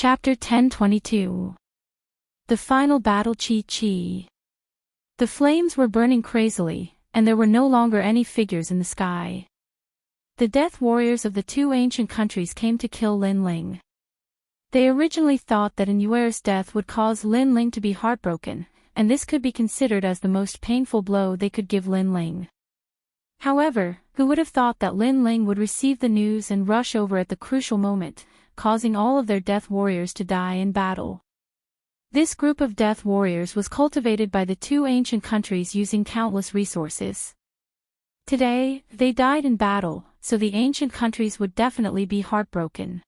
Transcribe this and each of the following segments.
Chapter 1022. The Final Battle. Chi. The flames were burning crazily, and there were no longer any figures in the sky. The death warriors of the two ancient countries came to kill Lin Ling. They originally thought that Inuer's death would cause Lin Ling to be heartbroken, and this could be considered as the most painful blow they could give Lin Ling. However, who would have thought that Lin Ling would receive the news and rush over at the crucial moment, causing all of their death warriors to die in battle. This group of death warriors was cultivated by the two ancient countries using countless resources. Today, they died in battle, so the ancient countries would definitely be heartbroken.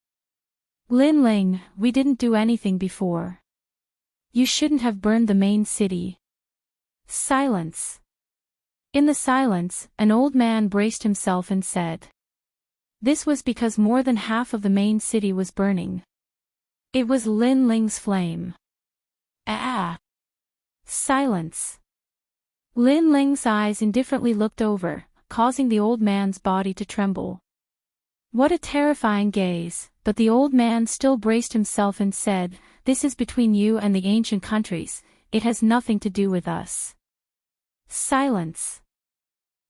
Lin Ling, we didn't do anything before. You shouldn't have burned the main city. Silence. In the silence, an old man braced himself and said. This was because more than half of the main city was burning. It was Lin Ling's flame. Ah! Silence. Lin Ling's eyes indifferently looked over, causing the old man's body to tremble. What a terrifying gaze, but the old man still braced himself and said, This is between you and the ancient countries, it has nothing to do with us. Silence.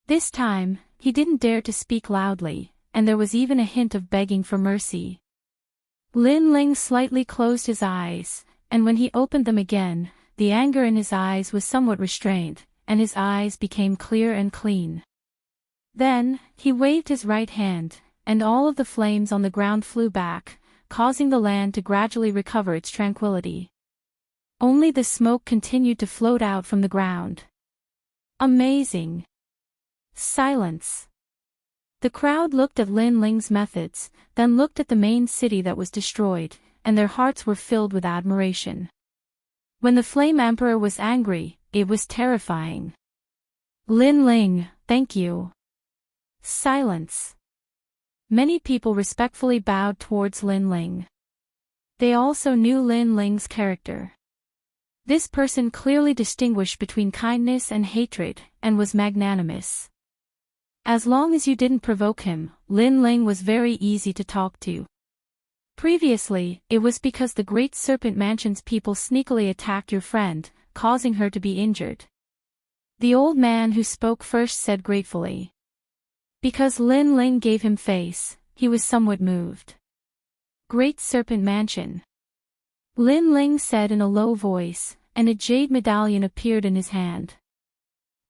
This time, he didn't dare to speak loudly, and there was even a hint of begging for mercy. Lin Ling slightly closed his eyes, and when he opened them again, the anger in his eyes was somewhat restrained, and his eyes became clear and clean. Then, he waved his right hand, and all of the flames on the ground flew back, causing the land to gradually recover its tranquility. Only the smoke continued to float out from the ground. Amazing. Silence. The crowd looked at Lin Ling's methods, then looked at the main city that was destroyed, and their hearts were filled with admiration. When the Flame Emperor was angry, it was terrifying. Lin Ling, thank you. Silence. Many people respectfully bowed towards Lin Ling. They also knew Lin Ling's character. This person clearly distinguished between kindness and hatred, and was magnanimous. As long as you didn't provoke him, Lin Ling was very easy to talk to. Previously, it was because the Great Serpent Mansion's people sneakily attacked your friend, causing her to be injured. The old man who spoke first said gratefully. Because Lin Ling gave him face, he was somewhat moved. Great Serpent Mansion. Lin Ling said in a low voice, and a jade medallion appeared in his hand.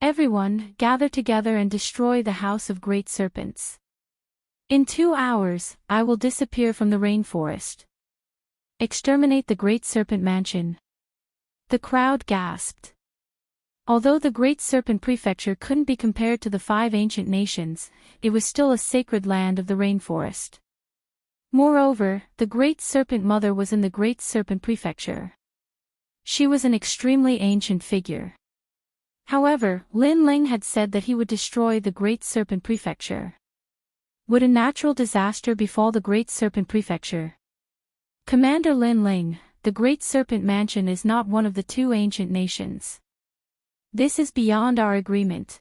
Everyone, gather together and destroy the House of Great Serpents. In 2 hours, I will disappear from the rainforest. Exterminate the Great Serpent Mansion. The crowd gasped. Although the Great Serpent Prefecture couldn't be compared to the 5 ancient nations, it was still a sacred land of the rainforest. Moreover, the Great Serpent Mother was in the Great Serpent Prefecture. She was an extremely ancient figure. However, Lin Ling had said that he would destroy the Great Serpent Prefecture. Would a natural disaster befall the Great Serpent Prefecture? Commander Lin Ling, the Great Serpent Mansion is not one of the 2 ancient nations. This is beyond our agreement.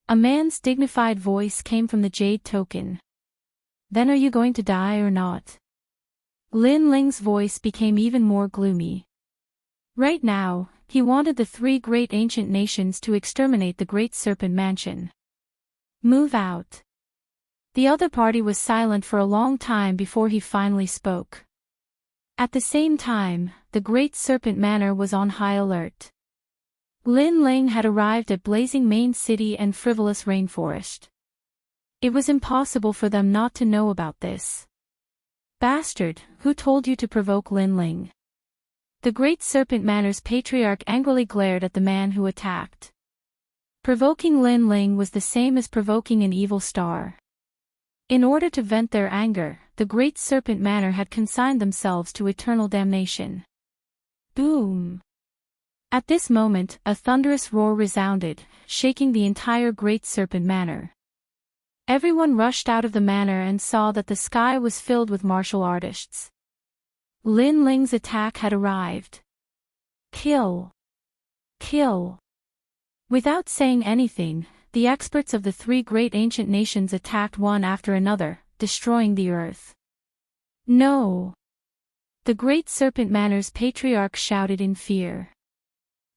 A man's dignified voice came from the Jade Token. Then are you going to die or not? Lin Ling's voice became even more gloomy. Right now, he wanted the 3 great ancient nations to exterminate the Great Serpent Mansion. Move out. The other party was silent for a long time before he finally spoke. At the same time, the Great Serpent Manor was on high alert. Lin Ling had arrived at blazing main city and frivolous rainforest. It was impossible for them not to know about this. Bastard, who told you to provoke Lin Ling? The Great Serpent Manor's patriarch angrily glared at the man who attacked. Provoking Lin Ling was the same as provoking an evil star. In order to vent their anger, the Great Serpent Manor had consigned themselves to eternal damnation. Boom! At this moment, a thunderous roar resounded, shaking the entire Great Serpent Manor. Everyone rushed out of the manor and saw that the sky was filled with martial artists. Lin Ling's attack had arrived. Kill! Kill! Without saying anything, the experts of the 3 great ancient nations attacked one after another, destroying the earth. No! The Great Serpent Manor's patriarch shouted in fear.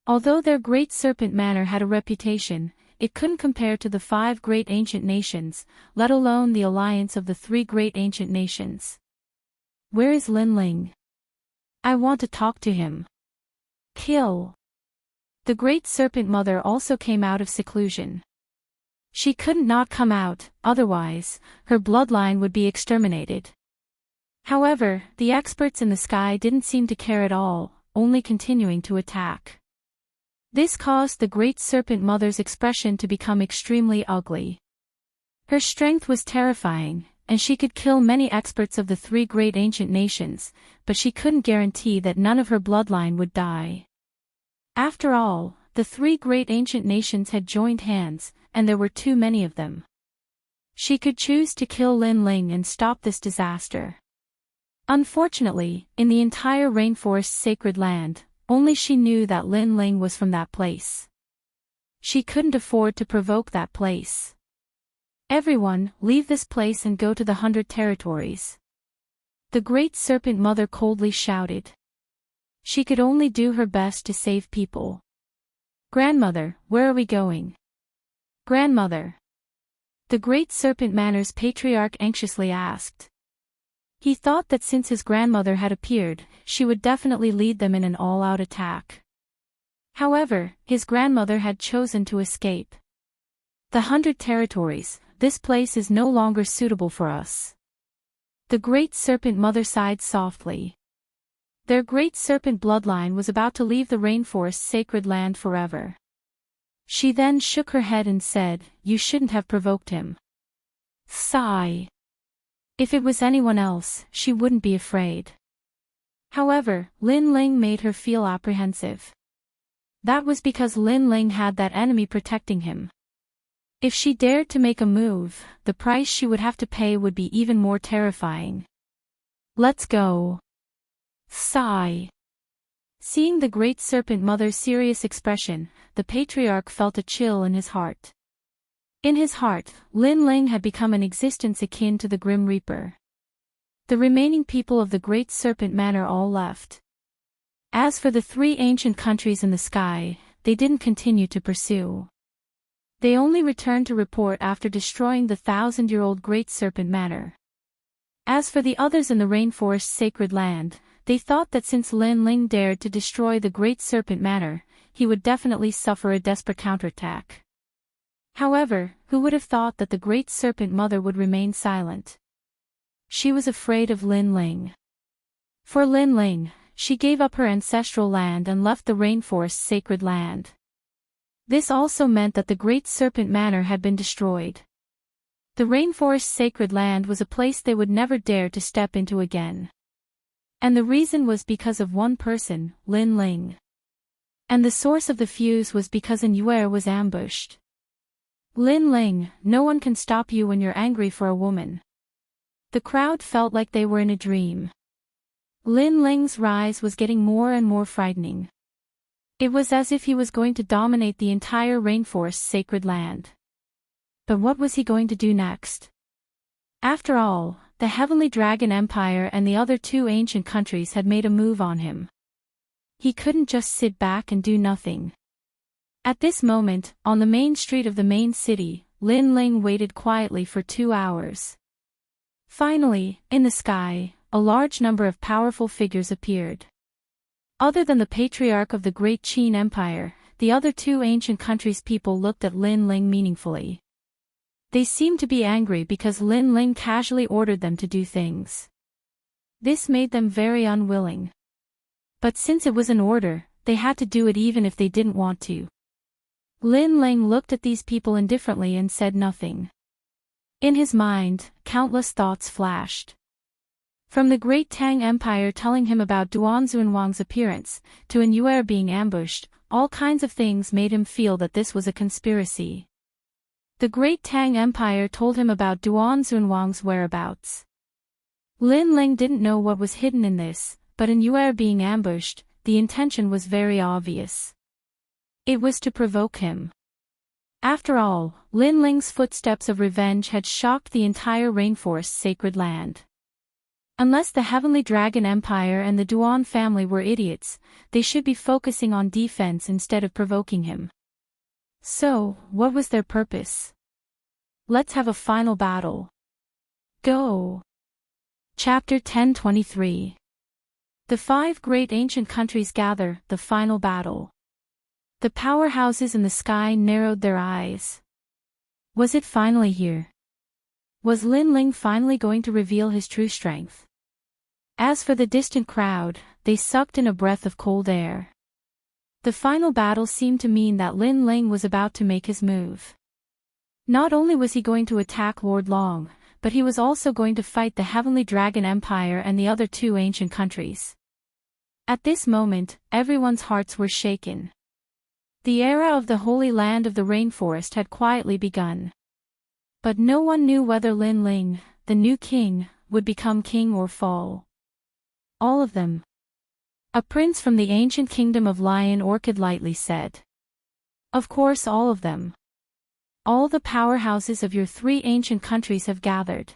Although their Great Serpent Manor had a reputation, it couldn't compare to the 5 great ancient nations, let alone the alliance of the 3 great ancient nations. Where is Lin Ling? I want to talk to him. Kill. The Great Serpent Mother also came out of seclusion. She couldn't not come out, otherwise, her bloodline would be exterminated. However, the experts in the sky didn't seem to care at all, only continuing to attack. This caused the Great Serpent Mother's expression to become extremely ugly. Her strength was terrifying, and she could kill many experts of the 3 great ancient nations, but she couldn't guarantee that none of her bloodline would die. After all, the 3 great ancient nations had joined hands, and there were too many of them. She could choose to kill Lin Ling and stop this disaster. Unfortunately, in the entire rainforest's sacred land, only she knew that Lin Ling was from that place. She couldn't afford to provoke that place. Everyone, leave this place and go to the 100 territories. The Great Serpent Mother coldly shouted. She could only do her best to save people. Grandmother, where are we going? Grandmother. The Great Serpent Manor's patriarch anxiously asked. He thought that since his grandmother had appeared, she would definitely lead them in an all-out attack. However, his grandmother had chosen to escape. The 100 territories, this place is no longer suitable for us. The Great Serpent Mother sighed softly. Their Great Serpent bloodline was about to leave the rainforest's sacred land forever. She then shook her head and said, "You shouldn't have provoked him." Sigh. If it was anyone else, she wouldn't be afraid. However, Lin Ling made her feel apprehensive. That was because Lin Ling had that enemy protecting him. If she dared to make a move, the price she would have to pay would be even more terrifying. Let's go. Sigh. Seeing the Great Serpent Mother's serious expression, the patriarch felt a chill in his heart. In his heart, Lin Ling had become an existence akin to the Grim Reaper. The remaining people of the Great Serpent Manor all left. As for the 3 ancient countries in the sky, they didn't continue to pursue. They only returned to report after destroying the 1,000-year-old Great Serpent Manor. As for the others in the rainforest's sacred land, they thought that since Lin Ling dared to destroy the Great Serpent Manor, he would definitely suffer a desperate counterattack. However, who would have thought that the Great Serpent Mother would remain silent? She was afraid of Lin Ling. For Lin Ling, she gave up her ancestral land and left the rainforest's sacred land. This also meant that the Great Serpent Manor had been destroyed. The rainforest's sacred land was a place they would never dare to step into again. And the reason was because of one person, Lin Ling. And the source of the fuse was because an Yuer was ambushed. Lin Ling, no one can stop you when you're angry for a woman. The crowd felt like they were in a dream. Lin Ling's rise was getting more and more frightening. It was as if he was going to dominate the entire rainforest's sacred land. But what was he going to do next? After all, the Heavenly Dragon Empire and the other 2 ancient countries had made a move on him. He couldn't just sit back and do nothing. At this moment, on the main street of the main city, Lin Ling waited quietly for 2 hours. Finally, in the sky, a large number of powerful figures appeared. Other than the patriarch of the Great Qin Empire, the other 2 ancient countries' people looked at Lin Ling meaningfully. They seemed to be angry because Lin Ling casually ordered them to do things. This made them very unwilling. But since it was an order, they had to do it even if they didn't want to. Lin Ling looked at these people indifferently and said nothing. In his mind, countless thoughts flashed. From the Great Tang Empire telling him about Duan Zunwang's appearance, to an Yuer being ambushed, all kinds of things made him feel that this was a conspiracy. The Great Tang Empire told him about Duan Zunwang's whereabouts. Lin Ling didn't know what was hidden in this, but in Yuer being ambushed, the intention was very obvious. It was to provoke him. After all, Lin Ling's footsteps of revenge had shocked the entire rainforest's sacred land. Unless the Heavenly Dragon Empire and the Duan family were idiots, they should be focusing on defense instead of provoking him. So, what was their purpose? Let's have a final battle. Go! Chapter 1023. The 5 great ancient countries gather, the final battle. The powerhouses in the sky narrowed their eyes. Was it finally here? Was Lin Ling finally going to reveal his true strength? As for the distant crowd, they sucked in a breath of cold air. The final battle seemed to mean that Lin Ling was about to make his move. Not only was he going to attack Lord Long, but he was also going to fight the Heavenly Dragon Empire and the other 2 ancient countries. At this moment, everyone's hearts were shaken. The era of the Holy Land of the Rainforest had quietly begun. But no one knew whether Lin Ling, the new king, would become king or fall. All of them. A prince from the ancient kingdom of Lion Orchid lightly said. Of course, all of them. All the powerhouses of your 3 ancient countries have gathered.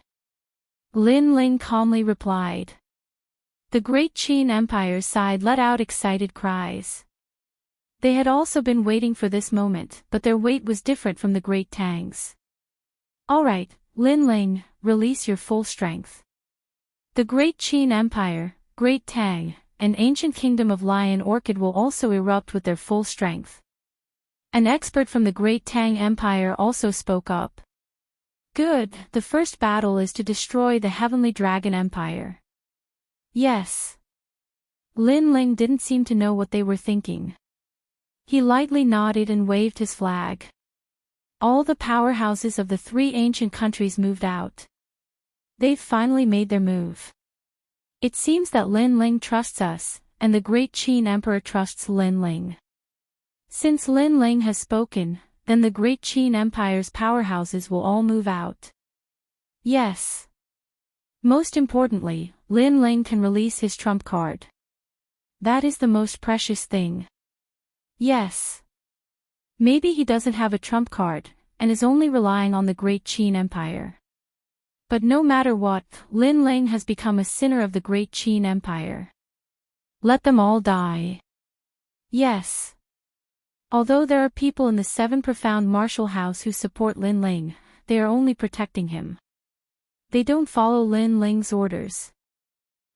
Lin Ling calmly replied. The great Qin Empire's side let out excited cries. They had also been waiting for this moment, but their wait was different from the great Tang's. Alright, Lin Ling, release your full strength. The great Qin Empire, Great Tang, and ancient kingdom of Lion Orchid will also erupt with their full strength. An expert from the Great Tang Empire also spoke up. Good, the first battle is to destroy the Heavenly Dragon Empire. Yes. Lin Ling didn't seem to know what they were thinking. He lightly nodded and waved his flag. All the powerhouses of the 3 ancient countries moved out. They've finally made their move. It seems that Lin Ling trusts us, and the great Qin Emperor trusts Lin Ling. Since Lin Ling has spoken, then the great Qin Empire's powerhouses will all move out. Yes. Most importantly, Lin Ling can release his trump card. That is the most precious thing. Yes. Maybe he doesn't have a trump card, and is only relying on the great Qin Empire. But no matter what, Lin Ling has become a sinner of the great Qin Empire. Let them all die. Yes. Although there are people in the 7 profound martial house who support Lin Ling, they are only protecting him. They don't follow Lin Ling's orders.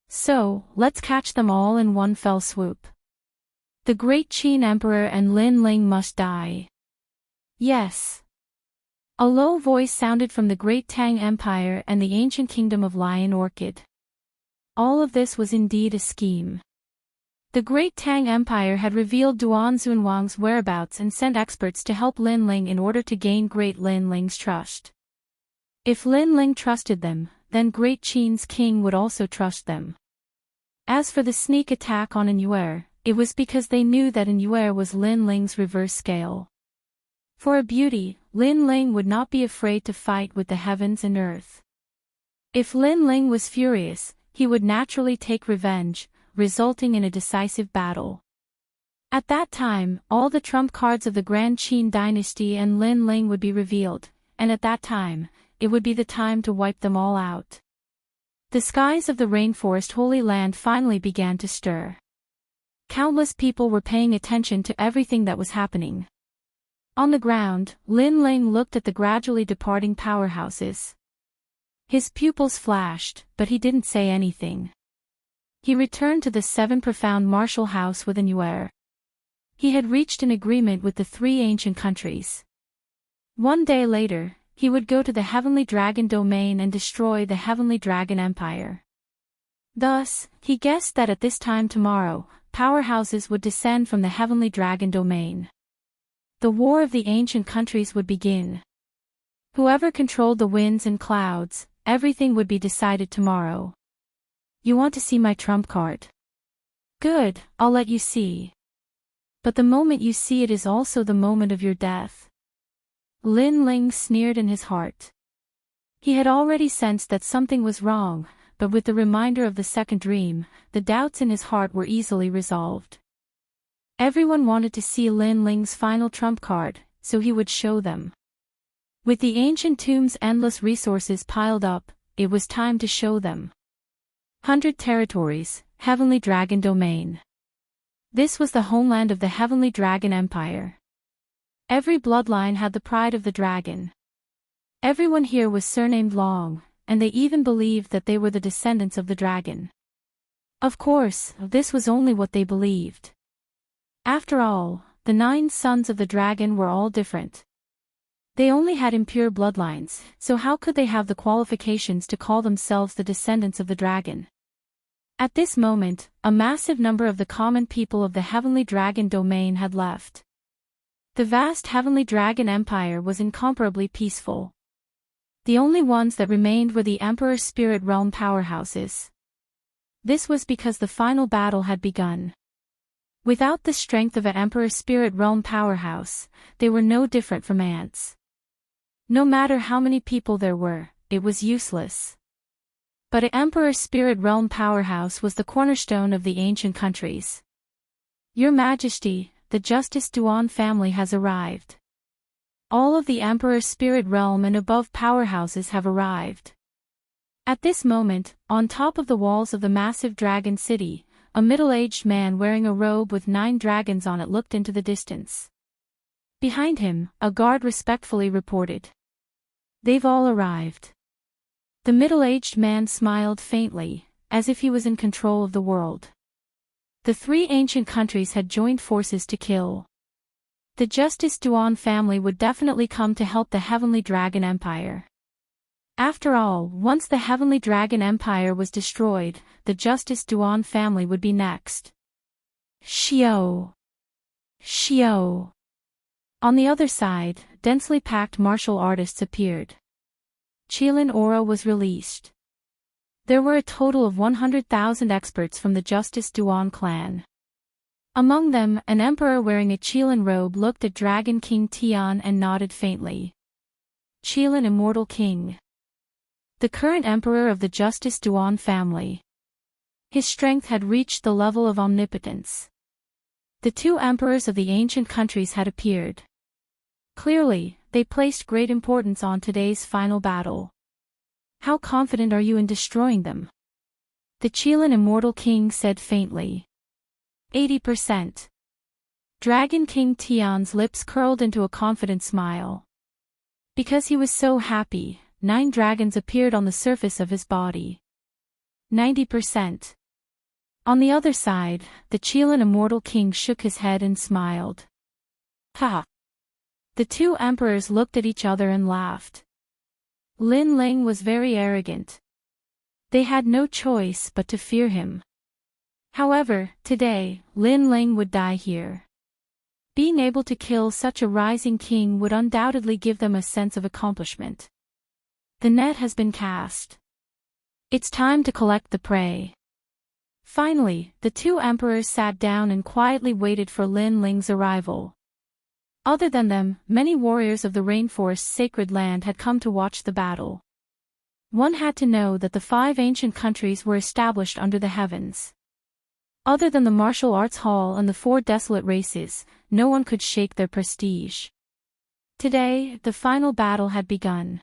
So, let's catch them all in one fell swoop. The great Qin Emperor and Lin Ling must die. Yes. A low voice sounded from the Great Tang Empire and the ancient kingdom of Lion Orchid. All of this was indeed a scheme. The Great Tang Empire had revealed Duan Zunwang's whereabouts and sent experts to help Lin Ling in order to gain Great Lin Ling's trust. If Lin Ling trusted them, then Great Qin's king would also trust them. As for the sneak attack on Inyuer, it was because they knew that Inyuer was Lin Ling's reverse scale. For a beauty, Lin Ling would not be afraid to fight with the heavens and earth. If Lin Ling was furious, he would naturally take revenge, resulting in a decisive battle. At that time, all the trump cards of the Grand Qin dynasty and Lin Ling would be revealed, and at that time, it would be the time to wipe them all out. The skies of the rainforest Holy Land finally began to stir. Countless people were paying attention to everything that was happening. On the ground, Lin Ling looked at the gradually departing powerhouses. His pupils flashed, but he didn't say anything. He returned to the 7 profound martial house with Inyuer. He had reached an agreement with the 3 ancient countries. One day later, he would go to the Heavenly Dragon domain and destroy the Heavenly Dragon Empire. Thus, he guessed that at this time tomorrow, powerhouses would descend from the Heavenly Dragon domain. The war of the ancient countries would begin. Whoever controlled the winds and clouds, everything would be decided tomorrow. You want to see my trump card? Good, I'll let you see. But the moment you see it is also the moment of your death. Lin Ling sneered in his heart. He had already sensed that something was wrong, but with the reminder of the second dream, the doubts in his heart were easily resolved. Everyone wanted to see Lin Ling's final trump card, so he would show them. With the ancient tomb's endless resources piled up, it was time to show them. 100 territories, Heavenly Dragon Domain. This was the homeland of the Heavenly Dragon Empire. Every bloodline had the pride of the dragon. Everyone here was surnamed Long, and they even believed that they were the descendants of the dragon. Of course, this was only what they believed. After all, the 9 sons of the dragon were all different. They only had impure bloodlines, so how could they have the qualifications to call themselves the descendants of the dragon? At this moment, a massive number of the common people of the Heavenly Dragon Domain had left. The vast Heavenly Dragon Empire was incomparably peaceful. The only ones that remained were the Emperor Spirit Realm powerhouses. This was because the final battle had begun. Without the strength of an Emperor Spirit Realm powerhouse, they were no different from ants. No matter how many people there were, it was useless. But an Emperor Spirit Realm powerhouse was the cornerstone of the ancient countries. Your Majesty, the Justice Duan family has arrived. All of the Emperor Spirit Realm and above powerhouses have arrived. At this moment, on top of the walls of the massive dragon city, a middle-aged man wearing a robe with 9 dragons on it looked into the distance. Behind him, a guard respectfully reported. They've all arrived. The middle-aged man smiled faintly, as if he was in control of the world. The 3 ancient countries had joined forces to kill. The Justice Duan family would definitely come to help the Heavenly Dragon Empire. After all, once the Heavenly Dragon Empire was destroyed, the Justice Duan family would be next. Xiao! Xiao! On the other side, densely packed martial artists appeared. Qilin aura was released. There were a total of 100,000 experts from the Justice Duan clan. Among them, an emperor wearing a Qilin robe looked at Dragon King Tian and nodded faintly. Qilin Immortal King. The current emperor of the Justice Duan family. His strength had reached the level of omnipotence. The 2 emperors of the ancient countries had appeared. Clearly, they placed great importance on today's final battle. How confident are you in destroying them? The Qilin Immortal King said faintly. 80%. Dragon King Tian's lips curled into a confident smile. Because he was so happy, 9 dragons appeared on the surface of his body. 90%. On the other side, the Qilin Immortal King shook his head and smiled. Ha! The 2 emperors looked at each other and laughed. Lin Ling was very arrogant. They had no choice but to fear him. However, today, Lin Ling would die here. Being able to kill such a rising king would undoubtedly give them a sense of accomplishment. The net has been cast. It's time to collect the prey. Finally, the 2 emperors sat down and quietly waited for Lin Ling's arrival. Other than them, many warriors of the rainforest's sacred land had come to watch the battle. One had to know that the 5 ancient countries were established under the heavens. Other than the martial arts hall and the 4 desolate races, no one could shake their prestige. Today, the final battle had begun.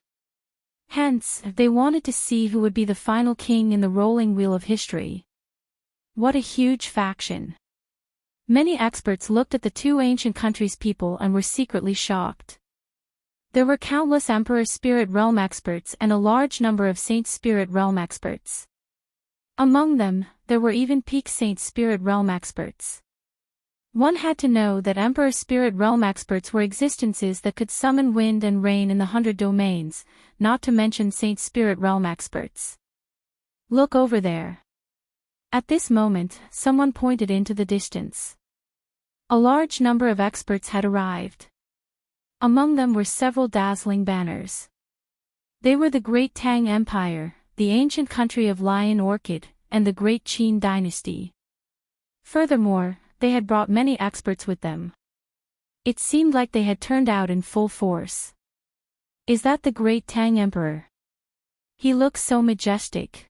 Hence, they wanted to see who would be the final king in the rolling wheel of history. What a huge faction. Many experts looked at the 2 ancient countries' people and were secretly shocked. There were countless Emperor Spirit Realm experts and a large number of Saint Spirit Realm experts. Among them, there were even peak Saint Spirit Realm experts. One had to know that Emperor Spirit Realm experts were existences that could summon wind and rain in the 100 domains, not to mention Saint Spirit Realm experts. Look over there. At this moment, someone pointed into the distance. A large number of experts had arrived. Among them were several dazzling banners. They were the Great Tang Empire, the ancient country of Lion Orchid, and the Great Qin Dynasty. Furthermore, they had brought many experts with them. It seemed like they had turned out in full force. Is that the Great Tang Emperor? He looks so majestic.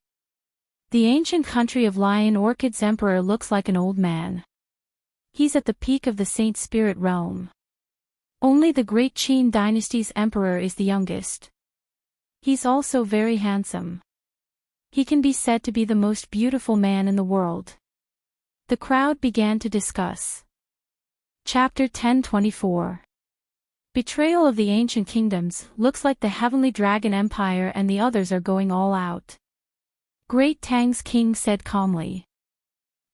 The ancient country of Lion Orchid's emperor looks like an old man. He's at the peak of the Saint Spirit realm. Only the Great Qin Dynasty's emperor is the youngest. He's also very handsome. He can be said to be the most beautiful man in the world. The crowd began to discuss. Chapter 1024. Betrayal of the Ancient Kingdoms. Looks like the Heavenly Dragon Empire and the others are going all out. Great Tang's king said calmly.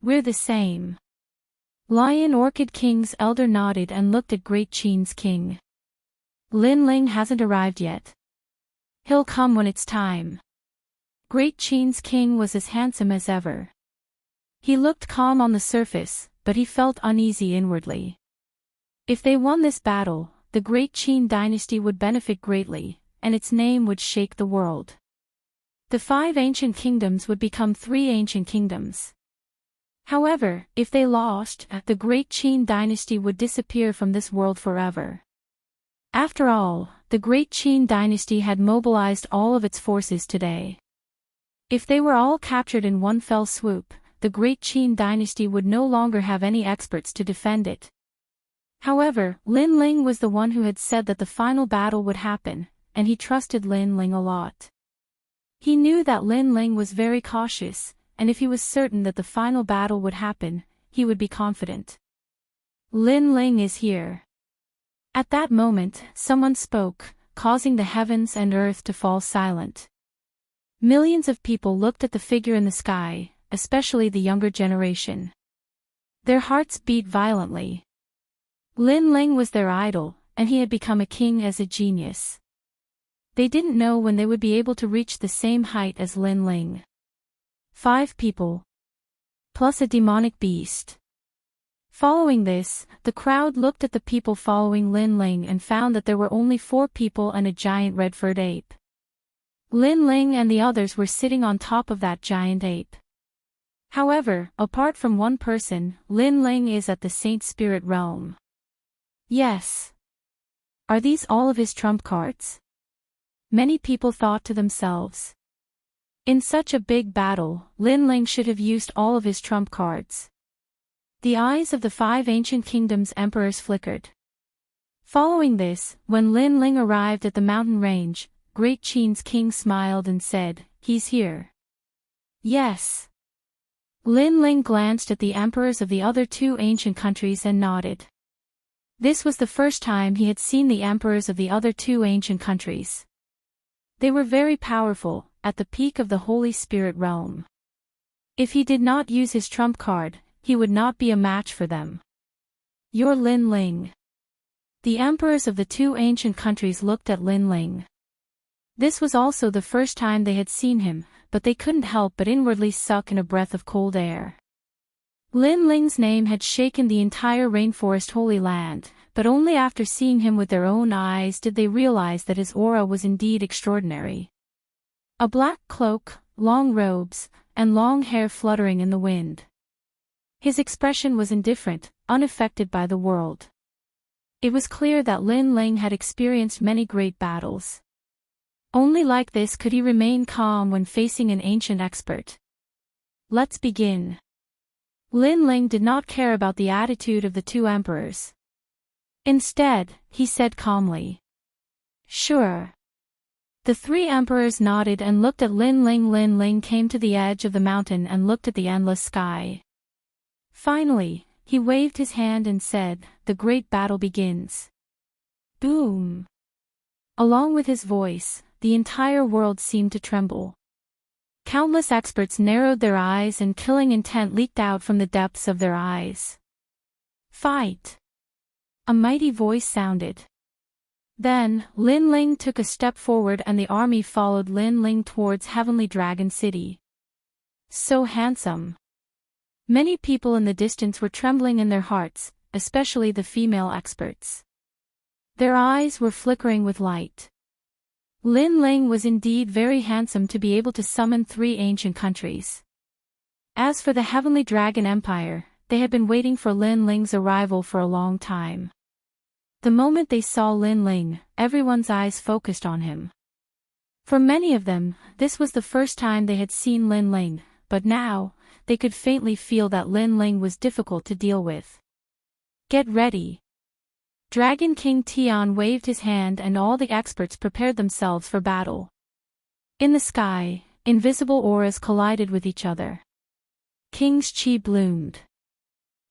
We're the same. Lion Orchid King's elder nodded and looked at Great Qin's king. Lin Ling hasn't arrived yet. He'll come when it's time. Great Qin's king was as handsome as ever. He looked calm on the surface, but he felt uneasy inwardly. If they won this battle, the Great Qin dynasty would benefit greatly, and its name would shake the world. The 5 ancient kingdoms would become 3 ancient kingdoms. However, if they lost, the Great Qin dynasty would disappear from this world forever. After all, the Great Qin dynasty had mobilized all of its forces today. If they were all captured in one fell swoop, the Great Qin dynasty would no longer have any experts to defend it. However, Lin Ling was the one who had said that the final battle would happen, and he trusted Lin Ling a lot. He knew that Lin Ling was very cautious, and if he was certain that the final battle would happen, he would be confident. Lin Ling is here. At that moment, someone spoke, causing the heavens and earth to fall silent. Millions of people looked at the figure in the sky, especially the younger generation. Their hearts beat violently. Lin Ling was their idol, and he had become a king as a genius. They didn't know when they would be able to reach the same height as Lin Ling. 5 people. Plus a demonic beast. Following this, the crowd looked at the people following Lin Ling and found that there were only 4 people and a giant red-furred ape. Lin Ling and the others were sitting on top of that giant ape. However, apart from one person, Lin Ling is at the Saint Spirit realm. Yes. Are these all of his trump cards? Many people thought to themselves. In such a big battle, Lin Ling should have used all of his trump cards. The eyes of the 5 ancient kingdoms' emperors flickered. Following this, when Lin Ling arrived at the mountain range, Great Qin's king smiled and said, "He's here." Yes. Lin Ling glanced at the emperors of the other 2 ancient countries and nodded. This was the first time he had seen the emperors of the other 2 ancient countries. They were very powerful, at the peak of the Holy Spirit realm. If he did not use his trump card, he would not be a match for them. You're Lin Ling. The emperors of the 2 ancient countries looked at Lin Ling. This was also the first time they had seen him, but they couldn't help but inwardly suck in a breath of cold air. Lin Ling's name had shaken the entire rainforest Holy Land, but only after seeing him with their own eyes did they realize that his aura was indeed extraordinary. A black cloak, long robes, and long hair fluttering in the wind. His expression was indifferent, unaffected by the world. It was clear that Lin Ling had experienced many great battles. Only like this could he remain calm when facing an ancient expert. Let's begin. Lin Ling did not care about the attitude of the 2 emperors. Instead, he said calmly. Sure. The 3 emperors nodded and looked at Lin Ling. Lin Ling came to the edge of the mountain and looked at the endless sky. Finally, he waved his hand and said, "The great battle begins." Boom! Along with his voice, the entire world seemed to tremble. Countless experts narrowed their eyes and killing intent leaked out from the depths of their eyes. Fight! A mighty voice sounded. Then, Lin Ling took a step forward and the army followed Lin Ling towards Heavenly Dragon City. So handsome. Many people in the distance were trembling in their hearts, especially the female experts. Their eyes were flickering with light. Lin Ling was indeed very handsome to be able to summon 3 ancient countries. As for the Heavenly Dragon Empire, they had been waiting for Lin Ling's arrival for a long time. The moment they saw Lin Ling, everyone's eyes focused on him. For many of them, this was the first time they had seen Lin Ling, but now, they could faintly feel that Lin Ling was difficult to deal with. Get ready. Dragon King Tian waved his hand and all the experts prepared themselves for battle. In the sky, invisible auras collided with each other. King's chi bloomed.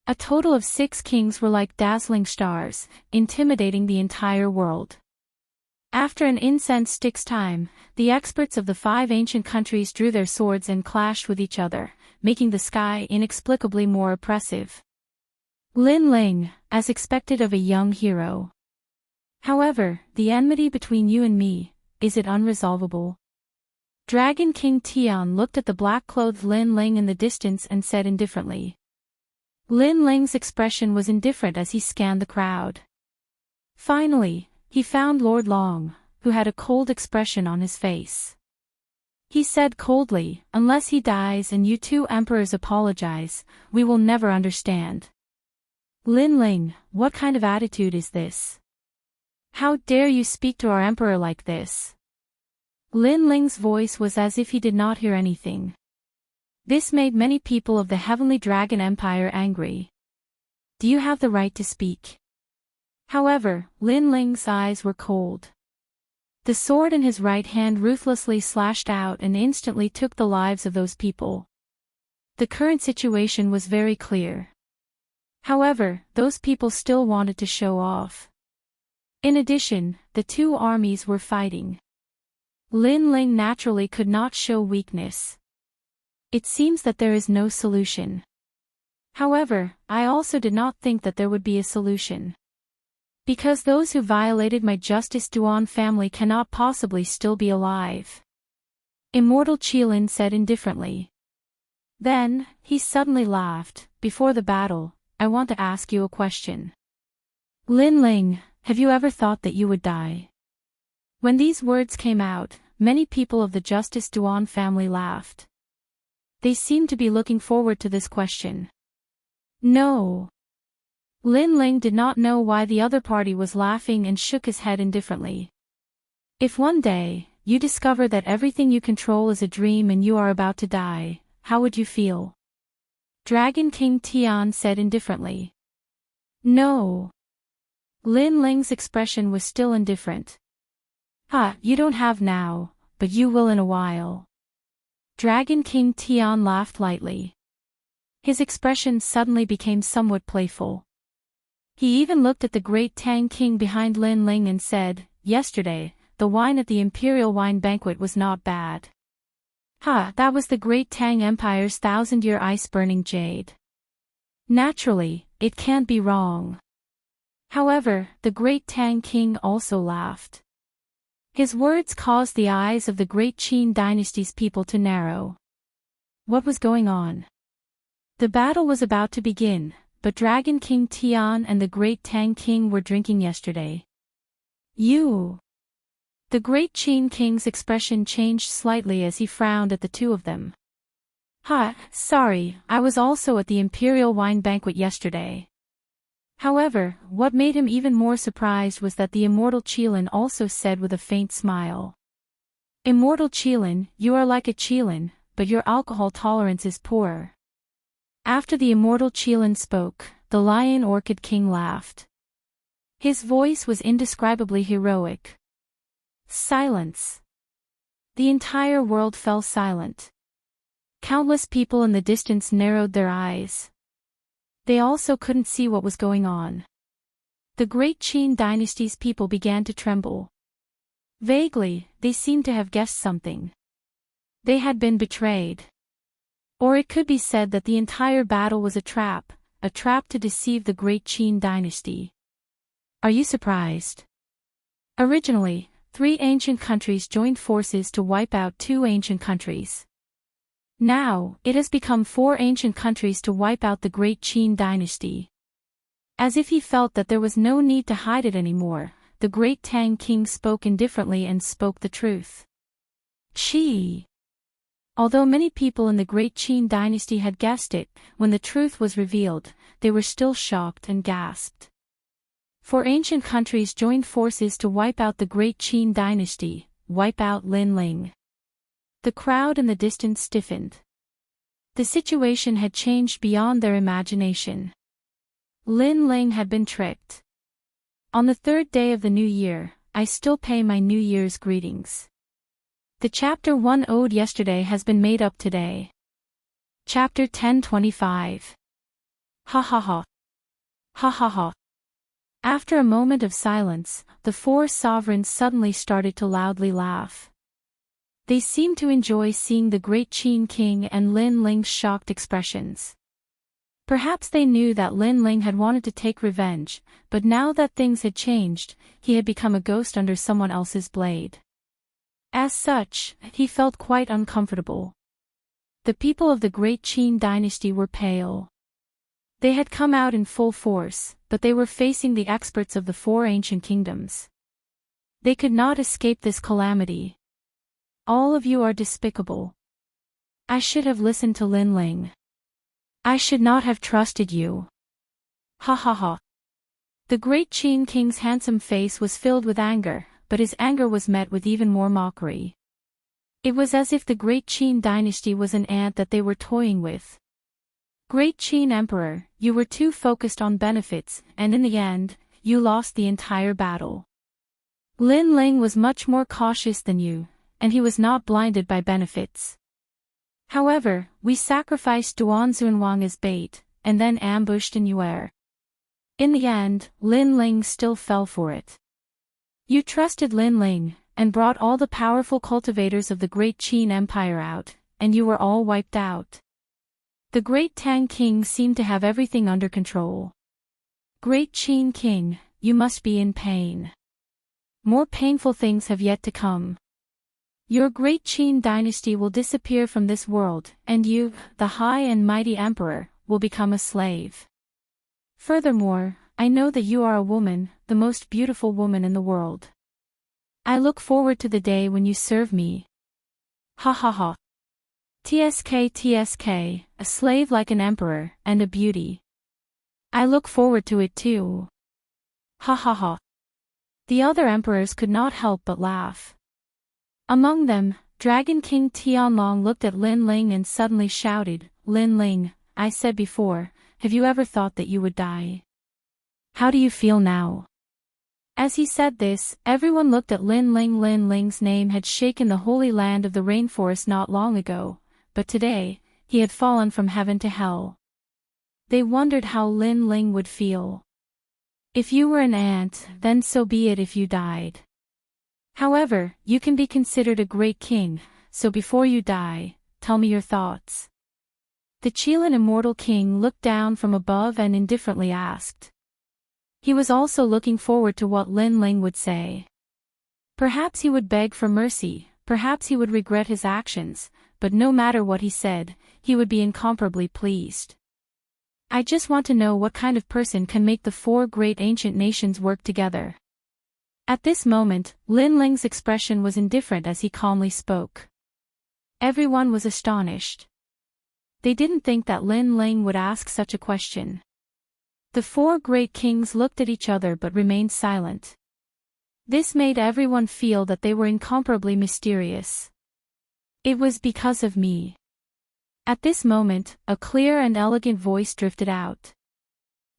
A total of 6 kings were like dazzling stars, intimidating the entire world. After an incense stick's time, the experts of the 5 ancient countries drew their swords and clashed with each other, making the sky inexplicably more oppressive. Lin Ling, as expected of a young hero. However, the enmity between you and me, is it unresolvable? Dragon King Tian looked at the black-clothed Lin Ling in the distance and said indifferently. Lin Ling's expression was indifferent as he scanned the crowd. Finally, he found Lord Long, who had a cold expression on his face. He said coldly, "Unless he dies and you 2 emperors apologize, we will never understand." Lin Ling, what kind of attitude is this? How dare you speak to our emperor like this? Lin Ling's voice was as if he did not hear anything. This made many people of the Heavenly Dragon Empire angry. Do you have the right to speak? However, Lin Ling's eyes were cold. The sword in his right hand ruthlessly slashed out and instantly took the lives of those people. The current situation was very clear. However, those people still wanted to show off. In addition, the 2 armies were fighting. Lin Ling naturally could not show weakness. It seems that there is no solution. However, I also did not think that there would be a solution. Because those who violated my Justice Duan family cannot possibly still be alive. Immortal Qilin said indifferently. Then, he suddenly laughed. Before the battle, I want to ask you a question. Lin Ling, have you ever thought that you would die? When these words came out, many people of the Justice Duan family laughed. They seemed to be looking forward to this question. No. Lin Ling did not know why the other party was laughing and shook his head indifferently. If one day, you discover that everything you control is a dream and you are about to die, how would you feel? Dragon King Tian said indifferently. No. Lin Ling's expression was still indifferent. You don't have now, but you will in a while. Dragon King Tian laughed lightly. His expression suddenly became somewhat playful. He even looked at the great Tang King behind Lin Ling and said, "Yesterday, the wine at the Imperial Wine Banquet was not bad." That was the great Tang Empire's 1,000-year ice-burning jade. Naturally, it can't be wrong. However, the great Tang King also laughed. His words caused the eyes of the great Qin dynasty's people to narrow. What was going on? The battle was about to begin, but Dragon King Tian and the great Tang King were drinking yesterday. You. The great Qin King's expression changed slightly as he frowned at the 2 of them. Sorry, I was also at the Imperial Wine Banquet yesterday. However, what made him even more surprised was that the Immortal Qilin also said with a faint smile. Immortal Qilin, you are like a Qilin, but your alcohol tolerance is poorer. After the Immortal Qilin spoke, the Lion Orchid King laughed. His voice was indescribably heroic. Silence. The entire world fell silent. Countless people in the distance narrowed their eyes. They also couldn't see what was going on. The great Qin dynasty's people began to tremble. Vaguely, they seemed to have guessed something. They had been betrayed. Or it could be said that the entire battle was a trap to deceive the great Qin dynasty. Are you surprised? Originally, 3 ancient countries joined forces to wipe out 2 ancient countries. Now, it has become 4 ancient countries to wipe out the great Qin dynasty. As if he felt that there was no need to hide it anymore, the great Tang King spoke indifferently and spoke the truth. Qi. Although many people in the great Qin dynasty had guessed it, when the truth was revealed, they were still shocked and gasped. 4 ancient countries joined forces to wipe out the great Qin dynasty, wipe out Lin Ling. The crowd in the distance stiffened. The situation had changed beyond their imagination. Lin Ling had been tricked. On the 3rd day of the new year, I still pay my New Year's greetings. The chapter 1 owed yesterday has been made up today. Chapter 10:25. Ha ha ha. Ha ha ha. After a moment of silence, the four sovereigns suddenly started to loudly laugh. They seemed to enjoy seeing the great Qin King and Lin Ling's shocked expressions. Perhaps they knew that Lin Ling had wanted to take revenge, but now that things had changed, he had become a ghost under someone else's blade. As such, he felt quite uncomfortable. The people of the great Qin dynasty were pale. They had come out in full force, but they were facing the experts of the four ancient kingdoms. They could not escape this calamity. All of you are despicable. I should have listened to Lin Ling. I should not have trusted you. Ha ha ha. The great Qin King's handsome face was filled with anger, but his anger was met with even more mockery. It was as if the great Qin dynasty was an ant that they were toying with. Great Qin Emperor, you were too focused on benefits, and in the end, you lost the entire battle. Lin Ling was much more cautious than you, and he was not blinded by benefits. However, we sacrificed Duan Zunwang as bait, and then ambushed in Yuer. In the end, Lin Ling still fell for it. You trusted Lin Ling, and brought all the powerful cultivators of the great Qin Empire out, and you were all wiped out. The great Tang King seemed to have everything under control. Great Qin King, you must be in pain. More painful things have yet to come. Your great Qin dynasty will disappear from this world, and you, the high and mighty emperor, will become a slave. Furthermore, I know that you are a woman, the most beautiful woman in the world. I look forward to the day when you serve me. Ha ha ha. TSK, a slave like an emperor, and a beauty. I look forward to it too. Ha ha ha. The other emperors could not help but laugh. Among them, Dragon King Tianlong looked at Lin Ling and suddenly shouted, Lin Ling, I said before, have you ever thought that you would die? How do you feel now? As he said this, everyone looked at Lin Ling. Lin Ling's name had shaken the holy land of the rainforest not long ago, but today, he had fallen from heaven to hell. They wondered how Lin Ling would feel. If you were an ant, then so be it if you died. However, you can be considered a great king, so before you die, tell me your thoughts. The Qilin Immortal King looked down from above and indifferently asked. He was also looking forward to what Lin Ling would say. Perhaps he would beg for mercy, perhaps he would regret his actions, but no matter what he said, he would be incomparably pleased. I just want to know what kind of person can make the four great ancient nations work together. At this moment, Lin Ling's expression was indifferent as he calmly spoke. Everyone was astonished. They didn't think that Lin Ling would ask such a question. The four great kings looked at each other but remained silent. This made everyone feel that they were incomparably mysterious. It was because of me. At this moment, a clear and elegant voice drifted out.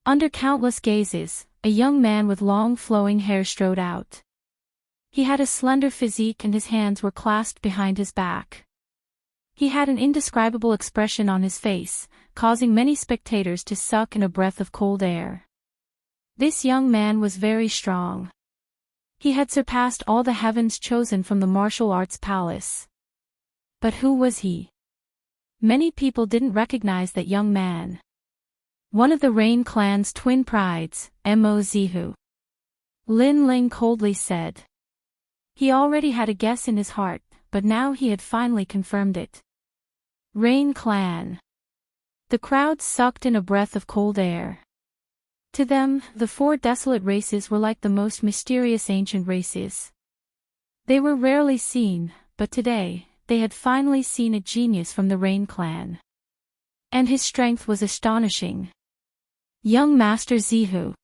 Under countless gazes, a young man with long flowing hair strode out. He had a slender physique and his hands were clasped behind his back. He had an indescribable expression on his face, causing many spectators to suck in a breath of cold air. This young man was very strong. He had surpassed all the heavens chosen from the martial arts palace. But who was he? Many people didn't recognize that young man. One of the Rain clan's twin prides, Mo Zihu. Lin Ling coldly said. He already had a guess in his heart, but now he had finally confirmed it. Rain clan. The crowd sucked in a breath of cold air. To them, the four desolate races were like the most mysterious ancient races. They were rarely seen, but today, they had finally seen a genius from the Rain clan. And his strength was astonishing. Young Master Zihu.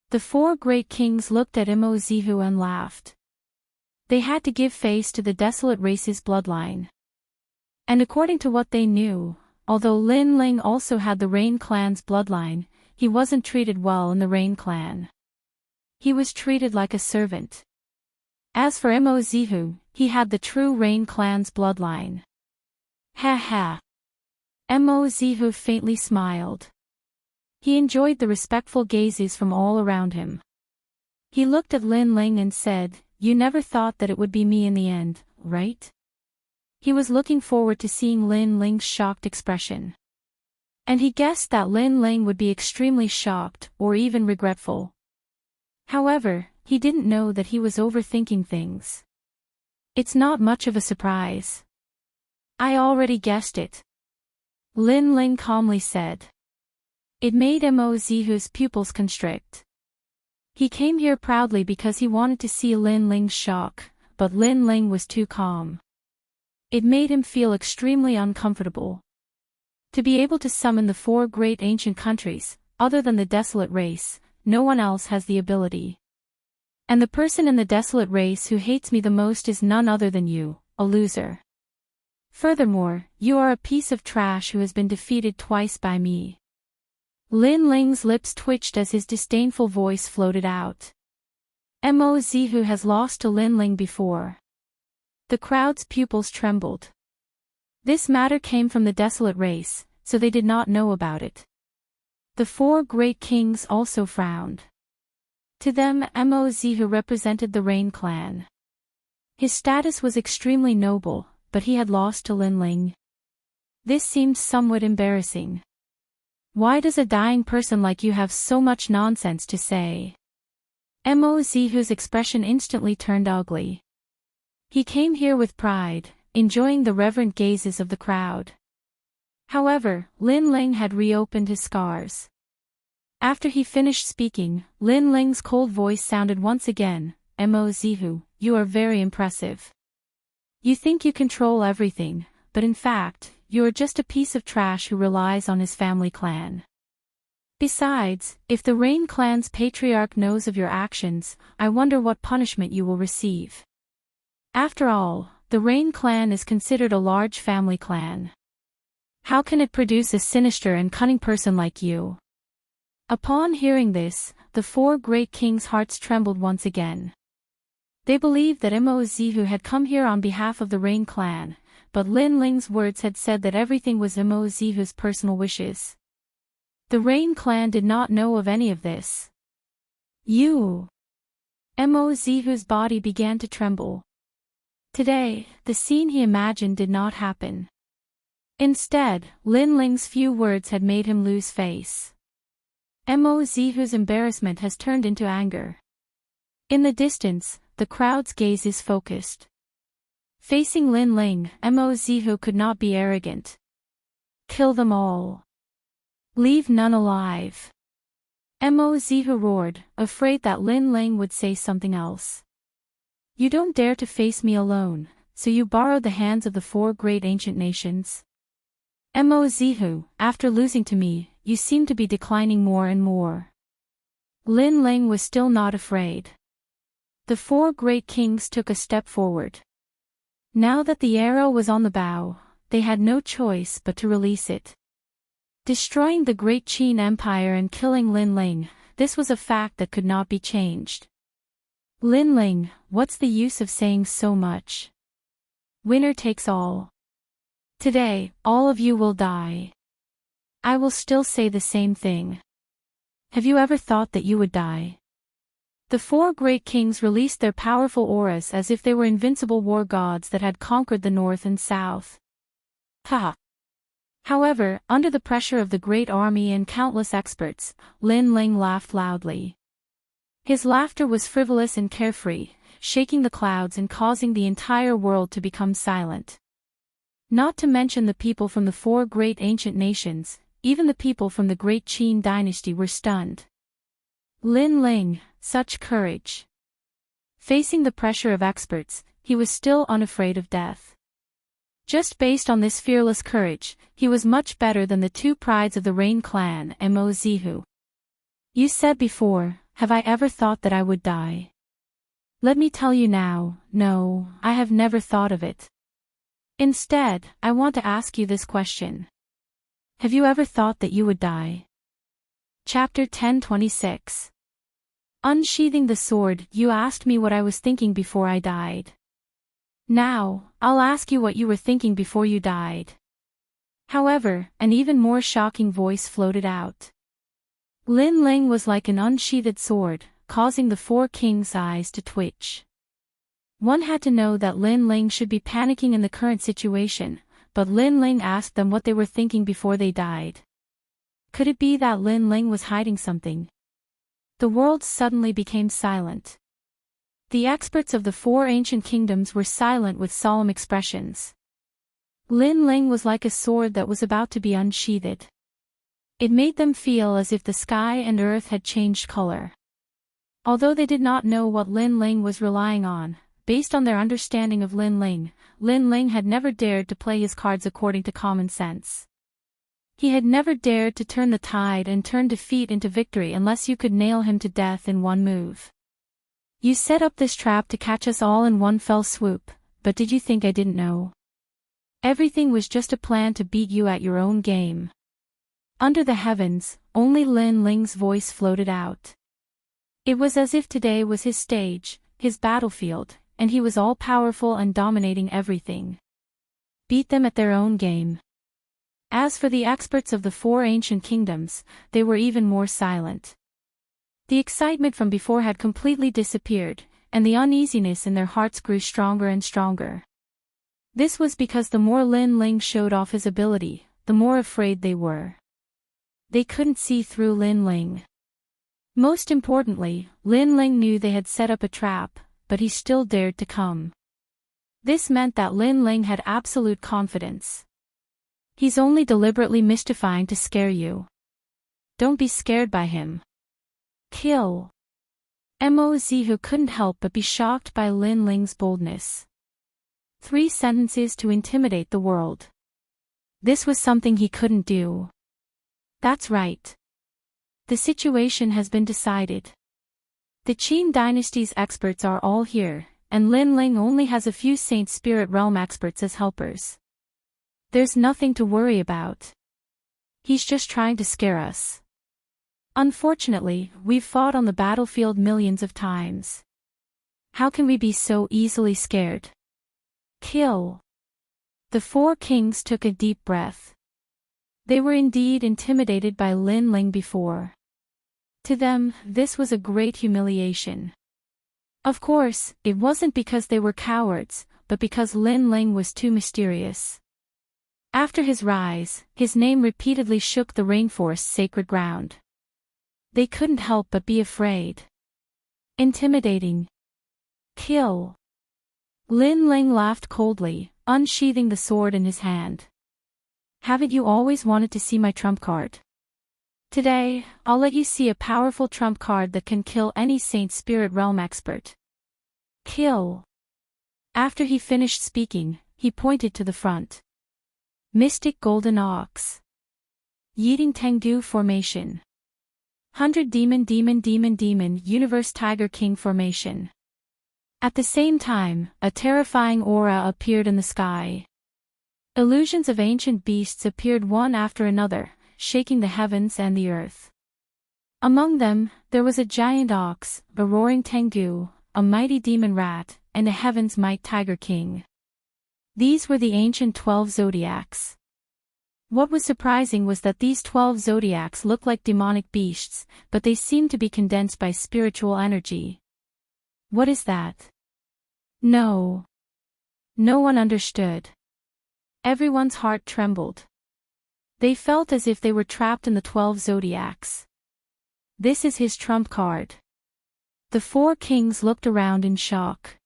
The four great kings looked at Mo Zihu and laughed. They had to give face to the desolate race's bloodline. And according to what they knew, although Lin Ling also had the Rain clan's bloodline, he wasn't treated well in the Rain clan. He was treated like a servant. As for Mo Zihu, he had the true Rain clan's bloodline. Ha ha. Mo Zihu faintly smiled. He enjoyed the respectful gazes from all around him. He looked at Lin Ling and said, "You never thought that it would be me in the end, right?" He was looking forward to seeing Lin Ling's shocked expression. And he guessed that Lin Ling would be extremely shocked, or even regretful. However, he didn't know that he was overthinking things. It's not much of a surprise. I already guessed it. Lin Ling calmly said. It made Mo Zihu's pupils constrict. He came here proudly because he wanted to see Lin Ling's shock, but Lin Ling was too calm. It made him feel extremely uncomfortable. To be able to summon the 4 great ancient countries, other than the desolate race, no one else has the ability. And the person in the desolate race who hates me the most is none other than you, a loser. Furthermore, you are a piece of trash who has been defeated twice by me. Lin Ling's lips twitched as his disdainful voice floated out. Mo Zihu has lost to Lin Ling before. The crowd's pupils trembled. This matter came from the desolate race, so they did not know about it. The 4 great kings also frowned. To them, Mo Zihu represented the Rain clan. His status was extremely noble, but he had lost to Lin Ling. This seemed somewhat embarrassing. Why does a dying person like you have so much nonsense to say? Mo Zihu's expression instantly turned ugly. He came here with pride, enjoying the reverent gazes of the crowd. However, Lin Ling had reopened his scars. After he finished speaking, Lin Ling's cold voice sounded once again, Mo Zihu, you are very impressive. You think you control everything, but in fact, you are just a piece of trash who relies on his family clan. Besides, if the Rain clan's patriarch knows of your actions, I wonder what punishment you will receive. After all, the Rain clan is considered a large family clan. How can it produce a sinister and cunning person like you? Upon hearing this, the 4 great kings' hearts trembled once again. They believed that Mo Zihu had come here on behalf of the Rain clan, but Lin Ling's words had said that everything was Mo Zihu's personal wishes. The Rain clan did not know of any of this. You! Mo Zihu's body began to tremble. Today, the scene he imagined did not happen. Instead, Lin Ling's few words had made him lose face. Mo Zihu's embarrassment has turned into anger. In the distance, the crowd's gaze is focused. Facing Lin Ling, Mo Zihu could not be arrogant. Kill them all. Leave none alive. Mo Zihu roared, afraid that Lin Ling would say something else. You don't dare to face me alone, so you borrowed the hands of the 4 great ancient nations? Mo Zihu, after losing to me, you seem to be declining more and more. Lin Ling was still not afraid. The 4 great kings took a step forward. Now that the arrow was on the bow, they had no choice but to release it. Destroying the great Qin Empire and killing Lin Ling, this was a fact that could not be changed. Lin Ling, what's the use of saying so much? Winner takes all. Today, all of you will die. I will still say the same thing. Have you ever thought that you would die? The 4 great kings released their powerful auras as if they were invincible war gods that had conquered the north and south. Ha! However, under the pressure of the great army and countless experts, Lin Ling laughed loudly. His laughter was frivolous and carefree, shaking the clouds and causing the entire world to become silent. Not to mention the people from the 4 great ancient nations, even the people from the great Qin dynasty were stunned. Lin Ling, such courage. Facing the pressure of experts, he was still unafraid of death. Just based on this fearless courage, he was much better than the 2 prides of the Rain clan, Mo Zihu. You said before, have I ever thought that I would die? Let me tell you now, no, I have never thought of it. Instead, I want to ask you this question. Have you ever thought that you would die? Chapter 10:26. Unsheathing the sword, you asked me what I was thinking before I died. Now, I'll ask you what you were thinking before you died. However, an even more shocking voice floated out. Lin Ling was like an unsheathed sword, causing the four kings' eyes to twitch. One had to know that Lin Ling should be panicking in the current situation, but Lin Ling asked them what they were thinking before they died. Could it be that Lin Ling was hiding something? The world suddenly became silent. The experts of the four ancient kingdoms were silent with solemn expressions. Lin Ling was like a sword that was about to be unsheathed. It made them feel as if the sky and earth had changed color. Although they did not know what Lin Ling was relying on, based on their understanding of Lin Ling had never dared to play his cards according to common sense. He had never dared to turn the tide and turn defeat into victory unless you could nail him to death in one move. You set up this trap to catch us all in one fell swoop, but did you think I didn't know? Everything was just a plan to beat you at your own game. Under the heavens, only Lin Ling's voice floated out. It was as if today was his stage, his battlefield, and he was all-powerful and dominating everything. Beat them at their own game. As for the experts of the four ancient kingdoms, they were even more silent. The excitement from before had completely disappeared, and the uneasiness in their hearts grew stronger and stronger. This was because the more Lin Ling showed off his ability, the more afraid they were. They couldn't see through Lin Ling. Most importantly, Lin Ling knew they had set up a trap, but he still dared to come. This meant that Lin Ling had absolute confidence. He's only deliberately mystifying to scare you. Don't be scared by him. Kill. Mo Zihu couldn't help but be shocked by Lin Ling's boldness. 3 sentences to intimidate the world. This was something he couldn't do. That's right. The situation has been decided. The Qin dynasty's experts are all here, and Lin Ling only has a few Saint Spirit Realm experts as helpers. There's nothing to worry about. He's just trying to scare us. Unfortunately, we've fought on the battlefield millions of times. How can we be so easily scared? Kill. The four kings took a deep breath. They were indeed intimidated by Lin Ling before. To them, this was a great humiliation. Of course, it wasn't because they were cowards, but because Lin Ling was too mysterious. After his rise, his name repeatedly shook the rainforest's sacred ground. They couldn't help but be afraid. Intimidating. Kill. Lin Ling laughed coldly, unsheathing the sword in his hand. Haven't you always wanted to see my trump card? Today, I'll let you see a powerful trump card that can kill any Saint Spirit Realm expert. Kill. After he finished speaking, he pointed to the front. Mystic Golden Ox. Yeeting Tengu Formation. 100 Demon Universe Tiger King Formation. At the same time, a terrifying aura appeared in the sky. Illusions of ancient beasts appeared one after another, shaking the heavens and the earth. Among them, there was a giant ox, a roaring tengu, a mighty demon rat, and a heaven's might tiger king. These were the ancient 12 zodiacs. What was surprising was that these 12 zodiacs looked like demonic beasts, but they seemed to be condensed by spiritual energy. What is that? No. No one understood. Everyone's heart trembled. They felt as if they were trapped in the 12 zodiacs. This is his trump card. The four kings looked around in shock.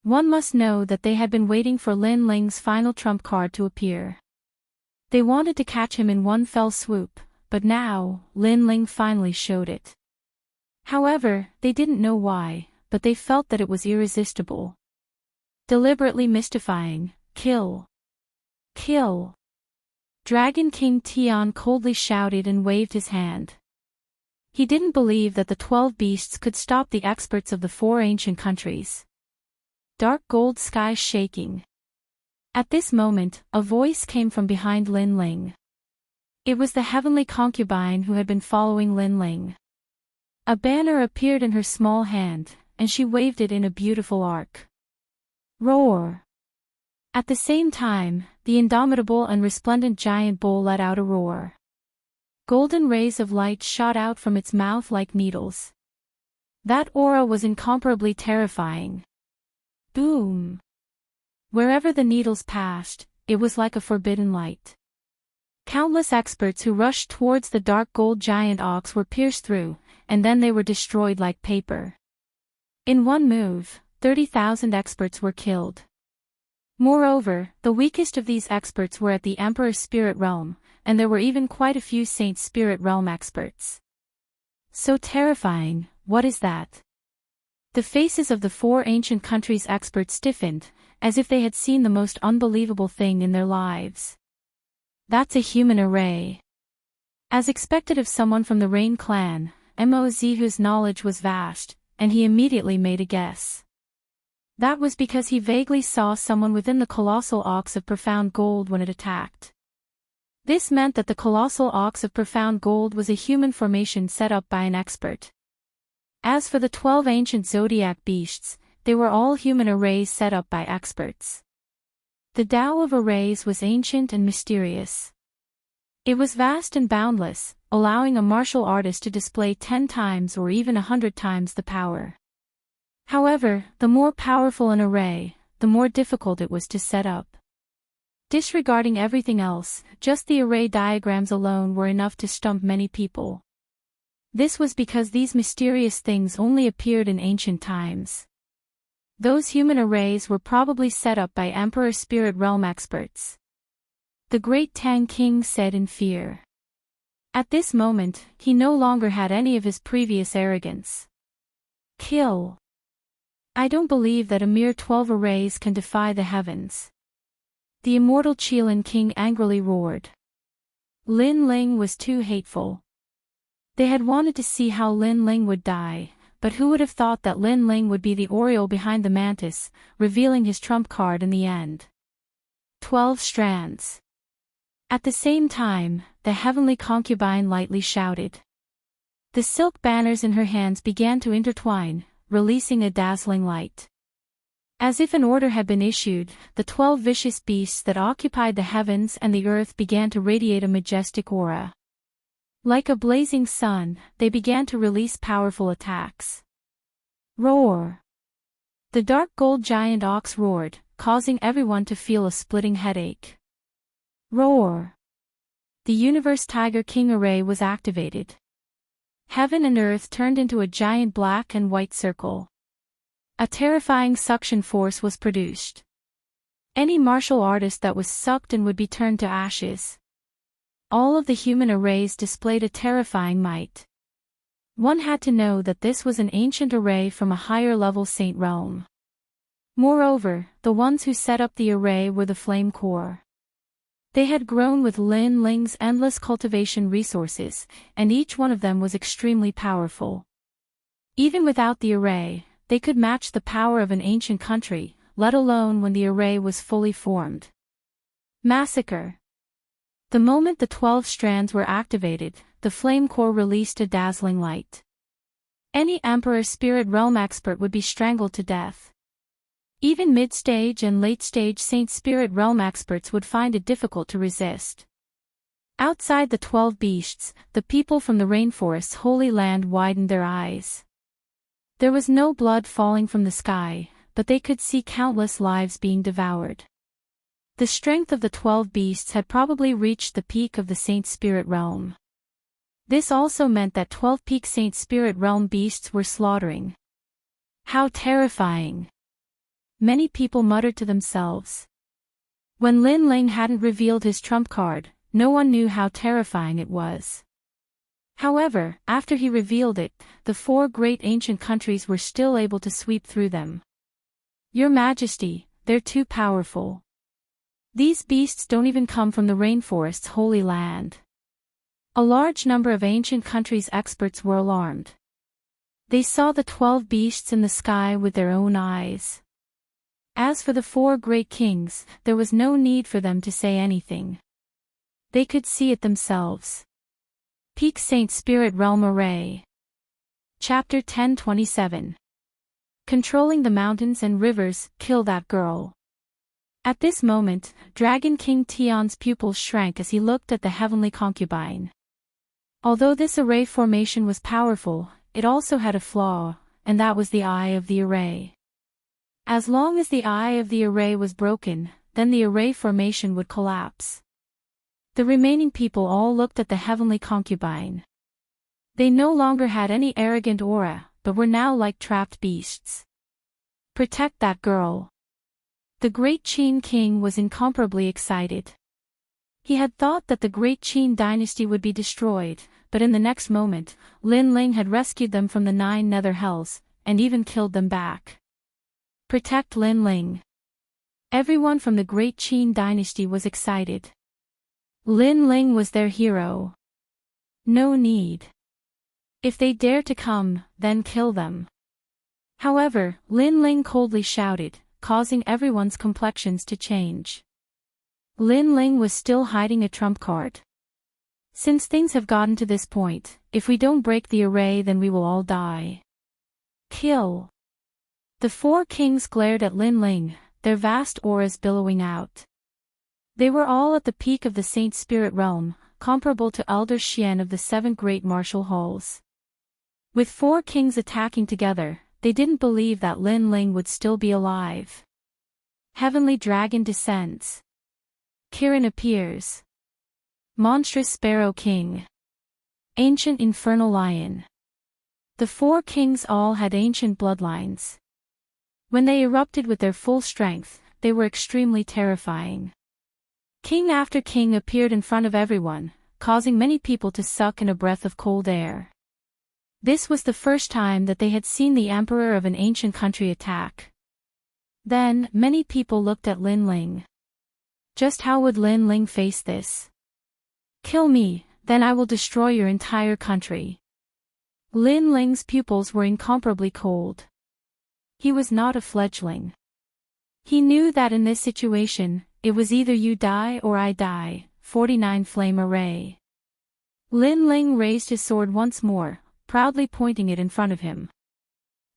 One must know that they had been waiting for Lin Ling's final trump card to appear. They wanted to catch him in one fell swoop, but now, Lin Ling finally showed it. However, they didn't know why, but they felt that it was irresistible. Deliberately mystifying. Kill. Kill. Dragon King Tian coldly shouted and waved his hand. He didn't believe that the 12 beasts could stop the experts of the four ancient countries. Dark gold sky shaking. At this moment, a voice came from behind Lin Ling. It was the heavenly concubine who had been following Lin Ling. A banner appeared in her small hand, and she waved it in a beautiful arc. Roar. At the same time, the indomitable and resplendent giant bull let out a roar. Golden rays of light shot out from its mouth like needles. That aura was incomparably terrifying. Boom! Wherever the needles passed, it was like a forbidden light. Countless experts who rushed towards the dark gold giant ox were pierced through, and then they were destroyed like paper. In one move, 30,000 experts were killed. Moreover, the weakest of these experts were at the Emperor's spirit realm, and there were even quite a few Saint spirit realm experts. So terrifying, what is that? The faces of the 4 ancient countries' experts stiffened, as if they had seen the most unbelievable thing in their lives. That's a human array. As expected of someone from the Rain clan, Mozihu's knowledge was vast, and he immediately made a guess. That was because he vaguely saw someone within the colossal ox of profound gold when it attacked. This meant that the colossal ox of profound gold was a human formation set up by an expert. As for the 12 ancient zodiac beasts, they were all human arrays set up by experts. The Tao of arrays was ancient and mysterious. It was vast and boundless, allowing a martial artist to display 10 times or even 100 times the power. However, the more powerful an array, the more difficult it was to set up. Disregarding everything else, just the array diagrams alone were enough to stump many people. This was because these mysterious things only appeared in ancient times. Those human arrays were probably set up by Emperor Spirit Realm experts. The great Tang King said in fear. At this moment, he no longer had any of his previous arrogance. Kill. I don't believe that a mere 12 arrays can defy the heavens. The immortal Qilin King angrily roared. Lin Ling was too hateful. They had wanted to see how Lin Ling would die, but who would have thought that Lin Ling would be the Oriole behind the mantis, revealing his trump card in the end. 12 strands. At the same time, the heavenly concubine lightly shouted. The silk banners in her hands began to intertwine, releasing a dazzling light. As if an order had been issued, the 12 vicious beasts that occupied the heavens and the earth began to radiate a majestic aura. Like a blazing sun, they began to release powerful attacks. Roar! The dark gold giant ox roared, causing everyone to feel a splitting headache. Roar! The Universe Tiger King array was activated. Heaven and earth turned into a giant black and white circle. A terrifying suction force was produced. Any martial artist that was sucked in would be turned to ashes. All of the human arrays displayed a terrifying might. One had to know that this was an ancient array from a higher-level saint realm. Moreover, the ones who set up the array were the Flame Core. They had grown with Lin Ling's endless cultivation resources, and each one of them was extremely powerful. Even without the array, they could match the power of an ancient country, let alone when the array was fully formed. Massacre. The moment the 12 strands were activated, the Flame Core released a dazzling light. Any Emperor Spirit Realm expert would be strangled to death. Even mid-stage and late-stage Saint Spirit Realm experts would find it difficult to resist. Outside the 12 beasts, the people from the rainforest's holy land widened their eyes. There was no blood falling from the sky, but they could see countless lives being devoured. The strength of the 12 beasts had probably reached the peak of the Saint Spirit Realm. This also meant that 12 peak Saint Spirit Realm beasts were slaughtering. How terrifying! Many people muttered to themselves. When Lin Ling hadn't revealed his trump card, no one knew how terrifying it was. However, after he revealed it, the 4 great ancient countries were still able to sweep through them. Your Majesty, they're too powerful. These beasts don't even come from the rainforest's holy land. A large number of ancient countries' experts were alarmed. They saw the 12 beasts in the sky with their own eyes. As for the 4 great kings, there was no need for them to say anything. They could see it themselves. Peak Saint Spirit Realm Array. Chapter 1027. controlling the mountains and rivers, kill that girl. At this moment, Dragon King Tion's pupils shrank as he looked at the heavenly concubine. Although this array formation was powerful, it also had a flaw, and that was the eye of the array. As long as the eye of the array was broken, then the array formation would collapse. The remaining people all looked at the heavenly concubine. They no longer had any arrogant aura, but were now like trapped beasts. Protect that girl. The great Qin king was incomparably excited. He had thought that the great Qin dynasty would be destroyed, but in the next moment, Lin Ling had rescued them from the 9 nether hells, and even killed them back. Protect Lin Ling. Everyone from the great Qin dynasty was excited. Lin Ling was their hero. No need. If they dare to come, then kill them. However, Lin Ling coldly shouted, causing everyone's complexions to change. Lin Ling was still hiding a trump card. Since things have gotten to this point, if we don't break the array then we will all die. Kill. The 4 kings glared at Lin Ling, their vast auras billowing out. They were all at the peak of the Saint Spirit realm, comparable to Elder Xian of the 7 great martial halls. With 4 kings attacking together, they didn't believe that Lin Ling would still be alive. Heavenly Dragon descends. Kirin appears. Monstrous Sparrow King. Ancient Infernal Lion. The 4 kings all had ancient bloodlines. When they erupted with their full strength, they were extremely terrifying. King after king appeared in front of everyone, causing many people to suck in a breath of cold air. This was the first time that they had seen the emperor of an ancient country attack. Then, many people looked at Lin Ling. Just how would Lin Ling face this? Kill me, then I will destroy your entire country. Lin Ling's pupils were incomparably cold. He was not a fledgling. He knew that in this situation, it was either you die or I die. 49 Flame Array. Lin Ling raised his sword once more, proudly pointing it in front of him.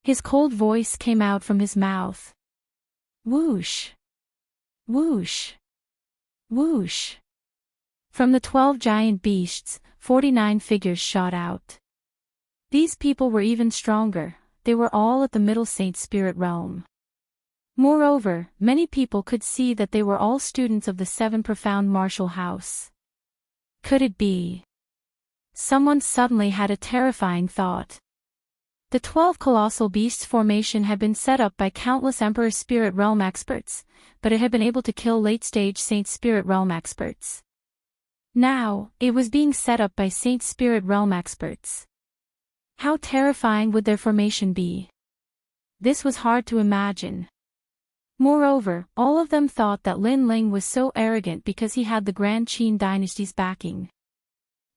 His cold voice came out from his mouth. Whoosh! Whoosh! Whoosh! From the 12 giant beasts, 49 figures shot out. These people were even stronger, they were all at the Middle Saint Spirit realm. Moreover, many people could see that they were all students of the 7 profound martial house. Could it be? Someone suddenly had a terrifying thought. The 12 colossal beasts formation had been set up by countless Emperor Spirit Realm experts, but it had been able to kill late-stage Saint Spirit Realm experts. Now, it was being set up by Saint Spirit Realm experts. How terrifying would their formation be? This was hard to imagine. Moreover, all of them thought that Lin Ling was so arrogant because he had the Grand Qin dynasty's backing.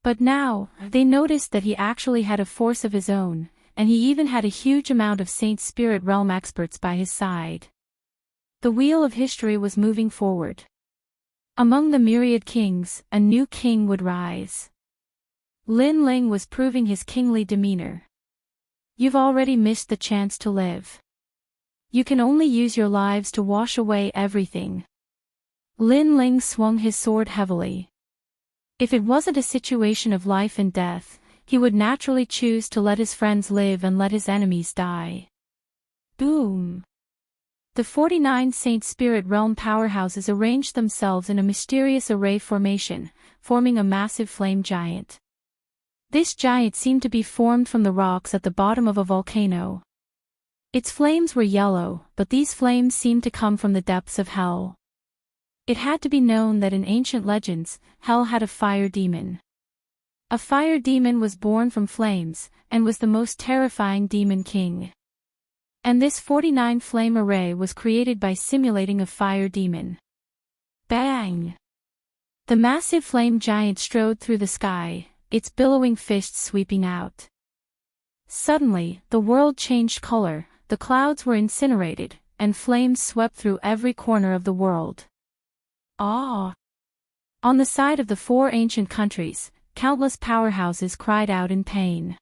But now, they noticed that he actually had a force of his own, and he even had a huge amount of Saint Spirit Realm experts by his side. The wheel of history was moving forward. Among the myriad kings, a new king would rise. Lin Ling was proving his kingly demeanor. You've already missed the chance to live. You can only use your lives to wash away everything. Lin Ling swung his sword heavily. If it wasn't a situation of life and death, he would naturally choose to let his friends live and let his enemies die. Boom! The 49 Saint Spirit Realm powerhouses arranged themselves in a mysterious array formation, forming a massive flame giant. This giant seemed to be formed from the rocks at the bottom of a volcano. Its flames were yellow, but these flames seemed to come from the depths of hell. It had to be known that in ancient legends, hell had a fire demon. A fire demon was born from flames, and was the most terrifying demon king. And this 49 flame array was created by simulating a fire demon. Bang! The massive flame giant strode through the sky, its billowing fists sweeping out. Suddenly, the world changed color, the clouds were incinerated, and flames swept through every corner of the world. Ah! On the side of the 4 ancient countries, countless powerhouses cried out in pain.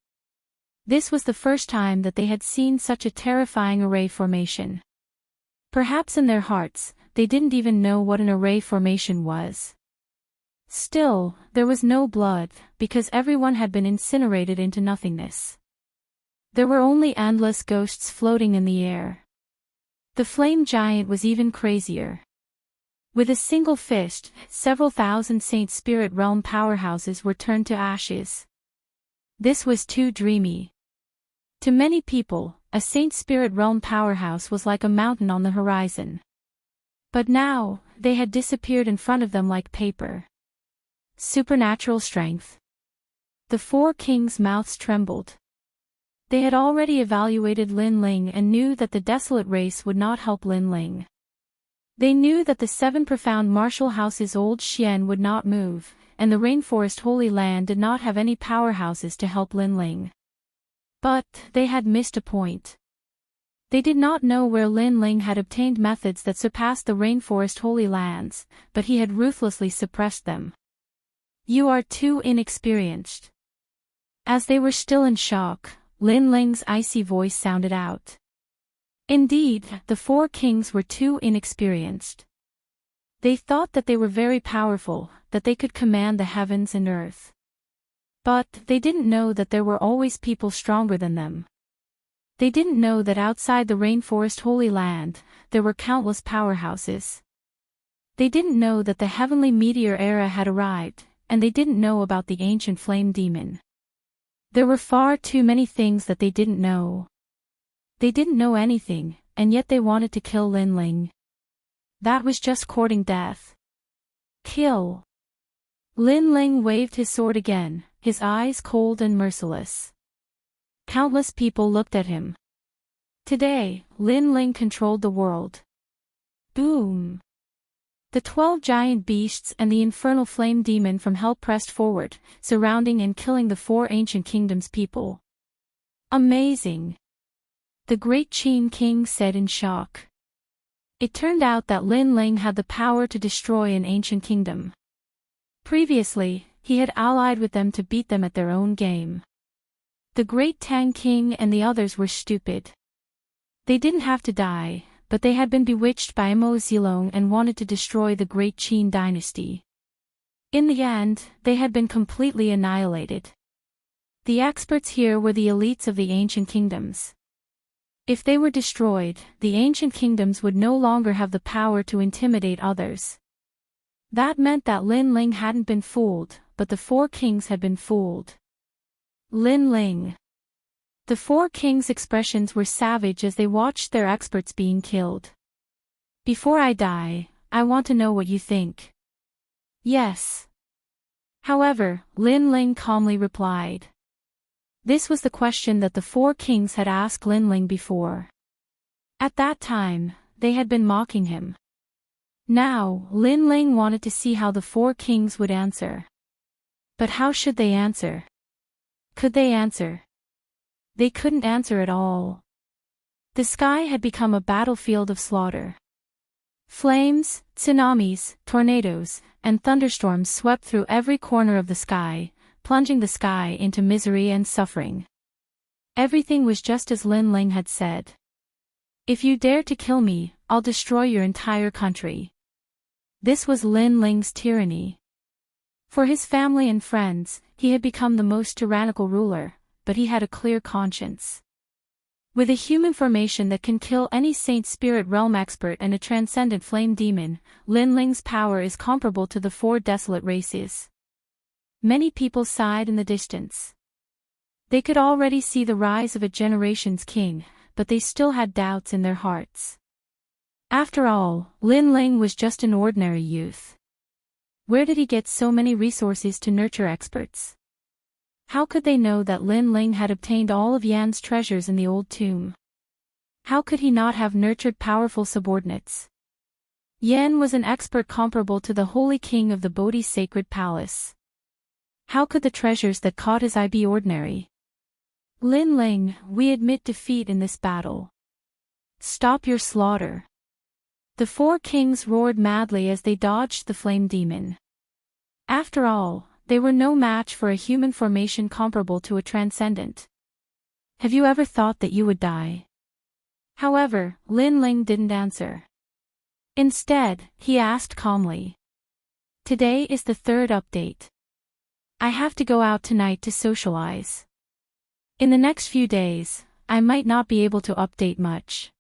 This was the first time that they had seen such a terrifying array formation. Perhaps in their hearts, they didn't even know what an array formation was. Still, there was no blood, because everyone had been incinerated into nothingness. There were only endless ghosts floating in the air. The flame giant was even crazier. With a single fist, several thousand Saint Spirit Realm powerhouses were turned to ashes. This was too dreamy. To many people, a Saint Spirit Realm powerhouse was like a mountain on the horizon. But now, they had disappeared in front of them like paper. Supernatural strength. The four kings' mouths trembled. They had already evaluated Lin Ling and knew that the desolate race would not help Lin Ling. They knew that the seven profound martial houses old Xian would not move, and the rainforest Holy Land did not have any powerhouses to help Lin Ling. But, they had missed a point. They did not know where Lin Ling had obtained methods that surpassed the rainforest Holy Lands, but he had ruthlessly suppressed them. You are too inexperienced. As they were still in shock, Lin Ling's icy voice sounded out. Indeed, the four kings were too inexperienced. They thought that they were very powerful, that they could command the heavens and earth. But, they didn't know that there were always people stronger than them. They didn't know that outside the rainforest Holy Land, there were countless powerhouses. They didn't know that the heavenly meteor era had arrived, and they didn't know about the ancient flame demon. There were far too many things that they didn't know. They didn't know anything, and yet they wanted to kill Lin Ling. That was just courting death. Kill. Lin Ling waved his sword again, his eyes cold and merciless. Countless people looked at him. Today, Lin Ling controlled the world. Boom. The 12 giant beasts and the infernal flame demon from hell pressed forward, surrounding and killing the four ancient kingdoms' people. Amazing. The great Qin king said in shock. It turned out that Lin Ling had the power to destroy an ancient kingdom. Previously, he had allied with them to beat them at their own game. The great Tang king and the others were stupid. They didn't have to die, but they had been bewitched by Mo Zilong and wanted to destroy the great Qin dynasty. In the end, they had been completely annihilated. The experts here were the elites of the ancient kingdoms. If they were destroyed, the ancient kingdoms would no longer have the power to intimidate others. That meant that Lin Ling hadn't been fooled, but the four kings had been fooled. Lin Ling. The four kings' expressions were savage as they watched their experts being killed. Before I die, I want to know what you think. Yes. However, Lin Ling calmly replied. This was the question that the four kings had asked Lin Ling before. At that time, they had been mocking him. Now, Lin Ling wanted to see how the four kings would answer. But how should they answer? Could they answer? They couldn't answer at all. The sky had become a battlefield of slaughter. Flames, tsunamis, tornadoes, and thunderstorms swept through every corner of the sky, plunging the sky into misery and suffering. Everything was just as Lin Ling had said. If you dare to kill me, I'll destroy your entire country. This was Lin Ling's tyranny. For his family and friends, he had become the most tyrannical ruler, but he had a clear conscience. With a human formation that can kill any Saint Spirit Realm expert and a transcendent flame demon, Lin Ling's power is comparable to the four desolate races. Many people sighed in the distance. They could already see the rise of a generation's king, but they still had doubts in their hearts. After all, Lin Ling was just an ordinary youth. Where did he get so many resources to nurture experts? How could they know that Lin Ling had obtained all of Yan's treasures in the old tomb? How could he not have nurtured powerful subordinates? Yan was an expert comparable to the holy king of the Bodhi's sacred palace. How could the treasures that caught his eye be ordinary? Lin Ling, we admit defeat in this battle. Stop your slaughter. The four kings roared madly as they dodged the flame demon. After all, they were no match for a human formation comparable to a transcendent. Have you ever thought that you would die? However, Lin Ling didn't answer. Instead, he asked calmly. Today is the third update. I have to go out tonight to socialize. In the next few days, I might not be able to update much.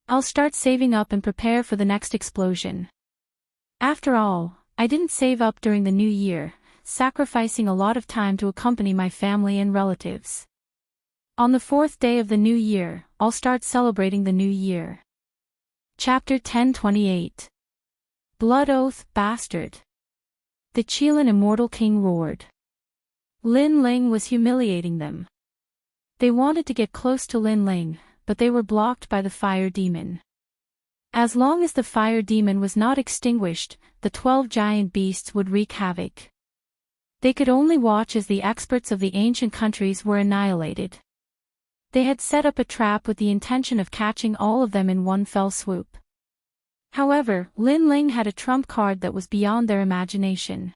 I'll start saving up and prepare for the next explosion. After all, I didn't save up during the new year, sacrificing a lot of time to accompany my family and relatives. On the fourth day of the new year, I'll start celebrating the new year. Chapter 1028. Blood Oath, Bastard. The Qilin Immortal King roared. Lin Ling was humiliating them. They wanted to get close to Lin Ling, but they were blocked by the fire demon. As long as the fire demon was not extinguished, the 12 giant beasts would wreak havoc. They could only watch as the experts of the ancient countries were annihilated. They had set up a trap with the intention of catching all of them in one fell swoop. However, Lin Ling had a trump card that was beyond their imagination.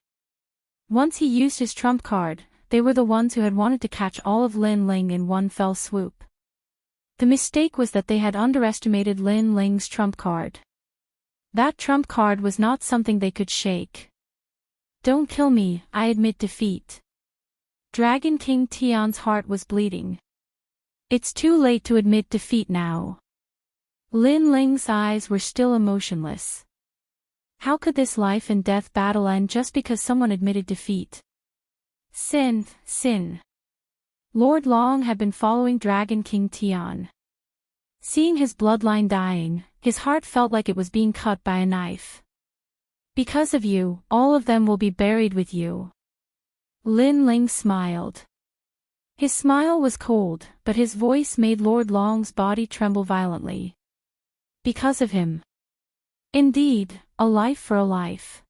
Once he used his trump card, they were the ones who had wanted to catch all of Lin Ling in one fell swoop. The mistake was that they had underestimated Lin Ling's trump card. That trump card was not something they could shake. Don't kill me, I admit defeat. Dragon King Tian's heart was bleeding. It's too late to admit defeat now. Lin Ling's eyes were still emotionless. How could this life and death battle end just because someone admitted defeat? Sin. Lord Long had been following Dragon King Tian. Seeing his bloodline dying, his heart felt like it was being cut by a knife. Because of you, all of them will be buried with you. Lin Ling smiled. His smile was cold, but his voice made Lord Long's body tremble violently. Because of him. Indeed, a life for a life.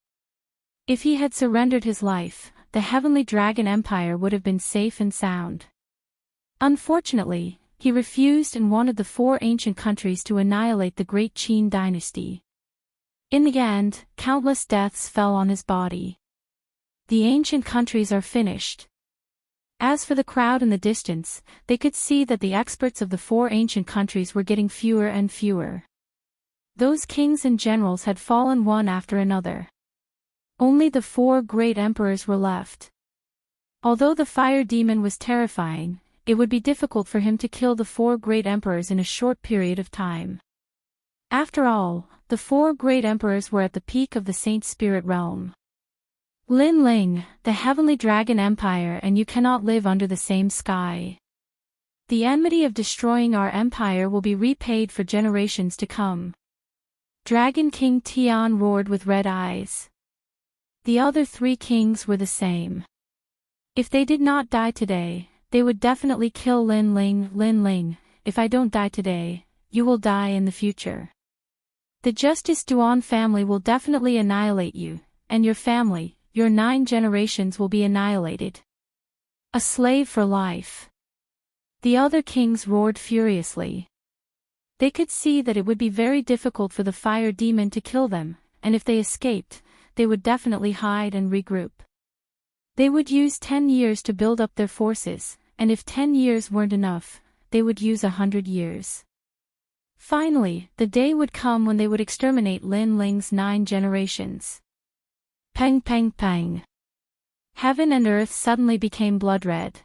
If he had surrendered his life, the Heavenly Dragon Empire would have been safe and sound. Unfortunately, he refused and wanted the 4 ancient countries to annihilate the great Qin dynasty. In the end, countless deaths fell on his body. The ancient countries are finished. As for the crowd in the distance, they could see that the experts of the 4 ancient countries were getting fewer and fewer. Those kings and generals had fallen one after another. Only the 4 great emperors were left. Although the fire demon was terrifying, it would be difficult for him to kill the 4 great emperors in a short period of time. After all, the 4 great emperors were at the peak of the Saint Spirit realm. Lin Ling, the Heavenly Dragon Empire, and you cannot live under the same sky. The enmity of destroying our empire will be repaid for generations to come. Dragon King Tian roared with red eyes. The other 3 kings were the same. If they did not die today, they would definitely kill Lin Ling. Lin Ling, if I don't die today, you will die in the future. The Justice Duan family will definitely annihilate you, and your family, your 9 generations will be annihilated. A slave for life. The other kings roared furiously. They could see that it would be very difficult for the fire demon to kill them, and if they escaped, they would definitely hide and regroup. They would use 10 years to build up their forces, and if 10 years weren't enough, they would use 100 years. Finally, the day would come when they would exterminate Lin Ling's 9 generations. Pang pang pang. Heaven and earth suddenly became blood red.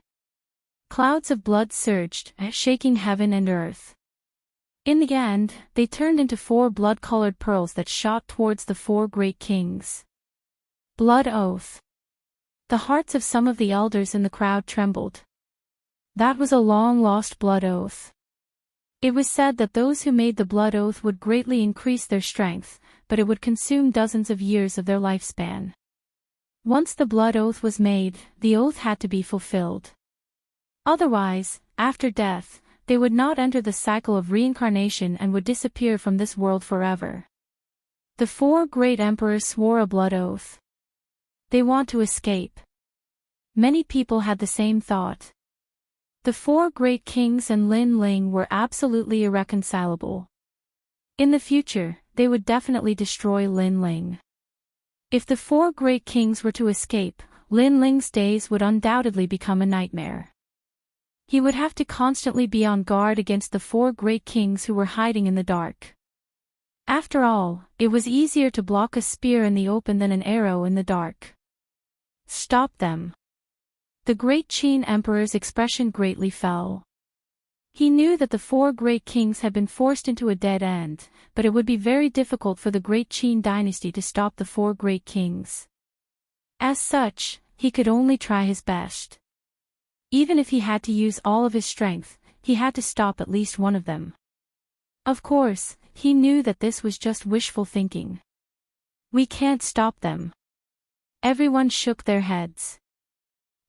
Clouds of blood surged, shaking heaven and earth. In the end, they turned into 4 blood-colored pearls that shot towards the 4 great kings. Blood Oath. The hearts of some of the elders in the crowd trembled. That was a long-lost blood oath. It was said that those who made the blood oath would greatly increase their strength, but it would consume dozens of years of their lifespan. Once the blood oath was made, the oath had to be fulfilled. Otherwise, after death, they would not enter the cycle of reincarnation and would disappear from this world forever. The 4 great emperors swore a blood oath. They want to escape. Many people had the same thought. The 4 great kings and Lin Ling were absolutely irreconcilable. In the future, they would definitely destroy Lin Ling. If the 4 great kings were to escape, Lin Ling's days would undoubtedly become a nightmare. He would have to constantly be on guard against the four great kings who were hiding in the dark. After all, it was easier to block a spear in the open than an arrow in the dark. Stop them. The great Qin emperor's expression greatly fell. He knew that the four great kings had been forced into a dead end, but it would be very difficult for the great Qin dynasty to stop the four great kings. As such, he could only try his best. Even if he had to use all of his strength, he had to stop at least one of them. Of course, he knew that this was just wishful thinking. We can't stop them. Everyone shook their heads.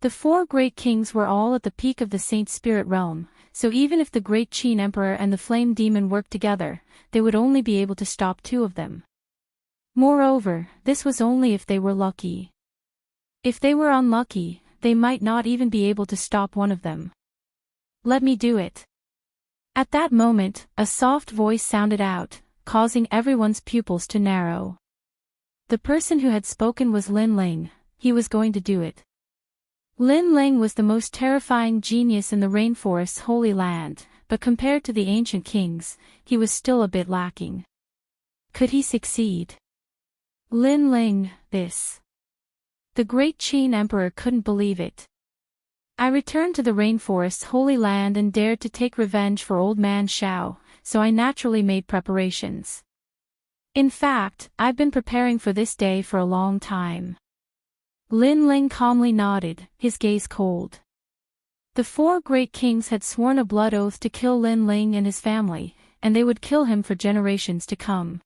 The four great kings were all at the peak of the Saint Spirit realm, so even if the great Qin emperor and the flame demon worked together, they would only be able to stop two of them. Moreover, this was only if they were lucky. If they were unlucky, they might not even be able to stop one of them. Let me do it. At that moment, a soft voice sounded out, causing everyone's pupils to narrow. The person who had spoken was Lin Ling. He was going to do it. Lin Ling was the most terrifying genius in the rainforest's holy land, but compared to the ancient kings, he was still a bit lacking. Could he succeed? Lin Ling, this. The great Qin emperor couldn't believe it. I returned to the rainforest's holy land and dared to take revenge for old man Shao, so I naturally made preparations. In fact, I've been preparing for this day for a long time. Lin Ling calmly nodded, his gaze cold. The four great kings had sworn a blood oath to kill Lin Ling and his family, and they would kill him for generations to come.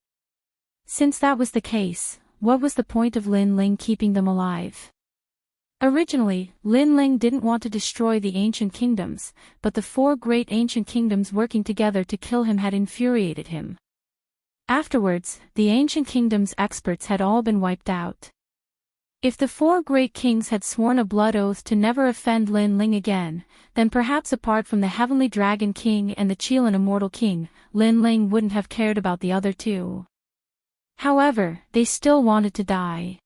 Since that was the case, what was the point of Lin Ling keeping them alive? Originally, Lin Ling didn't want to destroy the ancient kingdoms, but the four great ancient kingdoms working together to kill him had infuriated him. Afterwards, the ancient kingdom's experts had all been wiped out. If the four great kings had sworn a blood oath to never offend Lin Ling again, then perhaps apart from the Heavenly Dragon King and the Qilin Immortal King, Lin Ling wouldn't have cared about the other two. However, they still wanted to die.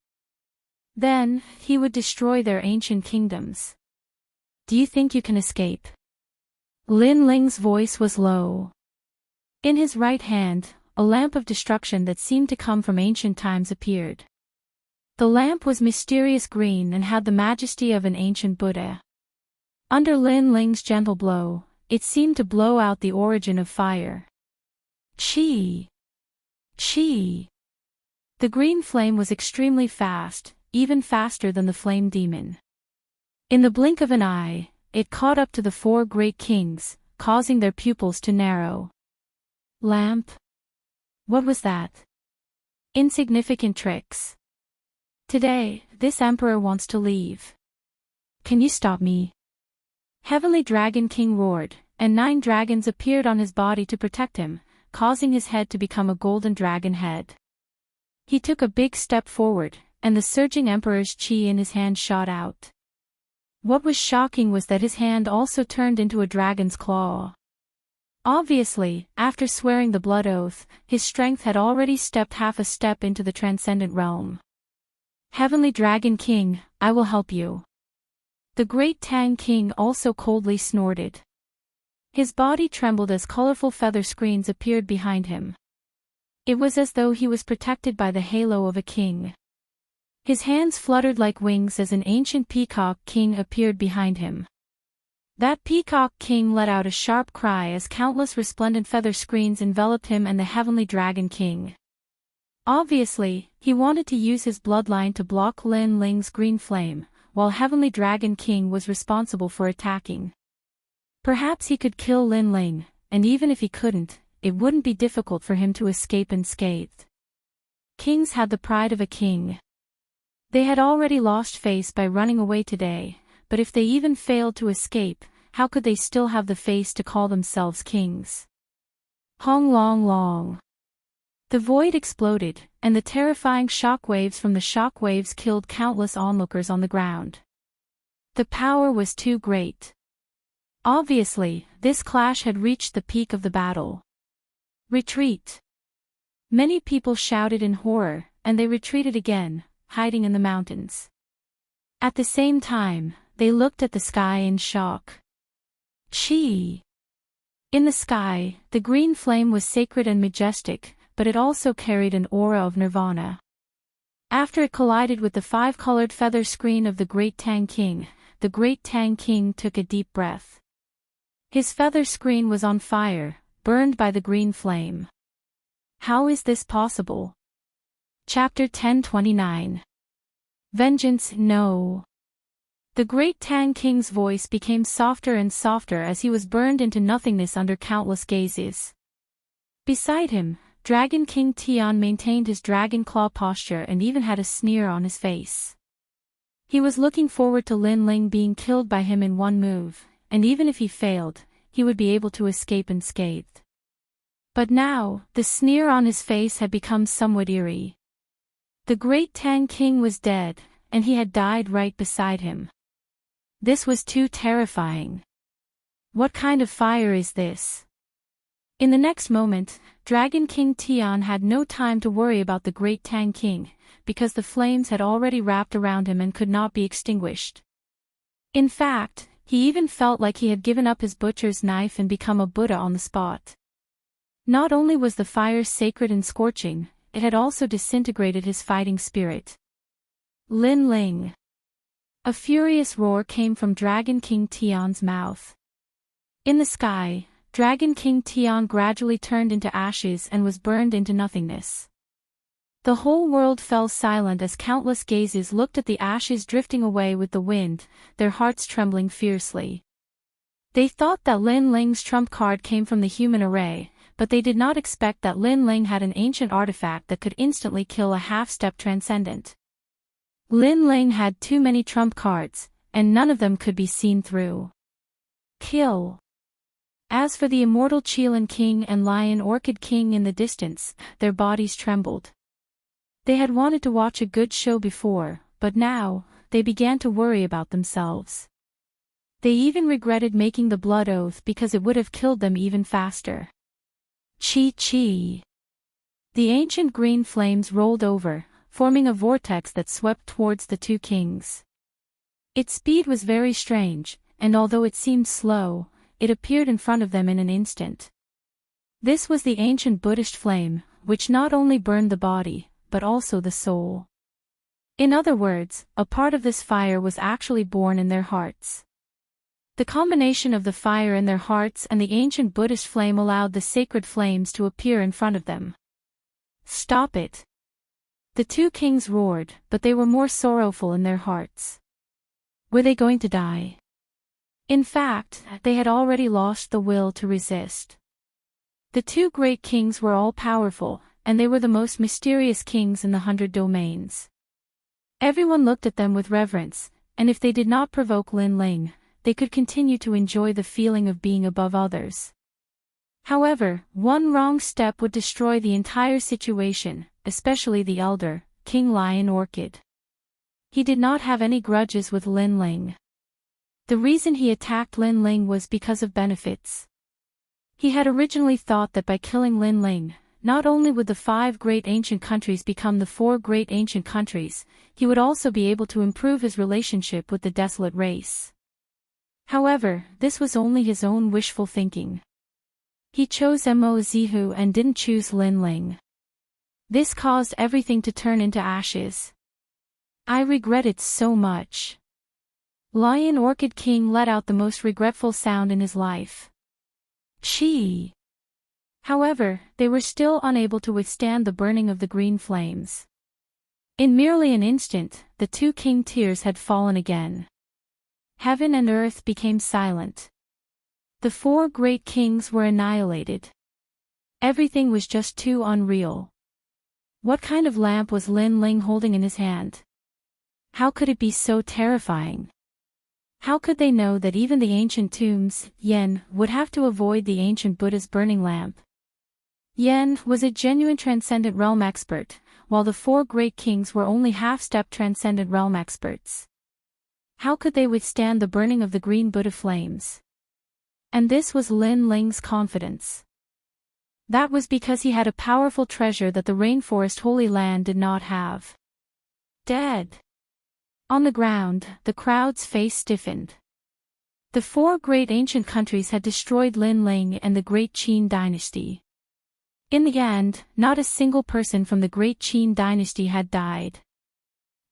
Then, he would destroy their ancient kingdoms. Do you think you can escape? Lin Ling's voice was low. In his right hand, a lamp of destruction that seemed to come from ancient times appeared. The lamp was mysterious green and had the majesty of an ancient Buddha. Under Lin Ling's gentle blow, it seemed to blow out the origin of fire. Chi! Chi! The green flame was extremely fast, even faster than the flame demon. In the blink of an eye, it caught up to the four great kings, causing their pupils to narrow. Lamp? What was that? Insignificant tricks. Today, this emperor wants to leave. Can you stop me? Heavenly Dragon King roared, and 9 dragons appeared on his body to protect him, causing his head to become a golden dragon head. He took a big step forward, and the surging emperor's chi in his hand shot out. What was shocking was that his hand also turned into a dragon's claw. Obviously, after swearing the blood oath, his strength had already stepped half a step into the transcendent realm. Heavenly Dragon King, I will help you. The great Tang King also coldly snorted. His body trembled as colorful feather screens appeared behind him. It was as though he was protected by the halo of a king. His hands fluttered like wings as an ancient peacock king appeared behind him. That peacock king let out a sharp cry as countless resplendent feather screens enveloped him and the Heavenly Dragon King. Obviously, he wanted to use his bloodline to block Lin Ling's green flame, while Heavenly Dragon King was responsible for attacking. Perhaps he could kill Lin Ling, and even if he couldn't, it wouldn't be difficult for him to escape unscathed. Kings had the pride of a king. They had already lost face by running away today, but if they even failed to escape, how could they still have the face to call themselves kings? Hong long long. The void exploded, and the terrifying shock waves from the shock waves killed countless onlookers on the ground. The power was too great. Obviously, this clash had reached the peak of the battle. Retreat! Many people shouted in horror, and they retreated again, hiding in the mountains. At the same time, they looked at the sky in shock. Chi. In the sky, the green flame was sacred and majestic, but it also carried an aura of nirvana. After it collided with the five-colored feather screen of the Great Tang King, the Great Tang King took a deep breath. His feather screen was on fire, burned by the green flame. How is this possible? Chapter 1029. Vengeance, no. The Great Tang King's voice became softer and softer as he was burned into nothingness under countless gazes. Beside him, Dragon King Tian maintained his dragon claw posture and even had a sneer on his face. He was looking forward to Lin Ling being killed by him in one move, and even if he failed, he would be able to escape unscathed. But now, the sneer on his face had become somewhat eerie. The Great Tang King was dead, and he had died right beside him. This was too terrifying. What kind of fire is this? In the next moment, Dragon King Tian had no time to worry about the Great Tang King, because the flames had already wrapped around him and could not be extinguished. In fact, he even felt like he had given up his butcher's knife and become a Buddha on the spot. Not only was the fire sacred and scorching, it had also disintegrated his fighting spirit. Lin Ling. A furious roar came from Dragon King Tian's mouth. In the sky, Dragon King Tian gradually turned into ashes and was burned into nothingness. The whole world fell silent as countless gazes looked at the ashes drifting away with the wind, their hearts trembling fiercely. They thought that Lin Ling's trump card came from the human array, but they did not expect that Lin Ling had an ancient artifact that could instantly kill a half-step transcendent. Lin Ling had too many trump cards, and none of them could be seen through. Kill. As for the immortal Qilin King and Lion Orchid King in the distance, their bodies trembled. They had wanted to watch a good show before, but now, they began to worry about themselves. They even regretted making the blood oath because it would have killed them even faster. Chi. The ancient green flames rolled over, forming a vortex that swept towards the two kings. Its speed was very strange, and although it seemed slow, it appeared in front of them in an instant. This was the ancient Buddhist flame, which not only burned the body, but also the soul. In other words, a part of this fire was actually born in their hearts. The combination of the fire in their hearts and the ancient Buddhist flame allowed the sacred flames to appear in front of them. Stop it! The two kings roared, but they were more sorrowful in their hearts. Were they going to die? In fact, they had already lost the will to resist. The two great kings were all-powerful, and they were the most mysterious kings in the 100 domains. Everyone looked at them with reverence, and if they did not provoke Lin Ling, they could continue to enjoy the feeling of being above others. However, one wrong step would destroy the entire situation, especially the elder, King Lion Orchid. He did not have any grudges with Lin Ling. The reason he attacked Lin Ling was because of benefits. He had originally thought that by killing Lin Ling, not only would the 5 great ancient countries become the 4 great ancient countries, he would also be able to improve his relationship with the desolate race. However, this was only his own wishful thinking. He chose Mo Zihu and didn't choose Lin Ling. This caused everything to turn into ashes. I regret it so much. Lion Orchid King let out the most regretful sound in his life. Chi. However, they were still unable to withstand the burning of the green flames. In merely an instant, the two king tears had fallen again. Heaven and earth became silent. The 4 great kings were annihilated. Everything was just too unreal. What kind of lamp was Lin Ling holding in his hand? How could it be so terrifying? How could they know that even the ancient tombs, Yen, would have to avoid the ancient Buddha's burning lamp? Yen was a genuine transcendent realm expert, while the 4 great kings were only half-step transcendent realm experts. How could they withstand the burning of the green Buddha flames? And this was Lin Ling's confidence. That was because he had a powerful treasure that the rainforest Holy Land did not have. Dead. On the ground, the crowd's face stiffened. The four great ancient countries had destroyed Lin Ling and the Great Qin dynasty. In the end, not a single person from the Great Qin dynasty had died.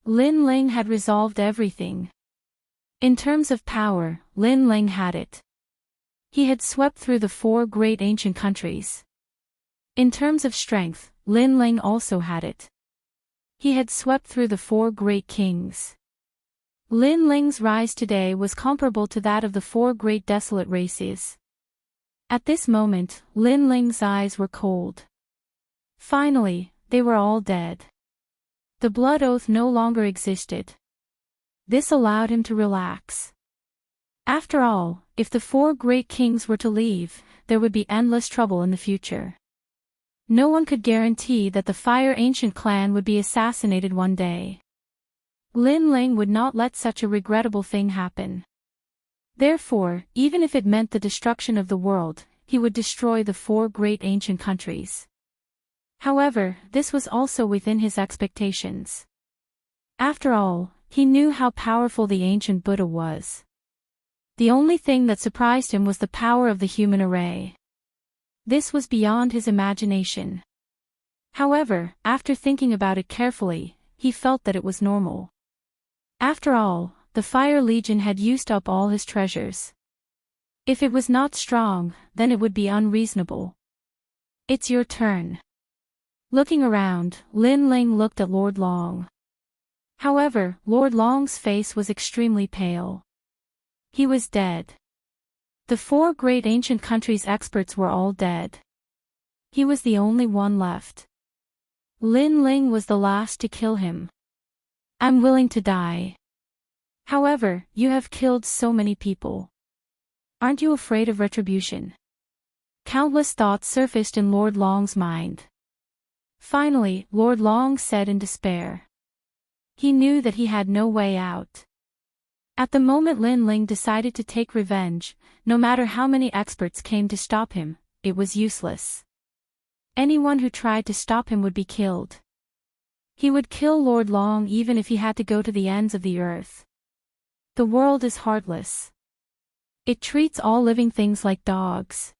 Lin Ling had resolved everything. In terms of power, Lin Ling had it. He had swept through the four great ancient countries. In terms of strength, Lin Ling also had it. He had swept through the four great kings. Lin Ling's rise today was comparable to that of the four great desolate races. At this moment, Lin Ling's eyes were cold. Finally, they were all dead. The blood oath no longer existed. This allowed him to relax. After all, if the four great kings were to leave, there would be endless trouble in the future. No one could guarantee that the Fire Ancient clan would be assassinated one day. Lin Ling would not let such a regrettable thing happen. Therefore, even if it meant the destruction of the world, he would destroy the four great ancient countries. However, this was also within his expectations. After all, he knew how powerful the ancient Buddha was. The only thing that surprised him was the power of the human array. This was beyond his imagination. However, after thinking about it carefully, he felt that it was normal. After all, the Fire Legion had used up all his treasures. If it was not strong, then it would be unreasonable. It's your turn. Looking around, Lin Ling looked at Lord Long. However, Lord Long's face was extremely pale. He was dead. The four great ancient countries' experts were all dead. He was the only one left. Lin Ling was the last to kill him. I'm willing to die. However, you have killed so many people. Aren't you afraid of retribution? Countless thoughts surfaced in Lord Long's mind. Finally, Lord Long said in despair. He knew that he had no way out. At the moment Lin Ling decided to take revenge, no matter how many experts came to stop him, it was useless. Anyone who tried to stop him would be killed. He would kill Lord Long even if he had to go to the ends of the earth. The world is heartless. It treats all living things like dogs.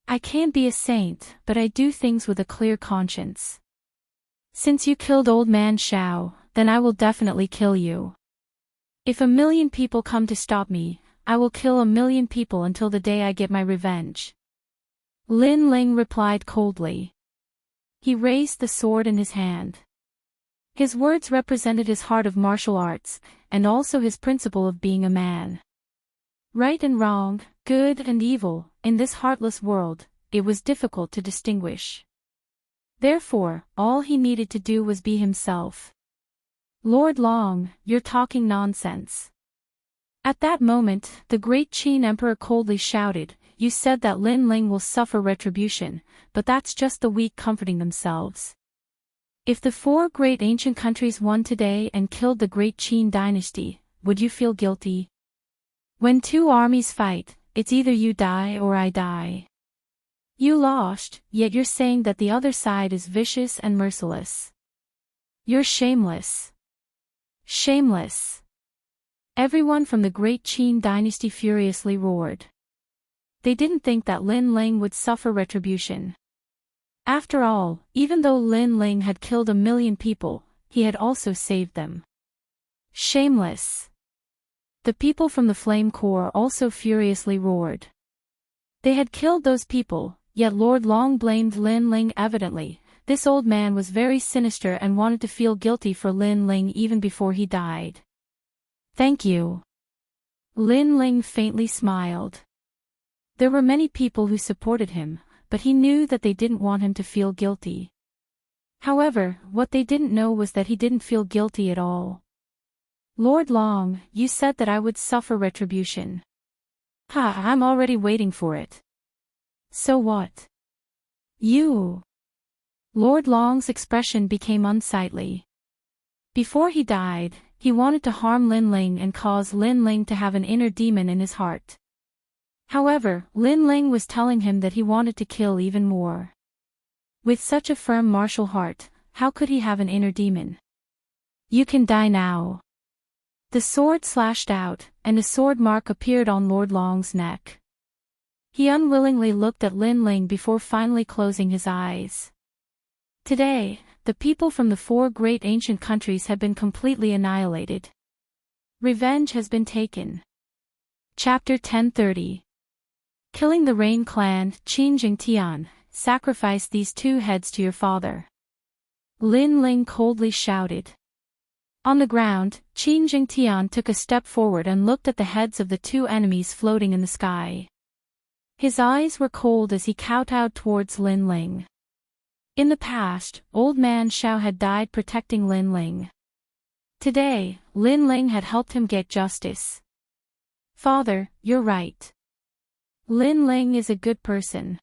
I can't be a saint, but I do things with a clear conscience. Since you killed Old Man Shao, then I will definitely kill you. If 1,000,000 people come to stop me, I will kill 1,000,000 people until the day I get my revenge. Lin Ling replied coldly. He raised the sword in his hand. His words represented his heart of martial arts, and also his principle of being a man. Right and wrong, good and evil, in this heartless world, it was difficult to distinguish. Therefore, all he needed to do was be himself. Lord Long, you're talking nonsense. At that moment, the great Qin Emperor coldly shouted, You said that Lin Ling will suffer retribution, but that's just the weak comforting themselves. If the four great ancient countries won today and killed the great Qin dynasty, would you feel guilty? When two armies fight, it's either you die or I die. You lost, yet you're saying that the other side is vicious and merciless. You're shameless. Shameless. Everyone from the great Qin dynasty furiously roared. They didn't think that Lin Ling would suffer retribution. After all, even though Lin Ling had killed 1,000,000 people, he had also saved them. Shameless. The people from the Flame Corps also furiously roared. They had killed those people, yet Lord Long blamed Lin Ling evidently. This old man was very sinister and wanted to feel guilty for Lin Ling even before he died. Thank you. Lin Ling faintly smiled. There were many people who supported him, but he knew that they didn't want him to feel guilty. However, what they didn't know was that he didn't feel guilty at all. Lord Long, you said that I would suffer retribution. I'm already waiting for it. So what? You. Lord Long's expression became unsightly. Before he died, he wanted to harm Lin Ling and cause Lin Ling to have an inner demon in his heart. However, Lin Ling was telling him that he wanted to kill even more. With such a firm martial heart, how could he have an inner demon? You can die now. The sword slashed out, and a sword mark appeared on Lord Long's neck. He unwillingly looked at Lin Ling before finally closing his eyes. Today, the people from the 4 great ancient countries have been completely annihilated. Revenge has been taken. Chapter 1030. Killing the Rain clan, Qin Jingtian, sacrifice these 2 heads to your father. Lin Ling coldly shouted. On the ground, Qin Jingtian took a step forward and looked at the heads of the 2 enemies floating in the sky. His eyes were cold as he kowtowed towards Lin Ling. In the past, Old Man Shao had died protecting Lin Ling. Today, Lin Ling had helped him get justice. Father, you're right. Lin Ling is a good person.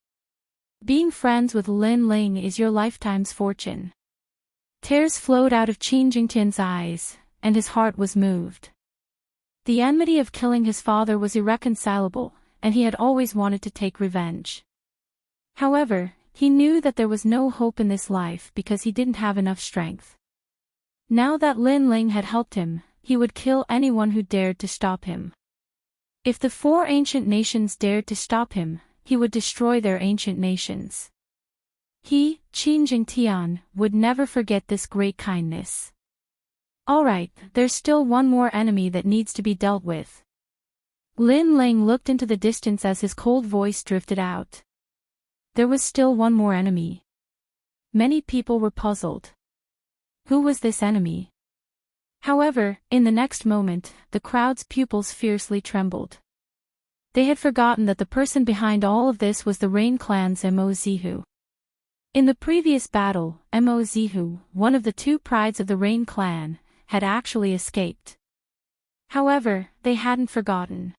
Being friends with Lin Ling is your lifetime's fortune. Tears flowed out of Qin Jingtian's eyes, and his heart was moved. The enmity of killing his father was irreconcilable, and he had always wanted to take revenge. However, he knew that there was no hope in this life because he didn't have enough strength. Now that Lin Ling had helped him, he would kill anyone who dared to stop him. If the 4 ancient nations dared to stop him, he would destroy their ancient nations. He, Qin Jingtian, would never forget this great kindness. Alright, there's still one more enemy that needs to be dealt with. Lin Ling looked into the distance as his cold voice drifted out. There was still one more enemy. Many people were puzzled. Who was this enemy? However, in the next moment, the crowd's pupils fiercely trembled. They had forgotten that the person behind all of this was the Rain clan's Mo Zihu. In the previous battle, Mo Zihu, one of the 2 prides of the Rain clan, had actually escaped. However, they hadn't forgotten.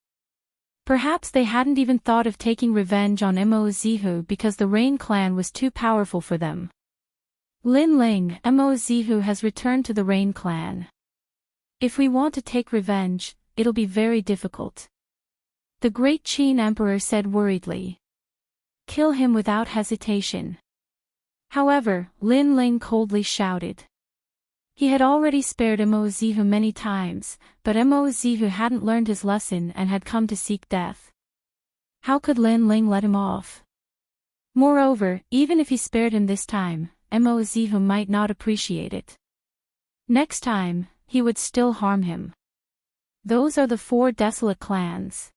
Perhaps they hadn't even thought of taking revenge on Mo Zihu because the Rain clan was too powerful for them. Lin Ling, Mo Zihu has returned to the Rain clan. If we want to take revenge, it'll be very difficult. The great Qin Emperor said worriedly. Kill him without hesitation. However, Lin Ling coldly shouted. He had already spared Mo Zihu many times, but Mo Zihu hadn't learned his lesson and had come to seek death. How could Lin Ling let him off? Moreover, even if he spared him this time, Mo Zihu might not appreciate it. Next time, he would still harm him. Those are the 4 desolate clans.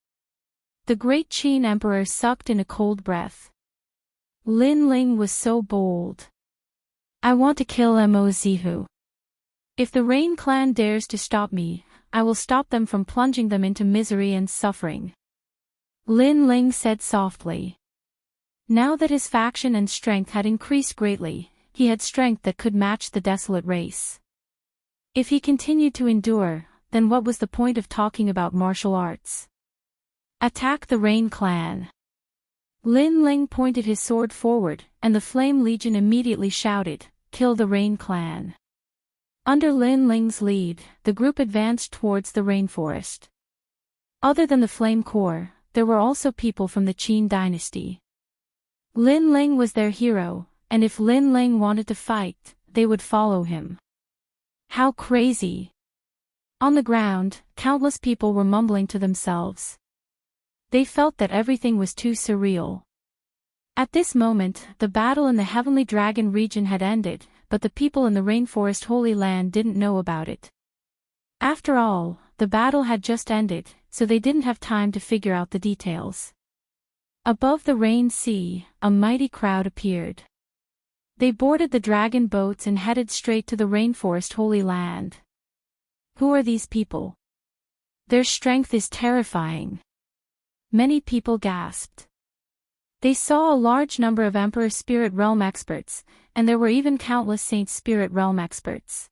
The great Qin Emperor sucked in a cold breath. Lin Ling was so bold. I want to kill Mo Zihu. If the Rain clan dares to stop me, I will stop them from plunging them into misery and suffering. Lin Ling said softly. Now that his faction and strength had increased greatly, he had strength that could match the desolate race. If he continued to endure, then what was the point of talking about martial arts? Attack the Rain clan. Lin Ling pointed his sword forward, and the Flame Legion immediately shouted, Kill the Rain clan. Under Lin Ling's lead, the group advanced towards the rainforest. Other than the Flame Corps, there were also people from the Qin dynasty. Lin Ling was their hero, and if Lin Ling wanted to fight, they would follow him. How crazy! On the ground, countless people were mumbling to themselves. They felt that everything was too surreal. At this moment, the battle in the Heavenly Dragon region had ended, but the people in the Rainforest Holy Land didn't know about it. After all, the battle had just ended, so they didn't have time to figure out the details. Above the Rain Sea, a mighty crowd appeared. They boarded the dragon boats and headed straight to the Rainforest Holy Land. Who are these people? Their strength is terrifying. Many people gasped. They saw a large number of Emperor Spirit Realm experts, and there were even countless Saint Spirit Realm experts.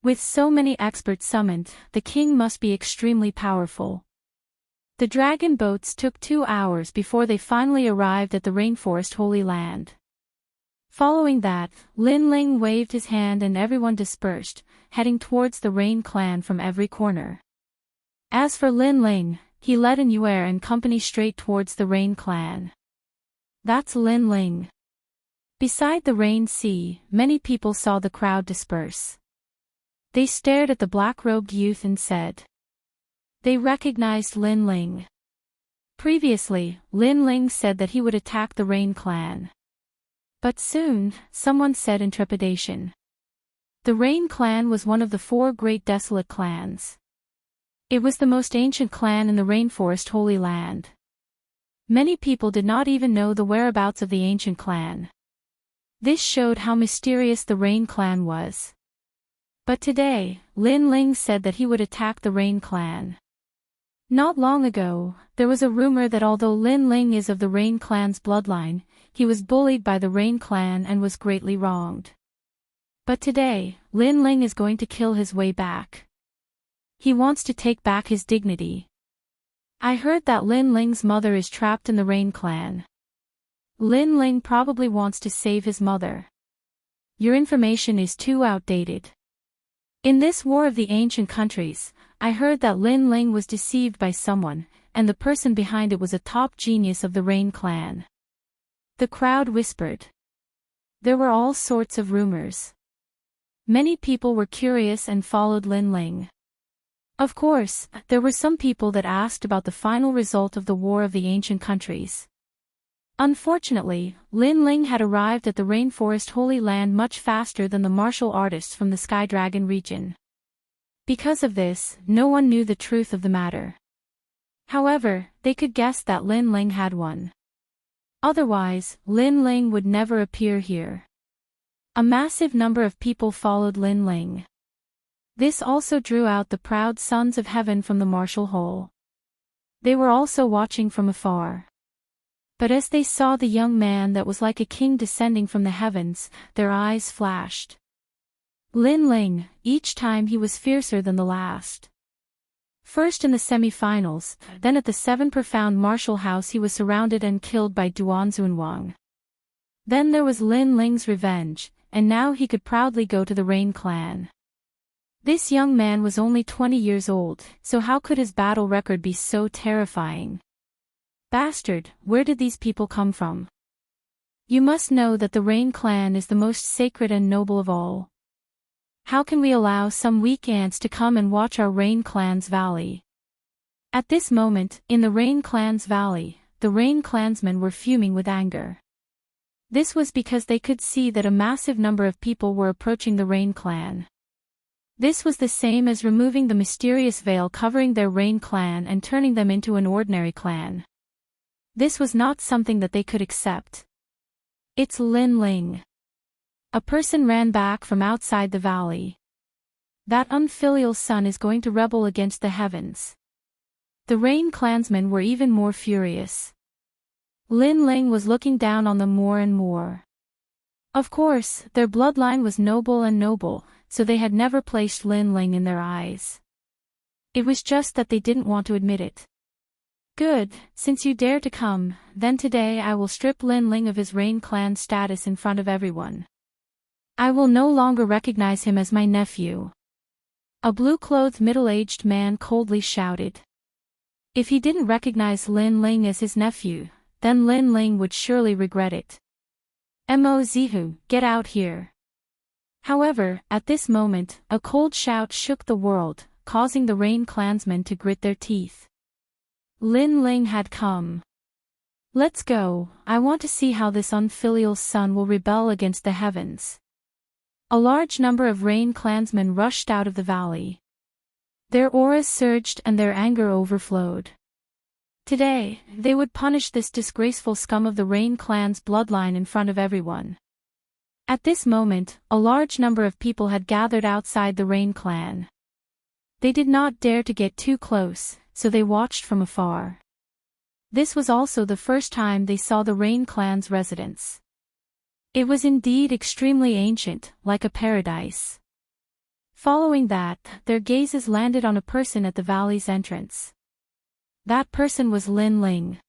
With so many experts summoned, the king must be extremely powerful. The dragon boats took 2 hours before they finally arrived at the Rainforest Holy Land. Following that, Lin Ling waved his hand and everyone dispersed, heading towards the Rain clan from every corner. As for Lin Ling, he led an Yuer and company straight towards the Rain clan. That's Lin Ling. Beside the Rain Sea, many people saw the crowd disperse. They stared at the black-robed youth and said. They recognized Lin Ling. Previously, Lin Ling said that he would attack the Rain clan. But soon, someone said in trepidation. The Rain clan was one of the 4 great desolate clans. It was the most ancient clan in the Rainforest Holy Land. Many people did not even know the whereabouts of the ancient clan. This showed how mysterious the Rain clan was. But today, Lin Ling said that he would attack the Rain clan. Not long ago, there was a rumor that although Lin Ling is of the Rain clan's bloodline, he was bullied by the Rain clan and was greatly wronged. But today, Lin Ling is going to kill his way back. He wants to take back his dignity. I heard that Lin Ling's mother is trapped in the Rain clan. Lin Ling probably wants to save his mother. Your information is too outdated. In this war of the ancient countries, I heard that Lin Ling was deceived by someone, and the person behind it was a top genius of the Rain clan. The crowd whispered. There were all sorts of rumors. Many people were curious and followed Lin Ling. Of course, there were some people that asked about the final result of the war of the ancient countries. Unfortunately, Lin Ling had arrived at the Rainforest Holy Land much faster than the martial artists from the Sky Dragon region. Because of this, no one knew the truth of the matter. However, they could guess that Lin Ling had won. Otherwise, Lin Ling would never appear here. A massive number of people followed Lin Ling. This also drew out the proud sons of heaven from the martial hall. They were also watching from afar. But as they saw the young man that was like a king descending from the heavens, their eyes flashed. Lin Ling, each time he was fiercer than the last. First in the semi-finals, then at the 7 profound martial house he was surrounded and killed by Duan Zunwang. Then there was Lin Ling's revenge, and now he could proudly go to the Rain clan. This young man was only 20 years old, so how could his battle record be so terrifying? Bastard, where did these people come from? You must know that the Rain clan is the most sacred and noble of all. How can we allow some weak ants to come and watch our Rain clan's valley? At this moment, in the Rain clan's valley, the Rain clansmen were fuming with anger. This was because they could see that a massive number of people were approaching the Rain clan. This was the same as removing the mysterious veil covering their Rain clan and turning them into an ordinary clan. This was not something that they could accept. It's Lin Ling. A person ran back from outside the valley. That unfilial son is going to rebel against the heavens. The Rain clansmen were even more furious. Lin Ling was looking down on them more and more. Of course, their bloodline was noble, so they had never placed Lin Ling in their eyes. It was just that they didn't want to admit it. Good, since you dare to come, then today I will strip Lin Ling of his Rain clan status in front of everyone. I will no longer recognize him as my nephew. A blue-clothed middle-aged man coldly shouted. If he didn't recognize Lin Ling as his nephew, then Lin Ling would surely regret it. Mo Zihu, get out here. However, at this moment, a cold shout shook the world, causing the Rain clansmen to grit their teeth. Lin Ling had come. Let's go, I want to see how this unfilial son will rebel against the heavens. A large number of Rain clansmen rushed out of the valley. Their auras surged and their anger overflowed. Today, they would punish this disgraceful scum of the Rain clan's bloodline in front of everyone. At this moment, a large number of people had gathered outside the Rain clan. They did not dare to get too close, so they watched from afar. This was also the first time they saw the Rain clan's residence. It was indeed extremely ancient, like a paradise. Following that, their gazes landed on a person at the valley's entrance. That person was Lin Ling.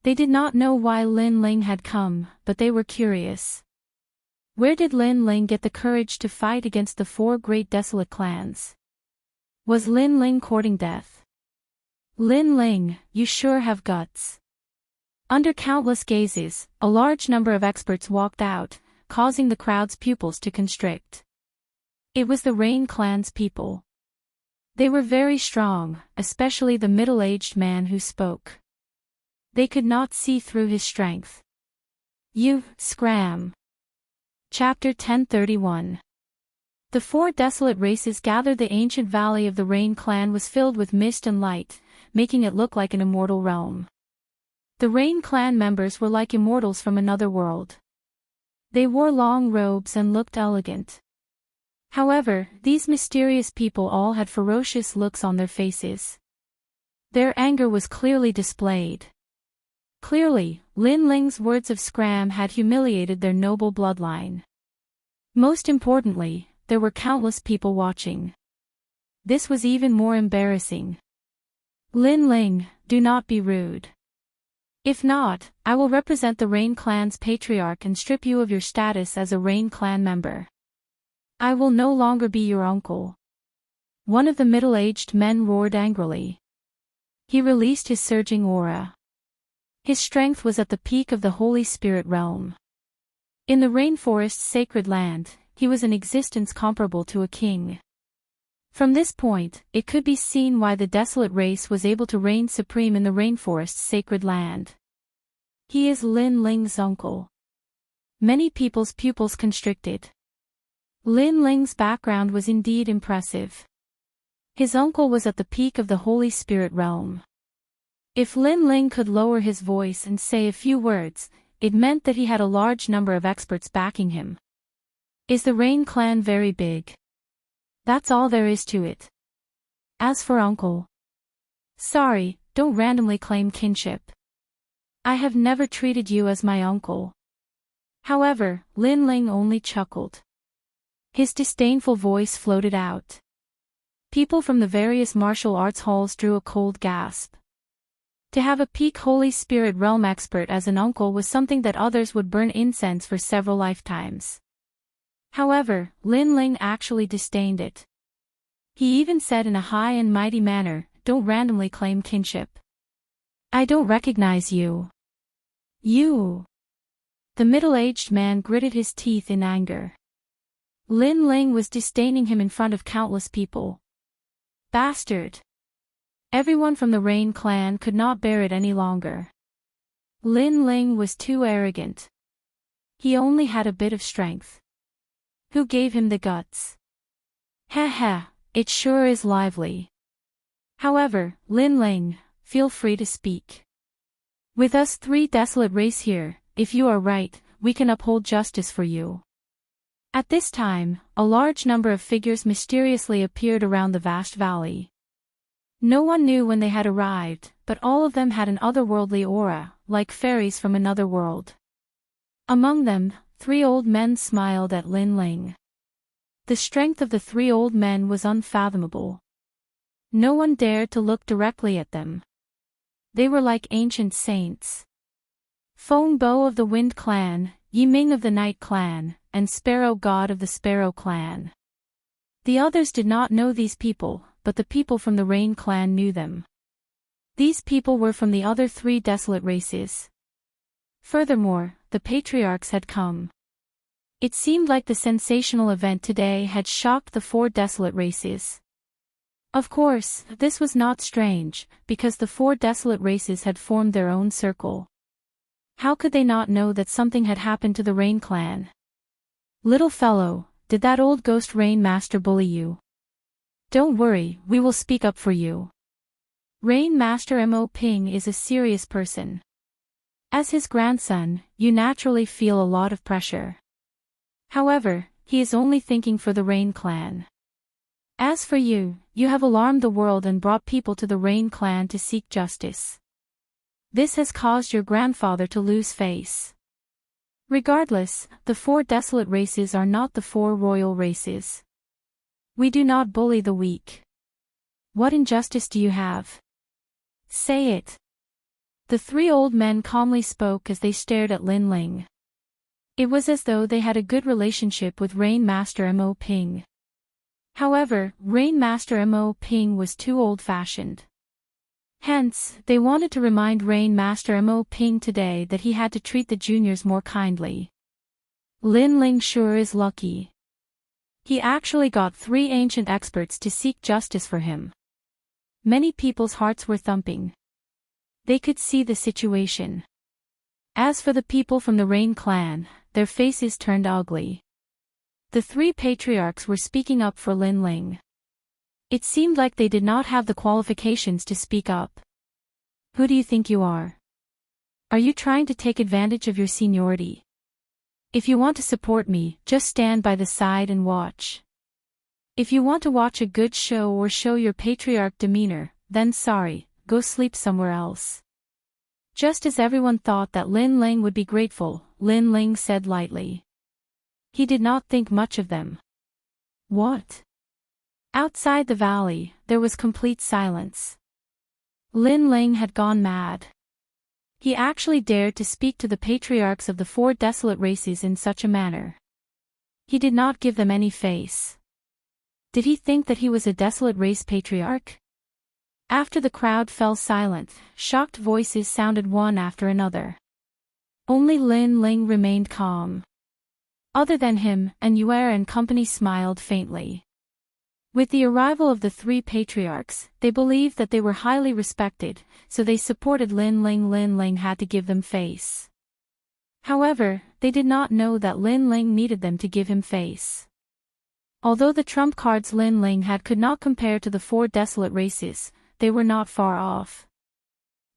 They did not know why Lin Ling had come, but they were curious. Where did Lin Ling get the courage to fight against the 4 great desolate clans? Was Lin Ling courting death? Lin Ling, you sure have guts. Under countless gazes, a large number of experts walked out, causing the crowd's pupils to constrict. It was the Rain clan's people. They were very strong, especially the middle-aged man who spoke. They could not see through his strength. You, scram. Chapter 1031. The four desolate races gathered. The ancient valley of the Rain clan was filled with mist and light, making it look like an immortal realm. The Rain clan members were like immortals from another world. They wore long robes and looked elegant. However, these mysterious people all had ferocious looks on their faces. Their anger was clearly displayed. Clearly, Lin Ling's words of scram had humiliated their noble bloodline. Most importantly, there were countless people watching. This was even more embarrassing. Lin Ling, do not be rude. If not, I will represent the Rain clan's patriarch and strip you of your status as a Rain clan member. I will no longer be your uncle. One of the middle-aged men roared angrily. He released his surging aura. His strength was at the peak of the Holy Spirit realm. In the rainforest's sacred land, he was an existence comparable to a king. From this point, it could be seen why the desolate race was able to reign supreme in the rainforest's sacred land. He is Lin Ling's uncle. Many people's pupils constricted. Lin Ling's background was indeed impressive. His uncle was at the peak of the Holy Spirit realm. If Lin Ling could lower his voice and say a few words, it meant that he had a large number of experts backing him. Is the Rain clan very big? That's all there is to it. As for uncle. Sorry, don't randomly claim kinship. I have never treated you as my uncle. However, Lin Ling only chuckled. His disdainful voice floated out. People from the various martial arts halls drew a cold gasp. To have a peak Holy Spirit realm expert as an uncle was something that others would burn incense for several lifetimes. However, Lin Ling actually disdained it. He even said in a high and mighty manner, don't randomly claim kinship. I don't recognize you. You. The middle-aged man gritted his teeth in anger. Lin Ling was disdaining him in front of countless people. Bastard. Everyone from the Rain clan could not bear it any longer. Lin Ling was too arrogant. He only had a bit of strength. Who gave him the guts? Heh, it sure is lively. However, Lin Ling, feel free to speak. With us three desolate race here, if you are right, we can uphold justice for you. At this time, a large number of figures mysteriously appeared around the vast valley. No one knew when they had arrived, but all of them had an otherworldly aura, like fairies from another world. Among them, three old men smiled at Lin Ling. The strength of the three old men was unfathomable. No one dared to look directly at them. They were like ancient saints. Feng Bo of the Wind clan, Yi Ming of the Night clan, and Sparrow God of the Sparrow clan. The others did not know these people, but the people from the Rain clan knew them. These people were from the other three desolate races. Furthermore, the patriarchs had come. It seemed like the sensational event today had shocked the four desolate races. Of course, this was not strange, because the four desolate races had formed their own circle. How could they not know that something had happened to the Rain clan? Little fellow, did that old ghost Rain Master bully you? Don't worry, we will speak up for you. Rain Master Mo Ping is a serious person. As his grandson, you naturally feel a lot of pressure. However, he is only thinking for the Rain clan. As for you, you have alarmed the world and brought people to the Rain clan to seek justice. This has caused your grandfather to lose face. Regardless, the four desolate races are not the four royal races. We do not bully the weak. What injustice do you have? Say it. The three old men calmly spoke as they stared at Lin Ling. It was as though they had a good relationship with Rain Master Mo Ping. However, Rain Master Mo Ping was too old-fashioned. Hence, they wanted to remind Rain Master Mo Ping today that he had to treat the juniors more kindly. Lin Ling sure is lucky. He actually got 3 ancient experts to seek justice for him. Many people's hearts were thumping. They could see the situation. As for the people from the Rain clan, their faces turned ugly. The 3 patriarchs were speaking up for Lin Ling. It seemed like they did not have the qualifications to speak up. Who do you think you are? Are you trying to take advantage of your seniority? If you want to support me, just stand by the side and watch. If you want to watch a good show or show your patriarch demeanor, then sorry, go sleep somewhere else. Just as everyone thought that Lin Ling would be grateful, Lin Ling said lightly. He did not think much of them. What? Outside the valley, there was complete silence. Lin Ling had gone mad. He actually dared to speak to the patriarchs of the 4 desolate races in such a manner. He did not give them any face. Did he think that he was a desolate race patriarch? After the crowd fell silent, shocked voices sounded one after another. Only Lin Ling remained calm. Other than him, Annuaire and company smiled faintly. With the arrival of the 3 patriarchs, they believed that they were highly respected, so they supported Lin Ling. Lin Ling had to give them face. However, they did not know that Lin Ling needed them to give him face. Although the trump cards Lin Ling had could not compare to the 4 desolate races, they were not far off.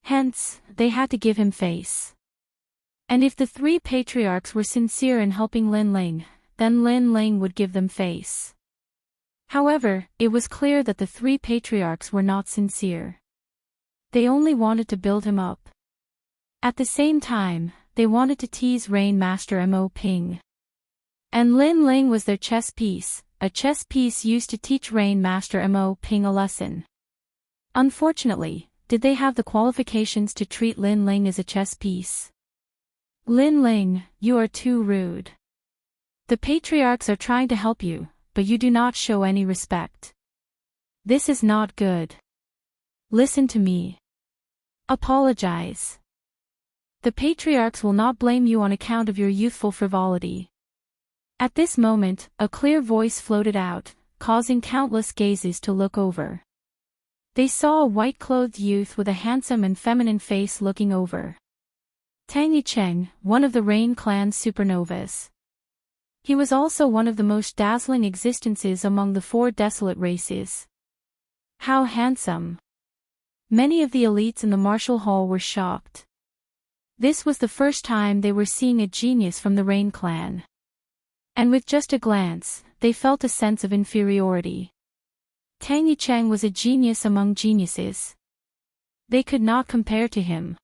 Hence, they had to give him face. And if the 3 patriarchs were sincere in helping Lin Ling, then Lin Ling would give them face. However, it was clear that the 3 patriarchs were not sincere. They only wanted to build him up. At the same time, they wanted to tease Rain Master Mo Ping. And Lin Ling was their chess piece, a chess piece used to teach Rain Master Mo Ping a lesson. Unfortunately, did they have the qualifications to treat Lin Ling as a chess piece? Lin Ling, you are too rude. The patriarchs are trying to help you, but you do not show any respect. This is not good. Listen to me. Apologize. The patriarchs will not blame you on account of your youthful frivolity. At this moment, a clear voice floated out, causing countless gazes to look over. They saw a white-clothed youth with a handsome and feminine face looking over. Tang Yicheng, one of the Rain clan's supernovas. He was also one of the most dazzling existences among the 4 desolate races. How handsome! Many of the elites in the martial hall were shocked. This was the first time they were seeing a genius from the Rain clan. And with just a glance, they felt a sense of inferiority. Tang Yicheng was a genius among geniuses. They could not compare to him.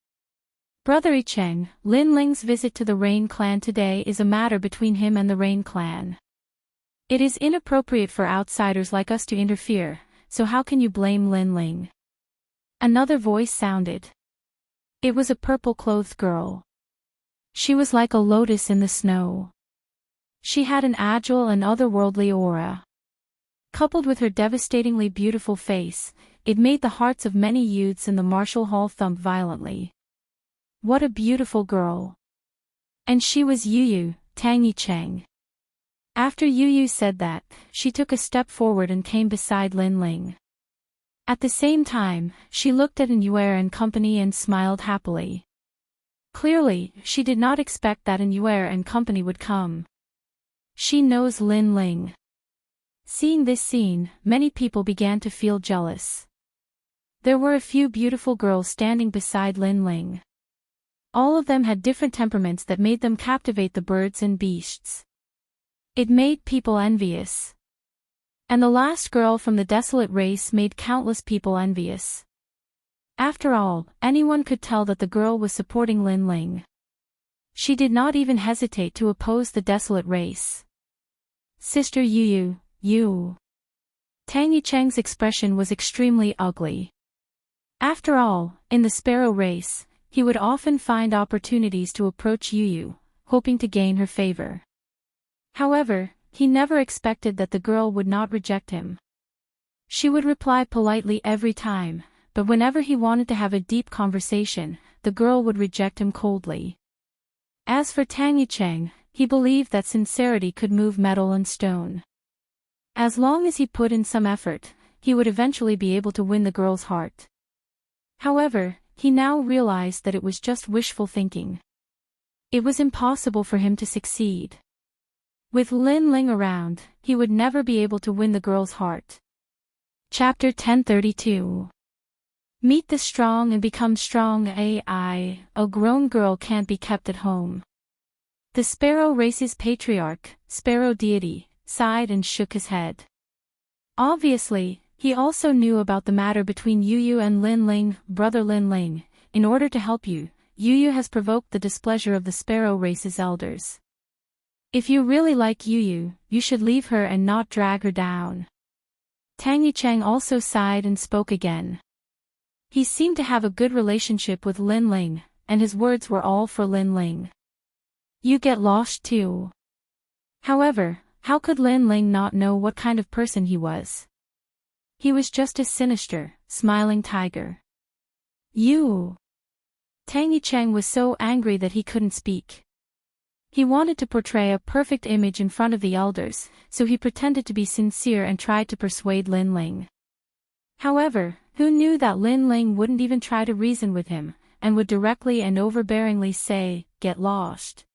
Brother Yicheng, Lin Ling's visit to the Rain clan today is a matter between him and the Rain clan. It is inappropriate for outsiders like us to interfere, so how can you blame Lin Ling? Another voice sounded. It was a purple-clothed girl. She was like a lotus in the snow. She had an agile and otherworldly aura. Coupled with her devastatingly beautiful face, it made the hearts of many youths in the martial hall thump violently. What a beautiful girl. And she was Yu, Tang Yicheng. After Yu said that, she took a step forward and came beside Lin Ling. At the same time, she looked at Annuaire and company and smiled happily. Clearly, she did not expect that Annuaire and company would come. She knows Lin Ling. Seeing this scene, many people began to feel jealous. There were a few beautiful girls standing beside Lin Ling. All of them had different temperaments that made them captivate the birds and beasts. It made people envious. And the last girl from the desolate race made countless people envious. After all, anyone could tell that the girl was supporting Lin Ling. She did not even hesitate to oppose the desolate race. Sister Yu. Tang Yicheng's expression was extremely ugly. After all, in the sparrow race, he would often find opportunities to approach Yu, hoping to gain her favor. However, he never expected that the girl would not reject him. She would reply politely every time, but whenever he wanted to have a deep conversation, the girl would reject him coldly. As for Tang Yicheng, he believed that sincerity could move metal and stone. As long as he put in some effort, he would eventually be able to win the girl's heart. However, he now realized that it was just wishful thinking. It was impossible for him to succeed. With Lin Ling around, he would never be able to win the girl's heart. Chapter 1032. Meet the strong and become strong. A grown girl can't be kept at home. The sparrow race's patriarch, Sparrow Deity, sighed and shook his head. Obviously, he also knew about the matter between Yu and Lin Ling. Brother Lin Ling, in order to help you, Yu has provoked the displeasure of the sparrow race's elders. If you really like Yu, you should leave her and not drag her down. Tang Yicheng also sighed and spoke again. He seemed to have a good relationship with Lin Ling, and his words were all for Lin Ling. You get lost too. However, how could Lin Ling not know what kind of person he was? He was just a sinister, smiling tiger. You. Tang Yicheng was so angry that he couldn't speak. He wanted to portray a perfect image in front of the elders, so he pretended to be sincere and tried to persuade Lin Ling. However, who knew that Lin Ling wouldn't even try to reason with him, and would directly and overbearingly say, "Get lost."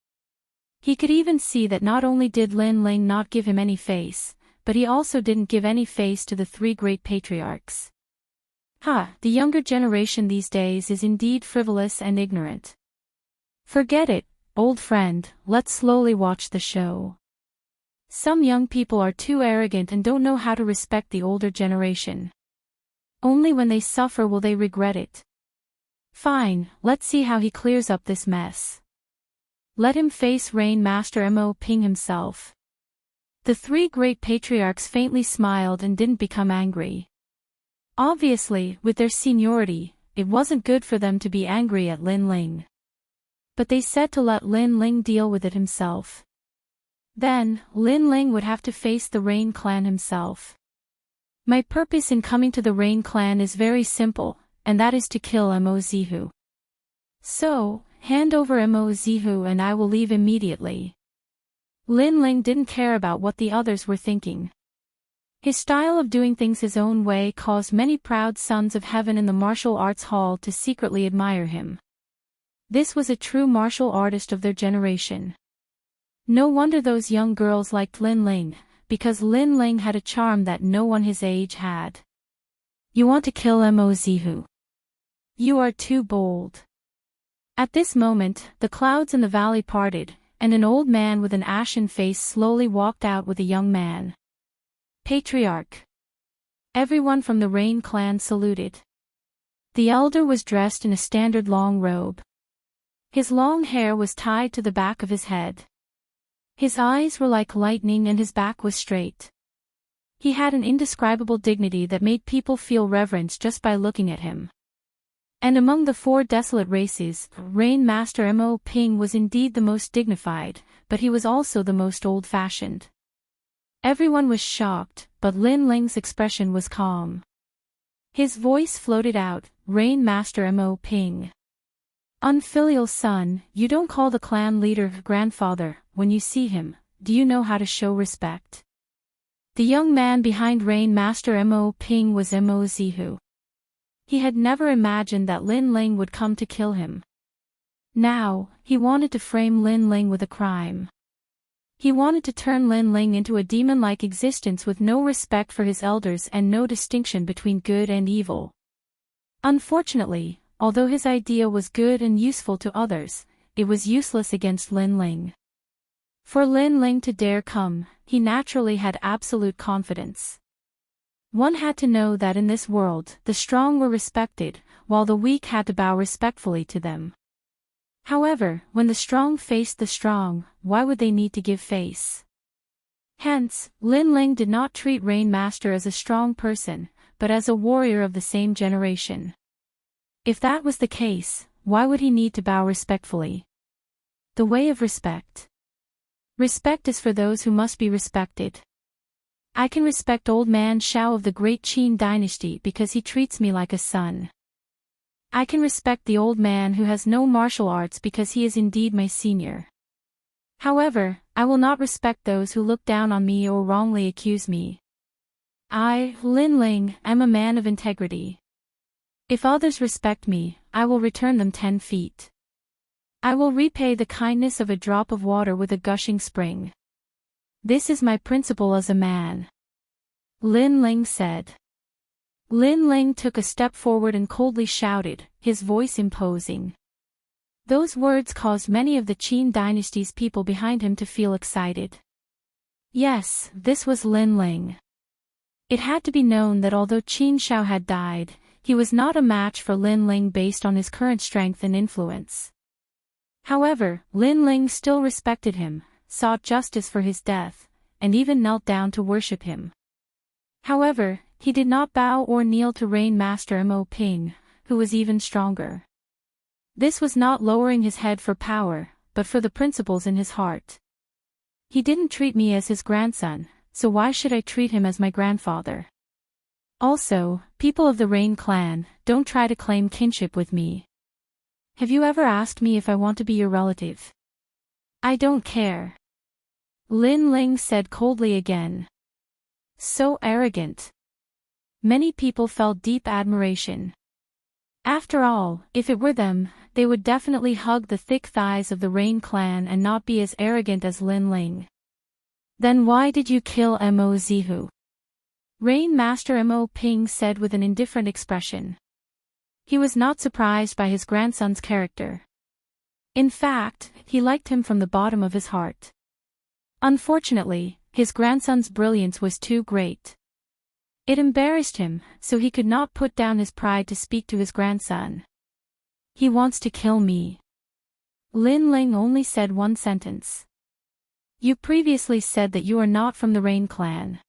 He could even see that not only did Lin Ling not give him any face, but he also didn't give any face to the three great patriarchs. The younger generation these days is indeed frivolous and ignorant. Forget it, old friend, let's slowly watch the show. Some young people are too arrogant and don't know how to respect the older generation. Only when they suffer will they regret it. Fine, let's see how he clears up this mess. Let him face Rain Master Mo Ping himself. The three great patriarchs faintly smiled and didn't become angry. Obviously, with their seniority, it wasn't good for them to be angry at Lin Ling. But they said to let Lin Ling deal with it himself. Then, Lin Ling would have to face the Rain clan himself. My purpose in coming to the Rain clan is very simple, and that is to kill Mo Zihu. So, hand over Mo Zihu and I will leave immediately. Lin Ling didn't care about what the others were thinking. His style of doing things his own way caused many proud sons of heaven in the martial arts hall to secretly admire him. This was a true martial artist of their generation. No wonder those young girls liked Lin Ling, because Lin Ling had a charm that no one his age had. You want to kill Mo Zihu? You are too bold. At this moment, the clouds in the valley parted, and an old man with an ashen face slowly walked out with a young man. Patriarch. Everyone from the Rain clan saluted. The elder was dressed in a standard long robe. His long hair was tied to the back of his head. His eyes were like lightning and his back was straight. He had an indescribable dignity that made people feel reverence just by looking at him. And among the four desolate races, Rain Master Mo Ping was indeed the most dignified, but he was also the most old-fashioned. Everyone was shocked, but Lin Ling's expression was calm. His voice floated out, Rain Master Mo Ping. Unfilial son, you don't call the clan leader grandfather. When you see him, do you know how to show respect? The young man behind Rain Master Mo Ping was Mo Zihu. He had never imagined that Lin Ling would come to kill him. Now, he wanted to frame Lin Ling with a crime. He wanted to turn Lin Ling into a demon-like existence with no respect for his elders and no distinction between good and evil. Unfortunately, although his idea was good and useful to others, it was useless against Lin Ling. For Lin Ling to dare come, he naturally had absolute confidence. One had to know that in this world, the strong were respected, while the weak had to bow respectfully to them. However, when the strong faced the strong, why would they need to give face? Hence, Lin Ling did not treat Rain Master as a strong person, but as a warrior of the same generation. If that was the case, why would he need to bow respectfully? The way of respect. Respect is for those who must be respected. I can respect old man Shao of the great Qin dynasty because he treats me like a son. I can respect the old man who has no martial arts because he is indeed my senior. However, I will not respect those who look down on me or wrongly accuse me. I, Lin Ling, am a man of integrity. If others respect me, I will return them 10 feet. I will repay the kindness of a drop of water with a gushing spring. This is my principle as a man. Lin Ling said. Lin Ling took a step forward and coldly shouted, his voice imposing. Those words caused many of the Qin dynasty's people behind him to feel excited. Yes, this was Lin Ling. It had to be known that although Qin Shao had died, he was not a match for Lin Ling based on his current strength and influence. However, Lin Ling still respected him, sought justice for his death, and even knelt down to worship him. However, he did not bow or kneel to Rain Master Mo Ping, who was even stronger. This was not lowering his head for power, but for the principles in his heart. He didn't treat me as his grandson, so why should I treat him as my grandfather? Also, people of the Rain clan, don't try to claim kinship with me. Have you ever asked me if I want to be your relative? I don't care. Lin Ling said coldly again. So arrogant. Many people felt deep admiration. After all, if it were them, they would definitely hug the thick thighs of the Rain clan and not be as arrogant as Lin Ling. Then why did you kill Mo Zihu? Rain Master Mo Ping said with an indifferent expression. He was not surprised by his grandson's character. In fact, he liked him from the bottom of his heart. Unfortunately, his grandson's brilliance was too great. It embarrassed him, so he could not put down his pride to speak to his grandson. He wants to kill me. Lin Ling only said one sentence. You previously said that you are not from the Rain clan.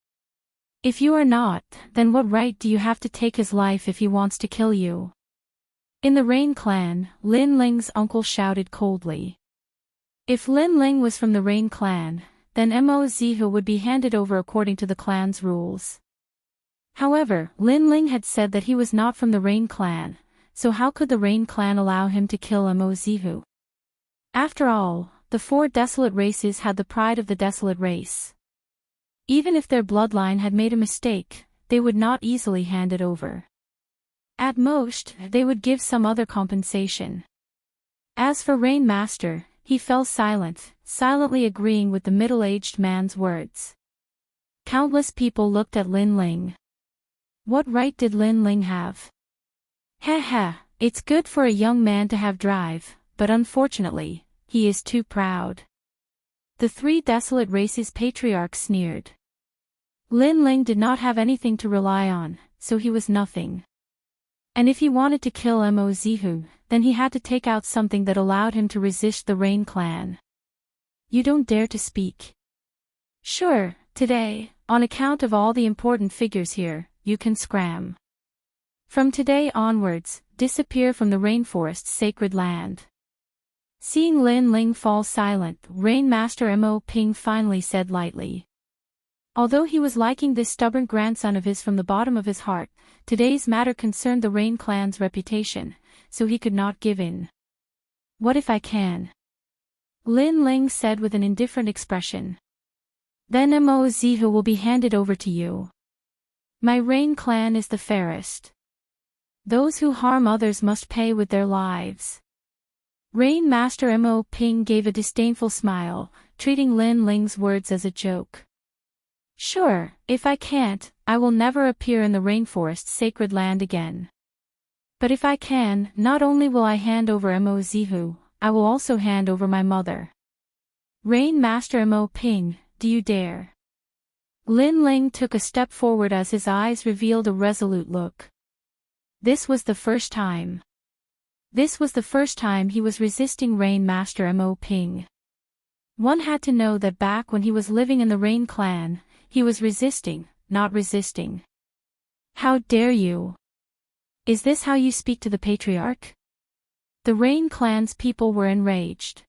If you are not, then what right do you have to take his life if he wants to kill you? In the Rain clan, Lin Ling's uncle shouted coldly. If Lin Ling was from the Rain clan, then Mo Zihu would be handed over according to the clan's rules. However, Lin Ling had said that he was not from the Rain clan, so how could the Rain clan allow him to kill Mo Zihu? After all, the 4 desolate races had the pride of the desolate race. Even if their bloodline had made a mistake, they would not easily hand it over. At most, they would give some other compensation. As for Rain Master, he fell silent, silently agreeing with the middle-aged man's words. Countless people looked at Lin Ling. What right did Lin Ling have? Heh, it's good for a young man to have drive, but unfortunately, he is too proud. The 3 desolate races patriarch sneered. Lin Ling did not have anything to rely on, so he was nothing. And if he wanted to kill Mo Zihu, then he had to take out something that allowed him to resist the Rain clan. You don't dare to speak. Sure, today, on account of all the important figures here, you can scram. From today onwards, disappear from the rainforest's sacred land. Seeing Lin Ling fall silent, Rain Master Mo Ping finally said lightly. Although he was liking this stubborn grandson of his from the bottom of his heart, today's matter concerned the Rain clan's reputation, so he could not give in. What if I can? Lin Ling said with an indifferent expression. Then Mo Zihu will be handed over to you. My Rain clan is the fairest. Those who harm others must pay with their lives. Rain Master Mo Ping gave a disdainful smile, treating Lin Ling's words as a joke. Sure, if I can't, I will never appear in the rainforest's sacred land again. But if I can, not only will I hand over Mo Zihu, I will also hand over my mother. Rain Master Mo Ping, do you dare? Lin Ling took a step forward as his eyes revealed a resolute look. This was the first time. This was the first time he was resisting Rain Master Mo Ping. One had to know that back when he was living in the Rain clan, he was resisting, not resisting. How dare you? Is this how you speak to the patriarch? The Rain clan's people were enraged.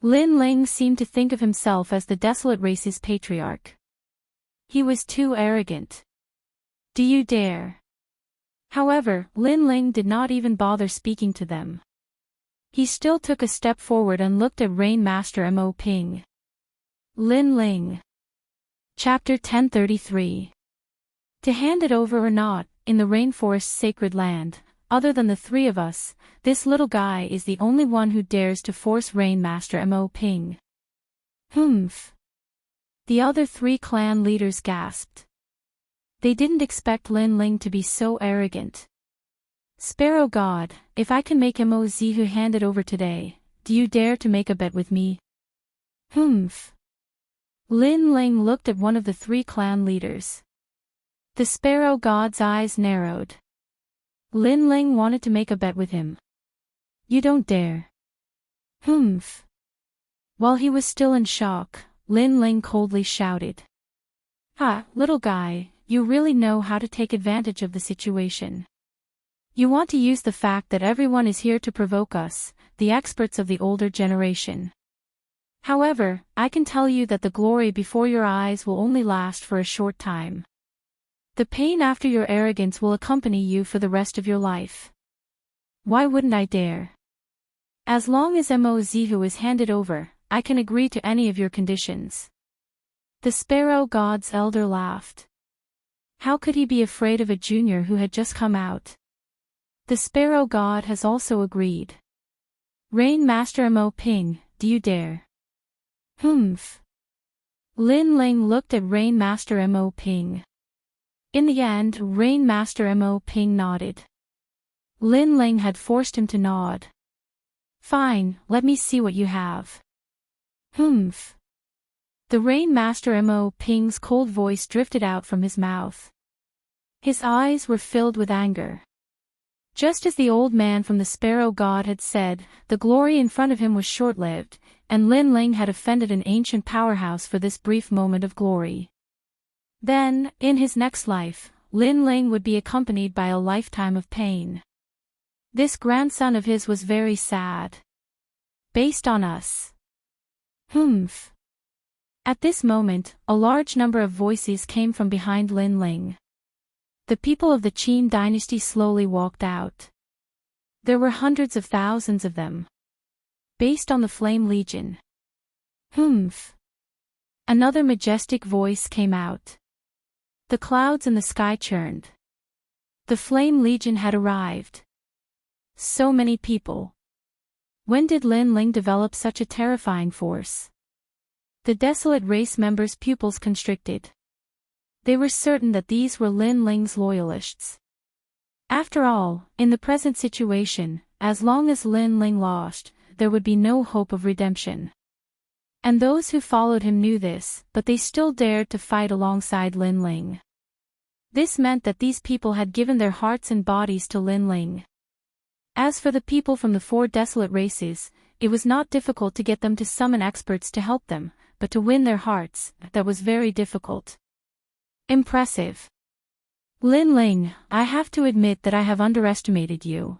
Lin Ling seemed to think of himself as the desolate race's patriarch. He was too arrogant. Do you dare? However, Lin Ling did not even bother speaking to them. He still took a step forward and looked at Rain Master Mo Ping. Lin Ling. Chapter 1033. To hand it over or not, in the rainforest's sacred land, other than the three of us, this little guy is the only one who dares to force Rain Master Mo Ping. Humph. The other three clan leaders gasped. They didn't expect Lin Ling to be so arrogant. Sparrow God, if I can make Mo Zihu hand it over today, do you dare to make a bet with me? Humph. Lin Ling looked at one of the three clan leaders. The Sparrow God's eyes narrowed. Lin Ling wanted to make a bet with him. You don't dare. Humph. While he was still in shock, Lin Ling coldly shouted. Ha, little guy, you really know how to take advantage of the situation. You want to use the fact that everyone is here to provoke us, the experts of the older generation. However, I can tell you that the glory before your eyes will only last for a short time. The pain after your arrogance will accompany you for the rest of your life. Why wouldn't I dare? As long as Mo Zihu is handed over, I can agree to any of your conditions. The Sparrow God's elder laughed. How could he be afraid of a junior who had just come out? The Sparrow God has also agreed. Rain Master Mo Ping, do you dare? Humph. Lin Ling looked at Rain Master Mo Ping. In the end, Rain Master Mo Ping nodded. Lin Ling had forced him to nod. Fine, let me see what you have. Humph. The Rain Master Mo Ping's cold voice drifted out from his mouth. His eyes were filled with anger. Just as the old man from the Sparrow God had said, the glory in front of him was short-lived, and Lin Ling had offended an ancient powerhouse for this brief moment of glory. Then, in his next life, Lin Ling would be accompanied by a lifetime of pain. This grandson of his was very sad. Based on us. Humph. At this moment, a large number of voices came from behind Lin Ling. The people of the Qin dynasty slowly walked out. There were hundreds of thousands of them. Based on the Flame Legion. Humph. Another majestic voice came out. The clouds in the sky churned. The Flame Legion had arrived. So many people. When did Lin Ling develop such a terrifying force? The desolate race members' pupils constricted. They were certain that these were Lin Ling's loyalists. After all, in the present situation, as long as Lin Ling lost, there would be no hope of redemption. And those who followed him knew this, but they still dared to fight alongside Lin Ling. This meant that these people had given their hearts and bodies to Lin Ling. As for the people from the four desolate races, it was not difficult to get them to summon experts to help them, but to win their hearts, that was very difficult. Impressive. Lin Ling, I have to admit that I have underestimated you.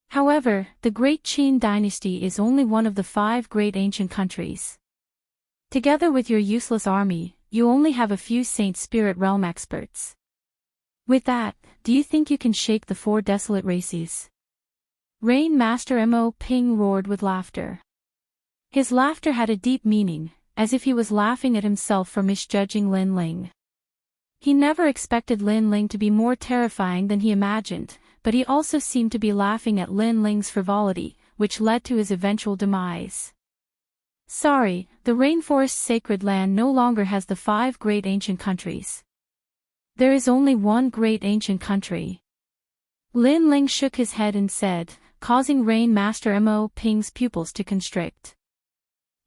However, the Great Qin dynasty is only one of the 5 great ancient countries. Together with your useless army, you only have a few Saint Spirit Realm experts. With that, do you think you can shake the 4 desolate races? Rain Master Mo Ping roared with laughter. His laughter had a deep meaning, as if he was laughing at himself for misjudging Lin Ling. He never expected Lin Ling to be more terrifying than he imagined, but he also seemed to be laughing at Lin Ling's frivolity, which led to his eventual demise. Sorry, the rainforest's sacred land no longer has the 5 great ancient countries. There is only one great ancient country. Lin Ling shook his head and said, causing Rain Master Mo Ping's pupils to constrict.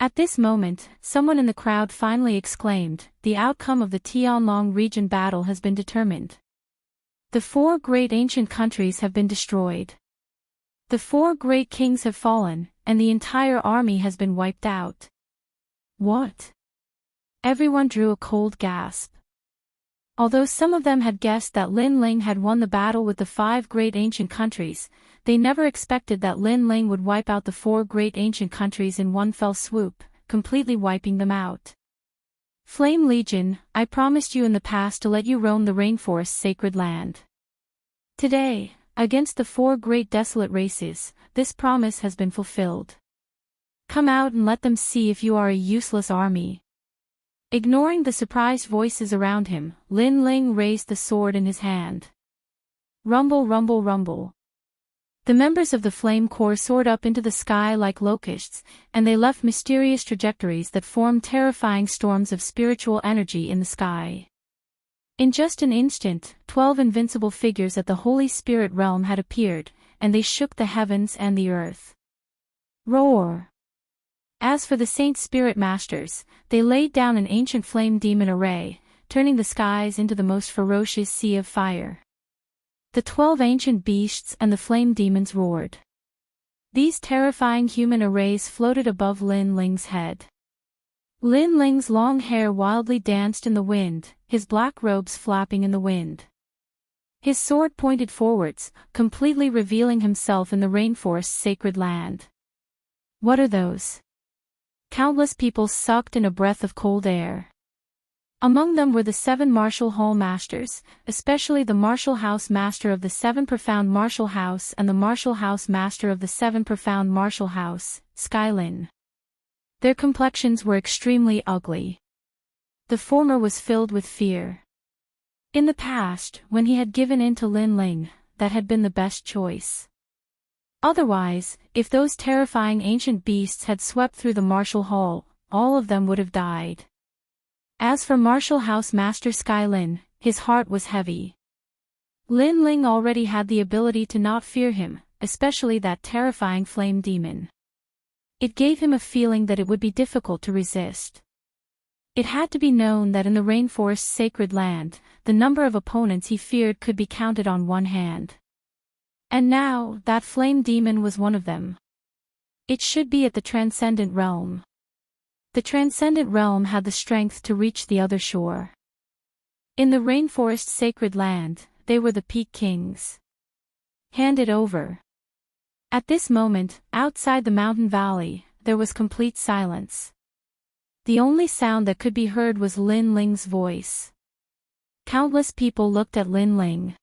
At this moment, someone in the crowd finally exclaimed, the outcome of the Tianlong region battle has been determined. The 4 great ancient countries have been destroyed. The 4 great kings have fallen, and the entire army has been wiped out. What? Everyone drew a cold gasp. Although some of them had guessed that Lin Ling had won the battle with the 5 great ancient countries, they never expected that Lin Ling would wipe out the 4 great ancient countries in one fell swoop, completely wiping them out. Flame Legion, I promised you in the past to let you roam the rainforest's sacred land. Today, against the 4 great desolate races, this promise has been fulfilled. Come out and let them see if you are a useless army. Ignoring the surprised voices around him, Lin Ling raised the sword in his hand. Rumble, rumble, rumble. The members of the flame core soared up into the sky like locusts, and they left mysterious trajectories that formed terrifying storms of spiritual energy in the sky. In just an instant, 12 invincible figures at the Holy Spirit realm had appeared, and they shook the heavens and the earth. Roar! As for the Saint Spirit Masters, they laid down an ancient flame demon array, turning the skies into the most ferocious sea of fire. The 12 ancient beasts and the flame demons roared. These terrifying human arrays floated above Lin Ling's head. Lin Ling's long hair wildly danced in the wind, his black robes flapping in the wind. His sword pointed forwards, completely revealing himself in the rainforest's sacred land. What are those? Countless people sucked in a breath of cold air. Among them were the 7 martial hall masters, especially the martial house master of the 7 profound martial house and the martial house master of the 7 profound martial house, Skylin. Their complexions were extremely ugly. The former was filled with fear. In the past, when he had given in to Lin Ling, that had been the best choice. Otherwise, if those terrifying ancient beasts had swept through the martial hall, all of them would have died. As for martial house master Skylin, his heart was heavy. Lin Ling already had the ability to not fear him, especially that terrifying flame demon. It gave him a feeling that it would be difficult to resist. It had to be known that in the rainforest's sacred land, the number of opponents he feared could be counted on one hand. And now, that flame demon was one of them. It should be at the transcendent realm. The transcendent realm had the strength to reach the other shore. In the rainforest's sacred land, they were the peak kings. Hand it over. At this moment, outside the mountain valley, there was complete silence. The only sound that could be heard was Lin Ling's voice. Countless people looked at Lin Ling.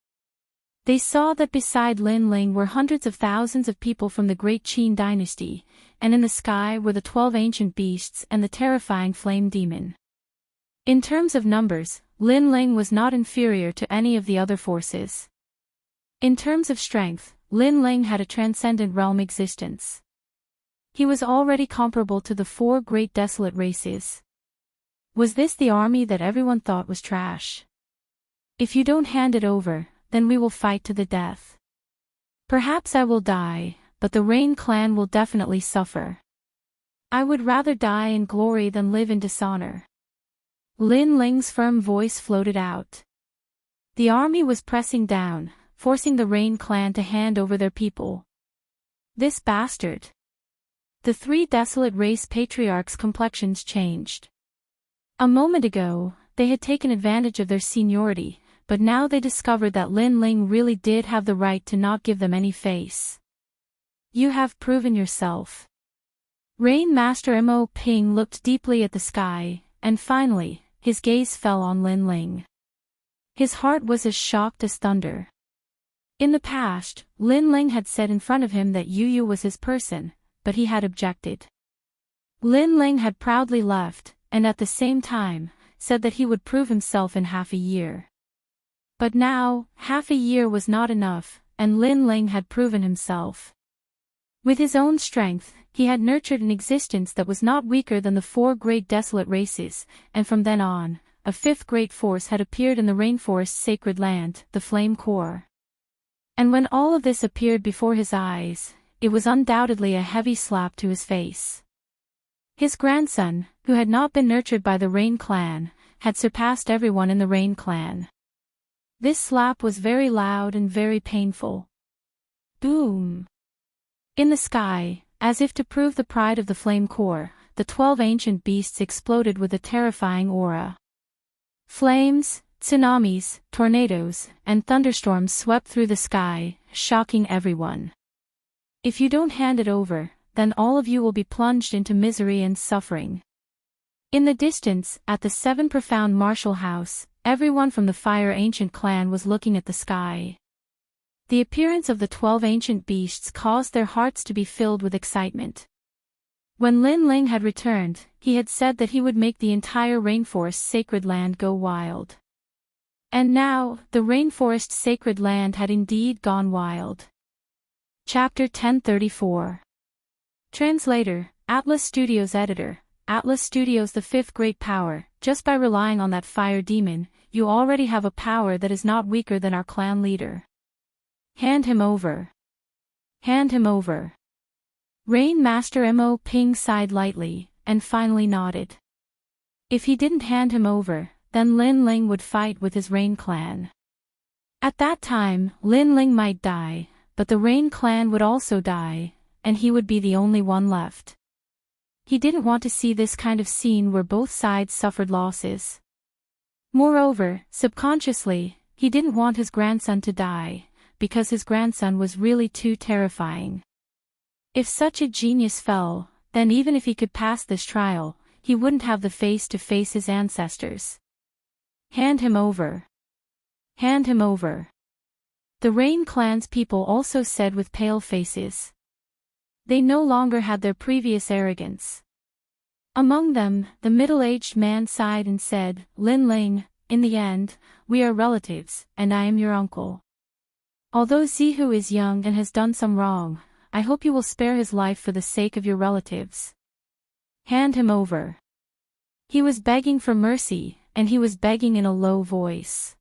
They saw that beside Lin Ling were hundreds of thousands of people from the great Qin dynasty, and in the sky were the 12 ancient beasts and the terrifying flame demon. In terms of numbers, Lin Ling was not inferior to any of the other forces. In terms of strength, Lin Ling had a transcendent realm existence. He was already comparable to the 4 great desolate races. Was this the army that everyone thought was trash? If you don't hand it over, then we will fight to the death. Perhaps I will die, but the Rain clan will definitely suffer. I would rather die in glory than live in dishonor. Lin Ling's firm voice floated out. The army was pressing down, forcing the Rain clan to hand over their people. This bastard. The 3 desolate race patriarchs' complexions changed. A moment ago, they had taken advantage of their seniority, but now they discovered that Lin Ling really did have the right to not give them any face. You have proven yourself. Rain Master Mo Ping looked deeply at the sky, and finally, his gaze fell on Lin Ling. His heart was as shocked as thunder. In the past, Lin Ling had said in front of him that Yu was his person, but he had objected. Lin Ling had proudly left, and at the same time, said that he would prove himself in half a year. But now, half a year was not enough, and Lin Ling had proven himself. With his own strength, he had nurtured an existence that was not weaker than the 4 great desolate races, and from then on, a 5th great force had appeared in the rainforest's sacred land, the Flame Core. And when all of this appeared before his eyes, it was undoubtedly a heavy slap to his face. His grandson, who had not been nurtured by the Rain clan, had surpassed everyone in the Rain clan. This slap was very loud and very painful. Boom! In the sky, as if to prove the pride of the Flame Core, the 12 ancient beasts exploded with a terrifying aura. Flames, tsunamis, tornadoes, and thunderstorms swept through the sky, shocking everyone. If you don't hand it over, then all of you will be plunged into misery and suffering. In the distance, at the 7 profound martial house, everyone from the Fire Ancient clan was looking at the sky. The appearance of the 12 ancient beasts caused their hearts to be filled with excitement. When Lin Ling had returned, he had said that he would make the entire rainforest sacred land go wild. And now, the rainforest sacred land had indeed gone wild. Chapter 1034. Translator, Atlas Studios Editor, Atlas Studios. The fifth great power. Just by relying on that fire demon, you already have a power that is not weaker than our clan leader. Hand him over. Hand him over. Rain Master Mo Ping sighed lightly, and finally nodded. If he didn't hand him over, then Lin Ling would fight with his Rain clan. At that time, Lin Ling might die, but the Rain clan would also die, and he would be the only one left. He didn't want to see this kind of scene where both sides suffered losses. Moreover, subconsciously, he didn't want his grandson to die, because his grandson was really too terrifying. If such a genius fell, then even if he could pass this trial, he wouldn't have the face to face his ancestors. Hand him over. Hand him over. The Rain clan's people also said with pale faces. They no longer had their previous arrogance. Among them, the middle-aged man sighed and said, Lin Ling, in the end, we are relatives, and I am your uncle. Although Zihu is young and has done some wrong, I hope you will spare his life for the sake of your relatives. Hand him over. He was begging for mercy, and he was begging in a low voice.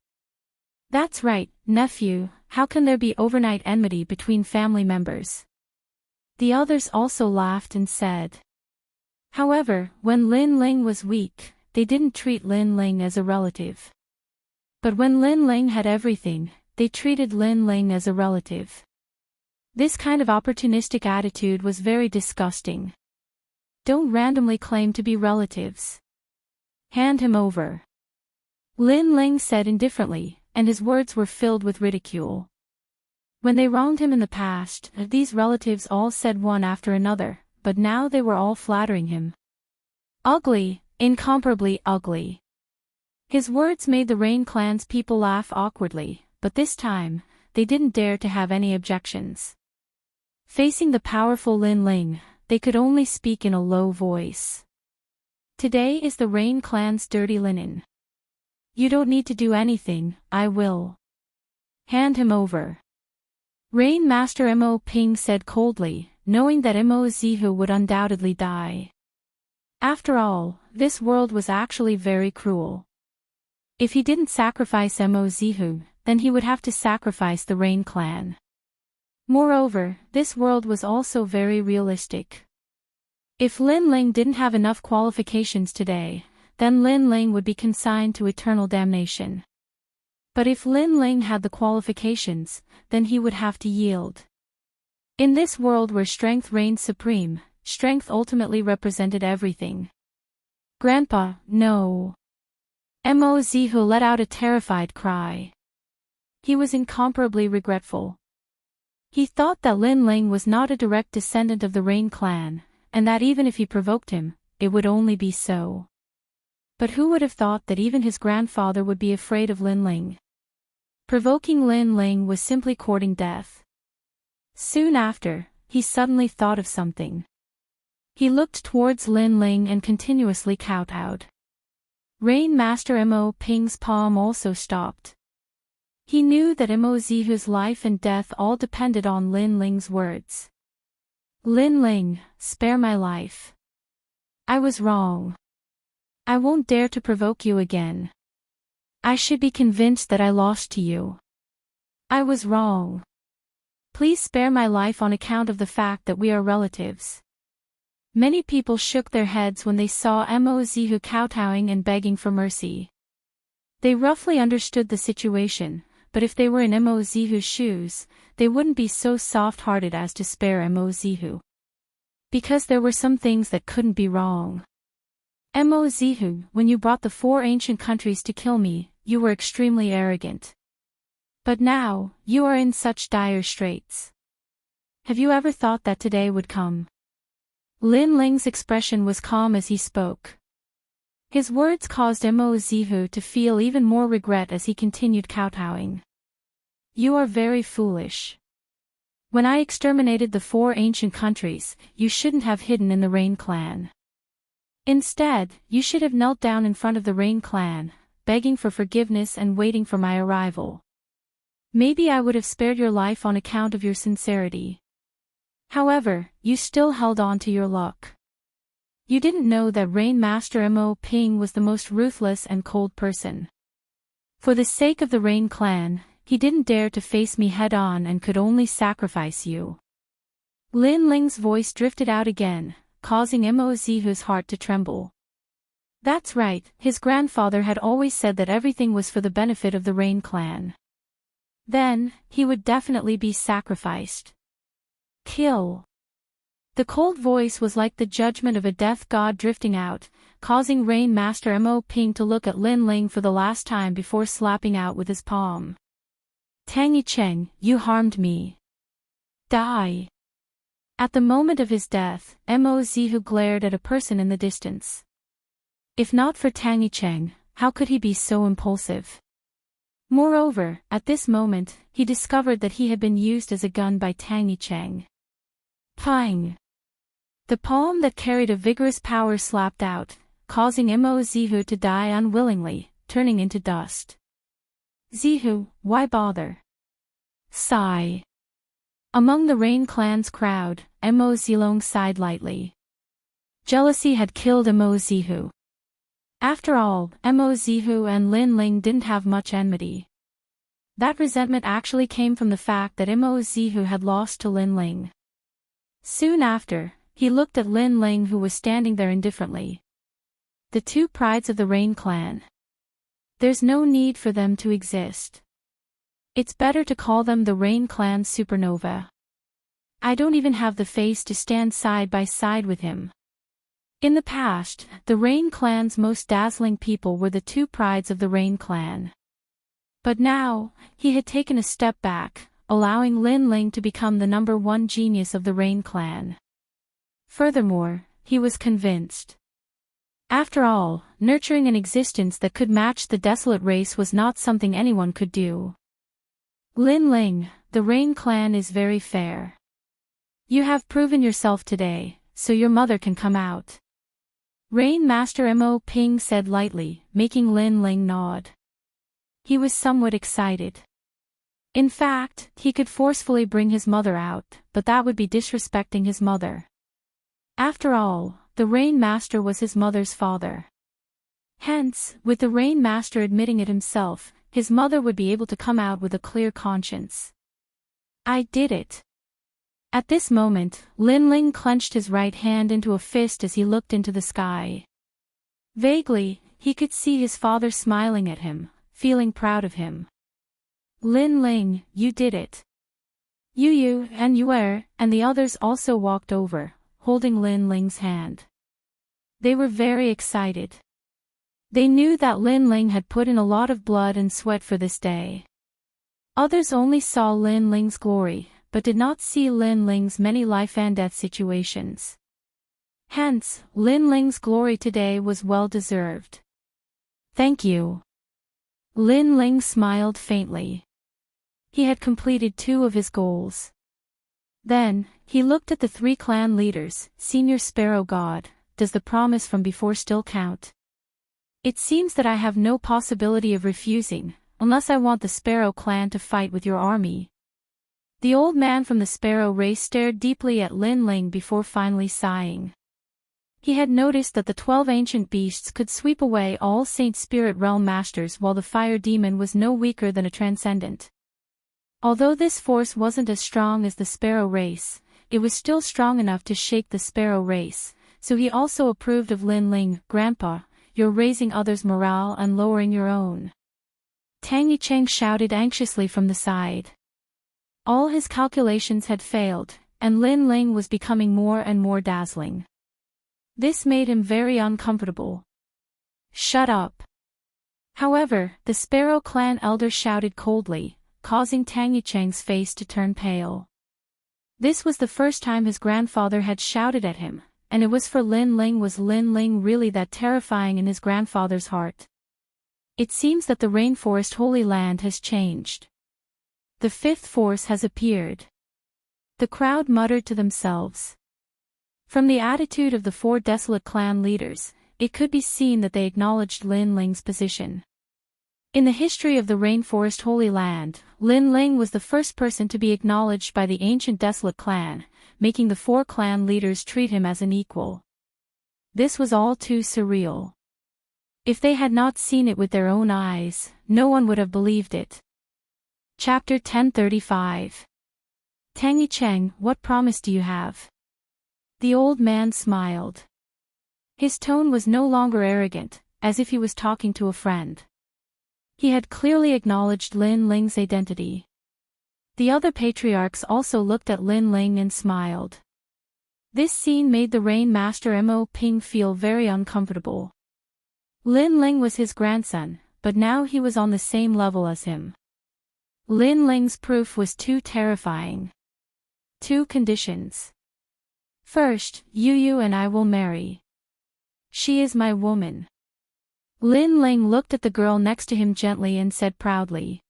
That's right, nephew, how can there be overnight enmity between family members? The others also laughed and said. However, when Lin Ling was weak, they didn't treat Lin Ling as a relative. But when Lin Ling had everything, they treated Lin Ling as a relative. This kind of opportunistic attitude was very disgusting. Don't randomly claim to be relatives. Hand him over. Lin Ling said indifferently, and his words were filled with ridicule. When they wronged him in the past, these relatives all said one after another, but now they were all flattering him. Ugly, incomparably ugly. His words made the Rain clan's people laugh awkwardly, but this time, they didn't dare to have any objections. Facing the powerful Lin Ling, they could only speak in a low voice. Today is the Rain clan's dirty linen. You don't need to do anything, I will. Hand him over. Rain Master Mo Ping said coldly, knowing that Mo Zihu would undoubtedly die. After all, this world was actually very cruel. If he didn't sacrifice Mo Zihu, then he would have to sacrifice the Rain clan. Moreover, this world was also very realistic. If Lin Ling didn't have enough qualifications today, then Lin Ling would be consigned to eternal damnation. But if Lin Ling had the qualifications, then he would have to yield. In this world where strength reigned supreme, strength ultimately represented everything. Grandpa, no. Mo Zihu let out a terrified cry. He was incomparably regretful. He thought that Lin Ling was not a direct descendant of the Rain clan, and that even if he provoked him, it would only be so. But who would have thought that even his grandfather would be afraid of Lin Ling? Provoking Lin Ling was simply courting death. Soon after, he suddenly thought of something. He looked towards Lin Ling and continuously kowtowed. Rain Master Mo Ping's palm also stopped. He knew that Mo Zihu's life and death all depended on Lin Ling's words. Lin Ling, spare my life. I was wrong. I won't dare to provoke you again. I should be convinced that I lost to you. I was wrong. Please spare my life on account of the fact that we are relatives. Many people shook their heads when they saw Mo Zihu kowtowing and begging for mercy. They roughly understood the situation, but if they were in Mo Zihu's shoes, they wouldn't be so soft-hearted as to spare Mo Zihu. Because there were some things that couldn't be wrong. Mo Zihu, when you brought the 4 ancient countries to kill me, you were extremely arrogant. But now, you are in such dire straits. Have you ever thought that today would come? Lin Ling's expression was calm as he spoke. His words caused Mo Zihu to feel even more regret as he continued kowtowing. You are very foolish. When I exterminated the 4 ancient countries, you shouldn't have hidden in the Rain clan. Instead, you should have knelt down in front of the Rain clan, begging for forgiveness and waiting for my arrival. Maybe I would have spared your life on account of your sincerity. However, you still held on to your luck. You didn't know that Rain Master Mo Ping was the most ruthless and cold person. For the sake of the Rain clan, he didn't dare to face me head-on and could only sacrifice you. Lin Ling's voice drifted out again, causing Mo Zihu's heart to tremble. That's right, his grandfather had always said that everything was for the benefit of the Rain clan. Then, he would definitely be sacrificed. Kill. The cold voice was like the judgment of a death god drifting out, causing Rain Master Mo Ping to look at Lin Ling for the last time before slapping out with his palm. Tang Yicheng, you harmed me. Die. At the moment of his death, Mo Zihu glared at a person in the distance. If not for Tang Yicheng, how could he be so impulsive? Moreover, at this moment, he discovered that he had been used as a gun by Tang Yicheng. Pang! The palm that carried a vigorous power slapped out, causing Mo Zihu to die unwillingly, turning into dust. Zihu, why bother? Sigh. Among the Rain clan's crowd, Mo Zilong sighed lightly. Jealousy had killed Mo Zihu. After all, Mo Zihu and Lin Ling didn't have much enmity. That resentment actually came from the fact that Mo Zihu had lost to Lin Ling. Soon after, he looked at Lin Ling who was standing there indifferently. The 2 prides of the Rain clan. There's no need for them to exist. It's better to call them the Rain clan supernova. I don't even have the face to stand side by side with him. In the past, the Rain clan's most dazzling people were the 2 prides of the Rain clan. But now, he had taken a step back, allowing Lin Ling to become the number 1 genius of the Rain clan. Furthermore, he was convinced. After all, nurturing an existence that could match the desolate race was not something anyone could do. Lin Ling, the Rain clan is very fair. You have proven yourself today, so your mother can come out. Rain Master Mo Ping said lightly, making Lin Ling nod. He was somewhat excited. In fact, he could forcefully bring his mother out, but that would be disrespecting his mother. After all, the Rain Master was his mother's father. Hence, with the Rain Master admitting it himself, his mother would be able to come out with a clear conscience. I did it. At this moment, Lin Ling clenched his right hand into a fist as he looked into the sky. Vaguely, he could see his father smiling at him, feeling proud of him. Lin Ling, you did it. Yu and Yuer and the others also walked over, holding Lin Ling's hand. They were very excited. They knew that Lin Ling had put in a lot of blood and sweat for this day. Others only saw Lin Ling's glory, but did not see Lin Ling's many life and death situations. Hence, Lin Ling's glory today was well deserved. Thank you. Lin Ling smiled faintly. He had completed 2 of his goals. Then, he looked at the 3 clan leaders. Senior Sparrow God, does the promise from before still count? It seems that I have no possibility of refusing, unless I want the Sparrow clan to fight with your army. The old man from the Sparrow race stared deeply at Lin Ling before finally sighing. He had noticed that the 12 ancient beasts could sweep away all Saint Spirit Realm Masters while the fire demon was no weaker than a transcendent. Although this force wasn't as strong as the Sparrow race, it was still strong enough to shake the Sparrow race, so he also approved of Lin Ling. Grandpa, you're raising others' morale and lowering your own. Tang Yicheng shouted anxiously from the side. All his calculations had failed, and Lin Ling was becoming more and more dazzling. This made him very uncomfortable. Shut up. However, the Sparrow clan elder shouted coldly, causing Tang Yicheng's face to turn pale. This was the first time his grandfather had shouted at him, and it was for Lin Ling. Was Lin Ling really that terrifying in his grandfather's heart? It seems that the Rainforest Holy Land has changed. The 5th force has appeared. The crowd muttered to themselves. From the attitude of the four desolate clan leaders, it could be seen that they acknowledged Lin Ling's position. In the history of the Rainforest Holy Land, Lin Ling was the first person to be acknowledged by the ancient desolate clan, making the four clan leaders treat him as an equal. This was all too surreal. If they had not seen it with their own eyes, no one would have believed it. Chapter 1035. Tang Yicheng, what promise do you have? The old man smiled. His tone was no longer arrogant, as if he was talking to a friend. He had clearly acknowledged Lin Ling's identity. The other patriarchs also looked at Lin Ling and smiled. This scene made the Rain Master Mo Ping feel very uncomfortable. Lin Ling was his grandson, but now he was on the same level as him. Lin Ling's proof was too terrifying. 2 conditions. First, Yu and I will marry. She is my woman. Lin Ling looked at the girl next to him gently and said proudly.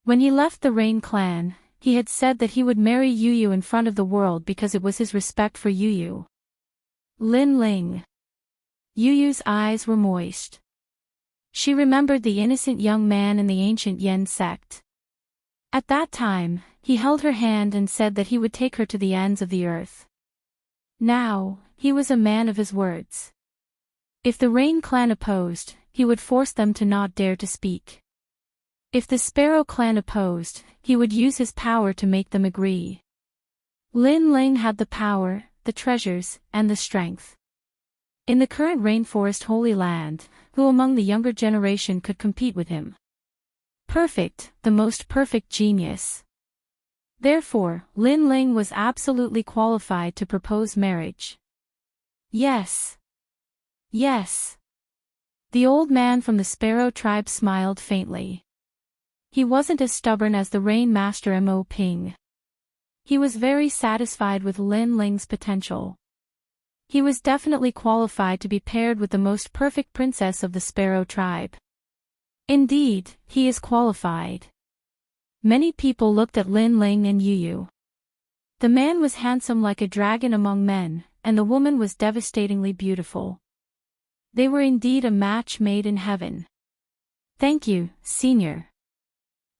When he left the Rain clan, he had said that he would marry Yu in front of the world because it was his respect for Yu. Lin Ling. Yu's eyes were moist. She remembered the innocent young man in the ancient Yen sect. At that time, he held her hand and said that he would take her to the ends of the earth. Now, he was a man of his words. If the Rain clan opposed, he would force them to not dare to speak. If the Sparrow clan opposed, he would use his power to make them agree. Lin Ling had the power, the treasures, and the strength. In the current Rainforest Holy Land, who among the younger generation could compete with him? Perfect, the most perfect genius. Therefore, Lin Ling was absolutely qualified to propose marriage. Yes. Yes. The old man from the Sparrow tribe smiled faintly. He wasn't as stubborn as the Rain Master Mo Ping. He was very satisfied with Lin Ling's potential. He was definitely qualified to be paired with the most perfect princess of the Sparrow tribe. Indeed, he is qualified. Many people looked at Lin Ling and Yu. The man was handsome like a dragon among men, and the woman was devastatingly beautiful. They were indeed a match made in heaven. Thank you, senior.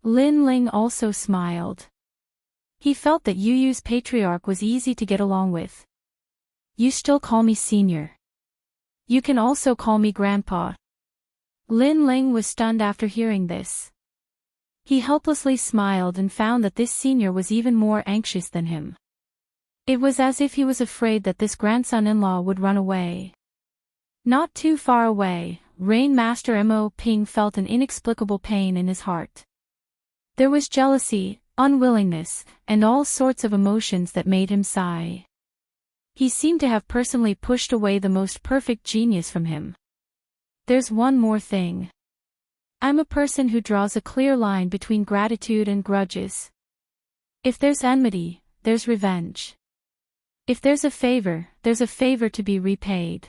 Lin Ling also smiled. He felt that Yu's patriarch was easy to get along with. You still call me senior. You can also call me grandpa. Lin Ling was stunned after hearing this. He helplessly smiled and found that this senior was even more anxious than him. It was as if he was afraid that this grandson-in-law would run away. Not too far away, Rain Master Mo Ping felt an inexplicable pain in his heart. There was jealousy, unwillingness, and all sorts of emotions that made him sigh. He seemed to have personally pushed away the most perfect genius from him. There's one more thing. I'm a person who draws a clear line between gratitude and grudges. If there's enmity, there's revenge. If there's a favor to be repaid.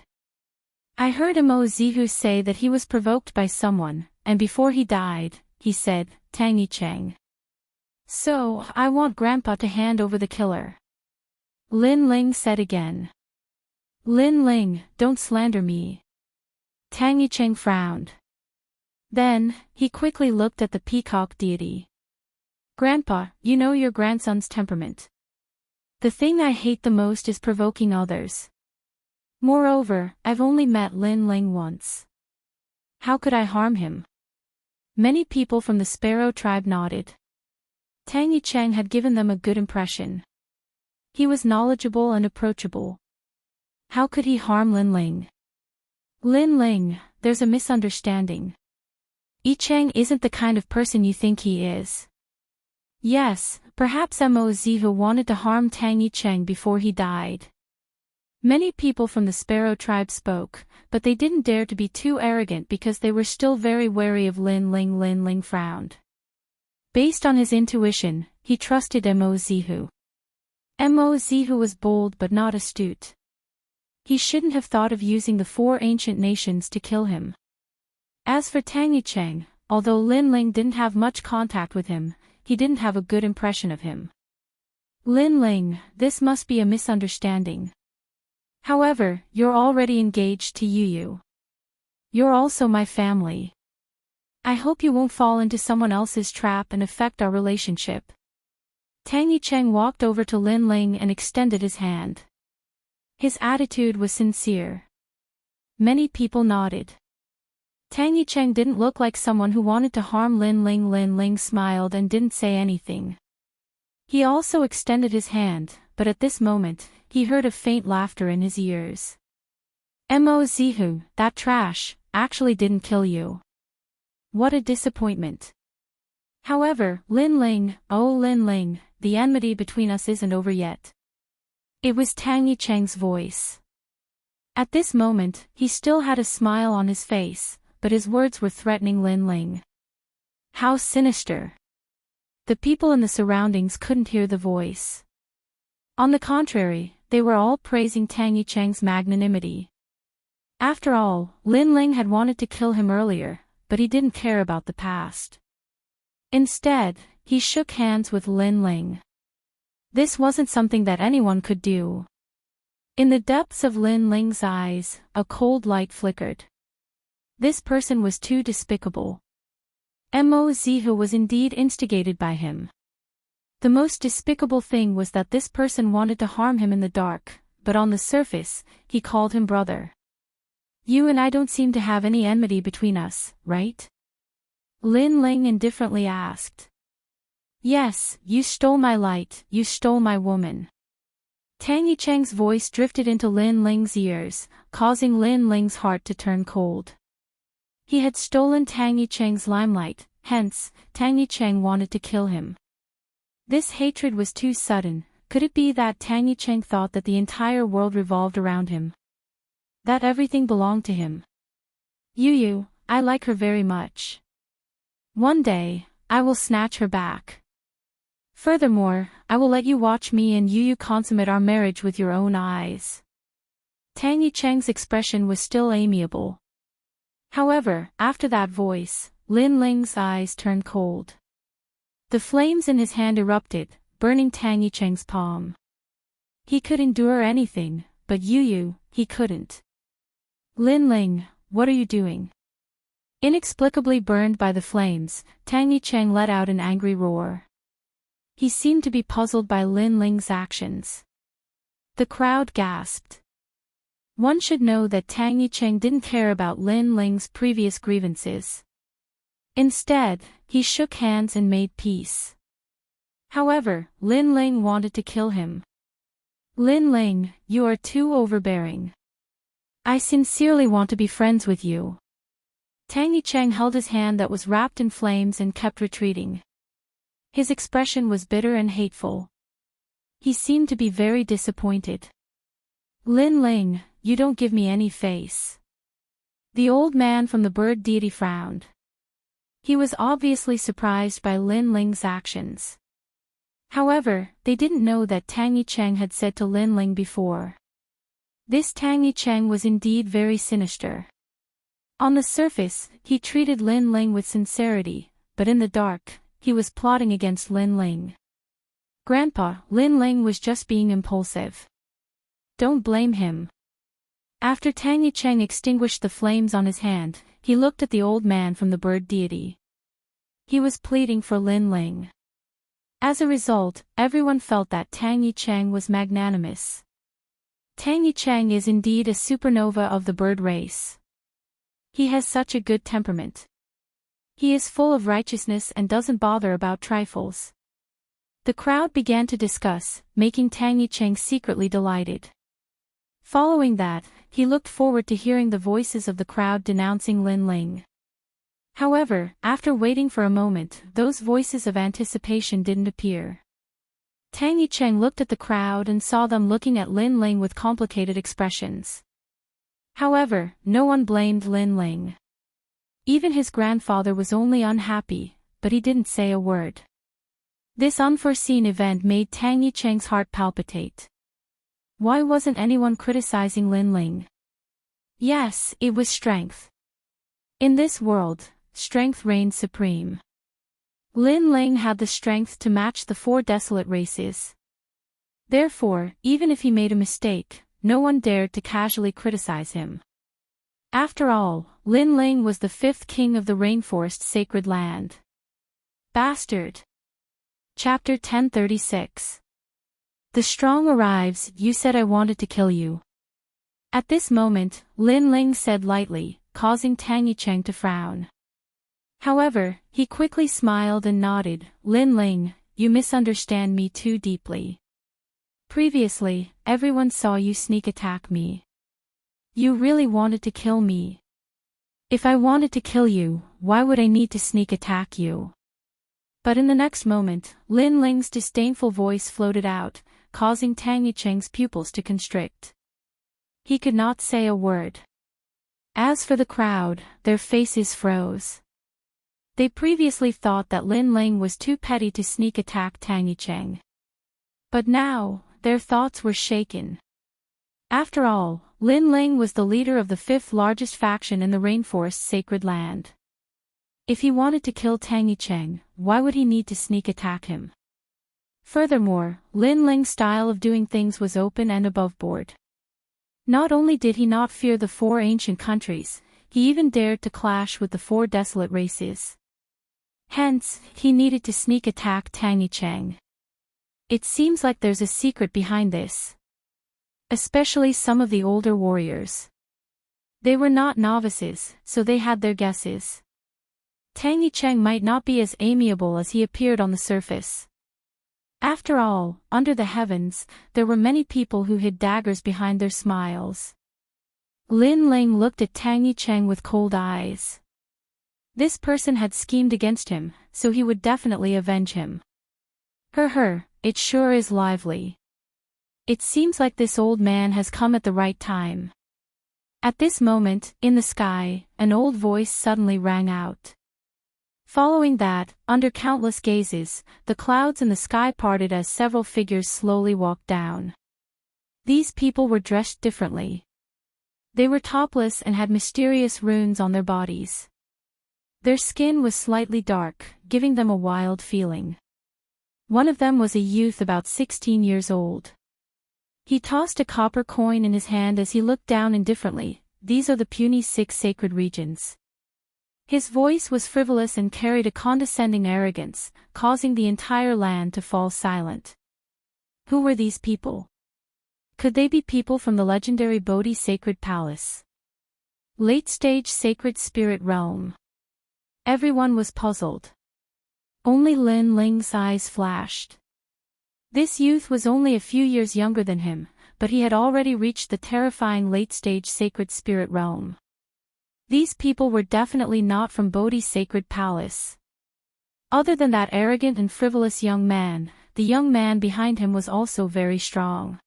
I heard Mo Zihu say that he was provoked by someone, and before he died, he said, Tang Yicheng. So, I want Grandpa to hand over the killer. Lin Ling said again. Lin Ling, don't slander me. Tang Yicheng frowned. Then, he quickly looked at the peacock deity. Grandpa, you know your grandson's temperament. The thing I hate the most is provoking others. Moreover, I've only met Lin Ling once. How could I harm him? Many people from the Sparrow tribe nodded. Tang Yicheng had given them a good impression. He was knowledgeable and approachable. How could he harm Lin Ling? Lin Ling, there's a misunderstanding. Yicheng isn't the kind of person you think he is. Yes, perhaps Mo Zihu wanted to harm Tang Yicheng before he died. Many people from the Sparrow tribe spoke, but they didn't dare to be too arrogant because they were still very wary of Lin Ling. Lin Ling frowned. Based on his intuition, he trusted Mo Zihu. Mo Zihu was bold but not astute. He shouldn't have thought of using the 4 ancient nations to kill him. As for Tang Yicheng, although Lin Ling didn't have much contact with him, he didn't have a good impression of him. Lin Ling, this must be a misunderstanding. However, you're already engaged to Yu. You're also my family. I hope you won't fall into someone else's trap and affect our relationship. Tang Yicheng walked over to Lin Ling and extended his hand. His attitude was sincere. Many people nodded. Tang Yicheng didn't look like someone who wanted to harm Lin Ling. Lin Ling smiled and didn't say anything. He also extended his hand, but at this moment, he heard a faint laughter in his ears. Mo Zihu, that trash, actually didn't kill you. What a disappointment. However, Lin Ling, oh Lin Ling, the enmity between us isn't over yet. It was Tang Yicheng's voice. At this moment, he still had a smile on his face, but his words were threatening Lin Ling. How sinister. The people in the surroundings couldn't hear the voice. On the contrary, they were all praising Tang Yicheng's magnanimity. After all, Lin Ling had wanted to kill him earlier, but he didn't care about the past. Instead, he shook hands with Lin Ling. This wasn't something that anyone could do. In the depths of Lin Ling's eyes, a cold light flickered. This person was too despicable. Mo Zihu was indeed instigated by him. The most despicable thing was that this person wanted to harm him in the dark, but on the surface, he called him brother. You and I don't seem to have any enmity between us, right? Lin Ling indifferently asked. Yes, you stole my light, you stole my woman. Tang Yicheng's voice drifted into Lin Ling's ears, causing Lin Ling's heart to turn cold. He had stolen Tang Yicheng's limelight, hence, Tang Yicheng wanted to kill him. This hatred was too sudden. Could it be that Tang Yicheng thought that the entire world revolved around him? That everything belonged to him? Yu, I like her very much. One day, I will snatch her back. Furthermore, I will let you watch me and Yu consummate our marriage with your own eyes. Tang Yicheng's expression was still amiable. However, after that voice, Lin Ling's eyes turned cold. The flames in his hand erupted, burning Tang Yicheng's palm. He could endure anything, but Yu, he couldn't. Lin Ling, what are you doing? Inexplicably burned by the flames, Tang Yicheng let out an angry roar. He seemed to be puzzled by Lin Ling's actions. The crowd gasped. One should know that Tang Yicheng didn't care about Lin Ling's previous grievances. Instead, he shook hands and made peace. However, Lin Ling wanted to kill him. Lin Ling, you are too overbearing. I sincerely want to be friends with you. Tang Yicheng held his hand that was wrapped in flames and kept retreating. His expression was bitter and hateful. He seemed to be very disappointed. Lin Ling, you don't give me any face. The old man from the bird deity frowned. He was obviously surprised by Lin Ling's actions. However, they didn't know that Tang Yicheng had said to Lin Ling before. This Tang Yicheng was indeed very sinister. On the surface, he treated Lin Ling with sincerity, but in the dark, he was plotting against Lin Ling. Grandpa, Lin Ling was just being impulsive. Don't blame him. After Tang Yicheng extinguished the flames on his hand, he looked at the old man from the bird deity. He was pleading for Lin Ling. As a result, everyone felt that Tang Yicheng was magnanimous. Tang Yicheng is indeed a supernova of the bird race. He has such a good temperament. He is full of righteousness and doesn't bother about trifles. The crowd began to discuss, making Tang Yicheng secretly delighted. Following that, he looked forward to hearing the voices of the crowd denouncing Lin Ling. However, after waiting for a moment, those voices of anticipation didn't appear. Tang Yicheng looked at the crowd and saw them looking at Lin Ling with complicated expressions. However, no one blamed Lin Ling. Even his grandfather was only unhappy, but he didn't say a word. This unforeseen event made Tang Yicheng's heart palpitate. Why wasn't anyone criticizing Lin Ling? Yes, it was strength. In this world, strength reigned supreme. Lin Ling had the strength to match the 4 desolate races. Therefore, even if he made a mistake, no one dared to casually criticize him. After all, Lin Ling was the fifth king of the rainforest sacred land. Bastard. Chapter 1036. The strong arrives. You said I wanted to kill you. At this moment, Lin Ling said lightly, causing Tang Yicheng to frown. However, he quickly smiled and nodded. Lin Ling, you misunderstand me too deeply. Previously, everyone saw you sneak attack me. You really wanted to kill me. If I wanted to kill you, why would I need to sneak attack you? But in the next moment, Lin Ling's disdainful voice floated out, causing Tang Yicheng's pupils to constrict. He could not say a word. As for the crowd, their faces froze. They previously thought that Lin Ling was too petty to sneak attack Tang Yicheng. But now, their thoughts were shaken. After all, Lin Ling was the leader of the fifth largest faction in the rainforest's sacred land. If he wanted to kill Tang Yicheng, why would he need to sneak attack him? Furthermore, Lin Ling's style of doing things was open and aboveboard. Not only did he not fear the four ancient countries, he even dared to clash with the four desolate races. Hence, he needed to sneak attack Tang Yicheng. It seems like there's a secret behind this. Especially some of the older warriors. They were not novices, so they had their guesses. Tang Yicheng might not be as amiable as he appeared on the surface. After all, under the heavens, there were many people who hid daggers behind their smiles. Lin Ling looked at Tang Yicheng with cold eyes. This person had schemed against him, so he would definitely avenge him. It sure is lively. It seems like this old man has come at the right time. At this moment, in the sky, an old voice suddenly rang out. Following that, under countless gazes, the clouds in the sky parted as several figures slowly walked down. These people were dressed differently. They were topless and had mysterious runes on their bodies. Their skin was slightly dark, giving them a wild feeling. One of them was a youth about 16 years old. He tossed a copper coin in his hand as he looked down indifferently. These are the puny 6 sacred regions. His voice was frivolous and carried a condescending arrogance, causing the entire land to fall silent. Who were these people? Could they be people from the legendary Bodhi Sacred Palace? Late-stage Sacred Spirit Realm. Everyone was puzzled. Only Lin Ling's eyes flashed. This youth was only a few years younger than him, but he had already reached the terrifying late-stage Sacred Spirit Realm. These people were definitely not from Bodhi's Sacred Palace. Other than that arrogant and frivolous young man, the young man behind him was also very strong.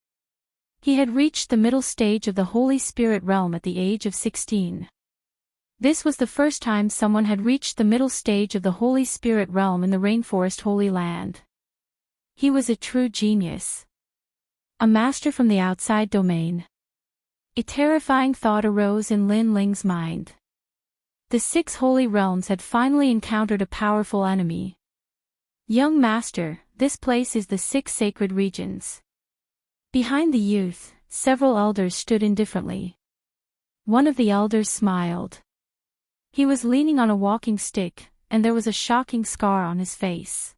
He had reached the middle stage of the Holy Spirit Realm at the age of 16. This was the first time someone had reached the middle stage of the Holy Spirit Realm in the Rainforest Holy Land. He was a true genius. A master from the outside domain. A terrifying thought arose in Lin Ling's mind. The 6 holy realms had finally encountered a powerful enemy. Young master, this place is the 6 sacred regions. Behind the youth, several elders stood indifferently. One of the elders smiled. He was leaning on a walking stick, and there was a shocking scar on his face.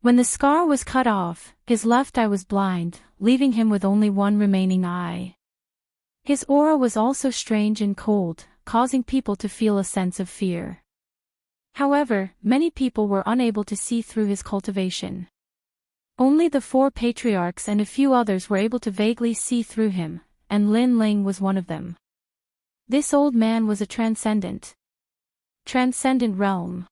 When the scar was cut off, his left eye was blind, leaving him with only one remaining eye. His aura was also strange and cold, causing people to feel a sense of fear. However, many people were unable to see through his cultivation. Only the 4 patriarchs and a few others were able to vaguely see through him, and Lin Ling was one of them. This old man was a transcendent realm.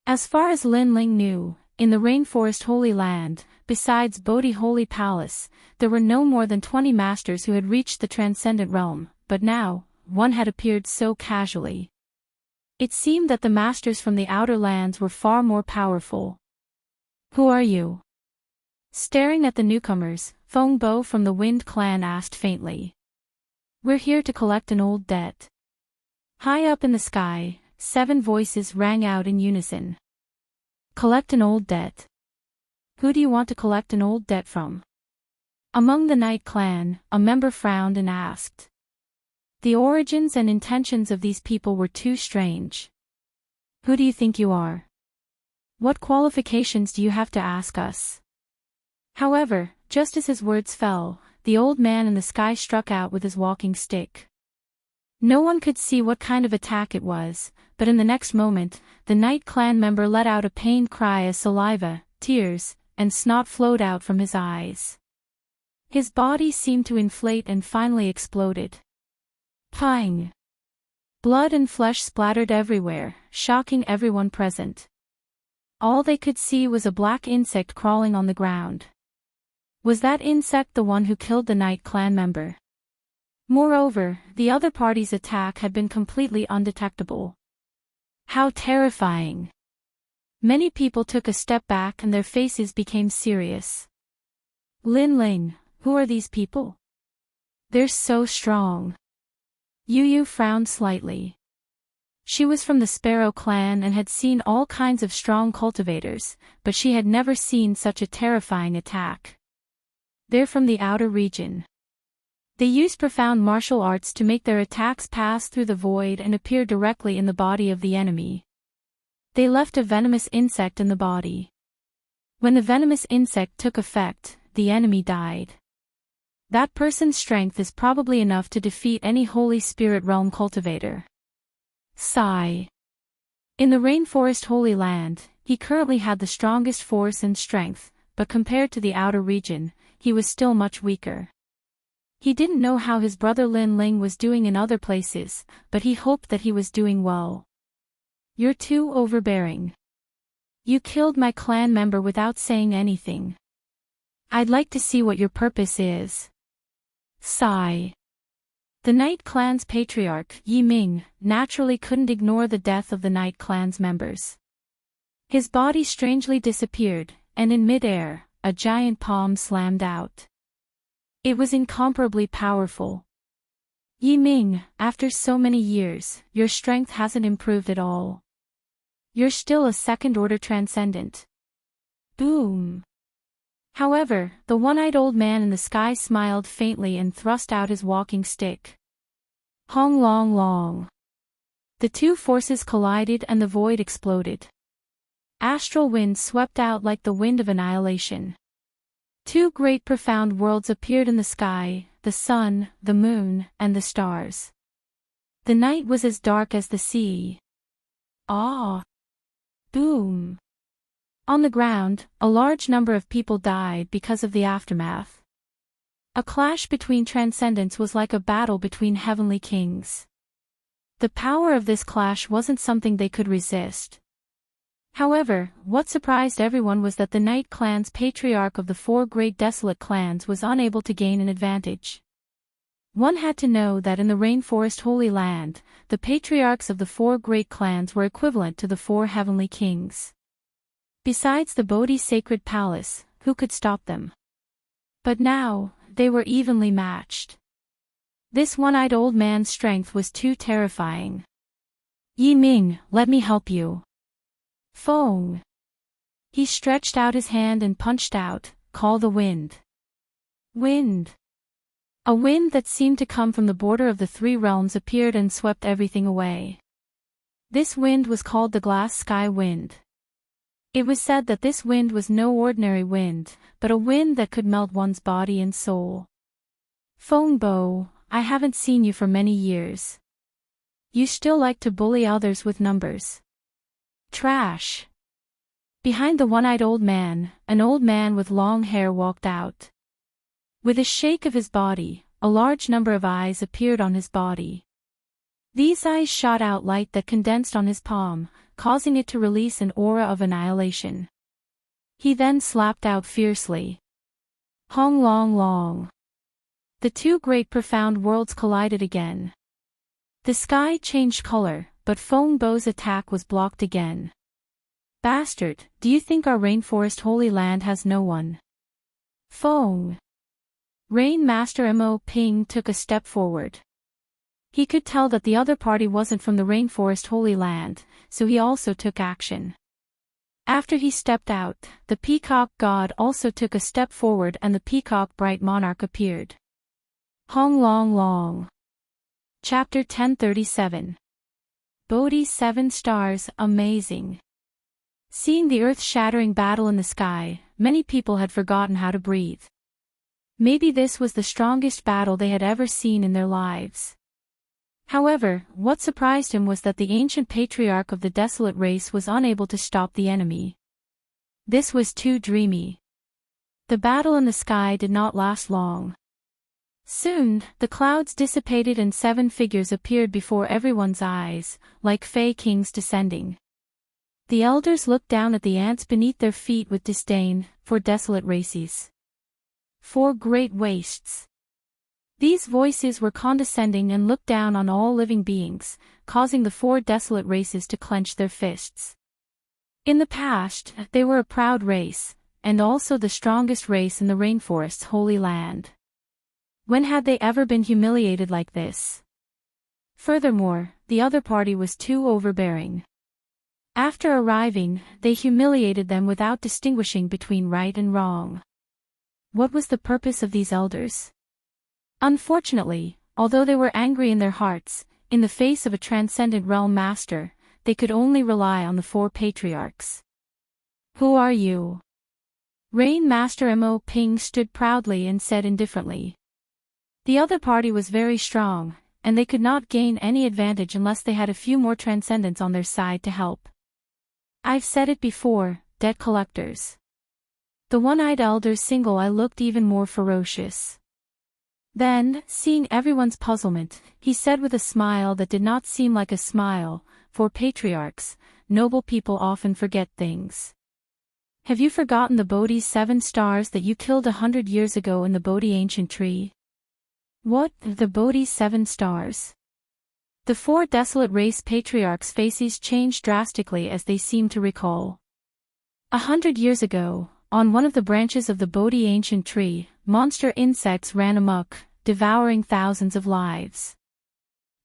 As far as Lin Ling knew, in the Rainforest Holy Land, besides Bodhi Holy Palace, there were no more than 20 masters who had reached the transcendent realm, but now, one had appeared so casually. It seemed that the masters from the outer lands were far more powerful. Who are you? Staring at the newcomers, Feng Bo from the Wind Clan asked faintly. We're here to collect an old debt. High up in the sky, 7 voices rang out in unison. Collect an old debt. Who do you want to collect an old debt from? Among the Night Clan, a member frowned and asked. The origins and intentions of these people were too strange. Who do you think you are? What qualifications do you have to ask us? However, just as his words fell, the old man in the sky struck out with his walking stick. No one could see what kind of attack it was, but in the next moment, the Night Clan member let out a pained cry as saliva, tears, and snot flowed out from his eyes. His body seemed to inflate and finally exploded. Pang! Blood and flesh splattered everywhere, shocking everyone present. All they could see was a black insect crawling on the ground. Was that insect the one who killed the Night Clan member? Moreover, the other party's attack had been completely undetectable. How terrifying! Many people took a step back and their faces became serious. Lin Ling, who are these people? They're so strong. Yu frowned slightly. She was from the Sparrow clan and had seen all kinds of strong cultivators, but she had never seen such a terrifying attack. They're from the outer region. They use profound martial arts to make their attacks pass through the void and appear directly in the body of the enemy. They left a venomous insect in the body. When the venomous insect took effect, the enemy died. That person's strength is probably enough to defeat any Holy Spirit Realm cultivator. Sigh. In the Rainforest Holy Land, he currently had the strongest force and strength, but compared to the outer region, he was still much weaker. He didn't know how his brother Lin Ling was doing in other places, but he hoped that he was doing well. You're too overbearing. You killed my clan member without saying anything. I'd like to see what your purpose is. Sigh. The Night Clan's patriarch, Yi Ming, naturally couldn't ignore the death of the Night Clan's members. His body strangely disappeared, and in mid-air, a giant palm slammed out. It was incomparably powerful. Yi Ming, after so many years, your strength hasn't improved at all. You're still a second-order transcendent. Boom. However, the one-eyed old man in the sky smiled faintly and thrust out his walking stick. Hong long long. The two forces collided and the void exploded. Astral wind swept out like the wind of annihilation. Two great profound worlds appeared in the sky, the sun, the moon, and the stars. The night was as dark as the sea. Ah! Boom! On the ground, a large number of people died because of the aftermath. A clash between transcendents was like a battle between heavenly kings. The power of this clash wasn't something they could resist. However, what surprised everyone was that the Night Clan's patriarch of the four great desolate clans was unable to gain an advantage. One had to know that in the Rainforest Holy Land, the patriarchs of the four great clans were equivalent to the four heavenly kings. Besides the Bodhi Sacred Palace, who could stop them? But now, they were evenly matched. This one-eyed old man's strength was too terrifying. Yi Ming, let me help you. Fong. He stretched out his hand and punched out, call the wind. Wind. A wind that seemed to come from the border of the three realms appeared and swept everything away. This wind was called the Glass Sky Wind. It was said that this wind was no ordinary wind, but a wind that could melt one's body and soul. Fong Bo, I haven't seen you for many years. You still like to bully others with numbers. Trash. Behind the one-eyed old man, an old man with long hair walked out. With a shake of his body, a large number of eyes appeared on his body. These eyes shot out light that condensed on his palm, causing it to release an aura of annihilation. He then slapped out fiercely. Hong long long. The two great profound worlds collided again. The sky changed color, but Fong Bo's attack was blocked again. Bastard, do you think our Rainforest Holy Land has no one? Fong. Rain Master Mo Ping took a step forward. He could tell that the other party wasn't from the Rainforest Holy Land, so he also took action. After he stepped out, the peacock god also took a step forward and the peacock bright monarch appeared. Hong Long Long. Chapter 1037. Bodhi's 7 stars, amazing. Seeing the earth-shattering battle in the sky, many people had forgotten how to breathe. Maybe this was the strongest battle they had ever seen in their lives. However, what surprised him was that the ancient patriarch of the desolate race was unable to stop the enemy. This was too dreamy. The battle in the sky did not last long. Soon, the clouds dissipated and 7 figures appeared before everyone's eyes, like Fey kings descending. The elders looked down at the ants beneath their feet with disdain, for desolate races. 4 great wastes. These voices were condescending and looked down on all living beings, causing the 4 desolate races to clench their fists. In the past, they were a proud race, and also the strongest race in the rainforest's holy land. When had they ever been humiliated like this? Furthermore, the other party was too overbearing. After arriving, they humiliated them without distinguishing between right and wrong. What was the purpose of these elders? Unfortunately, although they were angry in their hearts, in the face of a transcendent realm master, they could only rely on the 4 patriarchs. Who are you? Rain Master Mo Ping stood proudly and said indifferently. The other party was very strong, and they could not gain any advantage unless they had a few more transcendents on their side to help. I've said it before, debt collectors. The one-eyed elder's single eye looked even more ferocious. Then, seeing everyone's puzzlement, he said with a smile that did not seem like a smile, for patriarchs, noble people often forget things. Have you forgotten the Bodhi's 7 stars that you killed 100 years ago in the Bodhi ancient tree? What, the Bodhi's 7 stars? The 4 desolate race patriarchs' faces changed drastically as they seemed to recall. 100 years ago, on one of the branches of the Bodhi ancient tree, monster insects ran amok, devouring thousands of lives.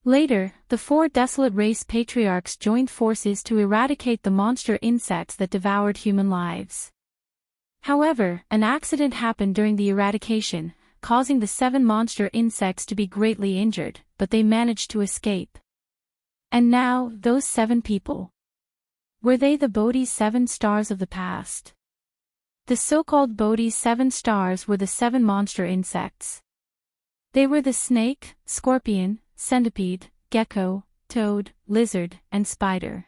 Later, the 4 desolate race patriarchs joined forces to eradicate the monster insects that devoured human lives. However, an accident happened during the eradication, causing the 7 monster insects to be greatly injured, but they managed to escape. And now, those 7 people. Were they the Bodhi's 7 stars of the past? The so-called Bodhi's 7 stars were the 7 monster insects. They were the snake, scorpion, centipede, gecko, toad, lizard, and spider.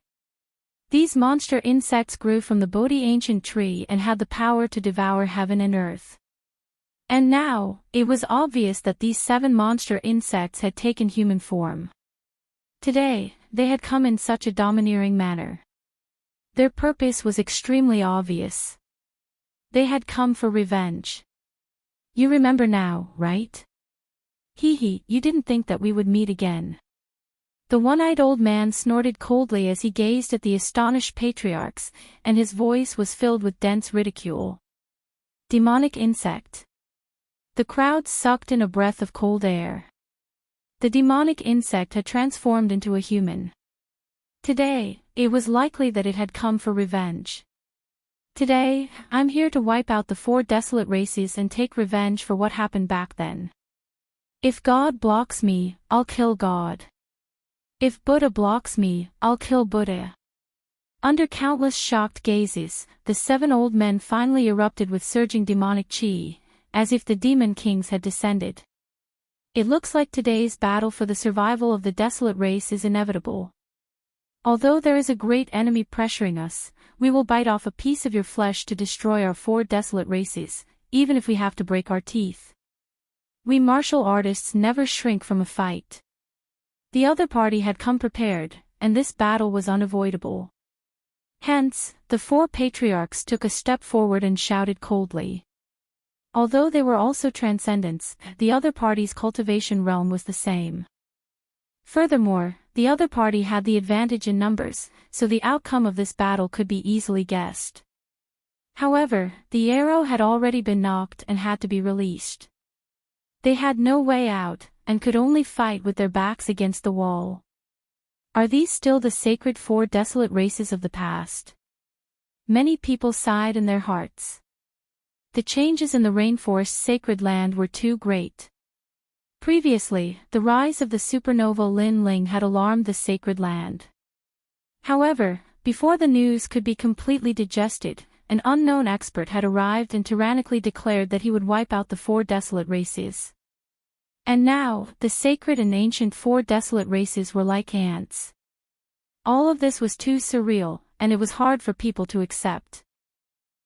These monster insects grew from the Bodhi ancient tree and had the power to devour heaven and earth. And now, it was obvious that these 7 monster insects had taken human form. Today, they had come in such a domineering manner. Their purpose was extremely obvious. They had come for revenge. You remember now, right? Hee, you didn't think that we would meet again. The one-eyed old man snorted coldly as he gazed at the astonished patriarchs, and his voice was filled with dense ridicule. Demonic insect. The crowd sucked in a breath of cold air. The demonic insect had transformed into a human. Today, it was likely that it had come for revenge. Today, I'm here to wipe out the 4 desolate races and take revenge for what happened back then. If God blocks me, I'll kill God. If Buddha blocks me, I'll kill Buddha. Under countless shocked gazes, the 7 old men finally erupted with surging demonic chi, as if the demon kings had descended. It looks like today's battle for the survival of the desolate race is inevitable. Although there is a great enemy pressuring us, we will bite off a piece of your flesh to destroy our 4 desolate races, even if we have to break our teeth. We martial artists never shrink from a fight. The other party had come prepared, and this battle was unavoidable. Hence, the 4 patriarchs took a step forward and shouted coldly. Although they were also transcendents, the other party's cultivation realm was the same. Furthermore, the other party had the advantage in numbers, so the outcome of this battle could be easily guessed. However, the arrow had already been knocked and had to be released. They had no way out, and could only fight with their backs against the wall. Are these still the sacred 4 desolate races of the past? Many people sighed in their hearts. The changes in the rainforest's sacred land were too great. Previously, the rise of the supernova Lin Ling had alarmed the sacred land. However, before the news could be completely digested, an unknown expert had arrived and tyrannically declared that he would wipe out the 4 desolate races. And now, the sacred and ancient 4 desolate races were like ants. All of this was too surreal, and it was hard for people to accept.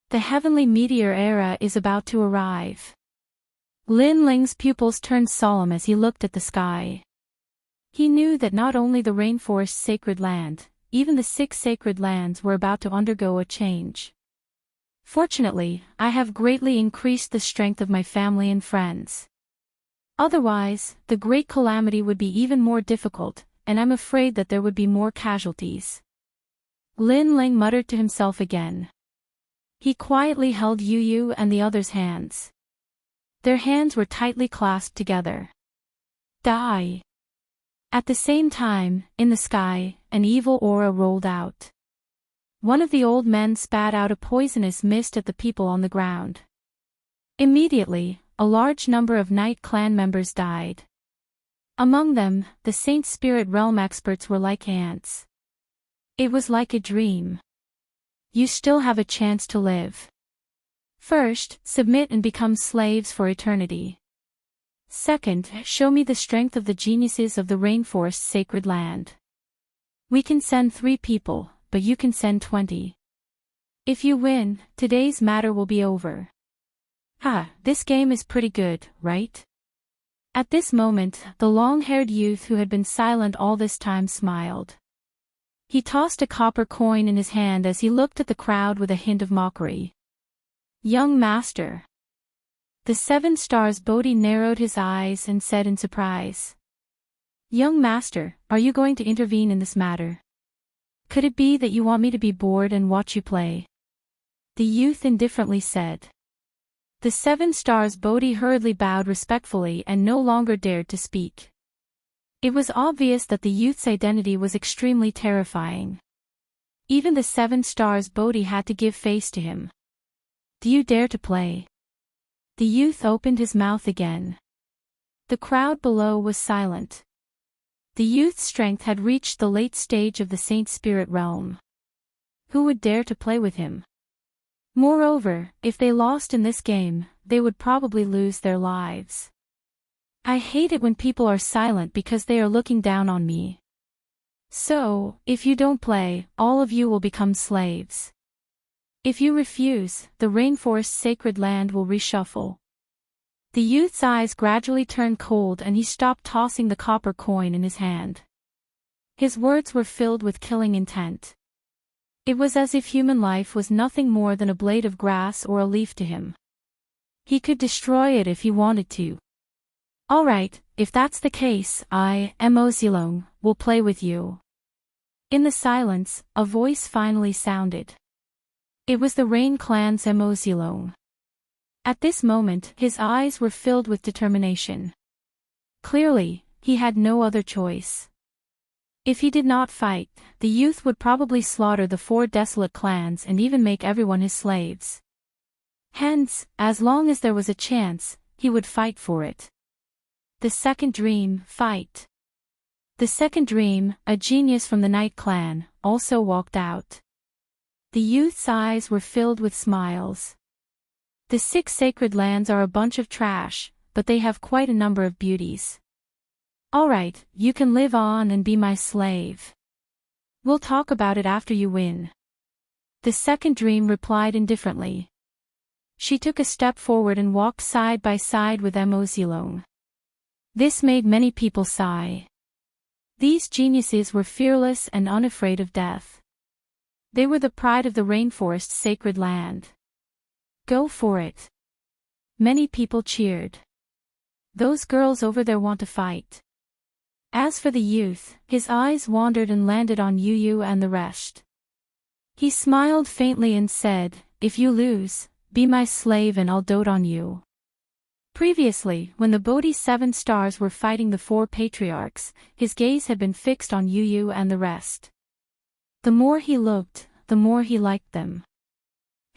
The heavenly meteor era is about to arrive. Lin Ling's pupils turned solemn as he looked at the sky. He knew that not only the rainforest's sacred land, even the 6 sacred lands were about to undergo a change. Fortunately, I have greatly increased the strength of my family and friends. Otherwise, the great calamity would be even more difficult, and I'm afraid that there would be more casualties. Lin Ling muttered to himself again. He quietly held Yu Yu and the others' hands. Their hands were tightly clasped together. Die. At the same time, in the sky, an evil aura rolled out. One of the old men spat out a poisonous mist at the people on the ground. Immediately, a large number of Night Clan members died. Among them, the Saint Spirit Realm experts were like ants. It was like a dream. You still have a chance to live. First, submit and become slaves for eternity. Second, show me the strength of the geniuses of the rainforest's sacred land. We can send 3 people, but you can send 20. If you win, today's matter will be over. This game is pretty good, right? At this moment, the long-haired youth who had been silent all this time smiled. He tossed a copper coin in his hand as he looked at the crowd with a hint of mockery. Young master. The 7 stars Bodhi narrowed his eyes and said in surprise. Young master, are you going to intervene in this matter? Could it be that you want me to be bored and watch you play? The youth indifferently said. The 7 stars Bodhi hurriedly bowed respectfully and no longer dared to speak. It was obvious that the youth's identity was extremely terrifying. Even the 7 stars Bodhi had to give face to him. Do you dare to play? The youth opened his mouth again. The crowd below was silent. The youth's strength had reached the late stage of the Saint Spirit realm. Who would dare to play with him? Moreover, if they lost in this game, they would probably lose their lives. I hate it when people are silent because they are looking down on me. So, if you don't play, all of you will become slaves. If you refuse, the rainforest's sacred land will reshuffle. The youth's eyes gradually turned cold and he stopped tossing the copper coin in his hand. His words were filled with killing intent. It was as if human life was nothing more than a blade of grass or a leaf to him. He could destroy it if he wanted to. Alright, if that's the case, I, Emozilong, will play with you. In the silence, a voice finally sounded. It was the Rain Clan's Emozilong. At this moment, his eyes were filled with determination. Clearly, he had no other choice. If he did not fight, the youth would probably slaughter the 4 desolate clans and even make everyone his slaves. Hence, as long as there was a chance, he would fight for it. The second dream, fight. The second dream, a genius from the Night Clan, also walked out. The youth's eyes were filled with smiles. The 6 sacred lands are a bunch of trash, but they have quite a number of beauties. Alright, you can live on and be my slave. We'll talk about it after you win. The second dream replied indifferently. She took a step forward and walked side by side with Emozilong. This made many people sigh. These geniuses were fearless and unafraid of death. They were the pride of the rainforest's sacred land. Go for it. Many people cheered. Those girls over there want to fight. As for the youth, his eyes wandered and landed on Yu Yu and the rest. He smiled faintly and said, if you lose, be my slave and I'll dote on you. Previously, when the Bodhi 7 stars were fighting the 4 patriarchs, his gaze had been fixed on Yu Yu and the rest. The more he looked, the more he liked them.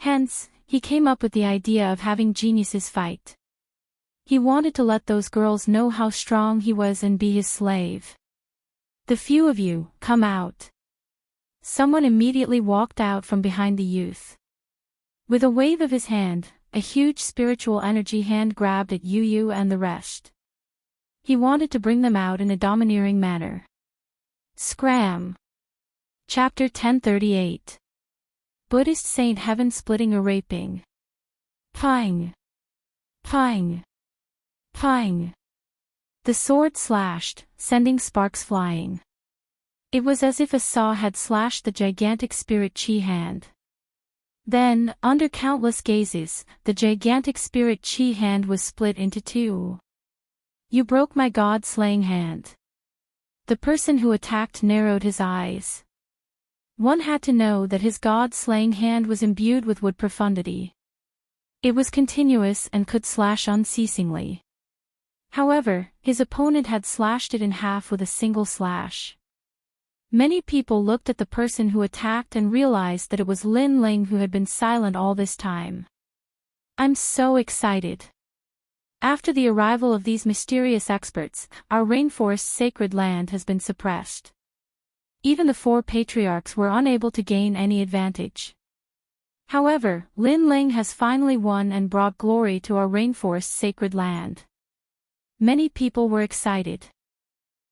Hence, he came up with the idea of having geniuses fight. He wanted to let those girls know how strong he was and be his slave. The few of you, come out. Someone immediately walked out from behind the youth. With a wave of his hand, a huge spiritual energy hand grabbed at Yu and the rest. He wanted to bring them out in a domineering manner. Scram. Chapter 1038. Buddhist Saint Heaven Splitting a Raping. Pang. Pang. Pang. The sword slashed, sending sparks flying. It was as if a saw had slashed the gigantic spirit chi hand. Then, under countless gazes, the gigantic spirit chi hand was split into two. You broke my god-slaying hand. The person who attacked narrowed his eyes. One had to know that his god-slaying hand was imbued with wood profundity. It was continuous and could slash unceasingly. However, his opponent had slashed it in half with a single slash. Many people looked at the person who attacked and realized that it was Lin Ling who had been silent all this time. I'm so excited. After the arrival of these mysterious experts, our rainforest's sacred land has been suppressed. Even the 4 patriarchs were unable to gain any advantage. However, Lin Ling has finally won and brought glory to our rainforest's sacred land. Many people were excited.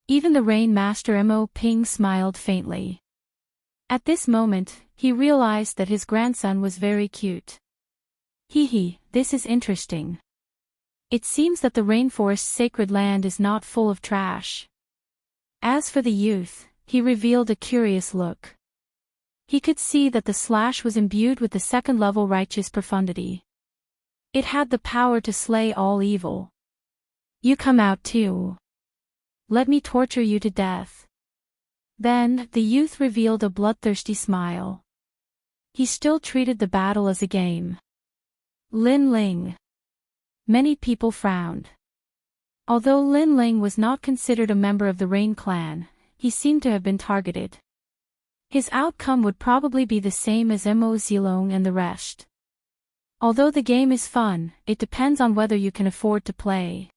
Even the Rain Master Mo Ping smiled faintly. At this moment, he realized that his grandson was very cute. Hee, this is interesting. It seems that the rainforest's sacred land is not full of trash. As for the youth, he revealed a curious look. He could see that the slash was imbued with the second-level righteous profundity. It had the power to slay all evil. You come out too. Let me torture you to death. Then, the youth revealed a bloodthirsty smile. He still treated the battle as a game. Lin Ling. Many people frowned. Although Lin Ling was not considered a member of the Rain clan, he seemed to have been targeted. His outcome would probably be the same as Mo Zilong and the rest. Although the game is fun, it depends on whether you can afford to play.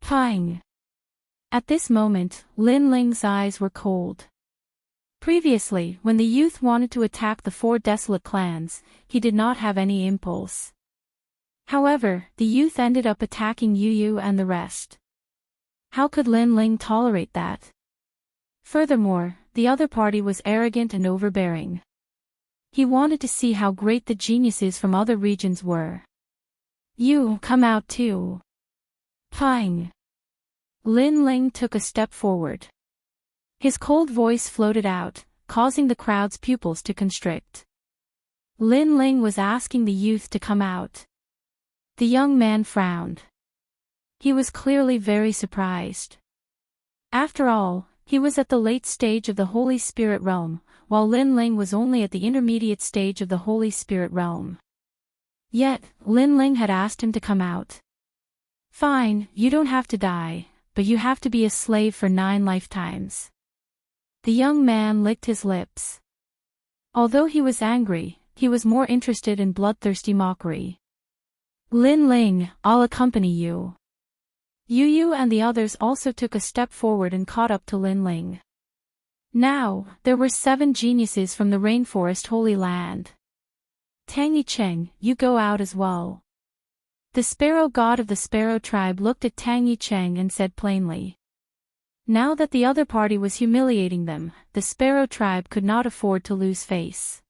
Pang. At this moment, Lin Ling's eyes were cold. Previously, when the youth wanted to attack the 4 desolate clans, he did not have any impulse. However, the youth ended up attacking Yu and the rest. How could Lin Ling tolerate that? Furthermore, the other party was arrogant and overbearing. He wanted to see how great the geniuses from other regions were. You come out too. Pang. Lin Ling took a step forward. His cold voice floated out, causing the crowd's pupils to constrict. Lin Ling was asking the youth to come out. The young man frowned. He was clearly very surprised. After all, he was at the late stage of the Holy Spirit realm, while Lin Ling was only at the intermediate stage of the Holy Spirit realm. Yet, Lin Ling had asked him to come out. Fine, you don't have to die, but you have to be a slave for 9 lifetimes. The young man licked his lips. Although he was angry, he was more interested in bloodthirsty mockery. Lin Ling, I'll accompany you. Yu and the others also took a step forward and caught up to Lin Ling. Now, there were 7 geniuses from the Rainforest Holy Land. Tang Yicheng, you go out as well. The sparrow god of the sparrow tribe looked at Tang Yicheng and said plainly. Now that the other party was humiliating them, the sparrow tribe could not afford to lose face.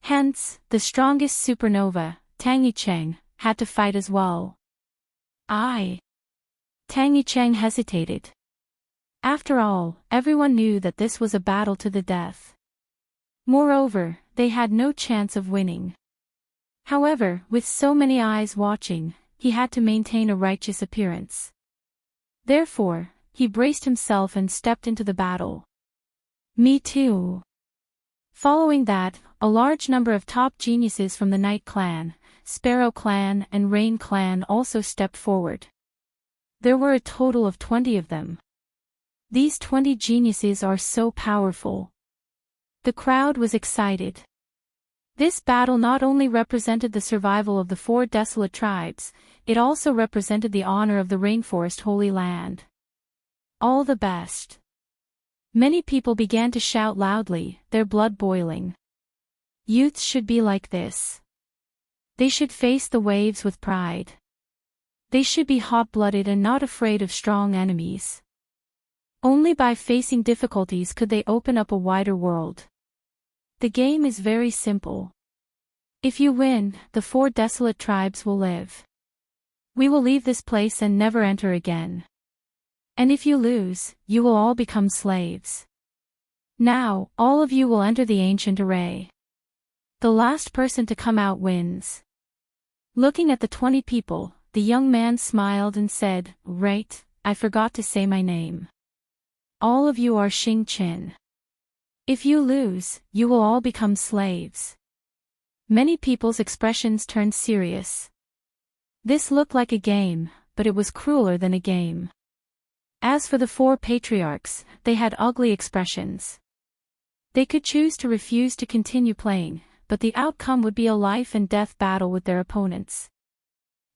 Hence, the strongest supernova, Tang Yicheng, had to fight as well. Tang Yicheng hesitated. After all, everyone knew that this was a battle to the death. Moreover, they had no chance of winning. However, with so many eyes watching, he had to maintain a righteous appearance. Therefore, he braced himself and stepped into the battle. Me too. Following that, a large number of top geniuses from the Night Clan, Sparrow Clan and Rain Clan also stepped forward. There were a total of 20 of them. These 20 geniuses are so powerful. The crowd was excited. This battle not only represented the survival of the 4 desolate tribes, it also represented the honor of the rainforest holy land. All the best. Many people began to shout loudly, their blood boiling. Youths should be like this. They should face the waves with pride. They should be hot-blooded and not afraid of strong enemies. Only by facing difficulties could they open up a wider world. The game is very simple. If you win, the 4 desolate tribes will live. We will leave this place and never enter again. And if you lose, you will all become slaves. Now, all of you will enter the ancient array. The last person to come out wins. Looking at the 20 people, the young man smiled and said, "Right, I forgot to say my name. All of you are Xing Qin. If you lose, you will all become slaves." Many people's expressions turned serious. This looked like a game, but it was crueler than a game. As for the 4 patriarchs, they had ugly expressions. They could choose to refuse to continue playing, but the outcome would be a life and death battle with their opponents.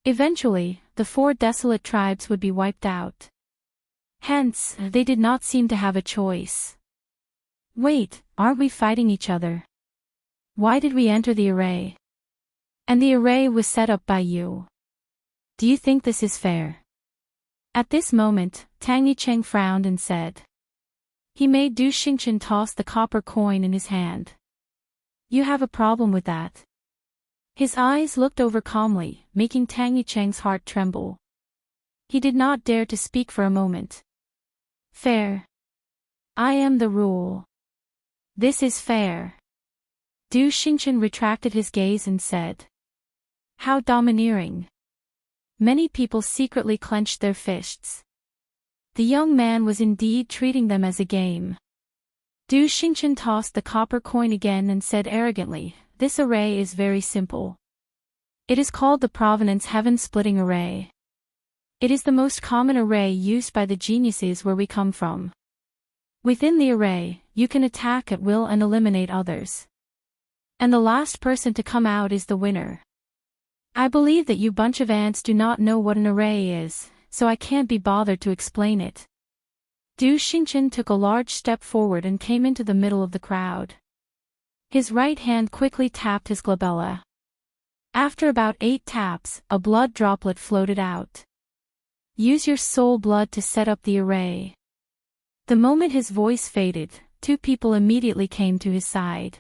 Eventually, the 4 desolate tribes would be wiped out. Hence, they did not seem to have a choice. Wait, aren't we fighting each other? Why did we enter the array? And the array was set up by you. Do you think this is fair? At this moment, Tang Yicheng frowned and said. He made Du Xingchen toss the copper coin in his hand. You have a problem with that? His eyes looked over calmly, making Tang Yicheng's heart tremble. He did not dare to speak for a moment. Fair. I am the rule. This is fair. Du Xingchen retracted his gaze and said. How domineering. Many people secretly clenched their fists. The young man was indeed treating them as a game. Du Xingchen tossed the copper coin again and said arrogantly, This array is very simple. It is called the Provenance Heaven-Splitting Array. It is the most common array used by the geniuses where we come from. Within the array, you can attack at will and eliminate others. And the last person to come out is the winner. I believe that you bunch of ants do not know what an array is, so I can't be bothered to explain it. Du Xingchen took a large step forward and came into the middle of the crowd. His right hand quickly tapped his glabella. After about 8 taps, a blood droplet floated out. Use your soul blood to set up the array. The moment his voice faded, 2 people immediately came to his side.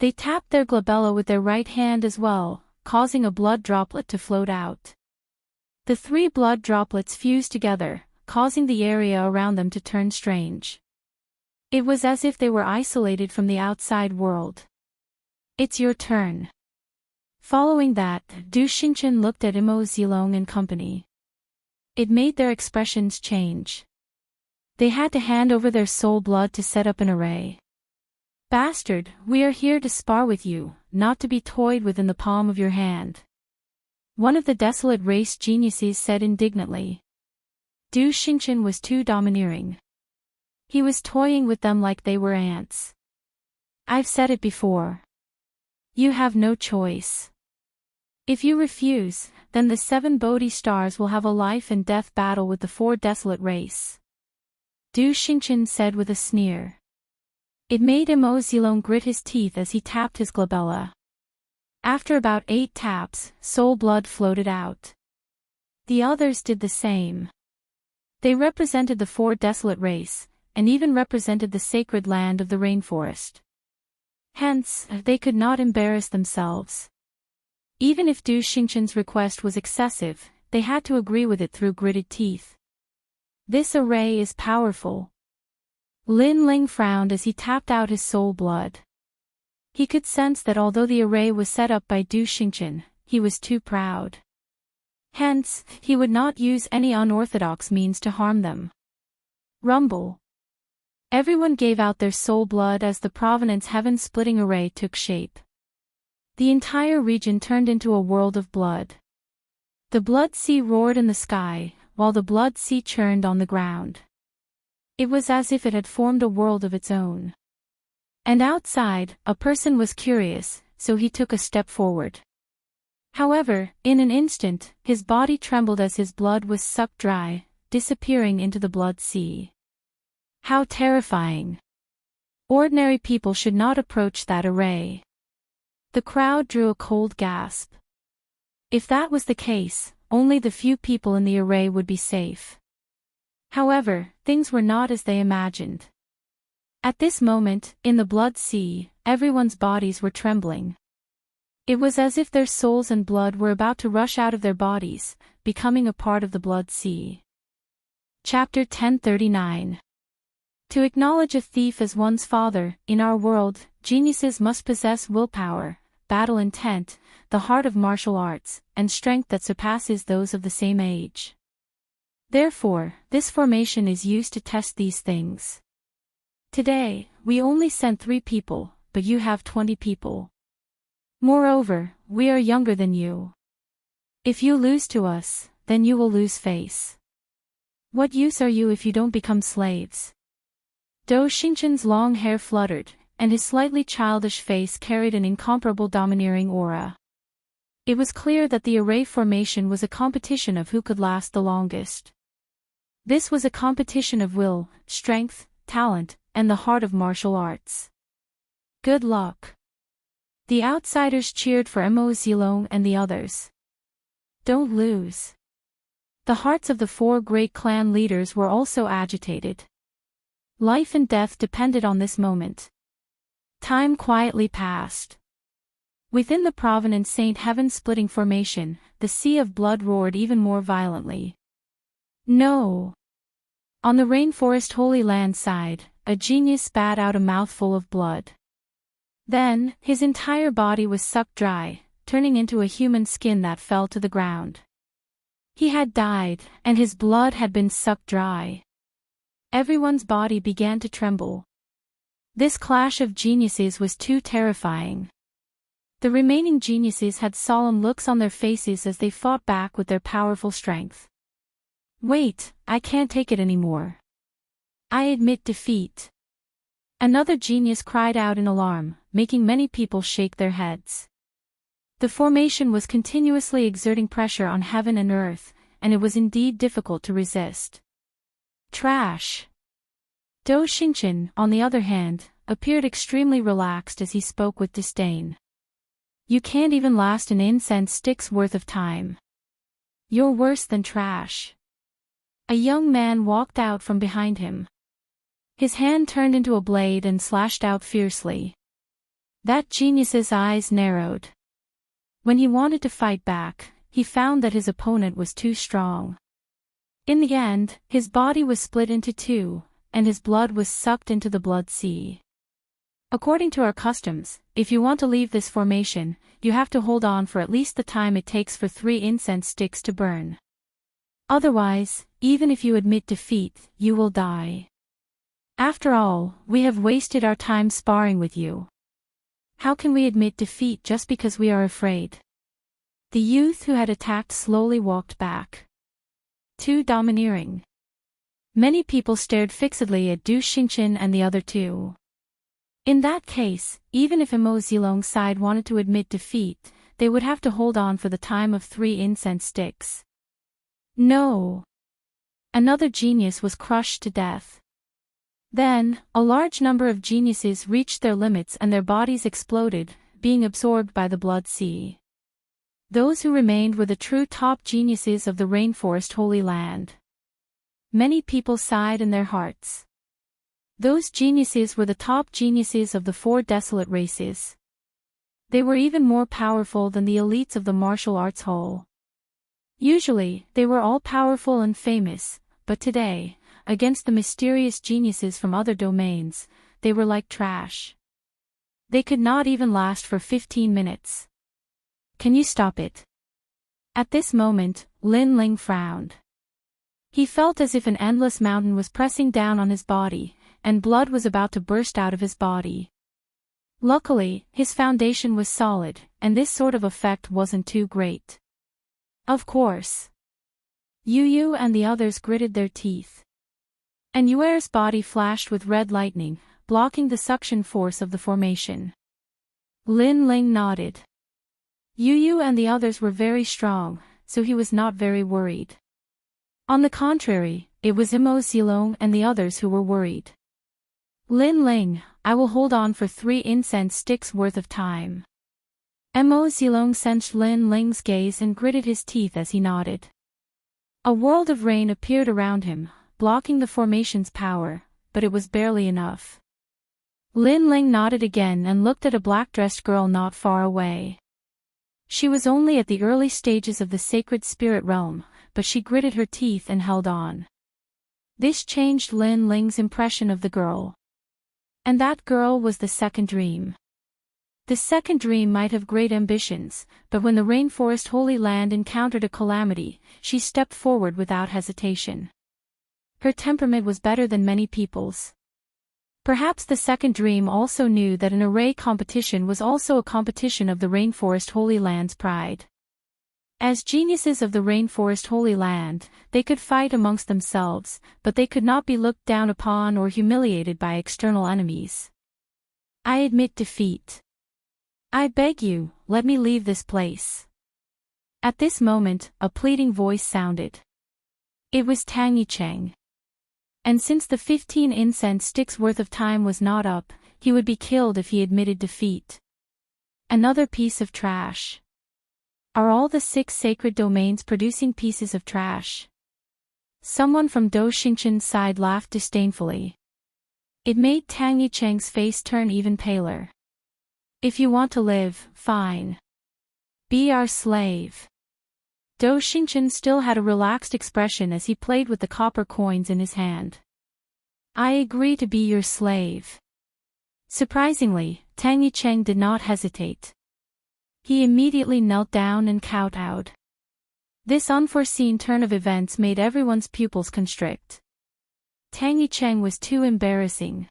They tapped their glabella with their right hand as well, causing a blood droplet to float out. The 3 blood droplets fused together, causing the area around them to turn strange. It was as if they were isolated from the outside world. It's your turn. Following that, Du Xingchen looked at Imo Zilong and company. It made their expressions change. They had to hand over their soul blood to set up an array. Bastard, we are here to spar with you, not to be toyed with in the palm of your hand. One of the desolate race geniuses said indignantly. Du Xingchen was too domineering. He was toying with them like they were ants. I've said it before. You have no choice. If you refuse, then the 7 Bodhi stars will have a life and death battle with the 4 desolate race. Du Xingchen said with a sneer. It made Imo Zilong grit his teeth as he tapped his glabella. After about 8 taps, soul blood floated out. The others did the same. They represented the 4 desolate race, and even represented the sacred land of the rainforest. Hence, they could not embarrass themselves. Even if Du Xingchen's request was excessive, they had to agree with it through gritted teeth. This array is powerful. Lin Ling frowned as he tapped out his soul blood. He could sense that although the array was set up by Du Xingchen, he was too proud. Hence, he would not use any unorthodox means to harm them. Rumble. Everyone gave out their soul blood as the Provenance Heaven-Splitting Array took shape. The entire region turned into a world of blood. The blood sea roared in the sky, while the blood sea churned on the ground. It was as if it had formed a world of its own. And outside, a person was curious, so he took a step forward. However, in an instant, his body trembled as his blood was sucked dry, disappearing into the blood sea. How terrifying! Ordinary people should not approach that array. The crowd drew a cold gasp. If that was the case, only the few people in the array would be safe. However, things were not as they imagined. At this moment, in the blood sea, everyone's bodies were trembling. It was as if their souls and blood were about to rush out of their bodies, becoming a part of the blood sea. Chapter 1039. To acknowledge a thief as one's father, in our world, geniuses must possess willpower, battle intent, the heart of martial arts, and strength that surpasses those of the same age. Therefore, this formation is used to test these things. Today, we only sent 3 people, but you have 20 people. Moreover, we are younger than you. If you lose to us, then you will lose face. What use are you if you don't become slaves? Dou Xingchen's long hair fluttered, and his slightly childish face carried an incomparable domineering aura. It was clear that the array formation was a competition of who could last the longest. This was a competition of will, strength, talent, and the heart of martial arts. Good luck. The outsiders cheered for Mo Zilong and the others. Don't lose. The hearts of the 4 great clan leaders were also agitated. Life and death depended on this moment. Time quietly passed. Within the provenance Saint Heaven-splitting formation, the sea of blood roared even more violently. No! On the rainforest Holy Land side, a genius spat out a mouthful of blood. Then, his entire body was sucked dry, turning into a human skin that fell to the ground. He had died, and his blood had been sucked dry. Everyone's body began to tremble. This clash of geniuses was too terrifying. The remaining geniuses had solemn looks on their faces as they fought back with their powerful strength. Wait, I can't take it anymore. I admit defeat. Another genius cried out in alarm, making many people shake their heads. The formation was continuously exerting pressure on heaven and earth, and it was indeed difficult to resist. Trash. Dou Xingchen, on the other hand, appeared extremely relaxed as he spoke with disdain. You can't even last an incense stick's worth of time. You're worse than trash. A young man walked out from behind him. His hand turned into a blade and slashed out fiercely. That genius's eyes narrowed. When he wanted to fight back, he found that his opponent was too strong. In the end, his body was split into 2, and his blood was sucked into the blood sea. According to our customs, if you want to leave this formation, you have to hold on for at least the time it takes for 3 incense sticks to burn. Otherwise, even if you admit defeat, you will die. After all, we have wasted our time sparring with you. How can we admit defeat just because we are afraid? The youth who had attacked slowly walked back. Too domineering. Many people stared fixedly at Dou Xingchen and the other 2. In that case, even if Mo Zilong's side wanted to admit defeat, they would have to hold on for the time of 3 incense sticks. No. Another genius was crushed to death. Then, a large number of geniuses reached their limits and their bodies exploded, being absorbed by the blood sea. Those who remained were the true top geniuses of the rainforest Holy Land. Many people sighed in their hearts. Those geniuses were the top geniuses of the 4 desolate races. They were even more powerful than the elites of the martial arts whole. Usually, they were all powerful and famous, but today, against the mysterious geniuses from other domains, they were like trash. They could not even last for 15 minutes. Can you stop it? At this moment, Lin Ling frowned. He felt as if an endless mountain was pressing down on his body, and blood was about to burst out of his body. Luckily, his foundation was solid, and this sort of effect wasn't too great. Of course. Yu and the others gritted their teeth. And Yuer's body flashed with red lightning, blocking the suction force of the formation. Lin Ling nodded. Yu Yu and the others were very strong, so he was not very worried. On the contrary, it was Imo Zilong and the others who were worried. Lin Ling, I will hold on for 3 incense sticks worth of time. Imo Zilong sensed Lin Ling's gaze and gritted his teeth as he nodded. A world of rain appeared around him, blocking the formation's power, but it was barely enough. Lin Ling nodded again and looked at a black-dressed girl not far away. She was only at the early stages of the sacred spirit realm, but she gritted her teeth and held on. This changed Lin Ling's impression of the girl. And that girl was the second dream. The second dream might have great ambitions, but when the rainforest Holy Land encountered a calamity, she stepped forward without hesitation. Her temperament was better than many people's. Perhaps the second dream also knew that an array competition was also a competition of the Rainforest Holy Land's pride. As geniuses of the Rainforest Holy Land, they could fight amongst themselves, but they could not be looked down upon or humiliated by external enemies. I admit defeat. I beg you, let me leave this place. At this moment, a pleading voice sounded. It was Tang Yicheng. And since the 15 incense sticks worth of time was not up, he would be killed if he admitted defeat. Another piece of trash. Are all the 6 sacred domains producing pieces of trash? Someone from Do Xingchen's side laughed disdainfully. It made Tang Yicheng's face turn even paler. If you want to live, fine. Be our slave. Do Xingchen still had a relaxed expression as he played with the copper coins in his hand. I agree to be your slave. Surprisingly, Tang Yicheng did not hesitate. He immediately knelt down and kowtowed. This unforeseen turn of events made everyone's pupils constrict. Tang Yicheng was too embarrassing.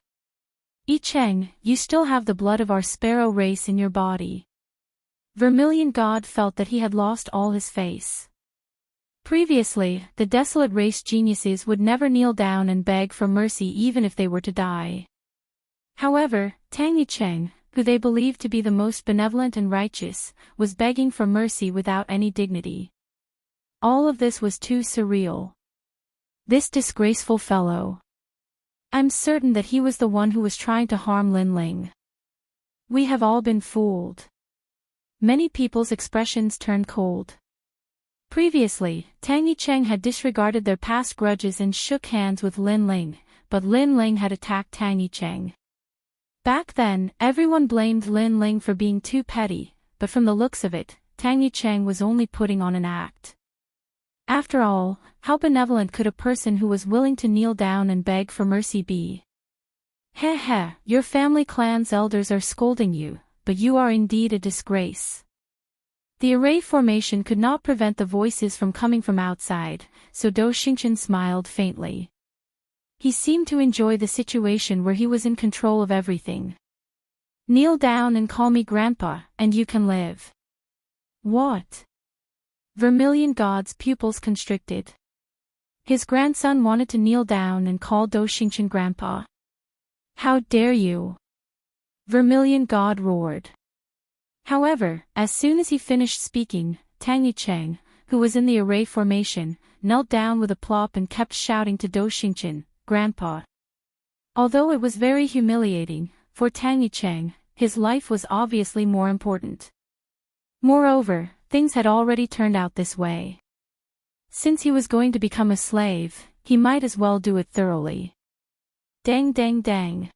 Yicheng, you still have the blood of our sparrow race in your body. Vermilion God felt that he had lost all his face. Previously, the desolate race geniuses would never kneel down and beg for mercy even if they were to die. However, Tang Yicheng, who they believed to be the most benevolent and righteous, was begging for mercy without any dignity. All of this was too surreal. This disgraceful fellow. I'm certain that he was the one who was trying to harm Lin Ling. We have all been fooled. Many people's expressions turned cold. Previously, Tang Yicheng had disregarded their past grudges and shook hands with Lin Ling, but Lin Ling had attacked Tang Yicheng. Back then, everyone blamed Lin Ling for being too petty, but from the looks of it, Tang Yicheng was only putting on an act. After all, how benevolent could a person who was willing to kneel down and beg for mercy be? Heh heh, your family clan's elders are scolding you, but you are indeed a disgrace. The array formation could not prevent the voices from coming from outside, so Do Xingchen smiled faintly. He seemed to enjoy the situation where he was in control of everything. Kneel down and call me grandpa, and you can live. What? Vermilion God's pupils constricted. His grandson wanted to kneel down and call Do Xingchen grandpa. How dare you? Vermilion God roared. However, as soon as he finished speaking, Tang Yicheng, who was in the array formation, knelt down with a plop and kept shouting to Do Xingchen, Grandpa. Although it was very humiliating, for Tang Yicheng, his life was obviously more important. Moreover, things had already turned out this way. Since he was going to become a slave, he might as well do it thoroughly. Dang dang dang.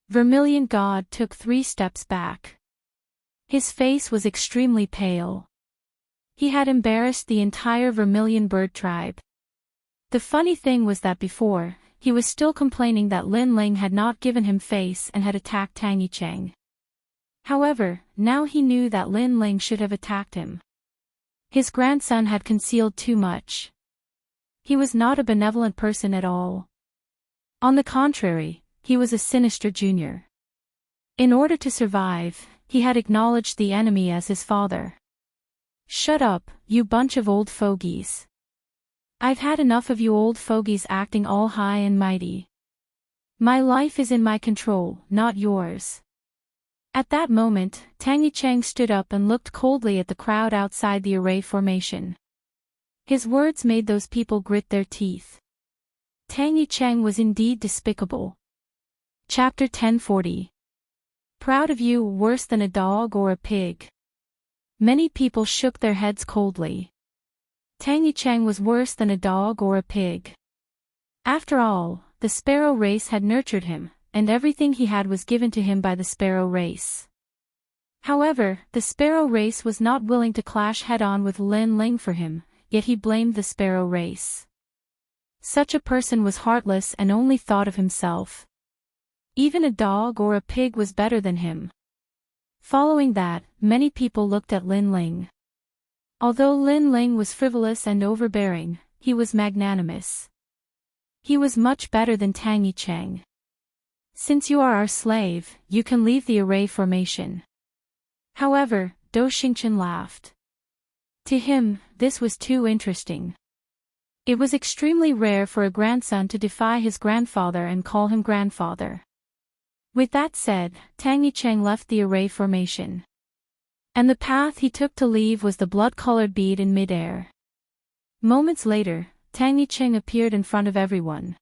Vermilion God took 3 steps back. His face was extremely pale. He had embarrassed the entire Vermilion bird tribe. The funny thing was that before, he was still complaining that Lin Ling had not given him face and had attacked Tang Yicheng. However, now he knew that Lin Ling should have attacked him. His grandson had concealed too much. He was not a benevolent person at all. On the contrary, he was a sinister junior. In order to survive, he had acknowledged the enemy as his father. Shut up, you bunch of old fogies. I've had enough of you old fogies acting all high and mighty. My life is in my control, not yours. At that moment, Tang Yicheng stood up and looked coldly at the crowd outside the array formation. His words made those people grit their teeth. Tang Yicheng was indeed despicable. Chapter 1040. Proud of you, worse than a dog or a pig. Many people shook their heads coldly. Tang Yicheng was worse than a dog or a pig. After all, the sparrow race had nurtured him, and everything he had was given to him by the sparrow race. However, the sparrow race was not willing to clash head-on with Lin Ling for him, yet he blamed the sparrow race. Such a person was heartless and only thought of himself. Even a dog or a pig was better than him. Following that, many people looked at Lin Ling. Although Lin Ling was frivolous and overbearing, he was magnanimous. He was much better than Tang Yicheng. Since you are our slave, you can leave the array formation. However, Do Xingchen laughed. To him, this was too interesting. It was extremely rare for a grandson to defy his grandfather and call him grandfather. With that said, Tang Yicheng left the array formation. And the path he took to leave was the blood-colored bead in midair. Moments later, Tang Yicheng appeared in front of everyone.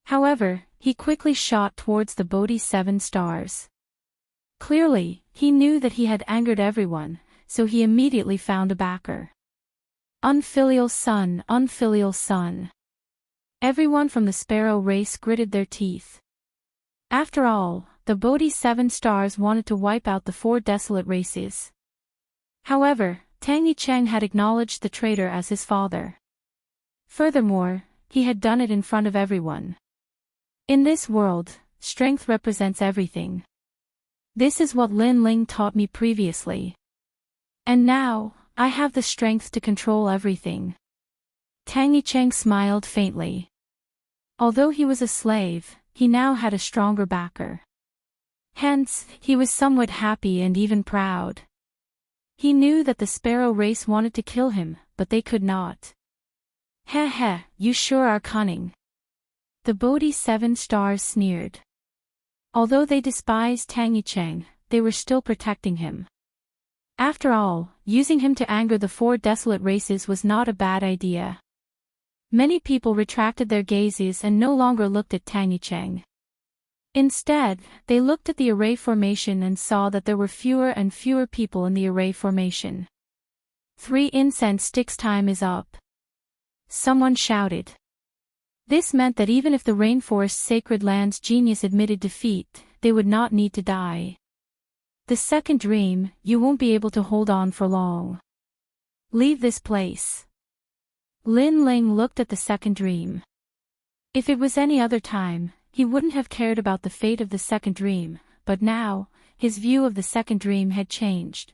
However, he quickly shot towards the Bodhi 7 stars. Clearly, he knew that he had angered everyone, so he immediately found a backer. Unfilial son, unfilial son. Everyone from the sparrow race gritted their teeth. After all, the Bodhi 7 stars wanted to wipe out the 4 desolate races. However, Tang Yicheng had acknowledged the traitor as his father. Furthermore, he had done it in front of everyone. In this world, strength represents everything. This is what Lin Ling taught me previously. And now, I have the strength to control everything. Tang Yicheng smiled faintly. Although he was a slave, he now had a stronger backer. Hence, he was somewhat happy and even proud. He knew that the sparrow race wanted to kill him, but they could not. Heh heh, you sure are cunning. The Bodhi 7 stars sneered. Although they despised Tang Yicheng, they were still protecting him. After all, using him to anger the 4 desolate races was not a bad idea. Many people retracted their gazes and no longer looked at Tang Yicheng. Instead, they looked at the array formation and saw that there were fewer and fewer people in the array formation. 3 incense sticks time is up. Someone shouted. This meant that even if the rainforest sacred land's genius admitted defeat, they would not need to die. The second dream, you won't be able to hold on for long. Leave this place. Lin Ling looked at the second dream. If it was any other time, he wouldn't have cared about the fate of the second dream, but now, his view of the second dream had changed.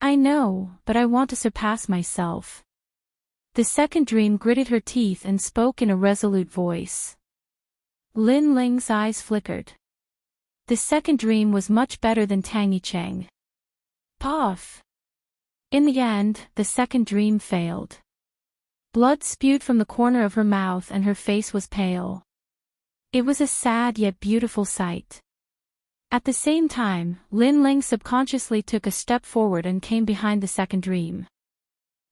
I know, but I want to surpass myself. The second dream gritted her teeth and spoke in a resolute voice. Lin Ling's eyes flickered. The second dream was much better than Tang Yicheng. Puff! In the end, the second dream failed. Blood spewed from the corner of her mouth and her face was pale. It was a sad yet beautiful sight. At the same time, Lin Ling subconsciously took a step forward and came behind the second dream.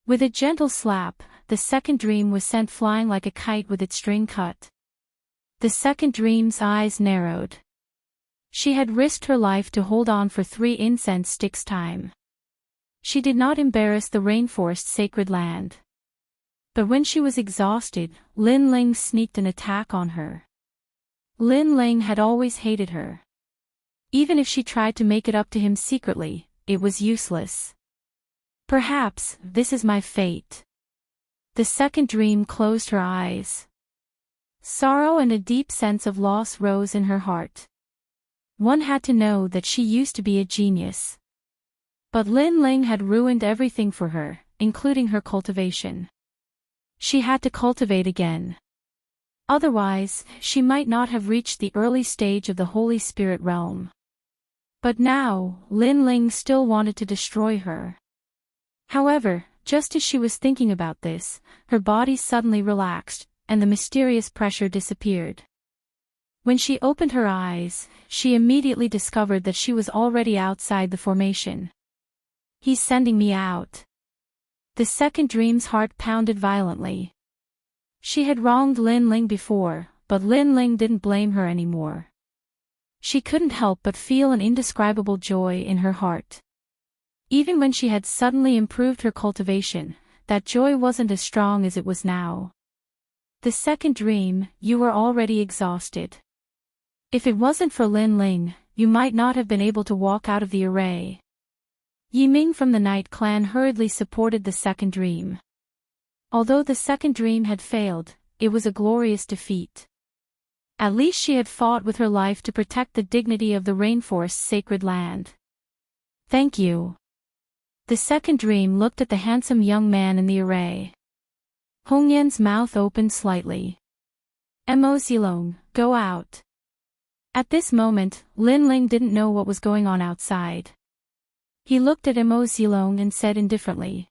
With a gentle slap, the second dream was sent flying like a kite with its string cut. The second dream's eyes narrowed. She had risked her life to hold on for 3 incense sticks time. She did not embarrass the rainforest sacred land. But when she was exhausted, Lin Ling sneaked an attack on her. Lin Ling had always hated her. Even if she tried to make it up to him secretly, it was useless. Perhaps, this is my fate. The second dream closed her eyes. Sorrow and a deep sense of loss rose in her heart. One had to know that she used to be a genius. But Lin Ling had ruined everything for her, including her cultivation. She had to cultivate again. Otherwise, she might not have reached the early stage of the Holy Spirit realm. But now, Lin Ling still wanted to destroy her. However, just as she was thinking about this, her body suddenly relaxed, and the mysterious pressure disappeared. When she opened her eyes, she immediately discovered that she was already outside the formation. He's sending me out. The second dream's heart pounded violently. She had wronged Lin Ling before, but Lin Ling didn't blame her anymore. She couldn't help but feel an indescribable joy in her heart. Even when she had suddenly improved her cultivation, that joy wasn't as strong as it was now. The second dream, you were already exhausted. If it wasn't for Lin Ling, you might not have been able to walk out of the array. Yi Ming from the Night Clan hurriedly supported the second dream. Although the second dream had failed, it was a glorious defeat. At least she had fought with her life to protect the dignity of the rainforest's sacred land. Thank you. The second dream looked at the handsome young man in the array. Hong Yan's mouth opened slightly. Mo Zilong, go out. At this moment, Lin Ling didn't know what was going on outside. He looked at Mo Zilong and said indifferently.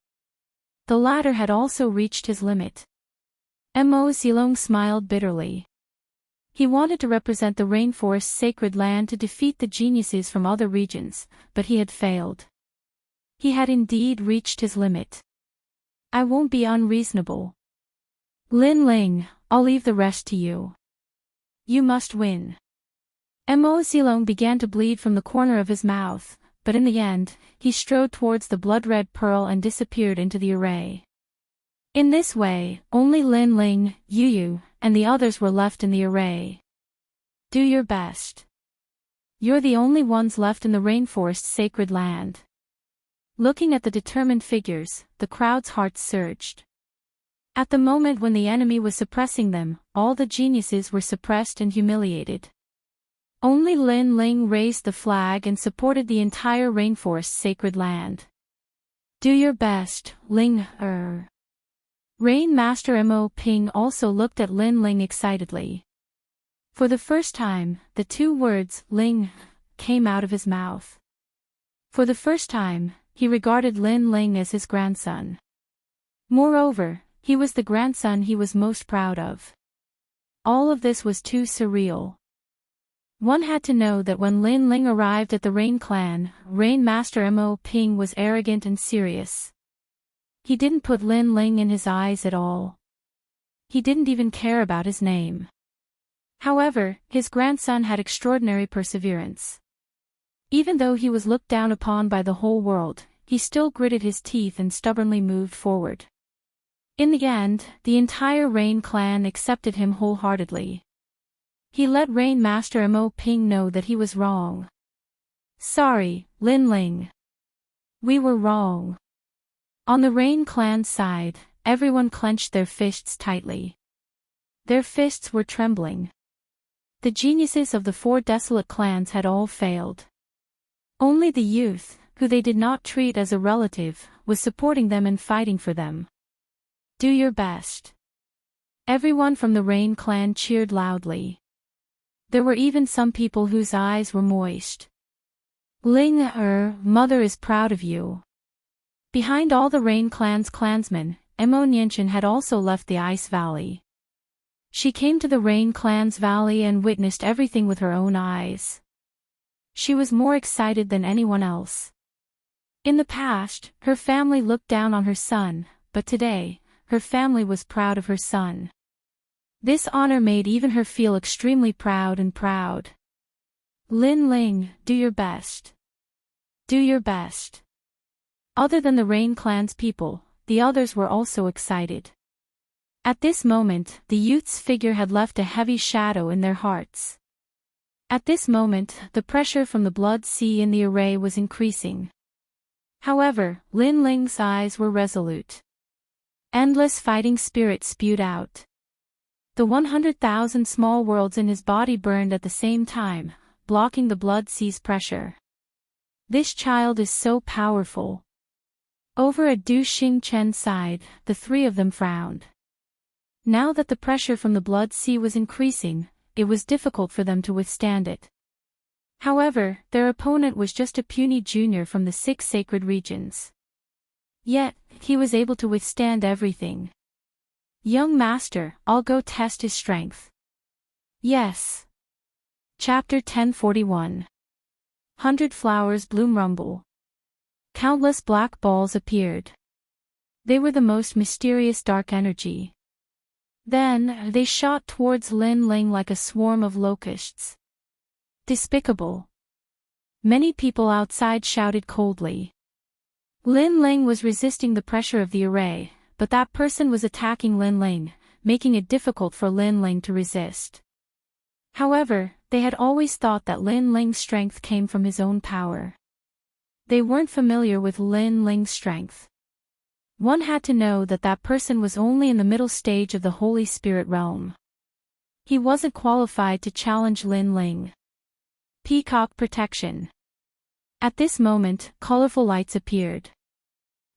The latter had also reached his limit. Mo Zilong smiled bitterly. He wanted to represent the rainforest's sacred land to defeat the geniuses from other regions, but he had failed. He had indeed reached his limit. I won't be unreasonable. Lin Ling, I'll leave the rest to you. You must win. Mo Zilong began to bleed from the corner of his mouth, but in the end, he strode towards the blood-red pearl and disappeared into the array. In this way, only Lin Ling, Yu, and the others were left in the array. Do your best. You're the only ones left in the rainforest's sacred land. Looking at the determined figures, the crowd's hearts surged. At the moment when the enemy was suppressing them, all the geniuses were suppressed and humiliated. Only Lin Ling raised the flag and supported the entire rainforest's sacred land. Do your best, Ling. Rain Master Mo Ping also looked at Lin Ling excitedly. For the first time, the two words, Ling, came out of his mouth. For the first time, he regarded Lin Ling as his grandson. Moreover, he was the grandson he was most proud of. All of this was too surreal. One had to know that when Lin Ling arrived at the Rain Clan, Rain Master Mo Ping was arrogant and serious. He didn't put Lin Ling in his eyes at all. He didn't even care about his name. However, his grandson had extraordinary perseverance. Even though he was looked down upon by the whole world, he still gritted his teeth and stubbornly moved forward. In the end, the entire Rain Clan accepted him wholeheartedly. He let Rain Master Mo Ping know that he was wrong. Sorry, Lin Ling. We were wrong. On the Rain Clan's side, everyone clenched their fists tightly. Their fists were trembling. The geniuses of the four desolate clans had all failed. Only the youth, who they did not treat as a relative, was supporting them and fighting for them. Do your best. Everyone from the Rain Clan cheered loudly. There were even some people whose eyes were moist. Ling, mother is proud of you. Behind all the Rain Clan's clansmen, Mo Nianchen had also left the Ice Valley. She came to the Rain Clan's valley and witnessed everything with her own eyes. She was more excited than anyone else. In the past, her family looked down on her son, but today, her family was proud of her son. This honor made even her feel extremely proud and proud. Lin Ling, do your best. Do your best. Other than the Rain Clan's people, the others were also excited. At this moment, the youth's figure had left a heavy shadow in their hearts. At this moment, the pressure from the blood sea in the array was increasing. However, Lin Ling's eyes were resolute. Endless fighting spirit spewed out. The 100,000 small worlds in his body burned at the same time, blocking the blood sea's pressure. This child is so powerful. Over at Du Xingchen's side, the three of them frowned. Now that the pressure from the blood sea was increasing, it was difficult for them to withstand it. However, their opponent was just a puny junior from the 6 sacred regions. Yet, he was able to withstand everything. Young master, I'll go test his strength. Yes. Chapter 1041. 100 flowers bloom rumble. Countless black balls appeared. They were the most mysterious dark energy. Then, they shot towards Lin Ling like a swarm of locusts. Despicable. Many people outside shouted coldly. Lin Ling was resisting the pressure of the array, but that person was attacking Lin Ling, making it difficult for Lin Ling to resist. However, they had always thought that Lin Ling's strength came from his own power. They weren't familiar with Lin Ling's strength. One had to know that that person was only in the middle stage of the Holy Spirit realm. He wasn't qualified to challenge Lin Ling. Peacock protection. At this moment, colorful lights appeared.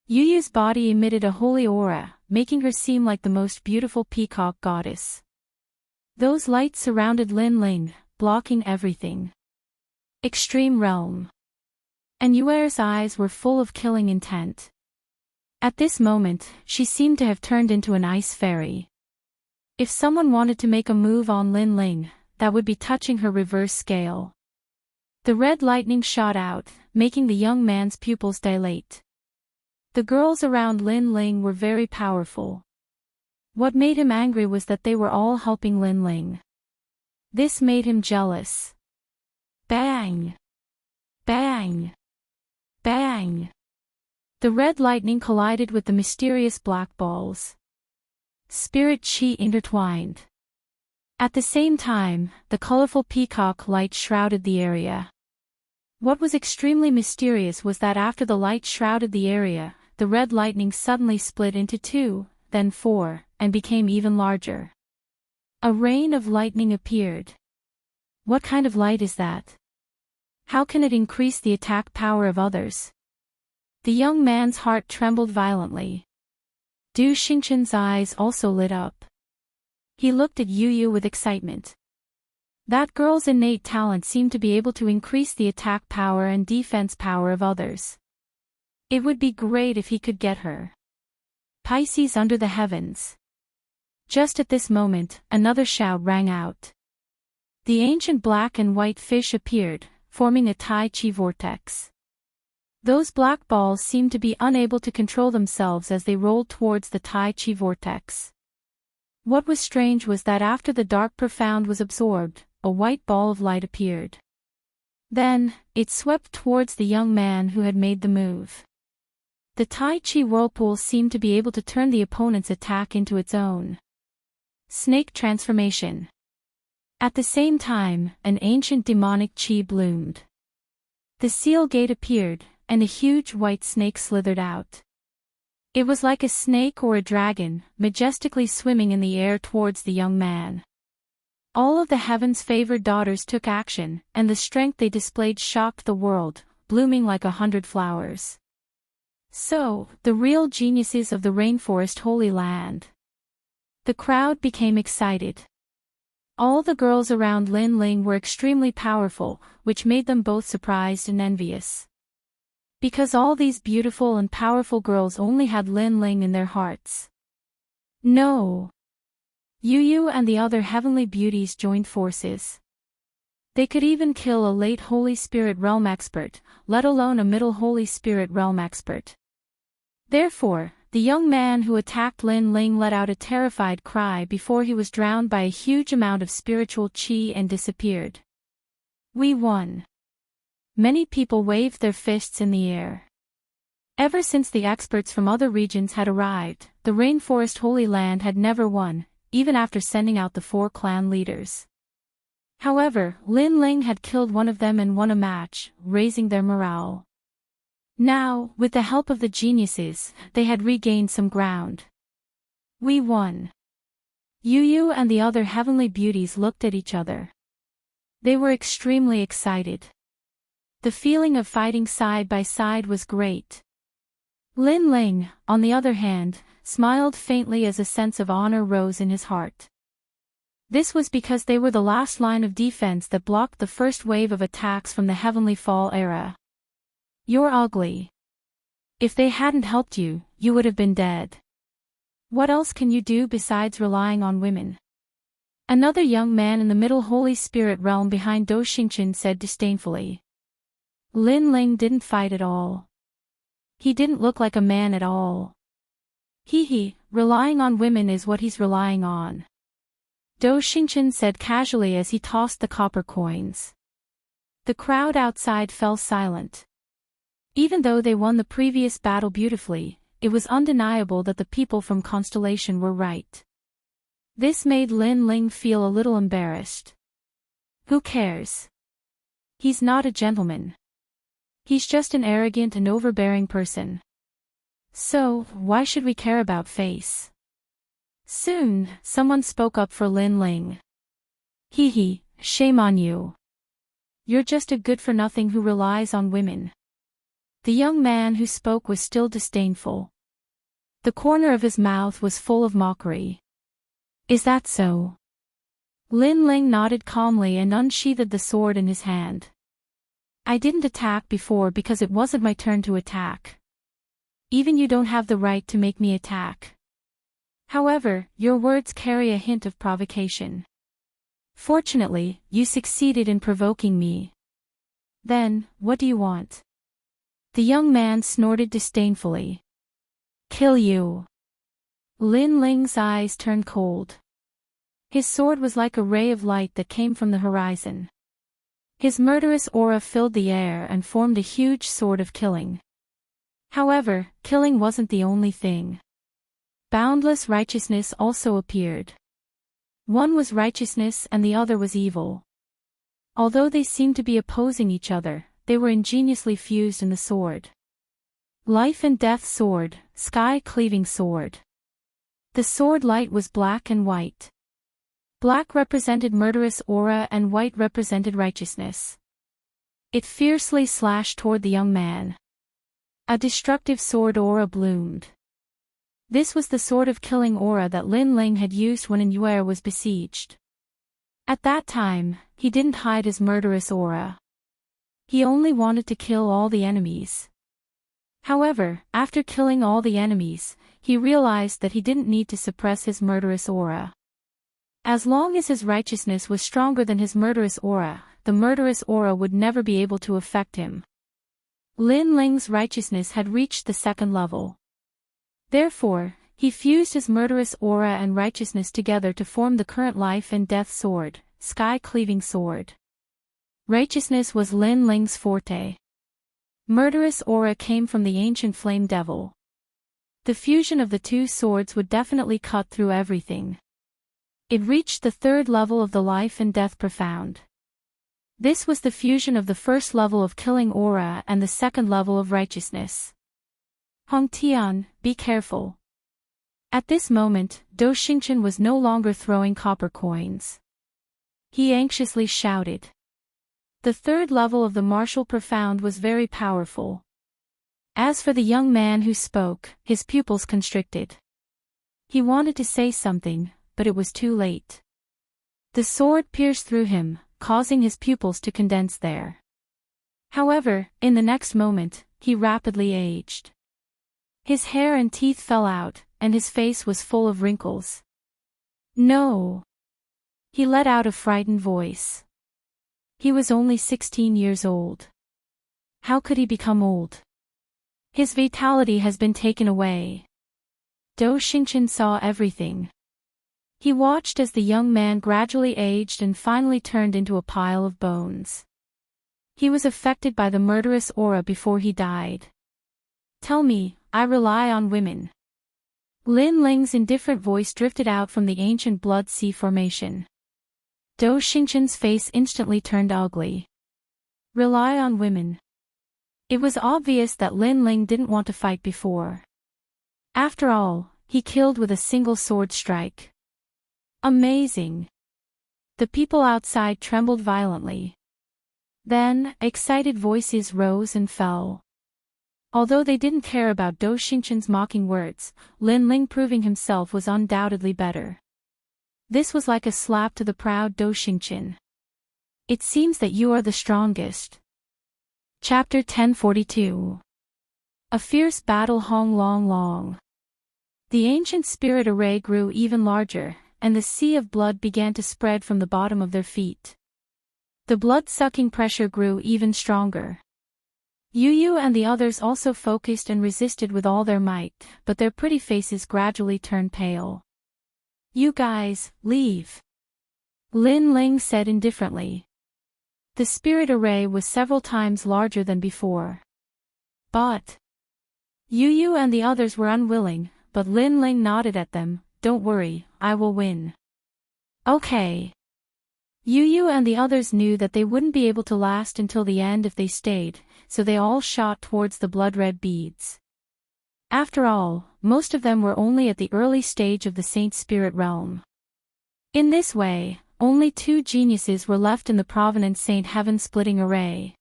Yu Yu's body emitted a holy aura, making her seem like the most beautiful peacock goddess. Those lights surrounded Lin Ling, blocking everything. Extreme realm. And Yuer's eyes were full of killing intent. At this moment, she seemed to have turned into an ice fairy. If someone wanted to make a move on Lin Ling, that would be touching her reverse scale. The red lightning shot out, making the young man's pupils dilate. The girls around Lin Ling were very powerful. What made him angry was that they were all helping Lin Ling. This made him jealous. Bang! Bang! Bang! The red lightning collided with the mysterious black balls. Spirit chi intertwined. At the same time, the colorful peacock light shrouded the area. What was extremely mysterious was that after the light shrouded the area, the red lightning suddenly split into 2, then 4, and became even larger. A rain of lightning appeared. What kind of light is that? How can it increase the attack power of others? The young man's heart trembled violently. Du Xingchen's eyes also lit up. He looked at Yu Yu with excitement. That girl's innate talent seemed to be able to increase the attack power and defense power of others. It would be great if he could get her. Pisces under the heavens. Just at this moment, another shout rang out. The ancient black and white fish appeared, forming a Tai Chi vortex. Those black balls seemed to be unable to control themselves as they rolled towards the Tai Chi vortex. What was strange was that after the dark profound was absorbed, a white ball of light appeared. Then, it swept towards the young man who had made the move. The Tai Chi whirlpool seemed to be able to turn the opponent's attack into its own. Snake transformation. At the same time, an ancient demonic chi bloomed. The seal gate appeared, and a huge white snake slithered out. It was like a snake or a dragon, majestically swimming in the air towards the young man. All of the heaven's favored daughters took action, and the strength they displayed shocked the world, blooming like 100 flowers. So, the real geniuses of the rainforest Holy Land. The crowd became excited. All the girls around Lin Ling were extremely powerful, which made them both surprised and envious. Because all these beautiful and powerful girls only had Lin Ling in their hearts. No. Yu Yu and the other heavenly beauties joined forces. They could even kill a late Holy Spirit realm expert, let alone a middle Holy Spirit realm expert. Therefore, the young man who attacked Lin Ling let out a terrified cry before he was drowned by a huge amount of spiritual chi and disappeared. We won. Many people waved their fists in the air. Ever since the experts from other regions had arrived, the Rainforest Holy Land had never won, even after sending out the 4 clan leaders. However, Lin Ling had killed one of them and won a match, raising their morale. Now, with the help of the geniuses, they had regained some ground. We won. Yu Yu and the other heavenly beauties looked at each other. They were extremely excited. The feeling of fighting side by side was great. Lin Ling, on the other hand, smiled faintly as a sense of honor rose in his heart. This was because they were the last line of defense that blocked the first wave of attacks from the Heavenly Fall era. You're ugly. If they hadn't helped you, you would have been dead. What else can you do besides relying on women? Another young man in the middle Holy Spirit realm behind Do Xingqian said disdainfully. Lin Ling didn't fight at all. He didn't look like a man at all. Relying on women is what he's relying on. Do Xingqian said casually as he tossed the copper coins. The crowd outside fell silent. Even though they won the previous battle beautifully, it was undeniable that the people from Constellation were right. This made Lin Ling feel a little embarrassed. Who cares? He's not a gentleman. He's just an arrogant and overbearing person. So, why should we care about face? Soon, someone spoke up for Lin Ling. Shame on you. You're just a good-for-nothing who relies on women. The young man who spoke was still disdainful. The corner of his mouth was full of mockery. Is that so? Lin Ling nodded calmly and unsheathed the sword in his hand. I didn't attack before because it wasn't my turn to attack. Even you don't have the right to make me attack. However, your words carry a hint of provocation. Fortunately, you succeeded in provoking me. Then, what do you want? The young man snorted disdainfully. Kill you. Lin Ling's eyes turned cold. His sword was like a ray of light that came from the horizon. His murderous aura filled the air and formed a huge sword of killing. However, killing wasn't the only thing. Boundless righteousness also appeared. One was righteousness and the other was evil. Although they seemed to be opposing each other, they were ingeniously fused in the sword. Life and death sword, sky-cleaving sword. The sword light was black and white. Black represented murderous aura and white represented righteousness. It fiercely slashed toward the young man. A destructive sword aura bloomed. This was the sort of killing aura that Lin Ling had used when Inyuer was besieged. At that time, he didn't hide his murderous aura. He only wanted to kill all the enemies. However, after killing all the enemies, he realized that he didn't need to suppress his murderous aura. As long as his righteousness was stronger than his murderous aura, the murderous aura would never be able to affect him. Lin Ling's righteousness had reached the second level. Therefore, he fused his murderous aura and righteousness together to form the current life and death sword, sky-cleaving sword. Righteousness was Lin Ling's forte. Murderous aura came from the ancient flame devil. The fusion of the two swords would definitely cut through everything. It reached the third level of the life and death profound. This was the fusion of the first level of killing aura and the second level of righteousness. Hong Tian, be careful. At this moment, Do Xingqian was no longer throwing copper coins. He anxiously shouted. The third level of the martial profound was very powerful. As for the young man who spoke, his pupils constricted. He wanted to say something, but it was too late. The sword pierced through him, causing his pupils to condense there. However, in the next moment, he rapidly aged. His hair and teeth fell out, and his face was full of wrinkles. No! He let out a frightened voice. He was only 16 years old. How could he become old? His vitality has been taken away. Do Xingqian saw everything. He watched as the young man gradually aged and finally turned into a pile of bones. He was affected by the murderous aura before he died. Tell me, I rely on women. Lin Ling's indifferent voice drifted out from the ancient blood sea formation. Do Xingqian's face instantly turned ugly. Rely on women. It was obvious that Lin Ling didn't want to fight before. After all, he killed with a single sword strike. Amazing. The people outside trembled violently. Then, excited voices rose and fell. Although they didn't care about Do Xingqian's mocking words, Lin Ling proving himself was undoubtedly better. This was like a slap to the proud Do Xingqian. It seems that you are the strongest. Chapter 1042. A fierce battle Hong Long Long. The ancient spirit array grew even larger, and the sea of blood began to spread from the bottom of their feet. The blood-sucking pressure grew even stronger. Yu and the others also focused and resisted with all their might, but their pretty faces gradually turned pale. "You guys, leave," Lin Ling said indifferently. The spirit array was several times larger than before. But Yu and the others were unwilling, but Lin Ling nodded at them. "Don't worry, I will win." "Okay." Yu and the others knew that they wouldn't be able to last until the end if they stayed, so they all shot towards the blood-red beads. After all, most of them were only at the early stage of the Saint Spirit realm. In this way, only 2 geniuses were left in the Provenance Saint Heaven-splitting array.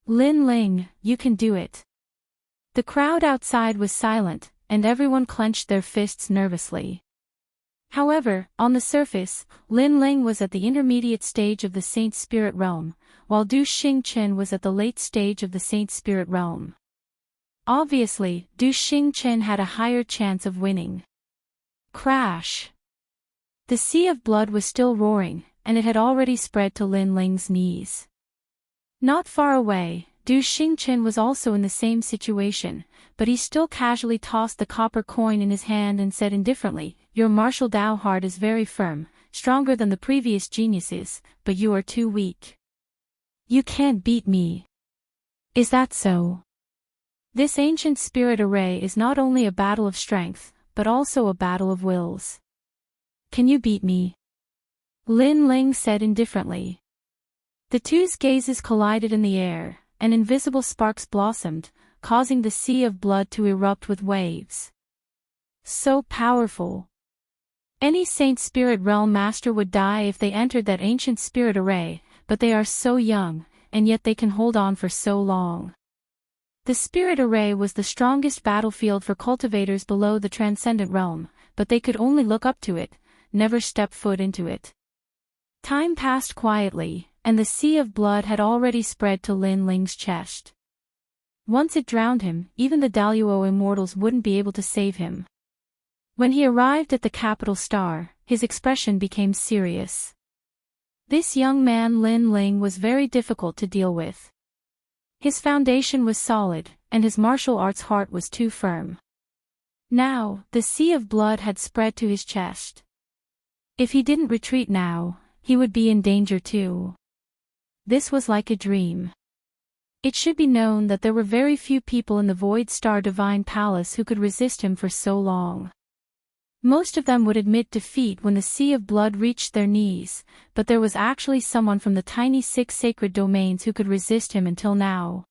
"Lin Ling, you can do it." The crowd outside was silent, and everyone clenched their fists nervously. However, on the surface, Lin Ling was at the intermediate stage of the Saint Spirit realm, while Du Xingchen was at the late stage of the Saint Spirit realm. Obviously, Du Xingchen had a higher chance of winning. Crash! The sea of blood was still roaring, and it had already spread to Lin Ling's knees. Not far away, Du Xingchen was also in the same situation, but he still casually tossed the copper coin in his hand and said indifferently, "Your martial Dao heart is very firm, stronger than the previous geniuses, but you are too weak. You can't beat me." "Is that so?" This ancient spirit array is not only a battle of strength, but also a battle of wills. "Can you beat me?" Lin Ling said indifferently. The two's gazes collided in the air, and invisible sparks blossomed, causing the sea of blood to erupt with waves. So powerful. Any Saint Spirit Realm master would die if they entered that ancient spirit array, but they are so young, and yet they can hold on for so long. The spirit array was the strongest battlefield for cultivators below the transcendent realm, but they could only look up to it, never step foot into it. Time passed quietly, and the sea of blood had already spread to Lin Ling's chest. Once it drowned him, even the Daluo immortals wouldn't be able to save him. When he arrived at the capital star, his expression became serious. This young man Lin Ling was very difficult to deal with. His foundation was solid, and his martial arts heart was too firm. Now, the sea of blood had spread to his chest. If he didn't retreat now, he would be in danger too. This was like a dream. It should be known that there were very few people in the Void Star Divine Palace who could resist him for so long. Most of them would admit defeat when the sea of blood reached their knees, but there was actually someone from the tiny 6 sacred domains who could resist him until now.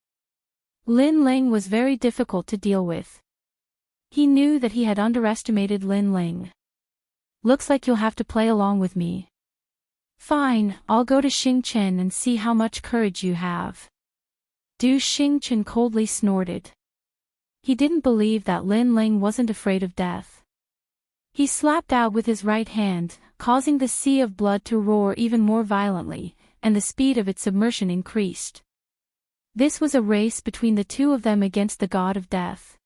Lin Ling was very difficult to deal with. He knew that he had underestimated Lin Ling. "Looks like you'll have to play along with me." "Fine, I'll go to Xingchen and see how much courage you have." Du Xingchen coldly snorted. He didn't believe that Lin Ling wasn't afraid of death. He slapped out with his right hand, causing the sea of blood to roar even more violently, and the speed of its submersion increased. This was a race between the two of them against the god of death.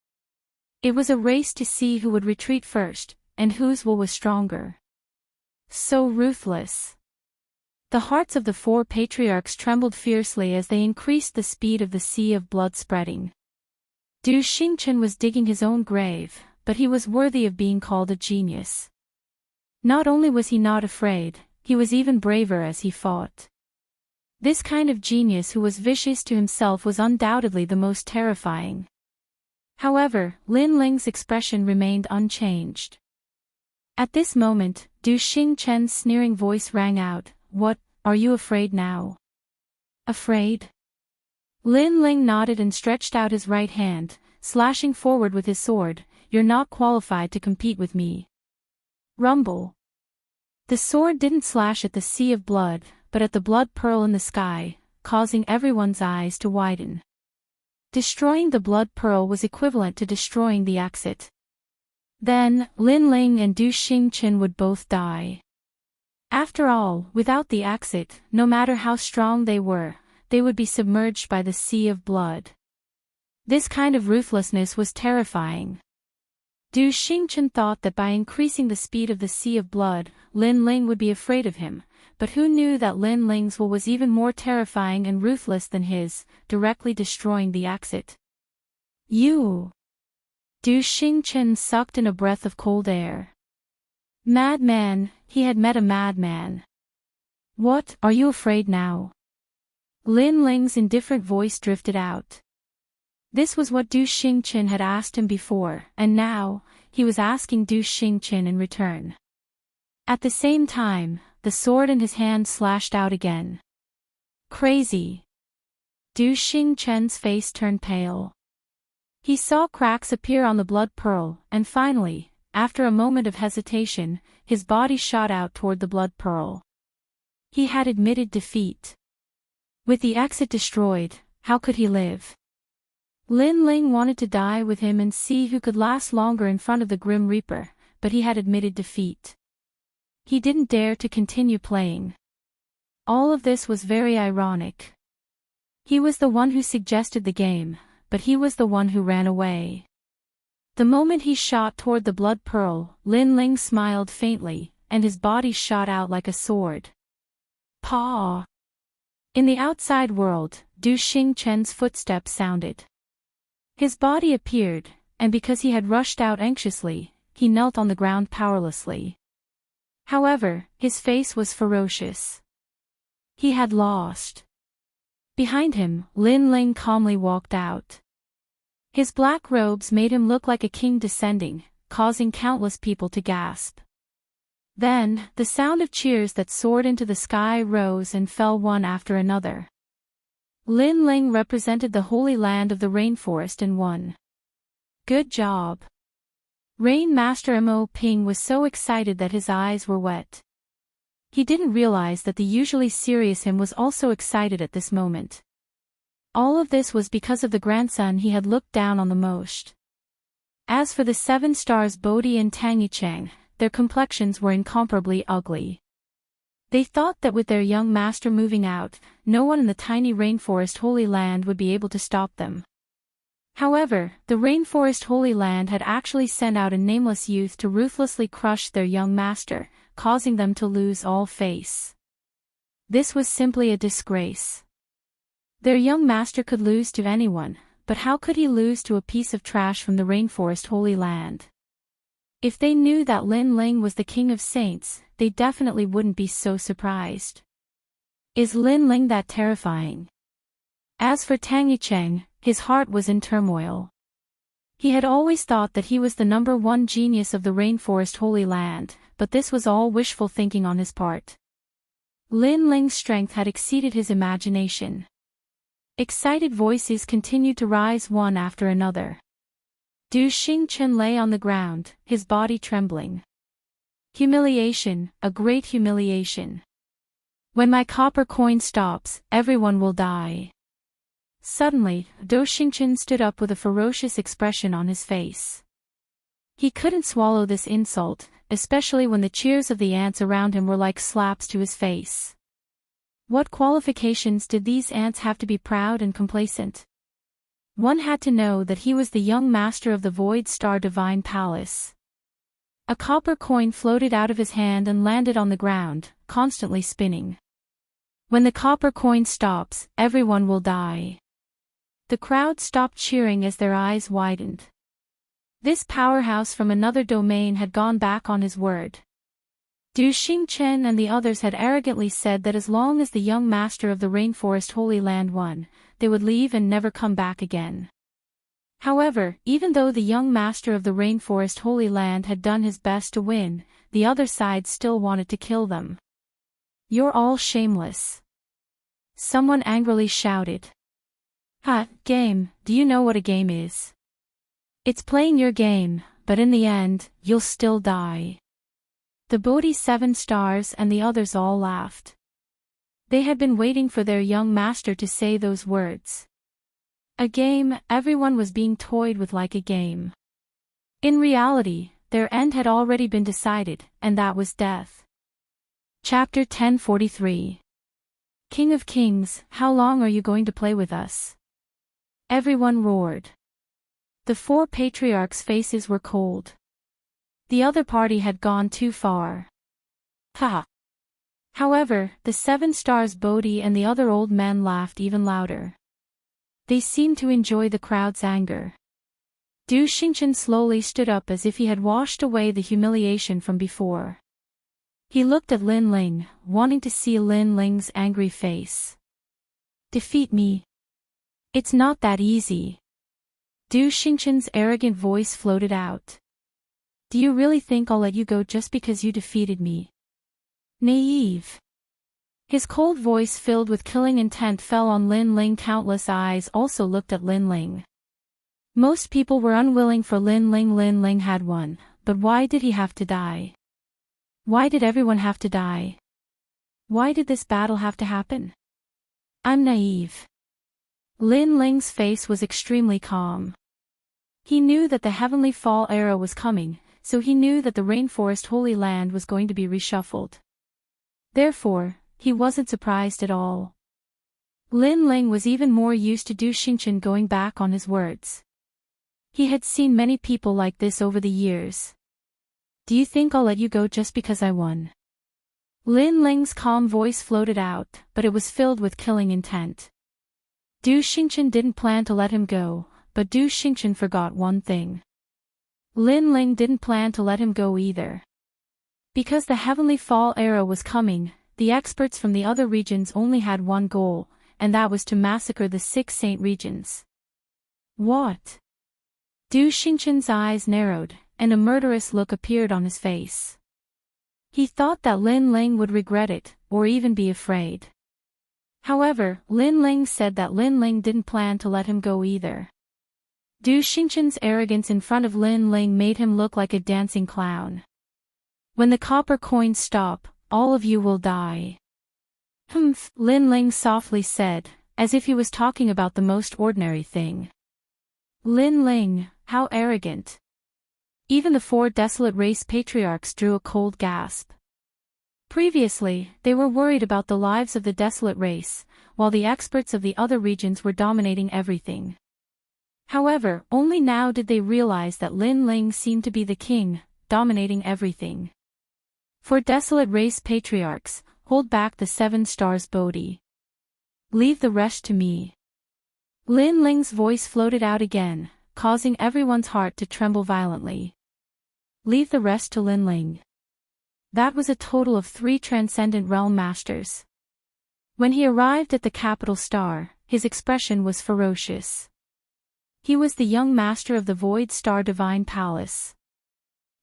It was a race to see who would retreat first, and whose will was stronger. So ruthless. The hearts of the 4 patriarchs trembled fiercely as they increased the speed of the sea of blood spreading. Du Xingchen was digging his own grave, but he was worthy of being called a genius. Not only was he not afraid, he was even braver as he fought. This kind of genius who was vicious to himself was undoubtedly the most terrifying. However, Lin Ling's expression remained unchanged. At this moment, Du Xingchen's sneering voice rang out, "What, are you afraid now?" "Afraid?" Lin Ling nodded and stretched out his right hand, slashing forward with his sword. "You're not qualified to compete with me." Rumble. The sword didn't slash at the sea of blood, but at the blood pearl in the sky, causing everyone's eyes to widen. Destroying the blood pearl was equivalent to destroying the exit. Then, Lin Ling and Du Xingchen would both die. After all, without the exit, no matter how strong they would be submerged by the sea of blood. This kind of ruthlessness was terrifying. Du Xingchen thought that by increasing the speed of the Sea of Blood, Lin Ling would be afraid of him, but who knew that Lin Ling's will was even more terrifying and ruthless than his, directly destroying the exit. You! Du Xingchen sucked in a breath of cold air. Madman, he had met a madman. What, are you afraid now? Lin Ling's indifferent voice drifted out. This was what Du Xingchen had asked him before, and now, he was asking Du Xingchen in return. At the same time, the sword in his hand slashed out again. Crazy. Du Xingchen's face turned pale. He saw cracks appear on the blood pearl, and finally, after a moment of hesitation, his body shot out toward the blood pearl. He had admitted defeat. With the exit destroyed, how could he live? Lin Ling wanted to die with him and see who could last longer in front of the Grim Reaper, but he had admitted defeat. He didn't dare to continue playing. All of this was very ironic. He was the one who suggested the game, but he was the one who ran away. The moment he shot toward the blood pearl, Lin Ling smiled faintly, and his body shot out like a sword. Paw! In the outside world, Du Xingchen's footsteps sounded. His body appeared, and because he had rushed out anxiously, he knelt on the ground powerlessly. However, his face was ferocious. He had lost. Behind him, Lin Ling calmly walked out. His black robes made him look like a king descending, causing countless people to gasp. Then, the sound of cheers that soared into the sky rose and fell one after another. Lin Ling represented the holy land of the rainforest and won. Good job. Rain Master Mo Ping was so excited that his eyes were wet. He didn't realize that the usually serious him was also excited at this moment. All of this was because of the grandson he had looked down on the most. As for the 7 stars Bodhi and Tangi Cheng, their complexions were incomparably ugly. They thought that with their young master moving out, no one in the tiny rainforest Holy Land would be able to stop them. However, the rainforest Holy Land had actually sent out a nameless youth to ruthlessly crush their young master, causing them to lose all face. This was simply a disgrace. Their young master could lose to anyone, but how could he lose to a piece of trash from the rainforest Holy Land? If they knew that Lin Ling was the king of saints, they definitely wouldn't be so surprised. Is Lin Ling that terrifying? As for Tang Yicheng, his heart was in turmoil. He had always thought that he was the #1 genius of the rainforest Holy Land, but this was all wishful thinking on his part. Lin Ling's strength had exceeded his imagination. Excited voices continued to rise one after another. Du Xingchen lay on the ground, his body trembling. Humiliation, a great humiliation. When my copper coin stops, everyone will die. Suddenly, Du Xingchen stood up with a ferocious expression on his face. He couldn't swallow this insult, especially when the cheers of the ants around him were like slaps to his face. What qualifications did these ants have to be proud and complacent? One had to know that he was the young master of the Void Star Divine Palace. A copper coin floated out of his hand and landed on the ground, constantly spinning. When the copper coin stops, everyone will die. The crowd stopped cheering as their eyes widened. This powerhouse from another domain had gone back on his word. Du Xingchen and the others had arrogantly said that as long as the young master of the rainforest Holy Land won, they would leave and never come back again. However, even though the young master of the rainforest Holy Land had done his best to win, the other side still wanted to kill them. You're all shameless. Someone angrily shouted. Ha, game, do you know what a game is? It's playing your game, but in the end, you'll still die. The Bodhi 7 stars and the others all laughed. They had been waiting for their young master to say those words. A game, everyone was being toyed with like a game. In reality, their end had already been decided, and that was death. Chapter 1043. King of Kings, how long are you going to play with us? Everyone roared. The 4 patriarchs' faces were cold. The other party had gone too far. Ha! However, the 7 stars Bodhi and the other old men laughed even louder. They seemed to enjoy the crowd's anger. Du Xingchen slowly stood up as if he had washed away the humiliation from before. He looked at Lin Ling, wanting to see Lin Ling's angry face. Defeat me? It's not that easy. Du Xingchen's arrogant voice floated out. Do you really think I'll let you go just because you defeated me? Naive. His cold voice filled with killing intent fell on Lin Ling. Countless eyes also looked at Lin Ling. Most people were unwilling for Lin Ling. Lin Ling had won, but why did he have to die? Why did everyone have to die? Why did this battle have to happen? I'm naive. Lin Ling's face was extremely calm. He knew that the Heavenly Fall era was coming, so he knew that the Rainforest Holy Land was going to be reshuffled. Therefore, he wasn't surprised at all. Lin Ling was even more used to Du Xingchen going back on his words. He had seen many people like this over the years. Do you think I'll let you go just because I won? Lin Ling's calm voice floated out, but it was filled with killing intent. Du Xingchen didn't plan to let him go, but Du Xingchen forgot one thing. Lin Ling didn't plan to let him go either. Because the Heavenly Fall era was coming, the experts from the other regions only had one goal, and that was to massacre the 6 saint regions. What? Du Xingchen's eyes narrowed, and a murderous look appeared on his face. He thought that Lin Ling would regret it, or even be afraid. However, Lin Ling said that Lin Ling didn't plan to let him go either. Du Xingchen's arrogance in front of Lin Ling made him look like a dancing clown. When the copper coins stop, all of you will die. Humph, Lin Ling softly said, as if he was talking about the most ordinary thing. Lin Ling, how arrogant. Even the 4 desolate race patriarchs drew a cold gasp. Previously, they were worried about the lives of the desolate race, while the experts of the other regions were dominating everything. However, only now did they realize that Lin Ling seemed to be the king, dominating everything. For desolate race patriarchs, hold back the 7 stars Bodhi. Leave the rest to me. Lin Ling's voice floated out again, causing everyone's heart to tremble violently. Leave the rest to Lin Ling. That was a total of 3 transcendent realm masters. When he arrived at the capital star, his expression was ferocious. He was the young master of the Void Star Divine Palace.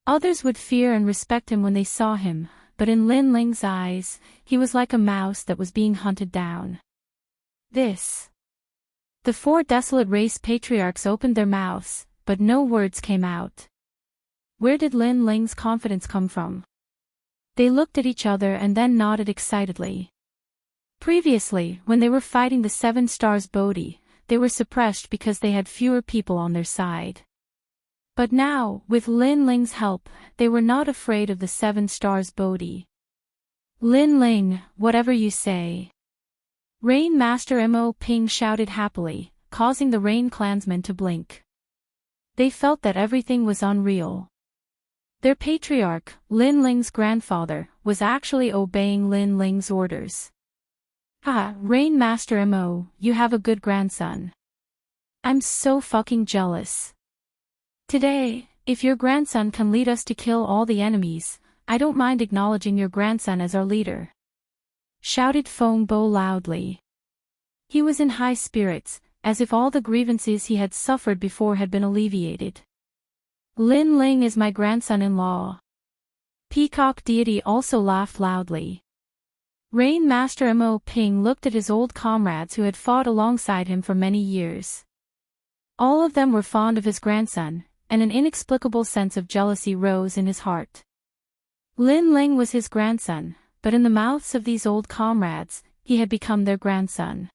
Others would fear and respect him when they saw him, but in Lin Ling's eyes, he was like a mouse that was being hunted down. This. The 4 desolate race patriarchs opened their mouths, but no words came out. Where did Lin Ling's confidence come from? They looked at each other and then nodded excitedly. Previously, when they were fighting the 7 stars Bodhi, they were suppressed because they had fewer people on their side. But now, with Lin Ling's help, they were not afraid of the 7 stars Bodhi. Lin Ling, whatever you say. Rain Master Mo Ping shouted happily, causing the Rain clansmen to blink. They felt that everything was unreal. Their patriarch, Lin Ling's grandfather, was actually obeying Lin Ling's orders. Ah, Rain Master Mo, you have a good grandson. I'm so fucking jealous. Today, if your grandson can lead us to kill all the enemies, I don't mind acknowledging your grandson as our leader. Shouted Feng Bo loudly. He was in high spirits, as if all the grievances he had suffered before had been alleviated. Lin Ling is my grandson-in-law. Peacock deity also laughed loudly. Rain Master Mo Ping looked at his old comrades who had fought alongside him for many years. All of them were fond of his grandson, and an inexplicable sense of jealousy rose in his heart. Lin Ling was his grandson, but in the mouths of these old comrades, he had become their grandson.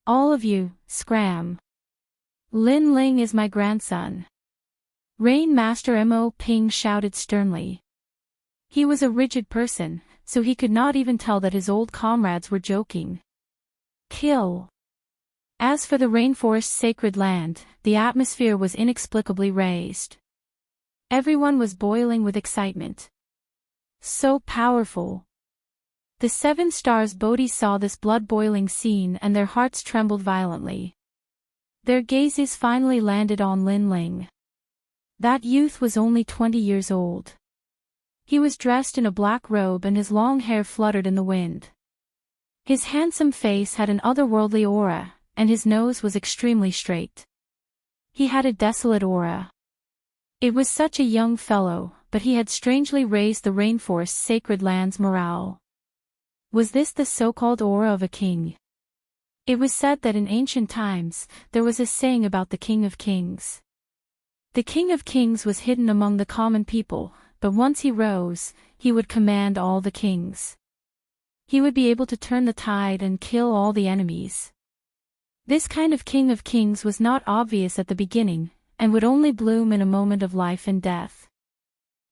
All of you, scram. Lin Ling is my grandson. Rain Master Mo Ping shouted sternly. He was a rigid person, so he could not even tell that his old comrades were joking. Kill. As for the rainforest's sacred land, the atmosphere was inexplicably raised. Everyone was boiling with excitement. So powerful. The 7 stars Bodhi saw this blood-boiling scene and their hearts trembled violently. Their gazes finally landed on Lin Ling. That youth was only 20 years old. He was dressed in a black robe and his long hair fluttered in the wind. His handsome face had an otherworldly aura, and his nose was extremely straight. He had a desolate aura. It was such a young fellow, but he had strangely raised the rainforest's sacred land's morale. Was this the so-called aura of a king? It was said that in ancient times, there was a saying about the King of Kings. The King of Kings was hidden among the common people, but once he rose, he would command all the kings. He would be able to turn the tide and kill all the enemies. This kind of King of Kings was not obvious at the beginning, and would only bloom in a moment of life and death.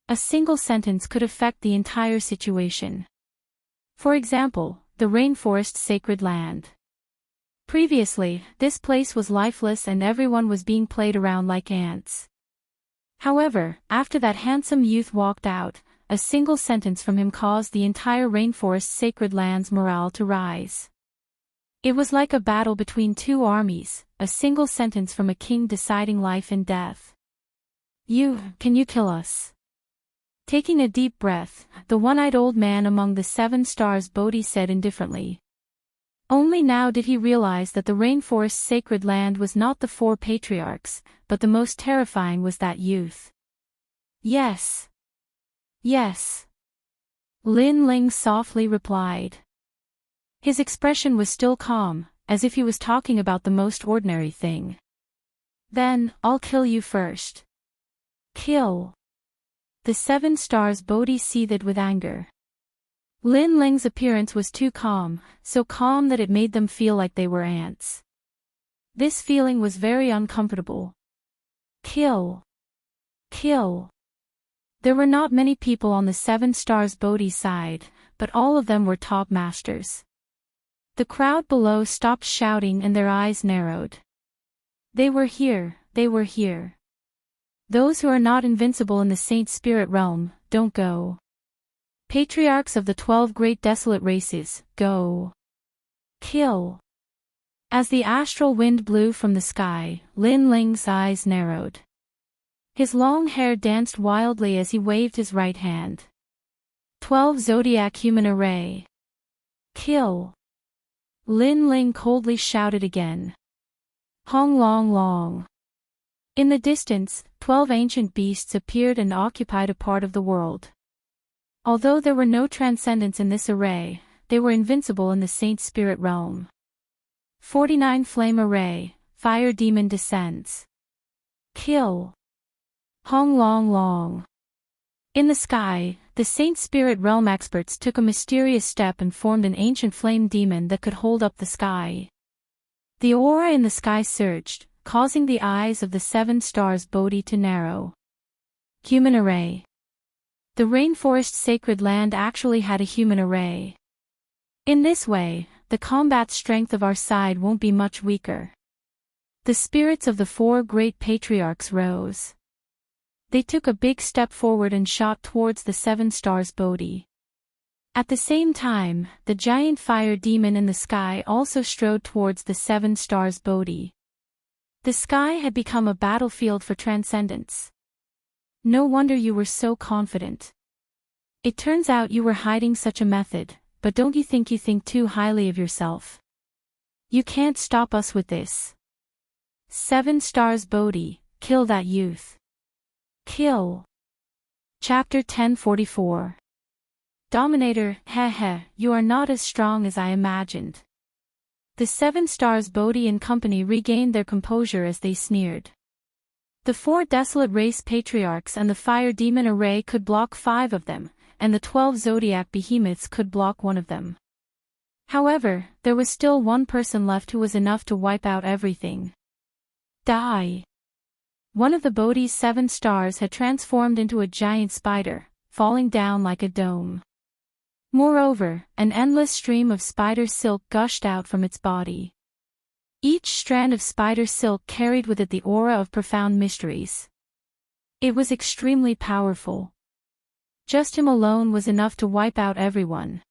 A single sentence could affect the entire situation. For example, the rainforest's sacred land. Previously, this place was lifeless and everyone was being played around like ants. However, after that handsome youth walked out, a single sentence from him caused the entire rainforest's sacred land's morale to rise. It was like a battle between two armies, a single sentence from a king deciding life and death. Can you kill us? Taking a deep breath, the one-eyed old man among the 7 stars Bodhi said indifferently. Only now did he realize that the rainforest's sacred land was not the 4 patriarchs, but the most terrifying was that youth. Yes. Yes. Lin Ling softly replied. His expression was still calm, as if he was talking about the most ordinary thing. Then, I'll kill you first. Kill. The 7 stars Bodhi seethed with anger. Lin Ling's appearance was too calm, so calm that it made them feel like they were ants. This feeling was very uncomfortable. Kill. Kill. There were not many people on the 7 stars Bodhi's side, but all of them were top masters. The crowd below stopped shouting and their eyes narrowed. They were here, they were here. Those who are not invincible in the Saint Spirit realm, don't go. Patriarchs of the 12 great desolate races, go. Kill. As the astral wind blew from the sky, Lin Ling's eyes narrowed. His long hair danced wildly as he waved his right hand. 12 Zodiac Human Array. Kill. Lin Ling coldly shouted again. Hong Long Long. In the distance, 12 ancient beasts appeared and occupied a part of the world. Although there were no transcendents in this array, they were invincible in the Saint Spirit realm. 49 Flame Array, Fire Demon descends. Kill. Hong Long Long. In the sky, the Saint Spirit realm experts took a mysterious step and formed an ancient flame demon that could hold up the sky. The aura in the sky surged, causing the eyes of the 7 stars Bodhi to narrow. Human Array. The rainforest's sacred land actually had a human array. In this way, the combat strength of our side won't be much weaker. The spirits of the 4 great patriarchs rose. They took a big step forward and shot towards the 7 stars Bodhi. At the same time, the giant fire demon in the sky also strode towards the 7 stars Bodhi. The sky had become a battlefield for transcendence. No wonder you were so confident. It turns out you were hiding such a method, but don't you think too highly of yourself? You can't stop us with this. 7 stars Bodhi, kill that youth. Kill. Chapter 1044. Dominator, you are not as strong as I imagined. The 7 stars Bodhi and company regained their composure as they sneered. The 4 desolate race patriarchs and the fire demon array could block 5 of them, and the 12 zodiac behemoths could block 1 of them. However, there was still one person left who was enough to wipe out everything. Die. One of the Bodhi's 7 stars had transformed into a giant spider, falling down like a dome. Moreover, an endless stream of spider silk gushed out from its body. Each strand of spider silk carried with it the aura of profound mysteries. It was extremely powerful. Just him alone was enough to wipe out everyone.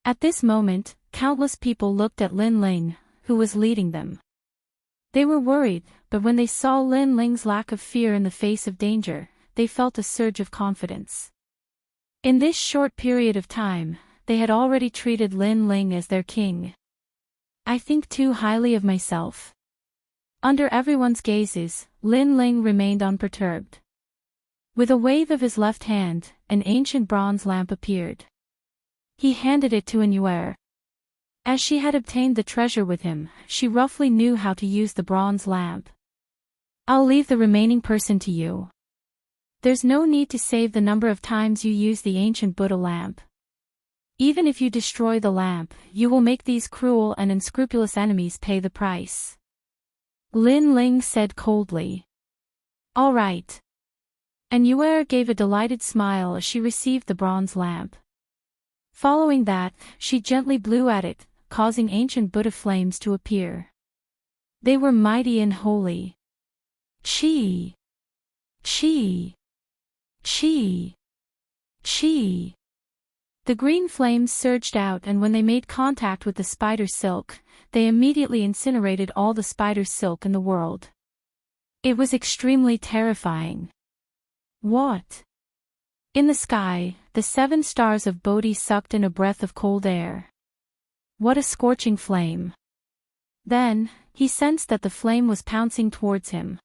At this moment, countless people looked at Lin Ling, who was leading them. They were worried, but when they saw Lin Ling's lack of fear in the face of danger, they felt a surge of confidence. In this short period of time, they had already treated Lin Ling as their king. I think too highly of myself. Under everyone's gazes, Lin Ling remained unperturbed. With a wave of his left hand, an ancient bronze lamp appeared. He handed it to Immortal. As she had obtained the treasure with him, she roughly knew how to use the bronze lamp. I'll leave the remaining person to you. There's no need to save the number of times you use the ancient Buddha lamp. Even if you destroy the lamp, you will make these cruel and unscrupulous enemies pay the price. Lin Ling said coldly. All right. And Yue gave a delighted smile as she received the bronze lamp. Following that, she gently blew at it, causing ancient Buddha flames to appear. They were mighty and holy. Chi! Chi! Chi! Chi! The green flames surged out, and when they made contact with the spider silk, they immediately incinerated all the spider silk in the world. It was extremely terrifying. What? In the sky, the 7 stars of Bodhi sucked in a breath of cold air. What a scorching flame! Then, he sensed that the flame was pouncing towards him.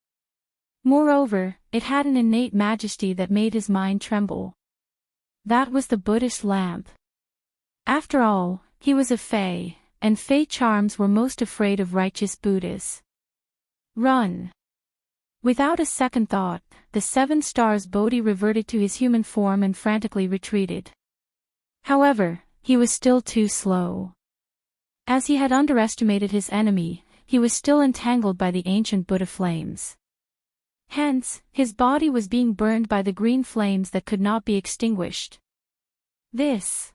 Moreover, it had an innate majesty that made his mind tremble. That was the Buddhist lamp. After all, he was a Fae, and Fae charms were most afraid of righteous Buddhas. Run! Without a second thought, the 7 stars Bodhi reverted to his human form and frantically retreated. However, he was still too slow. As he had underestimated his enemy, he was still entangled by the ancient Buddha flames. Hence, his body was being burned by the green flames that could not be extinguished. This.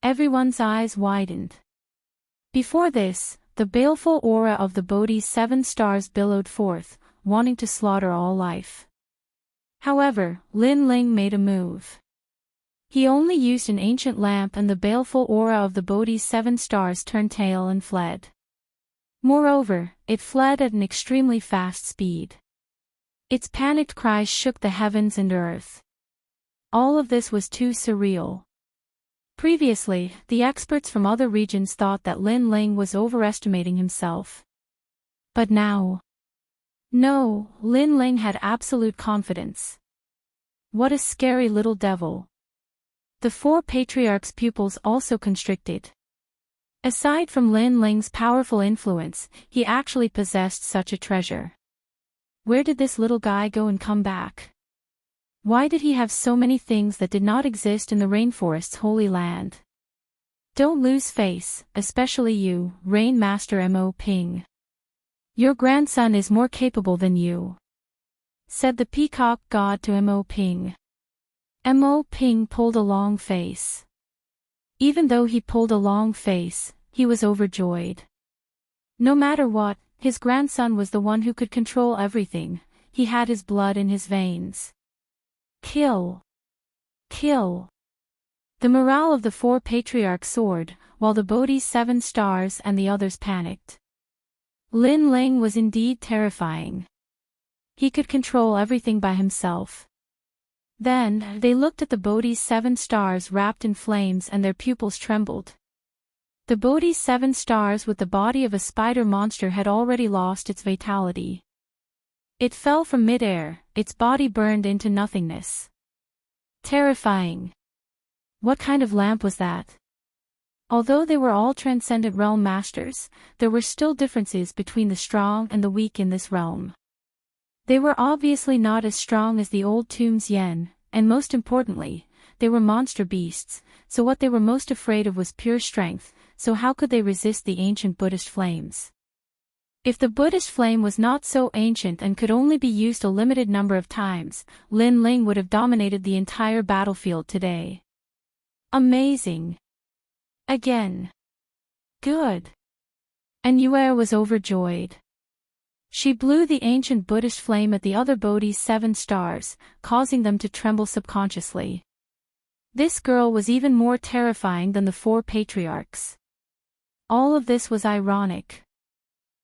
Everyone's eyes widened. Before this, the baleful aura of the Bodhi's 7 stars billowed forth, wanting to slaughter all life. However, Lin Ling made a move. He only used an ancient lamp, and the baleful aura of the Bodhi's 7 stars turned tail and fled. Moreover, it fled at an extremely fast speed. Its panicked cries shook the heavens and earth. All of this was too surreal. Previously, the experts from other regions thought that Lin Ling was overestimating himself. But now... No, Lin Ling had absolute confidence. What a scary little devil. The 4 patriarchs' pupils also constricted. Aside from Lin Ling's powerful influence, he actually possessed such a treasure. Where did this little guy go and come back? Why did he have so many things that did not exist in the rainforest's holy land? Don't lose face, especially you, Rain Master Mo Ping. Your grandson is more capable than you, said the peacock god to Mo Ping. Mo Ping pulled a long face. Even though he pulled a long face, he was overjoyed. No matter what, his grandson was the one who could control everything. He had his blood in his veins. Kill! Kill! The morale of the 4 patriarchs soared, while the Bodhi's 7 stars and the others panicked. Lin Ling was indeed terrifying. He could control everything by himself. Then, they looked at the Bodhi's 7 stars wrapped in flames, and their pupils trembled. The Bodhi's 7 stars with the body of a spider monster had already lost its vitality. It fell from mid-air, its body burned into nothingness. Terrifying. What kind of lamp was that? Although they were all transcendent realm masters, there were still differences between the strong and the weak in this realm. They were obviously not as strong as the old tomb's yen, and most importantly, they were monster beasts, so what they were most afraid of was pure strength, so how could they resist the ancient Buddhist flames? If the Buddhist flame was not so ancient and could only be used a limited number of times, Lin Ling would have dominated the entire battlefield today. Amazing. Again. Good. And Yue was overjoyed. She blew the ancient Buddhist flame at the other Bodhi's 7 stars, causing them to tremble subconsciously. This girl was even more terrifying than the 4 patriarchs. All of this was ironic.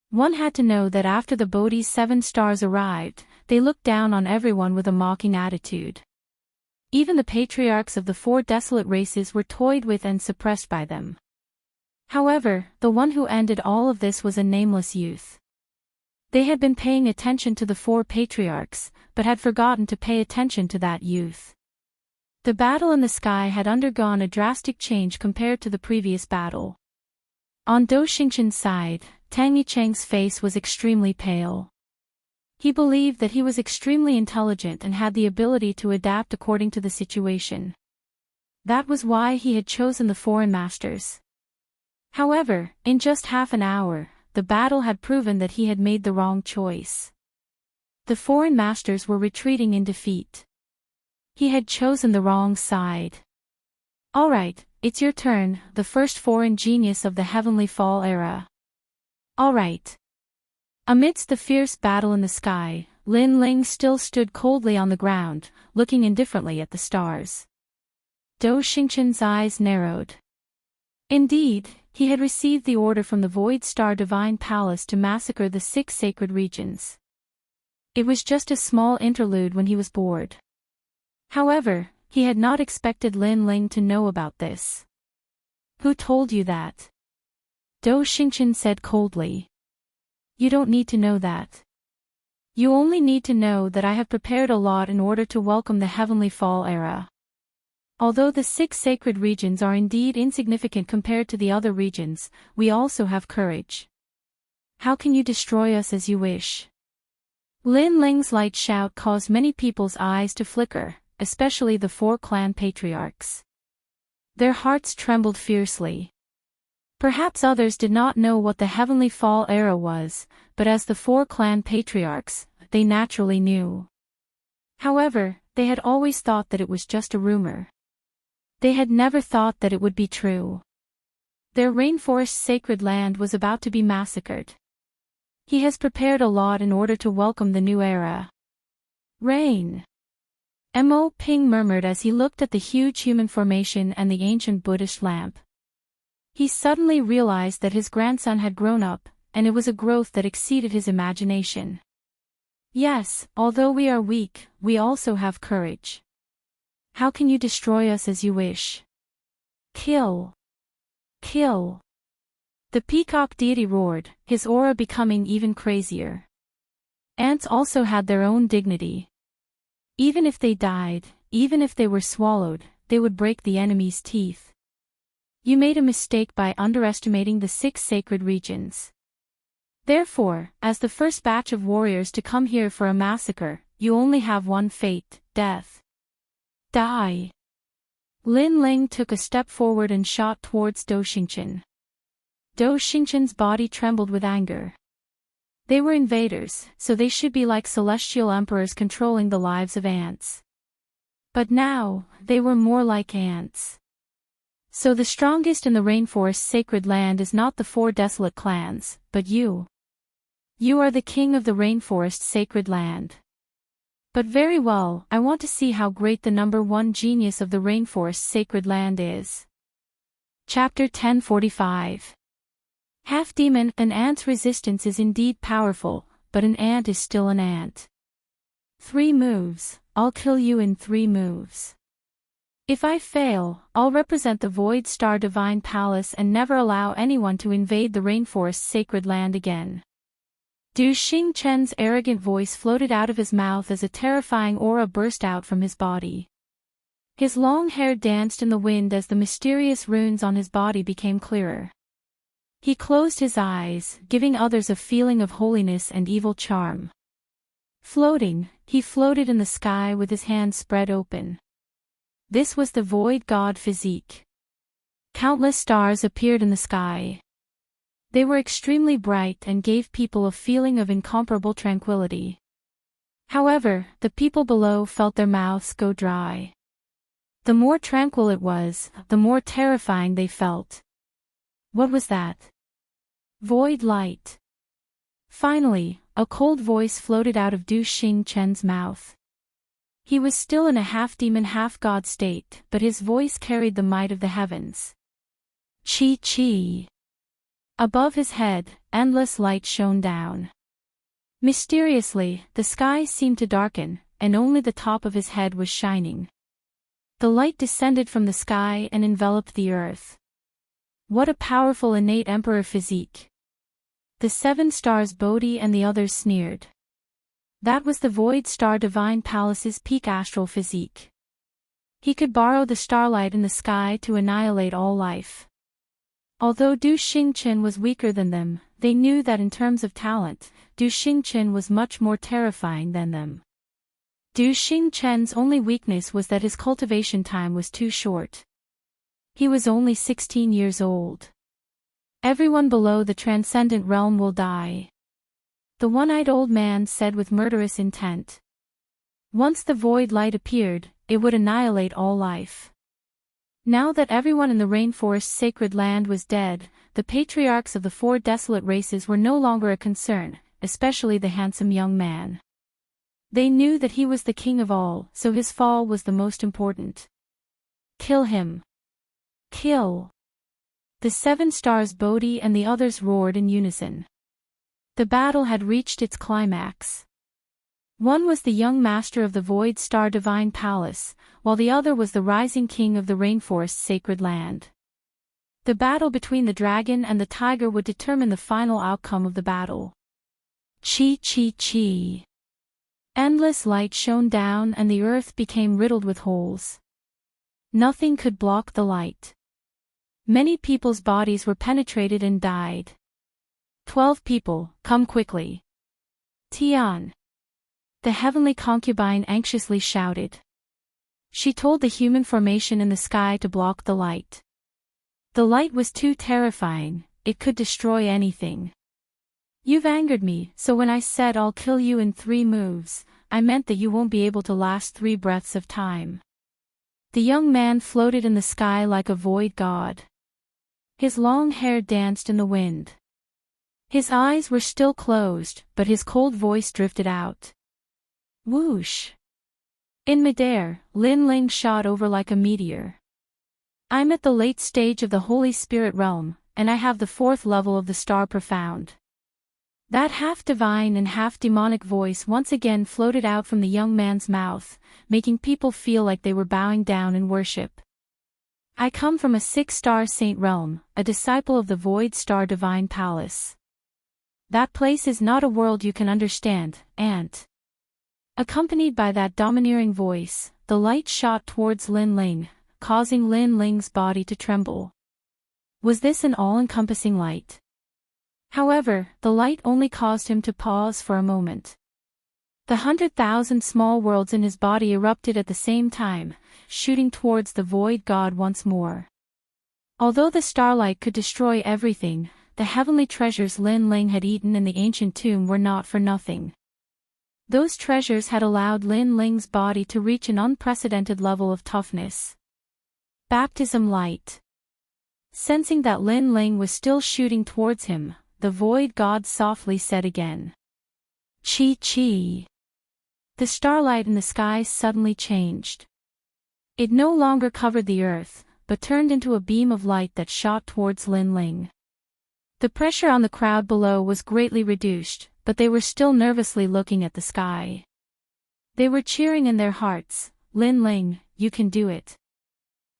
One had to know that after the Bodhi's 7 stars arrived, they looked down on everyone with a mocking attitude. Even the patriarchs of the 4 desolate races were toyed with and suppressed by them. However, the one who ended all of this was a nameless youth. They had been paying attention to the 4 patriarchs, but had forgotten to pay attention to that youth. The battle in the sky had undergone a drastic change compared to the previous battle. On Dou Xingqian's side, Tang Yicheng's face was extremely pale. He believed that he was extremely intelligent and had the ability to adapt according to the situation. That was why he had chosen the foreign masters. However, in just half an hour, the battle had proven that he had made the wrong choice. The foreign masters were retreating in defeat. He had chosen the wrong side. Alright, it's your turn, the first foreign genius of the Heavenly Fall era. Alright. Amidst the fierce battle in the sky, Lin Ling still stood coldly on the ground, looking indifferently at the stars. Dou Xingqian's eyes narrowed. Indeed, he had received the order from the Void Star Divine Palace to massacre the 6 sacred regions. It was just a small interlude when he was bored. However, he had not expected Lin Ling to know about this. Who told you that? Dou Xingqian said coldly. You don't need to know that. You only need to know that I have prepared a lot in order to welcome the Heavenly Fall era. Although the 6 sacred regions are indeed insignificant compared to the other regions, we also have courage. How can you destroy us as you wish? Lin Ling's light shout caused many people's eyes to flicker, especially the 4 clan patriarchs. Their hearts trembled fiercely. Perhaps others did not know what the Heavenly Fall era was, but as the 4 clan patriarchs, they naturally knew. However, they had always thought that it was just a rumor. They had never thought that it would be true. Their rainforest sacred land was about to be massacred. He has prepared a lot in order to welcome the new era. Rain. Mo Ping murmured as he looked at the huge human formation and the ancient Buddhist lamp. He suddenly realized that his grandson had grown up, and it was a growth that exceeded his imagination. Yes, although we are weak, we also have courage. How can you destroy us as you wish? Kill. Kill. The peacock deity roared, his aura becoming even crazier. Ants also had their own dignity. Even if they died, even if they were swallowed, they would break the enemy's teeth. You made a mistake by underestimating the 6 sacred regions. Therefore, as the first batch of warriors to come here for a massacre, you only have one fate, death. Die. Lin Ling took a step forward and shot towards Dou Xingqian. Dou Xingqian's body trembled with anger. They were invaders, so they should be like celestial emperors controlling the lives of ants. But now, they were more like ants. So the strongest in the rainforest sacred land is not the 4 desolate clans, but you. You are the king of the rainforest sacred land. But very well, I want to see how great the number 1 genius of the rainforest sacred land is. Chapter 1045. Half-demon. An ant's resistance is indeed powerful, but an ant is still an ant. 3 moves, I'll kill you in 3 moves. If I fail, I'll represent the Void Star Divine Palace and never allow anyone to invade the rainforest sacred land again. Dou Xingqian's arrogant voice floated out of his mouth as a terrifying aura burst out from his body. His long hair danced in the wind as the mysterious runes on his body became clearer. He closed his eyes, giving others a feeling of holiness and evil charm. Floating, he floated in the sky with his hands spread open. This was the void god physique. Countless stars appeared in the sky. They were extremely bright and gave people a feeling of incomparable tranquility. However, the people below felt their mouths go dry. The more tranquil it was, the more terrifying they felt. What was that? Void light. Finally, a cold voice floated out of Du Xingchen's mouth. He was still in a half-demon half-god state, but his voice carried the might of the heavens. Chi. Above his head, endless light shone down. Mysteriously, the sky seemed to darken, and only the top of his head was shining. The light descended from the sky and enveloped the earth. What a powerful innate emperor physique! The 7 stars Bodhi and the others sneered. That was the Void Star Divine Palace's peak astral physique. He could borrow the starlight in the sky to annihilate all life. Although Du Xingchen was weaker than them, they knew that in terms of talent, Du Xingchen was much more terrifying than them. Du Xingchen's only weakness was that his cultivation time was too short. He was only 16 years old. Everyone below the transcendent realm will die. The one-eyed old man said with murderous intent. Once the void light appeared, it would annihilate all life. Now that everyone in the rainforest's sacred land was dead, the patriarchs of the 4 desolate races were no longer a concern, especially the handsome young man. They knew that he was the king of all, so his fall was the most important. Kill him. Kill. The 7 stars Bodhi and the others roared in unison. The battle had reached its climax. One was the young master of the Void Star Divine Palace, while the other was the rising king of the rainforest's sacred land. The battle between the dragon and the tiger would determine the final outcome of the battle. Chi. Endless light shone down and the earth became riddled with holes. Nothing could block the light. Many people's bodies were penetrated and died. 12 people, come quickly. Tian. The heavenly concubine anxiously shouted. She told the human formation in the sky to block the light. The light was too terrifying, it could destroy anything. You've angered me, so when I said I'll kill you in 3 moves, I meant that you won't be able to last 3 breaths of time. The young man floated in the sky like a void god. His long hair danced in the wind. His eyes were still closed, but his cold voice drifted out. Whoosh! In midair, Lin Ling shot over like a meteor. I'm at the late stage of the Holy Spirit realm, and I have the 4th level of the Star Profound. That half-divine and half-demonic voice once again floated out from the young man's mouth, making people feel like they were bowing down in worship. I come from a 6-star saint realm, a disciple of the Void Star Divine Palace. That place is not a world you can understand, Ant. Accompanied by that domineering voice, the light shot towards Lin Ling, causing Lin Ling's body to tremble. Was this an all-encompassing light? However, the light only caused him to pause for a moment. The 100,000 small worlds in his body erupted at the same time, shooting towards the void god once more. Although the starlight could destroy everything, the heavenly treasures Lin Ling had eaten in the ancient tomb were not for nothing. Those treasures had allowed Lin Ling's body to reach an unprecedented level of toughness. Baptism light. Sensing that Lin Ling was still shooting towards him, the void god softly said again. Chi. The starlight in the sky suddenly changed. It no longer covered the earth, but turned into a beam of light that shot towards Lin Ling. The pressure on the crowd below was greatly reduced, but they were still nervously looking at the sky. They were cheering in their hearts, Lin Ling, you can do it.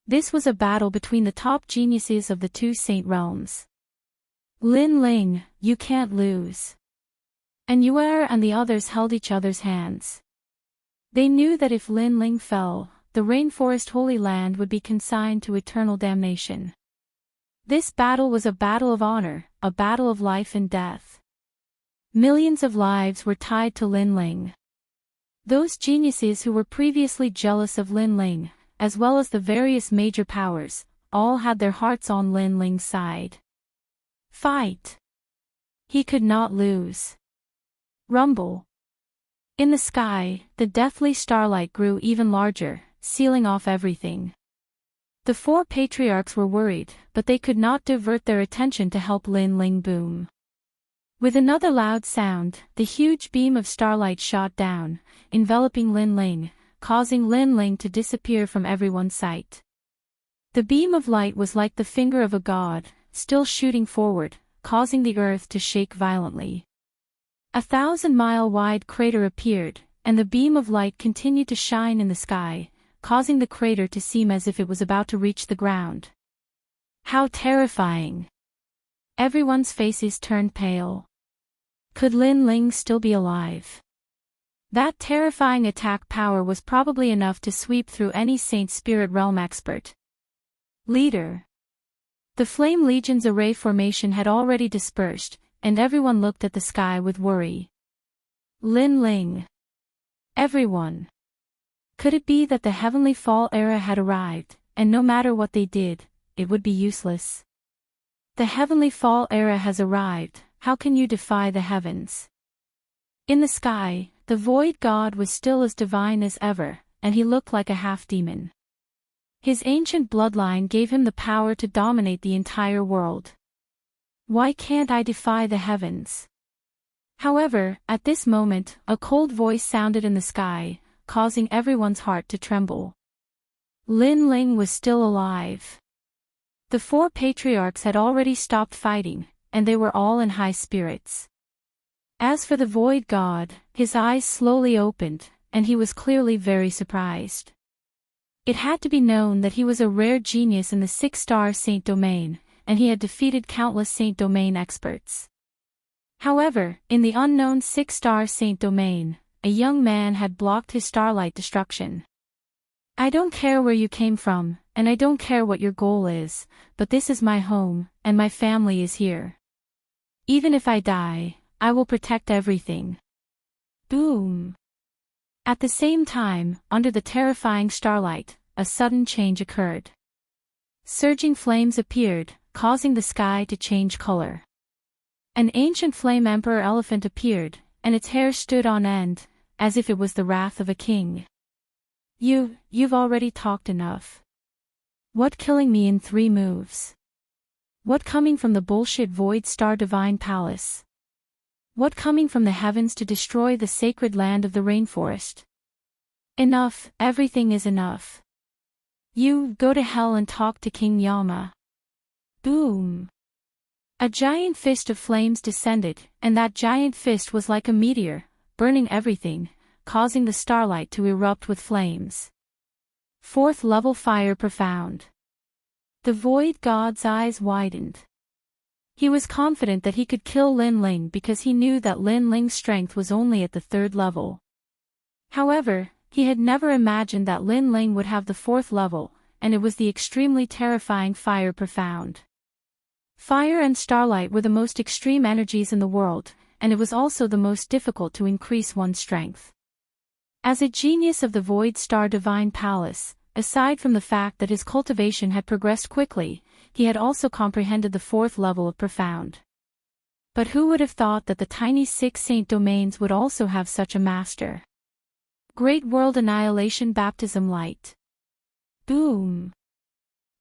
This was a battle between the top geniuses of the 2 saint realms. Lin Ling, you can't lose. And Yuer and the others held each other's hands. They knew that if Lin Ling fell, the rainforest Holy Land would be consigned to eternal damnation. This battle was a battle of honor, a battle of life and death. Millions of lives were tied to Lin Ling. Those geniuses who were previously jealous of Lin Ling, as well as the various major powers, all had their hearts on Lin Ling's side. Fight! He could not lose. Rumble. In the sky, the deathly starlight grew even larger, sealing off everything. The four patriarchs were worried, but they could not divert their attention to help Lin Ling boom. With another loud sound, the huge beam of starlight shot down, enveloping Lin Ling, causing Lin Ling to disappear from everyone's sight. The beam of light was like the finger of a god, still shooting forward, causing the earth to shake violently. 1,000-mile-wide crater appeared, and the beam of light continued to shine in the sky, causing the crater to seem as if it was about to reach the ground. How terrifying! Everyone's faces turned pale. Could Lin Ling still be alive? That terrifying attack power was probably enough to sweep through any Saint Spirit Realm expert. Leader. The Flame Legion's array formation had already dispersed, and everyone looked at the sky with worry. Lin Ling. Everyone. Could it be that the Heavenly Fall era had arrived, and no matter what they did, it would be useless? The Heavenly Fall era has arrived, how can you defy the heavens? In the sky, the Void God was still as divine as ever, and he looked like a half-demon. His ancient bloodline gave him the power to dominate the entire world. Why can't I defy the heavens? However, at this moment, a cold voice sounded in the sky, causing everyone's heart to tremble. Lin Ling was still alive. The four patriarchs had already stopped fighting, and they were all in high spirits. As for the Void God, his eyes slowly opened, and he was clearly very surprised. It had to be known that he was a rare genius in the 6-star Saint Domain, and he had defeated countless Saint Domain experts. However, in the unknown 6-star Saint Domain, a young man had blocked his starlight destruction. I don't care where you came from, and I don't care what your goal is, but this is my home, and my family is here. Even if I die, I will protect everything. Boom! At the same time, under the terrifying starlight, a sudden change occurred. Surging flames appeared, causing the sky to change color. An ancient flame emperor elephant appeared, and its hair stood on end, as if it was the wrath of a king. You've already talked enough. What killing me in 3 moves? What coming from the bullshit Void Star Divine Palace? What coming from the heavens to destroy the sacred land of the rainforest? Enough, everything is enough. You, go to hell and talk to King Yama. Boom! A giant fist of flames descended, and that giant fist was like a meteor, burning everything, causing the starlight to erupt with flames. 4th level fire profound. The Void God's eyes widened. He was confident that he could kill Lin Ling because he knew that Lin Ling's strength was only at the 3rd level. However, he had never imagined that Lin Ling would have the 4th level, and it was the extremely terrifying fire profound. Fire and starlight were the most extreme energies in the world, and it was also the most difficult to increase one's strength. As a genius of the Void Star Divine Palace, aside from the fact that his cultivation had progressed quickly, he had also comprehended the 4th level of profound. But who would have thought that the tiny 6 Saint Domains would also have such a master? Great World Annihilation Baptism Light. Boom!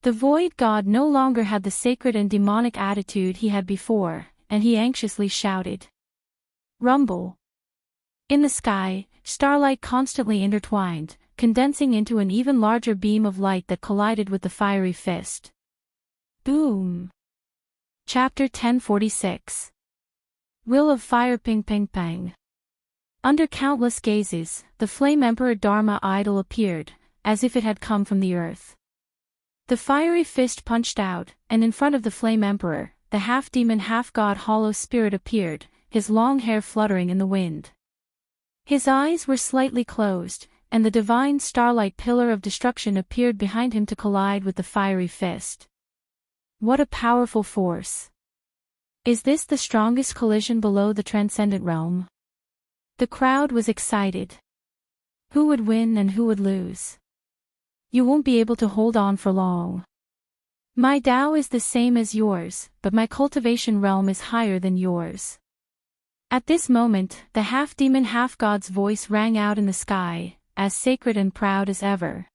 The Void God no longer had the sacred and demonic attitude he had before, and he anxiously shouted. Rumble! In the sky, starlight constantly intertwined, condensing into an even larger beam of light that collided with the fiery fist. Boom! Chapter 1046. Will of Fire. Ping ping pang. Under countless gazes, the Flame Emperor Dharma idol appeared, as if it had come from the earth. The fiery fist punched out, and in front of the Flame Emperor, the half-demon half-god hollow spirit appeared, his long hair fluttering in the wind. His eyes were slightly closed, and the divine starlight pillar of destruction appeared behind him to collide with the fiery fist. What a powerful force! Is this the strongest collision below the transcendent realm? The crowd was excited. Who would win and who would lose? You won't be able to hold on for long. My Tao is the same as yours, but my cultivation realm is higher than yours. At this moment, the half-demon half-god's voice rang out in the sky, as sacred and proud as ever.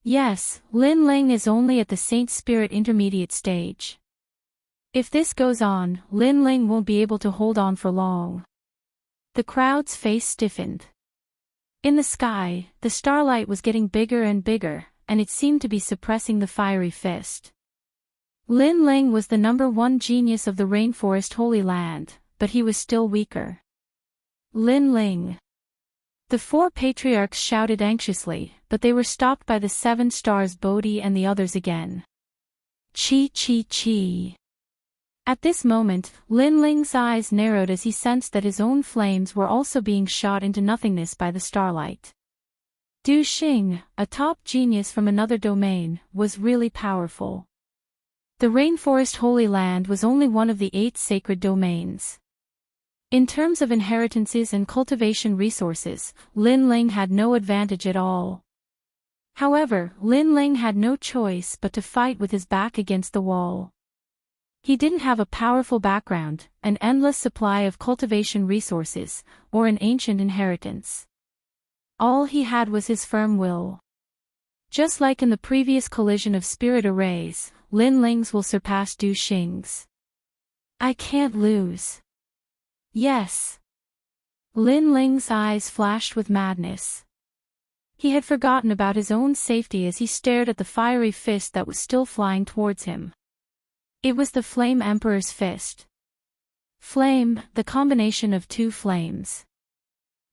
Yes, Lin Ling is only at the Saint Spirit intermediate stage. If this goes on, Lin Ling won't be able to hold on for long. The crowd's face stiffened. In the sky, the starlight was getting bigger and bigger, and it seemed to be suppressing the fiery fist. Lin Ling was the #1 genius of the Rainforest Holy Land, but he was still weaker. Lin Ling. The 4 patriarchs shouted anxiously, but they were stopped by the 7 stars Bodhi and the others again. Chi chi chi. At this moment, Lin Ling's eyes narrowed as he sensed that his own flames were also being shot into nothingness by the starlight. Du Xing, a top genius from another domain, was really powerful. The Rainforest Holy Land was only one of the 8 sacred domains. In terms of inheritances and cultivation resources, Lin Ling had no advantage at all. However, Lin Ling had no choice but to fight with his back against the wall. He didn't have a powerful background, an endless supply of cultivation resources, or an ancient inheritance. All he had was his firm will. Just like in the previous collision of spirit arrays, Lin Ling's will surpass Du Xing's. I can't lose. Yes. Lin Ling's eyes flashed with madness. He had forgotten about his own safety as he stared at the fiery fist that was still flying towards him. It was the Flame Emperor's fist. Flame, the combination of 2 flames.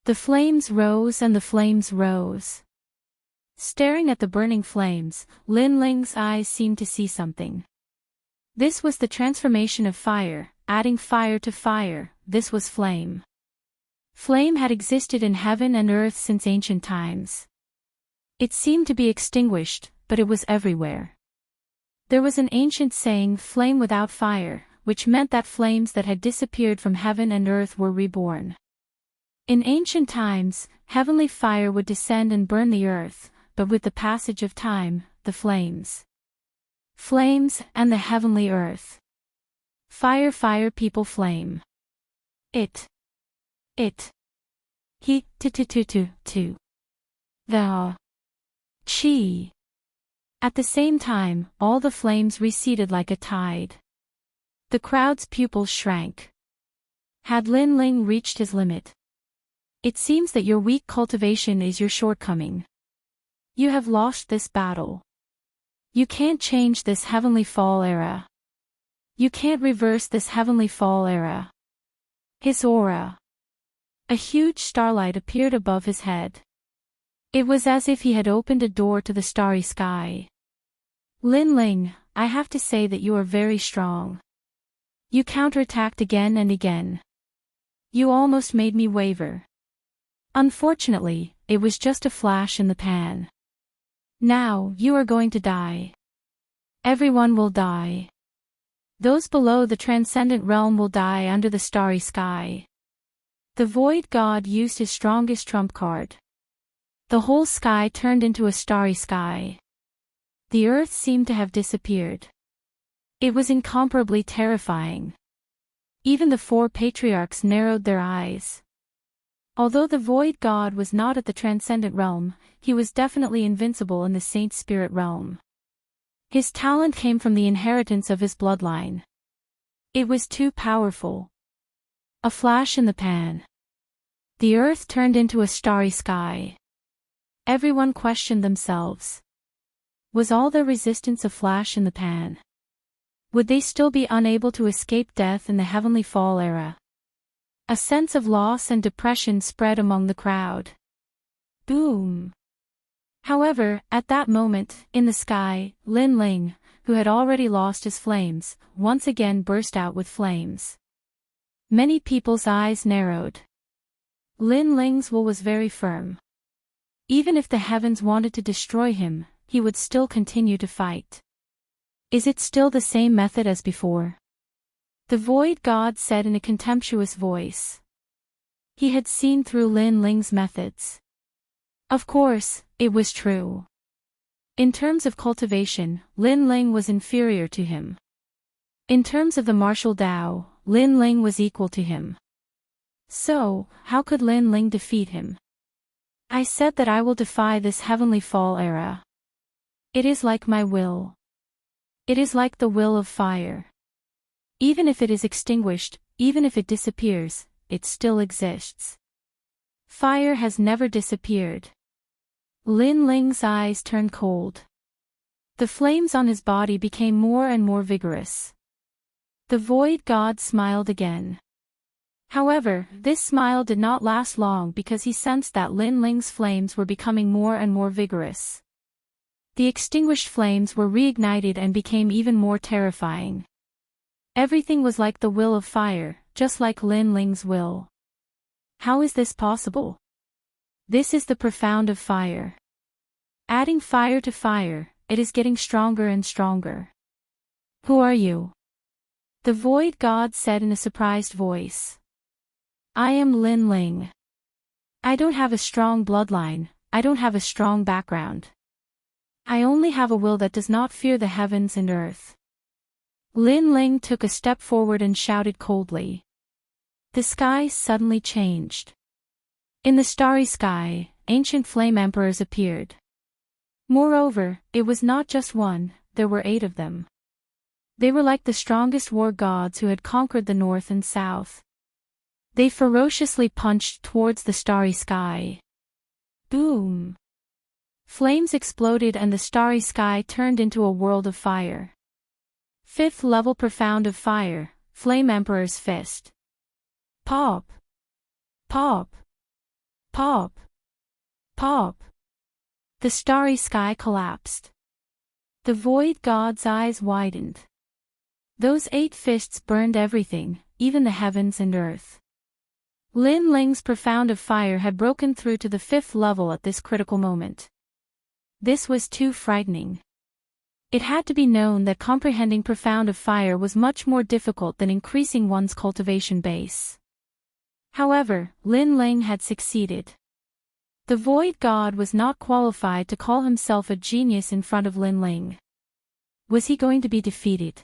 The flames rose and the flames rose. Staring at the burning flames, Lin Ling's eyes seemed to see something. This was the transformation of fire, adding fire to fire. This was flame. Flame had existed in heaven and earth since ancient times. It seemed to be extinguished, but it was everywhere. There was an ancient saying, flame without fire, which meant that flames that had disappeared from heaven and earth were reborn. In ancient times, heavenly fire would descend and burn the earth, but with the passage of time, the flames. Flames and the heavenly earth. Fire, fire, people, flame. It. He, to. The. Chi. At the same time, all the flames receded like a tide. The crowd's pupils shrank. Had Lin Ling reached his limit? It seems that your weak cultivation is your shortcoming. You have lost this battle. You can't change this heavenly fall era. You can't reverse this heavenly fall era. His aura. A huge starlight appeared above his head. It was as if he had opened a door to the starry sky. Lin Ling, I have to say that you are very strong. You counterattacked again and again. You almost made me waver. Unfortunately, it was just a flash in the pan. Now, you are going to die. Everyone will die. Those below the transcendent realm will die under the starry sky. The Void God used his strongest trump card. The whole sky turned into a starry sky. The earth seemed to have disappeared. It was incomparably terrifying. Even the 4 patriarchs narrowed their eyes. Although the Void God was not at the transcendent realm, he was definitely invincible in the Saint Spirit realm. His talent came from the inheritance of his bloodline. It was too powerful. A flash in the pan. The earth turned into a starry sky. Everyone questioned themselves. Was all their resistance a flash in the pan? Would they still be unable to escape death in the heavenly fall era? A sense of loss and depression spread among the crowd. Boom! However, at that moment, in the sky, Lin Ling, who had already lost his flames, once again burst out with flames. Many people's eyes narrowed. Lin Ling's will was very firm. Even if the heavens wanted to destroy him, he would still continue to fight. Is it still the same method as before? The Void God said in a contemptuous voice. He had seen through Lin Ling's methods. Of course, it was true. In terms of cultivation, Lin Ling was inferior to him. In terms of the martial Tao, Lin Ling was equal to him. So, how could Lin Ling defeat him? I said that I will defy this heavenly fall era. It is like my will. It is like the will of fire. Even if it is extinguished, even if it disappears, it still exists. Fire has never disappeared. Lin Ling's eyes turned cold. The flames on his body became more and more vigorous. The void god smiled again. However, this smile did not last long because he sensed that Lin Ling's flames were becoming more and more vigorous. The extinguished flames were reignited and became even more terrifying. Everything was like the will of fire, just like Lin Ling's will. How is this possible? This is the profound of fire. Adding fire to fire, it is getting stronger and stronger. Who are you? The void god said in a surprised voice. I am Lin Ling. I don't have a strong bloodline, I don't have a strong background. I only have a will that does not fear the heavens and earth. Lin Ling took a step forward and shouted coldly. The sky suddenly changed. In the starry sky, ancient flame emperors appeared. Moreover, it was not just one, there were 8 of them. They were like the strongest war gods who had conquered the north and south. They ferociously punched towards the starry sky. Boom! Flames exploded and the starry sky turned into a world of fire. 5th level profound of fire, Flame Emperor's fist. Pop! Pop! Pop! Pop! The starry sky collapsed. The void god's eyes widened. Those 8 fists burned everything, even the heavens and earth. Lin Ling's profound of fire had broken through to the 5th level at this critical moment. This was too frightening. It had to be known that comprehending profound of fire was much more difficult than increasing one's cultivation base. However, Lin Ling had succeeded. The void god was not qualified to call himself a genius in front of Lin Ling. Was he going to be defeated?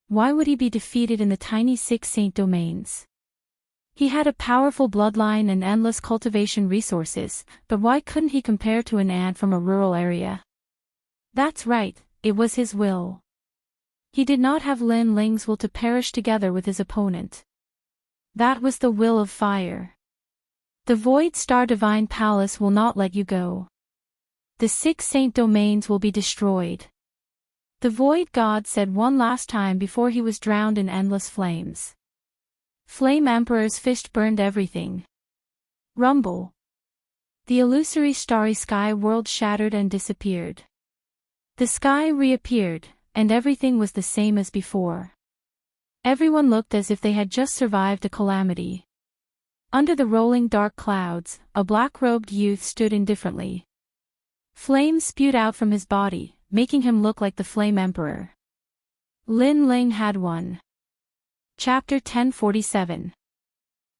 Why would he be defeated in the tiny 6 saint domains? He had a powerful bloodline and endless cultivation resources, but why couldn't he compare to an ant from a rural area? That's right, it was his will. He did not have Lin Ling's will to perish together with his opponent. That was the will of fire. The Void Star Divine Palace will not let you go. The 6 saint domains will be destroyed. The Void God said one last time before he was drowned in endless flames. Flame Emperor's fist burned everything. Rumble. The illusory starry sky world shattered and disappeared. The sky reappeared, and everything was the same as before. Everyone looked as if they had just survived a calamity. Under the rolling dark clouds, a black-robed youth stood indifferently. Flames spewed out from his body, making him look like the Flame Emperor. Lin Ling had won. Chapter 1047.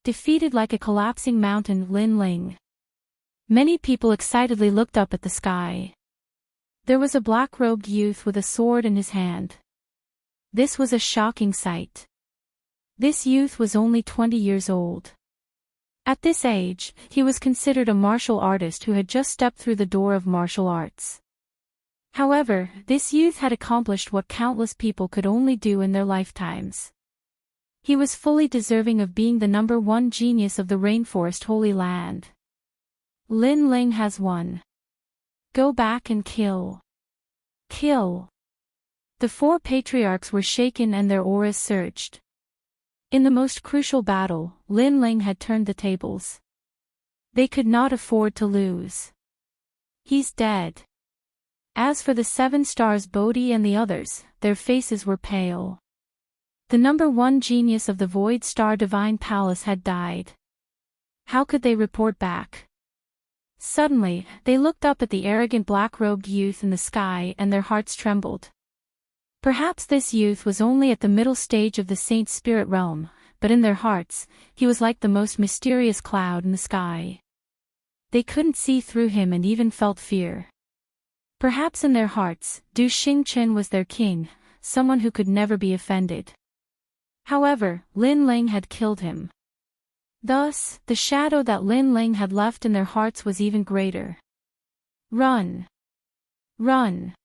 Defeated like a collapsing mountain, Lin Ling. Many people excitedly looked up at the sky. There was a black-robed youth with a sword in his hand. This was a shocking sight. This youth was only 20 years old. At this age, he was considered a martial artist who had just stepped through the door of martial arts. However, this youth had accomplished what countless people could only do in their lifetimes. He was fully deserving of being the #1 genius of the Rainforest Holy Land. Lin Ling has won. Go back and kill. Kill. The 4 patriarchs were shaken and their auras surged. In the most crucial battle, Lin Ling had turned the tables. They could not afford to lose. He's dead. As for the 7 stars Bodhi and the others, their faces were pale. The #1 genius of the Void Star Divine Palace had died. How could they report back? Suddenly, they looked up at the arrogant black-robed youth in the sky and their hearts trembled. Perhaps this youth was only at the middle stage of the saint spirit realm, but in their hearts, he was like the most mysterious cloud in the sky. They couldn't see through him and even felt fear. Perhaps in their hearts, Du Xingchen was their king, someone who could never be offended. However, Lin Ling had killed him. Thus, the shadow that Lin Ling had left in their hearts was even greater. Run! Run!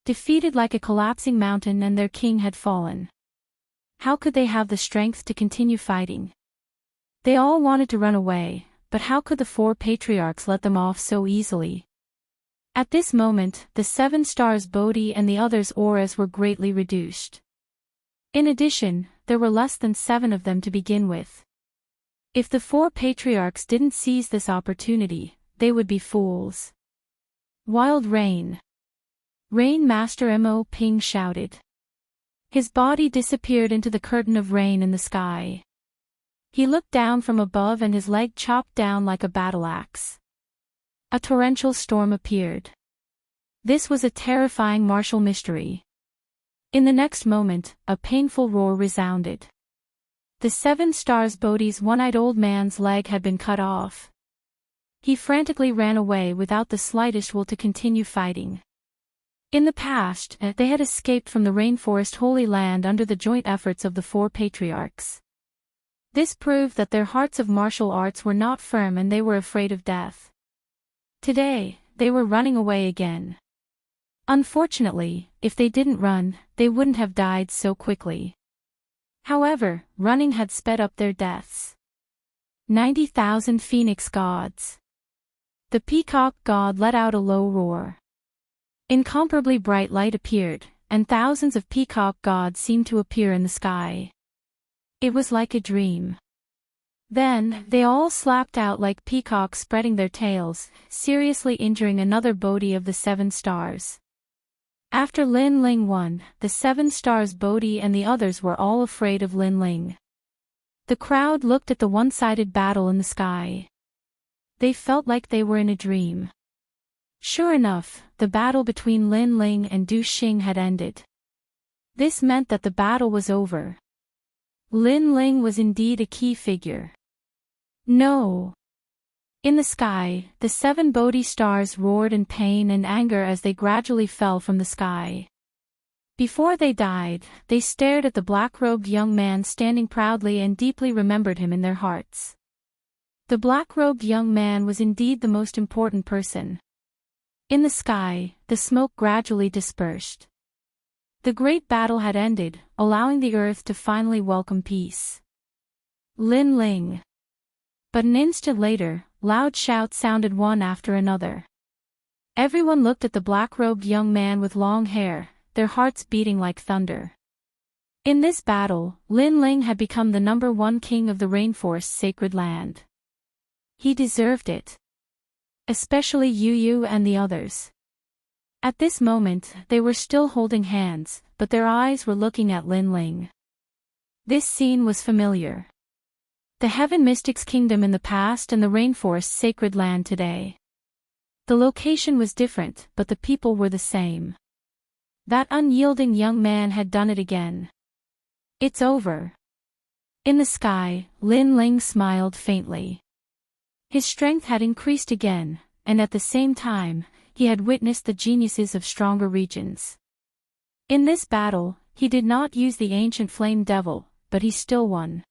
Defeated like a collapsing mountain, and their king had fallen. How could they have the strength to continue fighting? They all wanted to run away, but how could the four patriarchs let them off so easily? At this moment, the 7 stars Bodhi and the others' auras were greatly reduced. In addition, there were less than 7 of them to begin with. If the 4 patriarchs didn't seize this opportunity, they would be fools. Wild Rain! Rain Master Mo Ping shouted. His body disappeared into the curtain of rain in the sky. He looked down from above and his leg chopped down like a battle axe. A torrential storm appeared. This was a terrifying martial mystery. In the next moment, a painful roar resounded. The 7 stars Bodhi's one-eyed old man's leg had been cut off. He frantically ran away without the slightest will to continue fighting. In the past, they had escaped from the rainforest Holy Land under the joint efforts of the 4 patriarchs. This proved that their hearts of martial arts were not firm and they were afraid of death. Today, they were running away again. Unfortunately, if they didn't run, they wouldn't have died so quickly. However, running had sped up their deaths. 90,000 Phoenix Gods. The Peacock God let out a low roar. Incomparably bright light appeared, and thousands of peacock gods seemed to appear in the sky. It was like a dream. Then, they all slapped out like peacocks spreading their tails, seriously injuring another Bodhi of the 7 stars. After Lin Ling won, the 7 stars Bodhi and the others were all afraid of Lin Ling. The crowd looked at the one-sided battle in the sky. They felt like they were in a dream. Sure enough, the battle between Lin Ling and Du Xing had ended. This meant that the battle was over. Lin Ling was indeed a key figure. No! In the sky, the 7 Bodhi stars roared in pain and anger as they gradually fell from the sky. Before they died, they stared at the black-robed young man standing proudly and deeply remembered him in their hearts. The black-robed young man was indeed the most important person. In the sky, the smoke gradually dispersed. The great battle had ended, allowing the earth to finally welcome peace. Lin Ling. But an instant later, loud shouts sounded one after another. Everyone looked at the black-robed young man with long hair, their hearts beating like thunder. In this battle, Lin Ling had become the #1 king of the rainforest's sacred land. He deserved it. Especially Yu Yu and the others. At this moment, they were still holding hands, but their eyes were looking at Lin Ling. This scene was familiar. The Heaven Mystic's kingdom in the past and the rainforest's sacred land today. The location was different, but the people were the same. That unyielding young man had done it again. It's over. In the sky, Lin Ling smiled faintly. His strength had increased again, and at the same time, he had witnessed the geniuses of stronger regions. In this battle, he did not use the ancient flame devil, but he still won.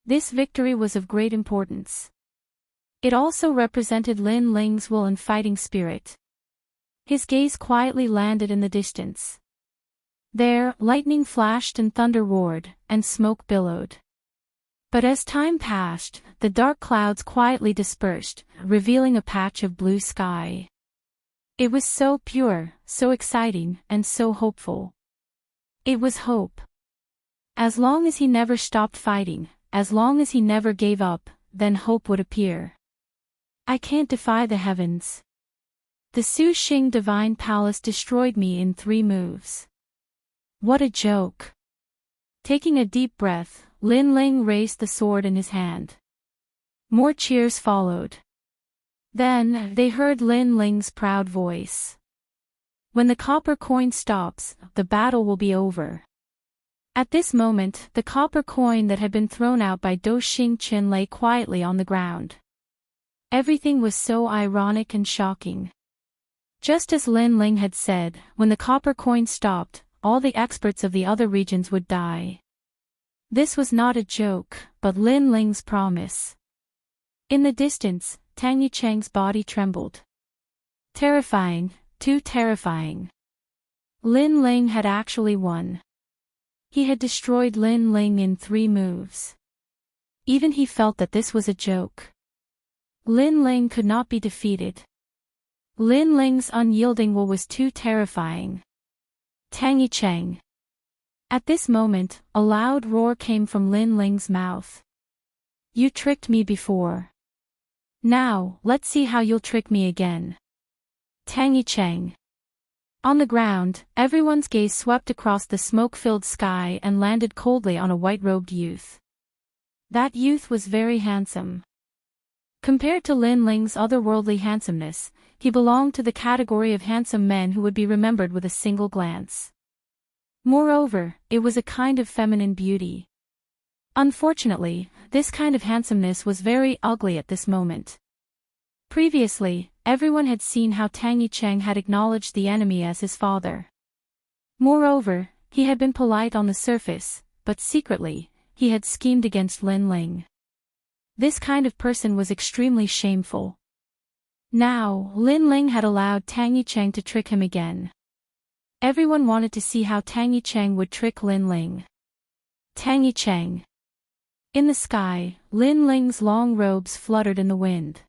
This victory was of great importance. It also represented Lin Ling's will and fighting spirit. His gaze quietly landed in the distance. There, lightning flashed and thunder roared, and smoke billowed. But as time passed, the dark clouds quietly dispersed, revealing a patch of blue sky. It was so pure, so exciting, and so hopeful. It was hope. As long as he never stopped fighting, as long as he never gave up, then hope would appear. I can't defy the heavens. The Su Xing Divine Palace destroyed me in 3 moves. What a joke. Taking a deep breath, Lin Ling raised the sword in his hand. More cheers followed. Then, they heard Lin Ling's proud voice. When the copper coin stops, the battle will be over. At this moment, the copper coin that had been thrown out by Do Xing Qin lay quietly on the ground. Everything was so ironic and shocking. Just as Lin Ling had said, when the copper coin stopped, all the experts of the other regions would die. This was not a joke, but Lin Ling's promise. In the distance, Tang Yicheng's body trembled. Terrifying, too terrifying. Lin Ling had actually won. He had destroyed Lin Ling in 3 moves. Even he felt that this was a joke. Lin Ling could not be defeated. Lin Ling's unyielding will was too terrifying. Tang Yicheng. At this moment, a loud roar came from Lin Ling's mouth. You tricked me before. Now, let's see how you'll trick me again. Tang Yicheng. On the ground, everyone's gaze swept across the smoke-filled sky and landed coldly on a white-robed youth. That youth was very handsome. Compared to Lin Ling's otherworldly handsomeness, he belonged to the category of handsome men who would be remembered with a single glance. Moreover, it was a kind of feminine beauty. Unfortunately, this kind of handsomeness was very ugly at this moment. Previously, everyone had seen how Tang Yicheng had acknowledged the enemy as his father. Moreover, he had been polite on the surface, but secretly, he had schemed against Lin Ling. This kind of person was extremely shameful. Now, Lin Ling had allowed Tang Yicheng to trick him again. Everyone wanted to see how Tang Yicheng would trick Lin Ling. Tang Yicheng. In the sky, Lin Ling's long robes fluttered in the wind.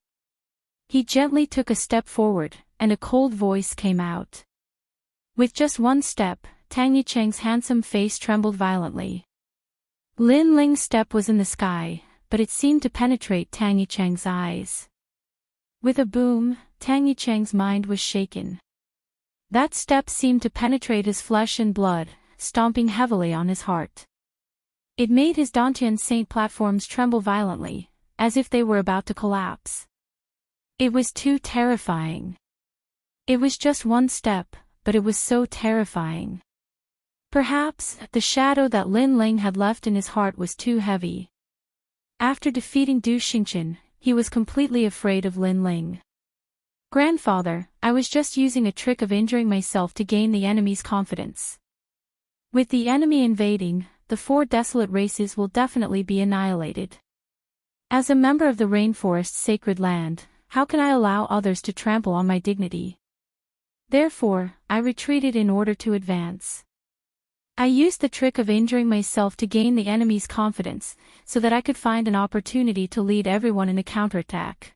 He gently took a step forward, and a cold voice came out. With just one step, Tang Yicheng's handsome face trembled violently. Lin Ling's step was in the sky, but it seemed to penetrate Tang Yicheng's eyes. With a boom, Tang Yicheng's mind was shaken. That step seemed to penetrate his flesh and blood, stomping heavily on his heart. It made his Dantian Saint platforms tremble violently, as if they were about to collapse. It was too terrifying. It was just one step, but it was so terrifying. Perhaps, the shadow that Lin Ling had left in his heart was too heavy. After defeating Du Xingqian, he was completely afraid of Lin Ling. Grandfather, I was just using a trick of injuring myself to gain the enemy's confidence. With the enemy invading, the 4 desolate races will definitely be annihilated. As a member of the rainforest's sacred land, how can I allow others to trample on my dignity? Therefore, I retreated in order to advance. I used the trick of injuring myself to gain the enemy's confidence, so that I could find an opportunity to lead everyone in a counterattack.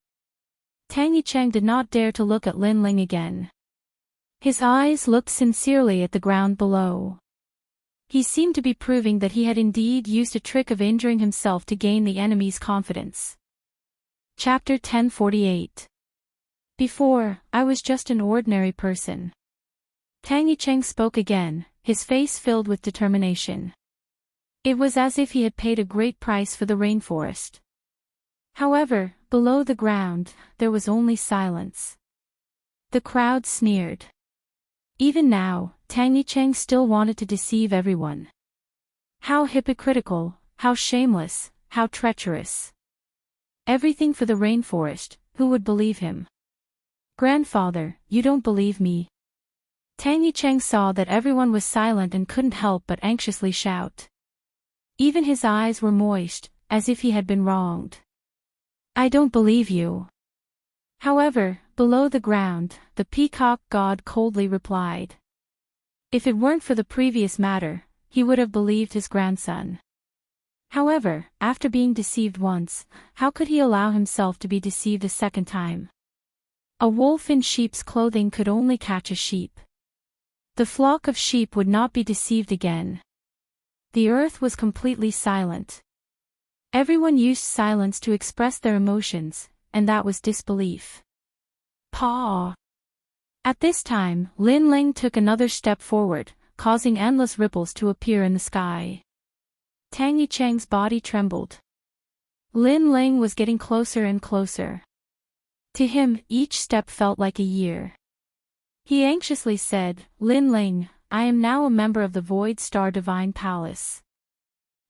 Tang Yicheng did not dare to look at Lin Ling again. His eyes looked sincerely at the ground below. He seemed to be proving that he had indeed used a trick of injuring himself to gain the enemy's confidence. Chapter 1048. Before, I was just an ordinary person. Tang Yicheng spoke again, his face filled with determination. It was as if he had paid a great price for the rainforest. However, below the ground, there was only silence. The crowd sneered. Even now, Tang Yicheng still wanted to deceive everyone. How hypocritical, how shameless, how treacherous. Everything for the rainforest, who would believe him? Grandfather, you don't believe me. Tang Yicheng saw that everyone was silent and couldn't help but anxiously shout. Even his eyes were moist, as if he had been wronged. I don't believe you. However, below the ground, the peacock god coldly replied. If it weren't for the previous matter, he would have believed his grandson. However, after being deceived once, how could he allow himself to be deceived a second time? A wolf in sheep's clothing could only catch a sheep. The flock of sheep would not be deceived again. The earth was completely silent. Everyone used silence to express their emotions, and that was disbelief. Paw. At this time, Lin Ling took another step forward, causing endless ripples to appear in the sky. Tang Yicheng's body trembled. Lin Ling was getting closer and closer. To him, each step felt like a year. He anxiously said, Lin Ling, I am now a member of the Void Star Divine Palace.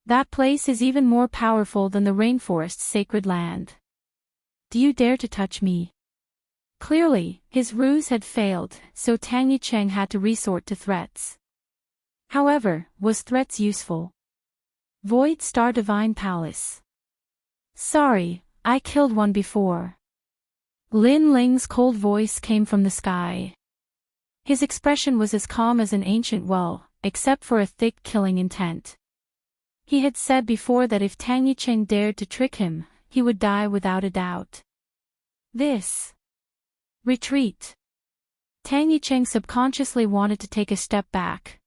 That place is even more powerful than the rainforest's sacred land. Do you dare to touch me? Clearly, his ruse had failed, so Tang Yicheng had to resort to threats. However, was threats useful? Void Star Divine Palace. Sorry, I killed one before. Lin Ling's cold voice came from the sky. His expression was as calm as an ancient well, except for a thick killing intent. He had said before that if Tang Yicheng dared to trick him, he would die without a doubt. This. Retreat. Tang Yicheng subconsciously wanted to take a step back.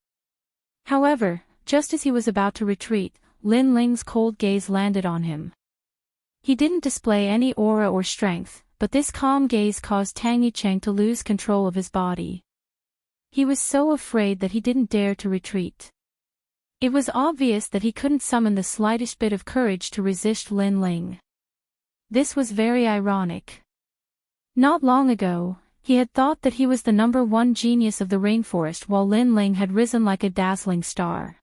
However, just as he was about to retreat, Lin Ling's cold gaze landed on him. He didn't display any aura or strength, but this calm gaze caused Tang Yicheng to lose control of his body. He was so afraid that he didn't dare to retreat. It was obvious that he couldn't summon the slightest bit of courage to resist Lin Ling. This was very ironic. Not long ago, he had thought that he was the #1 genius of the rainforest while Lin Ling had risen like a dazzling star.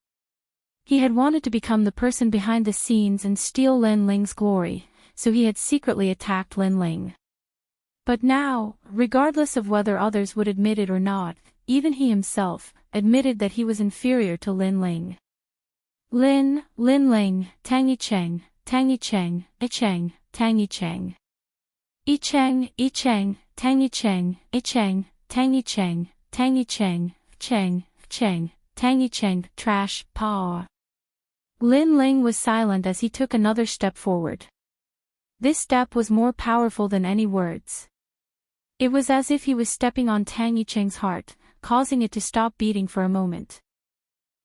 He had wanted to become the person behind the scenes and steal Lin Ling's glory, so he had secretly attacked Lin Ling. But now, regardless of whether others would admit it or not, even he himself admitted that he was inferior to Lin Ling. Lin Ling, Tang Yicheng, Tang Yicheng, Yicheng, Tang Yicheng. Yicheng, Tang Yicheng, Yicheng, Tang Yicheng, Tang Yicheng, Cheng, Tang Yicheng, trash, power. Lin Ling was silent as he took another step forward. This step was more powerful than any words. It was as if he was stepping on Tang Yicheng's heart, causing it to stop beating for a moment.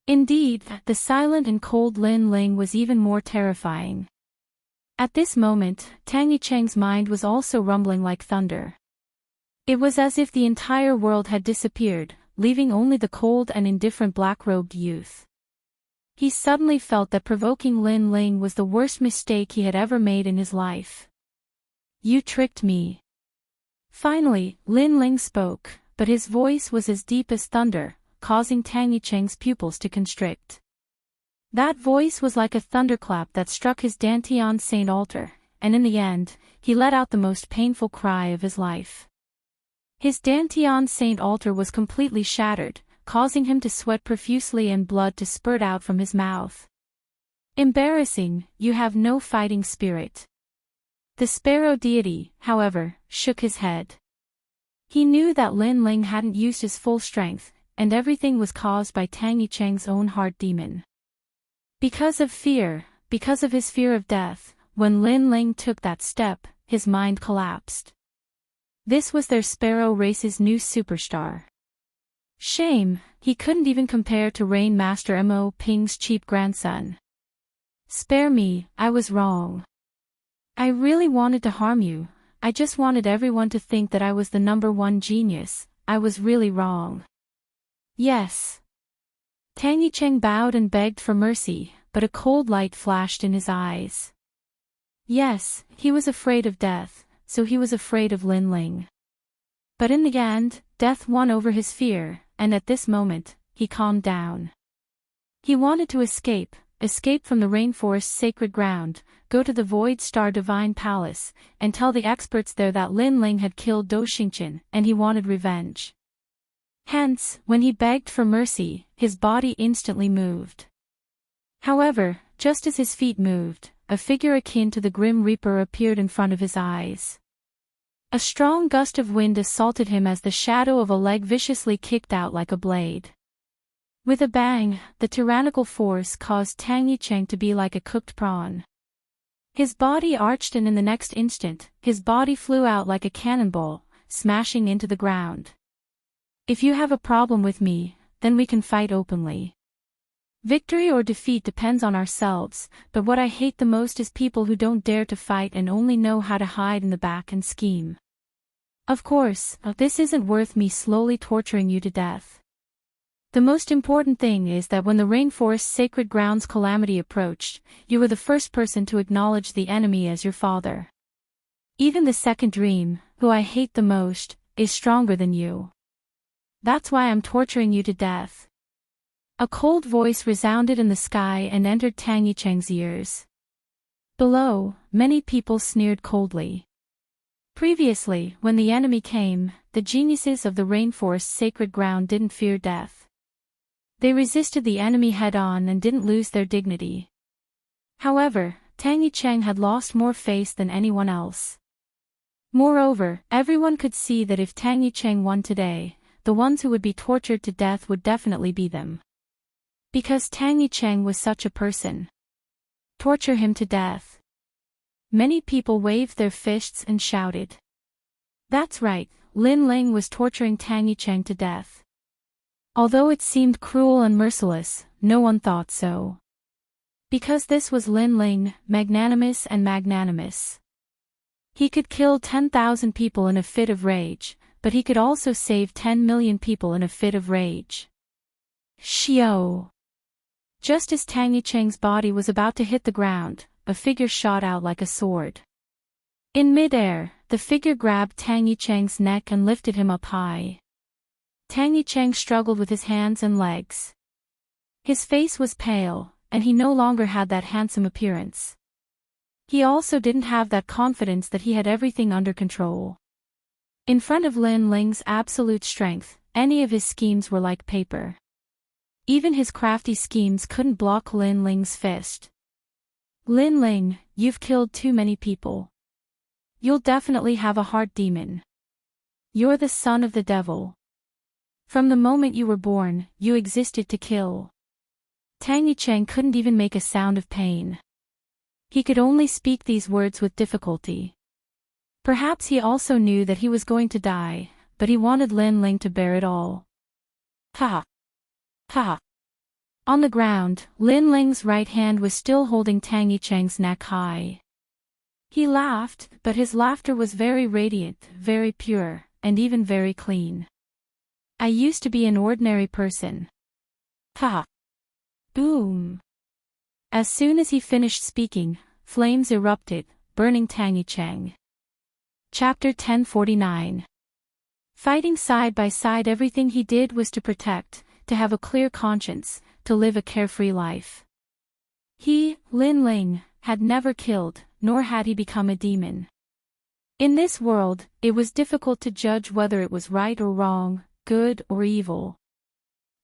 Indeed, the silent and cold Lin Ling was even more terrifying. At this moment, Tang Yicheng's mind was also rumbling like thunder. It was as if the entire world had disappeared, leaving only the cold and indifferent black-robed youth. He suddenly felt that provoking Lin Ling was the worst mistake he had ever made in his life. You tricked me. Finally, Lin Ling spoke, but his voice was as deep as thunder, causing Tang Yicheng's pupils to constrict. That voice was like a thunderclap that struck his Dantian Saint altar, and in the end, he let out the most painful cry of his life. His Dantian Saint altar was completely shattered, causing him to sweat profusely and blood to spurt out from his mouth. Embarrassing, you have no fighting spirit. The sparrow deity, however, shook his head. He knew that Lin Ling hadn't used his full strength, and everything was caused by Tang Yicheng's own heart demon. Because of his fear of death, when Lin Ling took that step, his mind collapsed. This was their sparrow race's new superstar. Shame, he couldn't even compare to Rain Master Mo Ping's cheap grandson. Spare me, I was wrong. I really wanted to harm you, I just wanted everyone to think that I was the #1 genius, I was really wrong. Yes. Tang Yicheng bowed and begged for mercy, but a cold light flashed in his eyes. Yes, he was afraid of death, so he was afraid of Lin Ling. But in the end, death won over his fear, and at this moment, he calmed down. He wanted to escape from the rainforest's sacred ground, go to the Void Star Divine Palace, and tell the experts there that Lin Ling had killed Do Xingqian, and he wanted revenge. Hence, when he begged for mercy, his body instantly moved. However, just as his feet moved, a figure akin to the Grim Reaper appeared in front of his eyes. A strong gust of wind assaulted him as the shadow of a leg viciously kicked out like a blade. With a bang, the tyrannical force caused Tang Yicheng to be like a cooked prawn. His body arched and in the next instant, his body flew out like a cannonball, smashing into the ground. If you have a problem with me, then we can fight openly. Victory or defeat depends on ourselves, but what I hate the most is people who don't dare to fight and only know how to hide in the back and scheme. Of course, this isn't worth me slowly torturing you to death. The most important thing is that when the rainforest's sacred grounds calamity approached, you were the first person to acknowledge the enemy as your father. Even the second dream, who I hate the most, is stronger than you. That's why I'm torturing you to death. A cold voice resounded in the sky and entered Tang Yicheng's ears. Below, many people sneered coldly. Previously, when the enemy came, the geniuses of the rainforest's sacred ground didn't fear death. They resisted the enemy head-on and didn't lose their dignity. However, Tang Yicheng had lost more face than anyone else. Moreover, everyone could see that if Tang Yicheng won today, the ones who would be tortured to death would definitely be them. Because Tang Yicheng was such a person. Torture him to death. Many people waved their fists and shouted. That's right, Lin Ling was torturing Tang Yicheng to death. Although it seemed cruel and merciless, no one thought so. Because this was Lin Ling, magnanimous and magnanimous. He could kill 10,000 people in a fit of rage, but he could also save 10 million people in a fit of rage. Xiao. Just as Tang Yicheng's body was about to hit the ground, a figure shot out like a sword. In midair, the figure grabbed Tang Yicheng's neck and lifted him up high. Tang Yicheng struggled with his hands and legs. His face was pale, and he no longer had that handsome appearance. He also didn't have that confidence that he had everything under control. In front of Lin Ling's absolute strength, any of his schemes were like paper. Even his crafty schemes couldn't block Lin Ling's fist. Lin Ling, you've killed too many people. You'll definitely have a heart demon. You're the son of the devil. From the moment you were born, you existed to kill. Tang Yicheng couldn't even make a sound of pain. He could only speak these words with difficulty. Perhaps he also knew that he was going to die, but he wanted Lin Ling to bear it all. Ha! Ha! On the ground, Lin Ling's right hand was still holding Tang Yicheng's neck high. He laughed, but his laughter was very radiant, very pure, and even very clean. I used to be an ordinary person. Ha! Boom! As soon as he finished speaking, flames erupted, burning Tang Yicheng. Chapter 1049. Fighting side by side, everything he did was to protect, to have a clear conscience, to live a carefree life. He, Lin Ling, had never killed, nor had he become a demon. In this world, it was difficult to judge whether it was right or wrong, good or evil.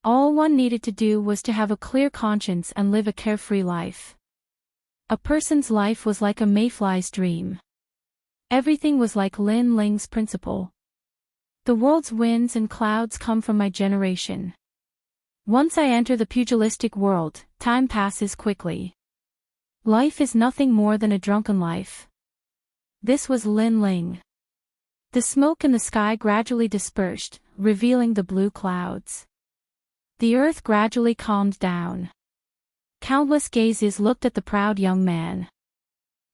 All one needed to do was to have a clear conscience and live a carefree life. A person's life was like a mayfly's dream. Everything was like Lin Ling's principle. The world's winds and clouds come from my generation. Once I enter the pugilistic world, time passes quickly. Life is nothing more than a drunken life. This was Lin Ling. The smoke in the sky gradually dispersed, revealing the blue clouds. The earth gradually calmed down. Countless gazes looked at the proud young man.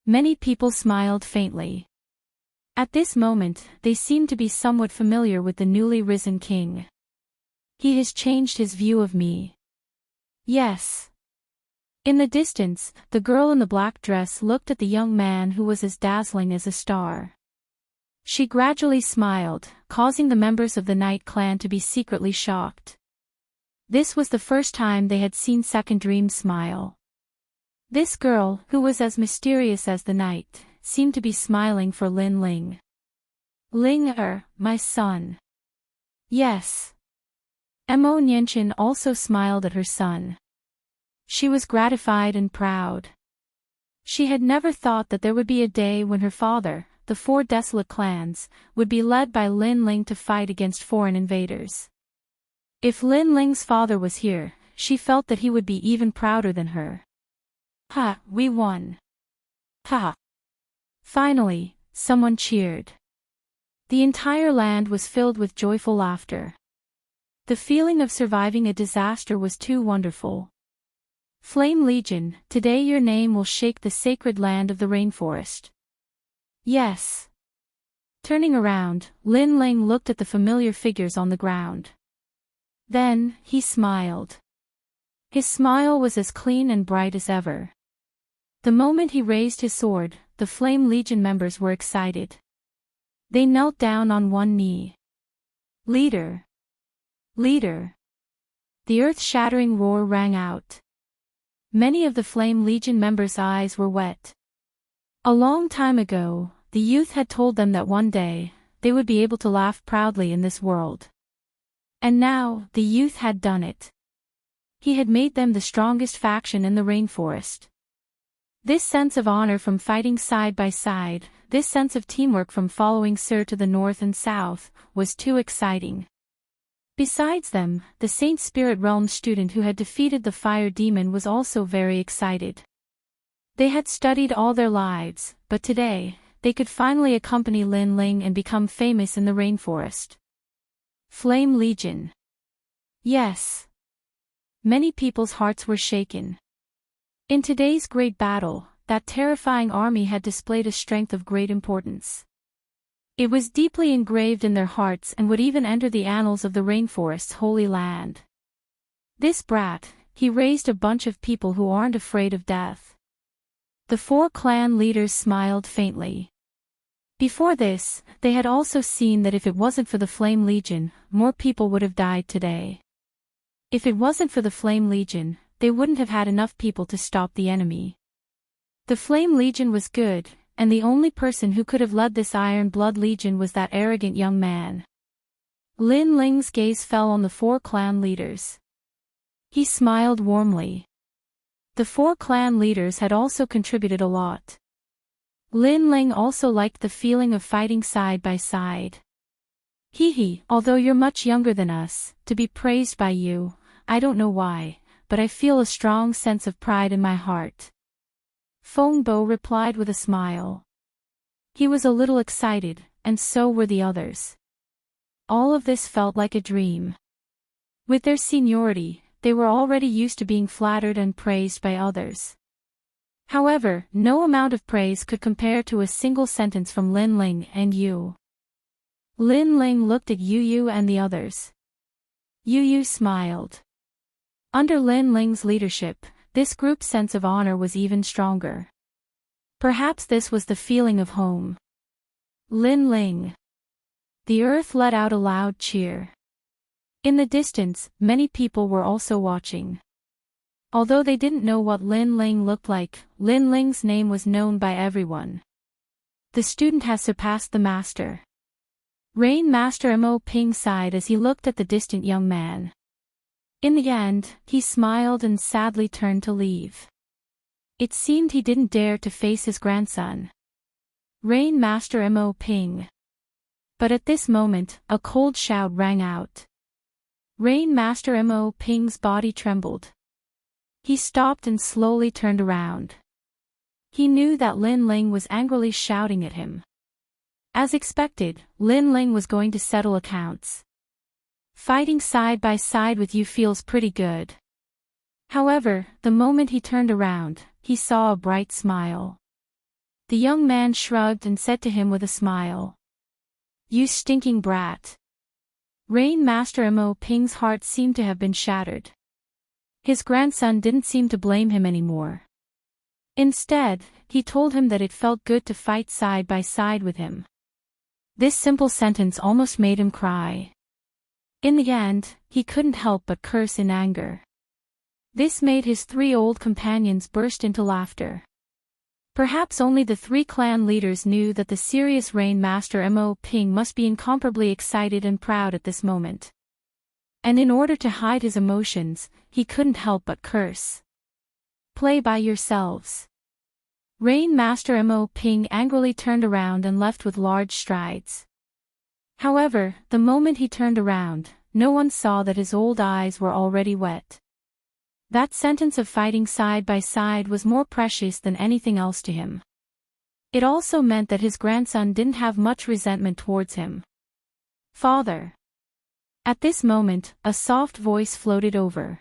Many people smiled faintly. At this moment, they seemed to be somewhat familiar with the newly risen king. He has changed his view of me. Yes. In the distance, the girl in the black dress looked at the young man who was as dazzling as a star. She gradually smiled, causing the members of the Night Clan to be secretly shocked. This was the first time they had seen Second Dream smile. This girl, who was as mysterious as the night, seemed to be smiling for Lin Ling. Ling my son. Yes. Mo Nianchen also smiled at her son. She was gratified and proud. She had never thought that there would be a day when her father, the four desolate clans, would be led by Lin Ling to fight against foreign invaders. If Lin Ling's father was here, she felt that he would be even prouder than her. Ha, we won. Ha. Finally, someone cheered. The entire land was filled with joyful laughter. The feeling of surviving a disaster was too wonderful. Flame Legion, today your name will shake the sacred land of the rainforest. Yes. Turning around, Lin Ling looked at the familiar figures on the ground. Then, he smiled. His smile was as clean and bright as ever. The moment he raised his sword, the Flame Legion members were excited. They knelt down on one knee. Leader! Leader! The earth-shattering roar rang out. Many of the Flame Legion members' eyes were wet. A long time ago, the youth had told them that one day, they would be able to laugh proudly in this world. And now, the youth had done it. He had made them the strongest faction in the rainforest. This sense of honor from fighting side by side, this sense of teamwork from following Sir to the north and south, was too exciting. Besides them, the Saint Spirit Realm student who had defeated the fire demon was also very excited. They had studied all their lives, but today, they could finally accompany Lin Ling and become famous in the rainforest. Flame Legion. Yes. Many people's hearts were shaken. In today's great battle, that terrifying army had displayed a strength of great importance. It was deeply engraved in their hearts and would even enter the annals of the rainforest's holy land. This brat, he raised a bunch of people who aren't afraid of death. The 4 clan leaders smiled faintly. Before this, they had also seen that if it wasn't for the Flame Legion, more people would have died today. If it wasn't for the Flame Legion, they wouldn't have had enough people to stop the enemy. The Flame Legion was good, and the only person who could have led this Iron Blood Legion was that arrogant young man. Lin Ling's gaze fell on the 4 clan leaders. He smiled warmly. The 4 clan leaders had also contributed a lot. Lin Ling also liked the feeling of fighting side by side. Although you're much younger than us, to be praised by you, I don't know why, but I feel a strong sense of pride in my heart. Feng Bo replied with a smile. He was a little excited, and so were the others. All of this felt like a dream. With their seniority, they were already used to being flattered and praised by others. However, no amount of praise could compare to a single sentence from Lin Ling and Yu. Lin Ling looked at Yu Yu and the others. Yu Yu smiled. Under Lin Ling's leadership, this group's sense of honor was even stronger. Perhaps this was the feeling of home. Lin Ling. The earth let out a loud cheer. In the distance, many people were also watching. Although they didn't know what Lin Ling looked like, Lin Ling's name was known by everyone. The student has surpassed the master. Rain Master Mo Ping sighed as he looked at the distant young man. In the end, he smiled and sadly turned to leave. It seemed he didn't dare to face his grandson. Rain Master Mo Ping. But at this moment, a cold shout rang out. Rain Master Mo Ping's body trembled. He stopped and slowly turned around. He knew that Lin Ling was angrily shouting at him. As expected, Lin Ling was going to settle accounts. Fighting side by side with you feels pretty good. However, the moment he turned around, he saw a bright smile. The young man shrugged and said to him with a smile. You stinking brat. Rain Master Mo Ping's heart seemed to have been shattered. His grandson didn't seem to blame him anymore. Instead, he told him that it felt good to fight side by side with him. This simple sentence almost made him cry. In the end, he couldn't help but curse in anger. This made his 3 old companions burst into laughter. Perhaps only the 3 clan leaders knew that the serious Rain Master Mo Ping must be incomparably excited and proud at this moment. And in order to hide his emotions, he couldn't help but curse. Play by yourselves. Rain Master Mo Ping angrily turned around and left with large strides. However, the moment he turned around, no one saw that his old eyes were already wet. That sentence of fighting side by side was more precious than anything else to him. It also meant that his grandson didn't have much resentment towards him. Father. At this moment, a soft voice floated over.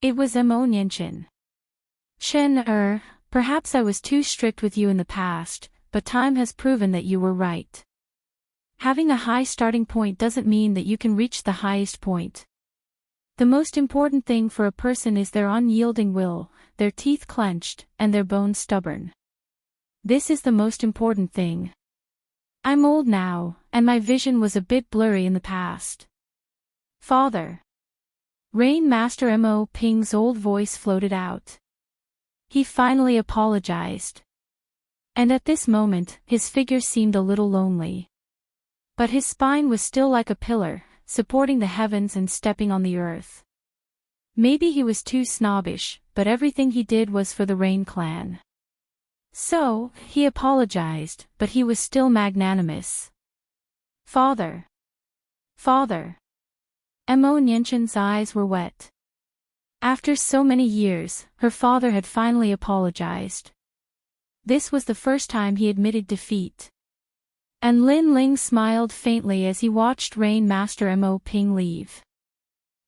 It was Mo Nianchen. Perhaps I was too strict with you in the past, but time has proven that you were right. Having a high starting point doesn't mean that you can reach the highest point. The most important thing for a person is their unyielding will, their teeth clenched, and their bones stubborn. This is the most important thing. I'm old now, and my vision was a bit blurry in the past. Father. Rain Master Mo Ping's old voice floated out. He finally apologized. And at this moment, his figure seemed a little lonely. But his spine was still like a pillar, supporting the heavens and stepping on the earth. Maybe he was too snobbish, but everything he did was for the Rain clan. So, he apologized, but he was still magnanimous. Father. Father. Mo Nianshan's eyes were wet. After so many years, her father had finally apologized. This was the first time he admitted defeat. And Lin Ling smiled faintly as he watched Rain Master Mo Ping leave.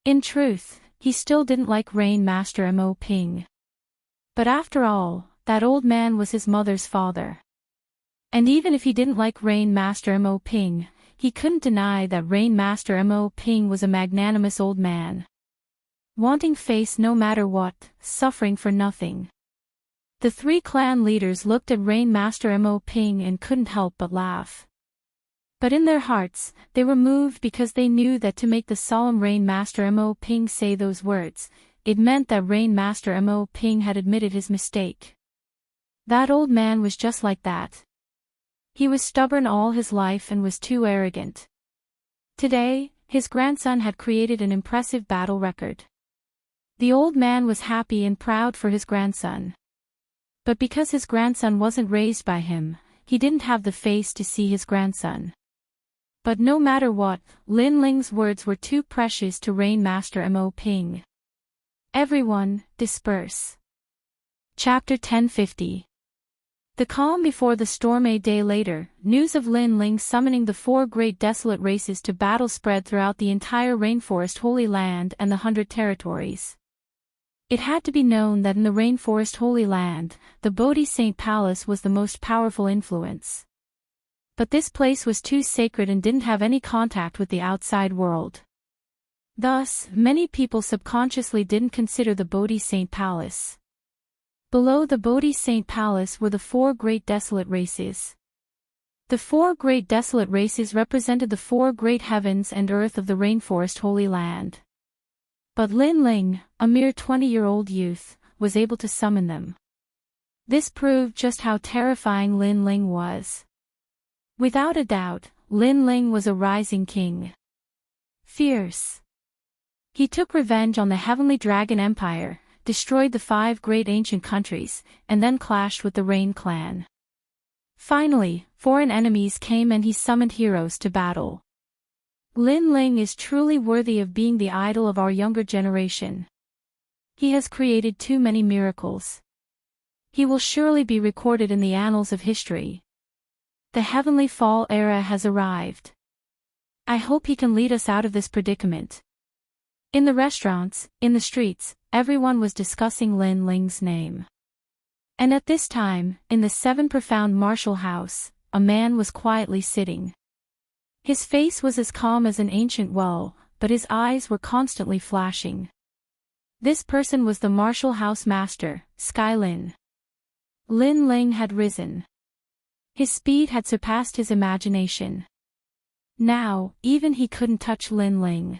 In truth, he still didn't like Rain Master Mo Ping. But after all, that old man was his mother's father. And even if he didn't like Rain Master Mo Ping, he couldn't deny that Rain Master Mo Ping was a magnanimous old man. Wanting face no matter what, suffering for nothing. The three clan leaders looked at Rain Master Mo Ping and couldn't help but laugh. But in their hearts, they were moved because they knew that to make the solemn Rain Master Mo Ping say those words, it meant that Rain Master Mo Ping had admitted his mistake. That old man was just like that. He was stubborn all his life and was too arrogant. Today, his grandson had created an impressive battle record. The old man was happy and proud for his grandson. But because his grandson wasn't raised by him, he didn't have the face to see his grandson. But no matter what, Lin Ling's words were too precious to Rain Master Mo Ping. Everyone, disperse. Chapter 1050. The calm before the storm. A day later, news of Lin Ling summoning the four great desolate races to battle spread throughout the entire Rainforest Holy Land and the 100 territories. It had to be known that in the Rainforest Holy Land, the Bodhi Saint Palace was the most powerful influence. But this place was too sacred and didn't have any contact with the outside world. Thus, many people subconsciously didn't consider the Bodhi Saint Palace. Below the Bodhi Saint Palace were the four great desolate races. The four great desolate races represented the four great heavens and earth of the Rainforest Holy Land. But Lin Ling, a mere 20-year-old youth, was able to summon them. This proved just how terrifying Lin Ling was. Without a doubt, Lin Ling was a rising king. Fierce. He took revenge on the Heavenly Dragon Empire, destroyed the 5 great ancient countries, and then clashed with the Rain clan. Finally, foreign enemies came and he summoned heroes to battle. Lin Ling is truly worthy of being the idol of our younger generation. He has created too many miracles. He will surely be recorded in the annals of history. The Heavenly Fall era has arrived. I hope he can lead us out of this predicament. In the restaurants, in the streets, everyone was discussing Lin Ling's name. And at this time, in the 7 Profound Martial House, a man was quietly sitting. His face was as calm as an ancient well, but his eyes were constantly flashing. This person was the Martial House Master, Sky Lin. Lin Ling had risen. His speed had surpassed his imagination. Now, even he couldn't touch Lin Ling.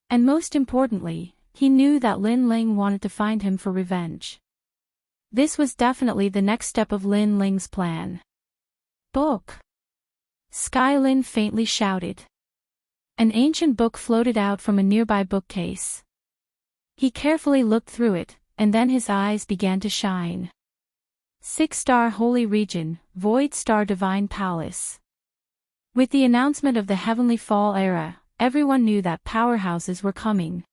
And most importantly, he knew that Lin Ling wanted to find him for revenge. This was definitely the next step of Lin Ling's plan. Book! Sky Lin faintly shouted. An ancient book floated out from a nearby bookcase. He carefully looked through it, and then his eyes began to shine. 6-star Holy Region, Void Star Divine Palace. With the announcement of the Heavenly Fall era, everyone knew that powerhouses were coming.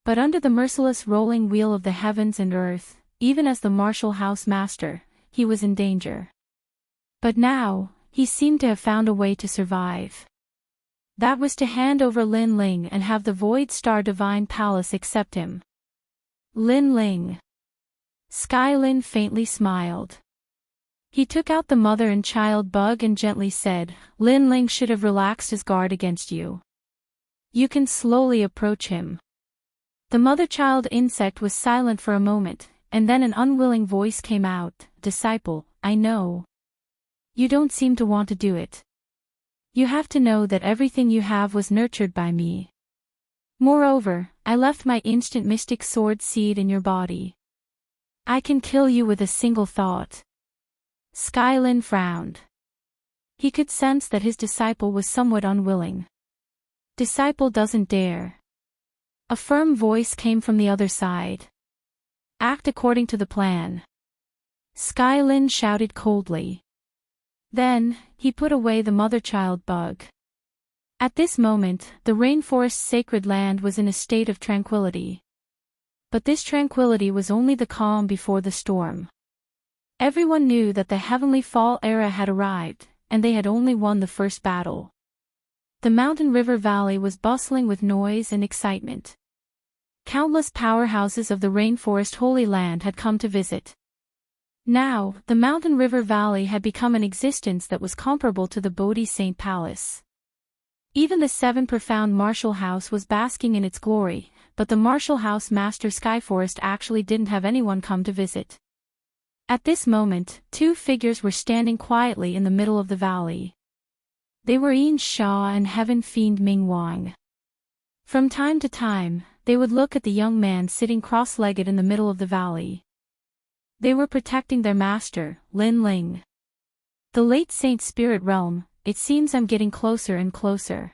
But under the merciless rolling wheel of the heavens and earth, even as the Martial House Master, he was in danger. But now, he seemed to have found a way to survive. That was to hand over Lin Ling and have the Void Star Divine Palace accept him. Lin Ling. Sky Lin faintly smiled. He took out the mother and child bug and gently said, Lin Ling should have relaxed his guard against you. You can slowly approach him. The mother-child insect was silent for a moment, and then an unwilling voice came out, Disciple, I know. You don't seem to want to do it. You have to know that everything you have was nurtured by me. Moreover, I left my instant mystic sword seed in your body. I can kill you with a single thought. Sky Lin frowned. He could sense that his disciple was somewhat unwilling. Disciple doesn't dare. A firm voice came from the other side. Act according to the plan. Sky Lin shouted coldly. Then, he put away the mother-child bug. At this moment, the rainforest's sacred land was in a state of tranquility. But this tranquility was only the calm before the storm. Everyone knew that the heavenly fall era had arrived, and they had only won the first battle. The mountain river valley was bustling with noise and excitement. Countless powerhouses of the rainforest Holy Land had come to visit. Now, the mountain river valley had become an existence that was comparable to the Bodhi Saint Palace. Even the seven profound Martial House was basking in its glory, but the Martial House Master Skyforest actually didn't have anyone come to visit. At this moment, two figures were standing quietly in the middle of the valley. They were Yin Sha and Heaven Fiend Ming Wang. From time to time, they would look at the young man sitting cross-legged in the middle of the valley. They were protecting their master, Lin Ling. The late Saint Spirit Realm, it seems I'm getting closer and closer.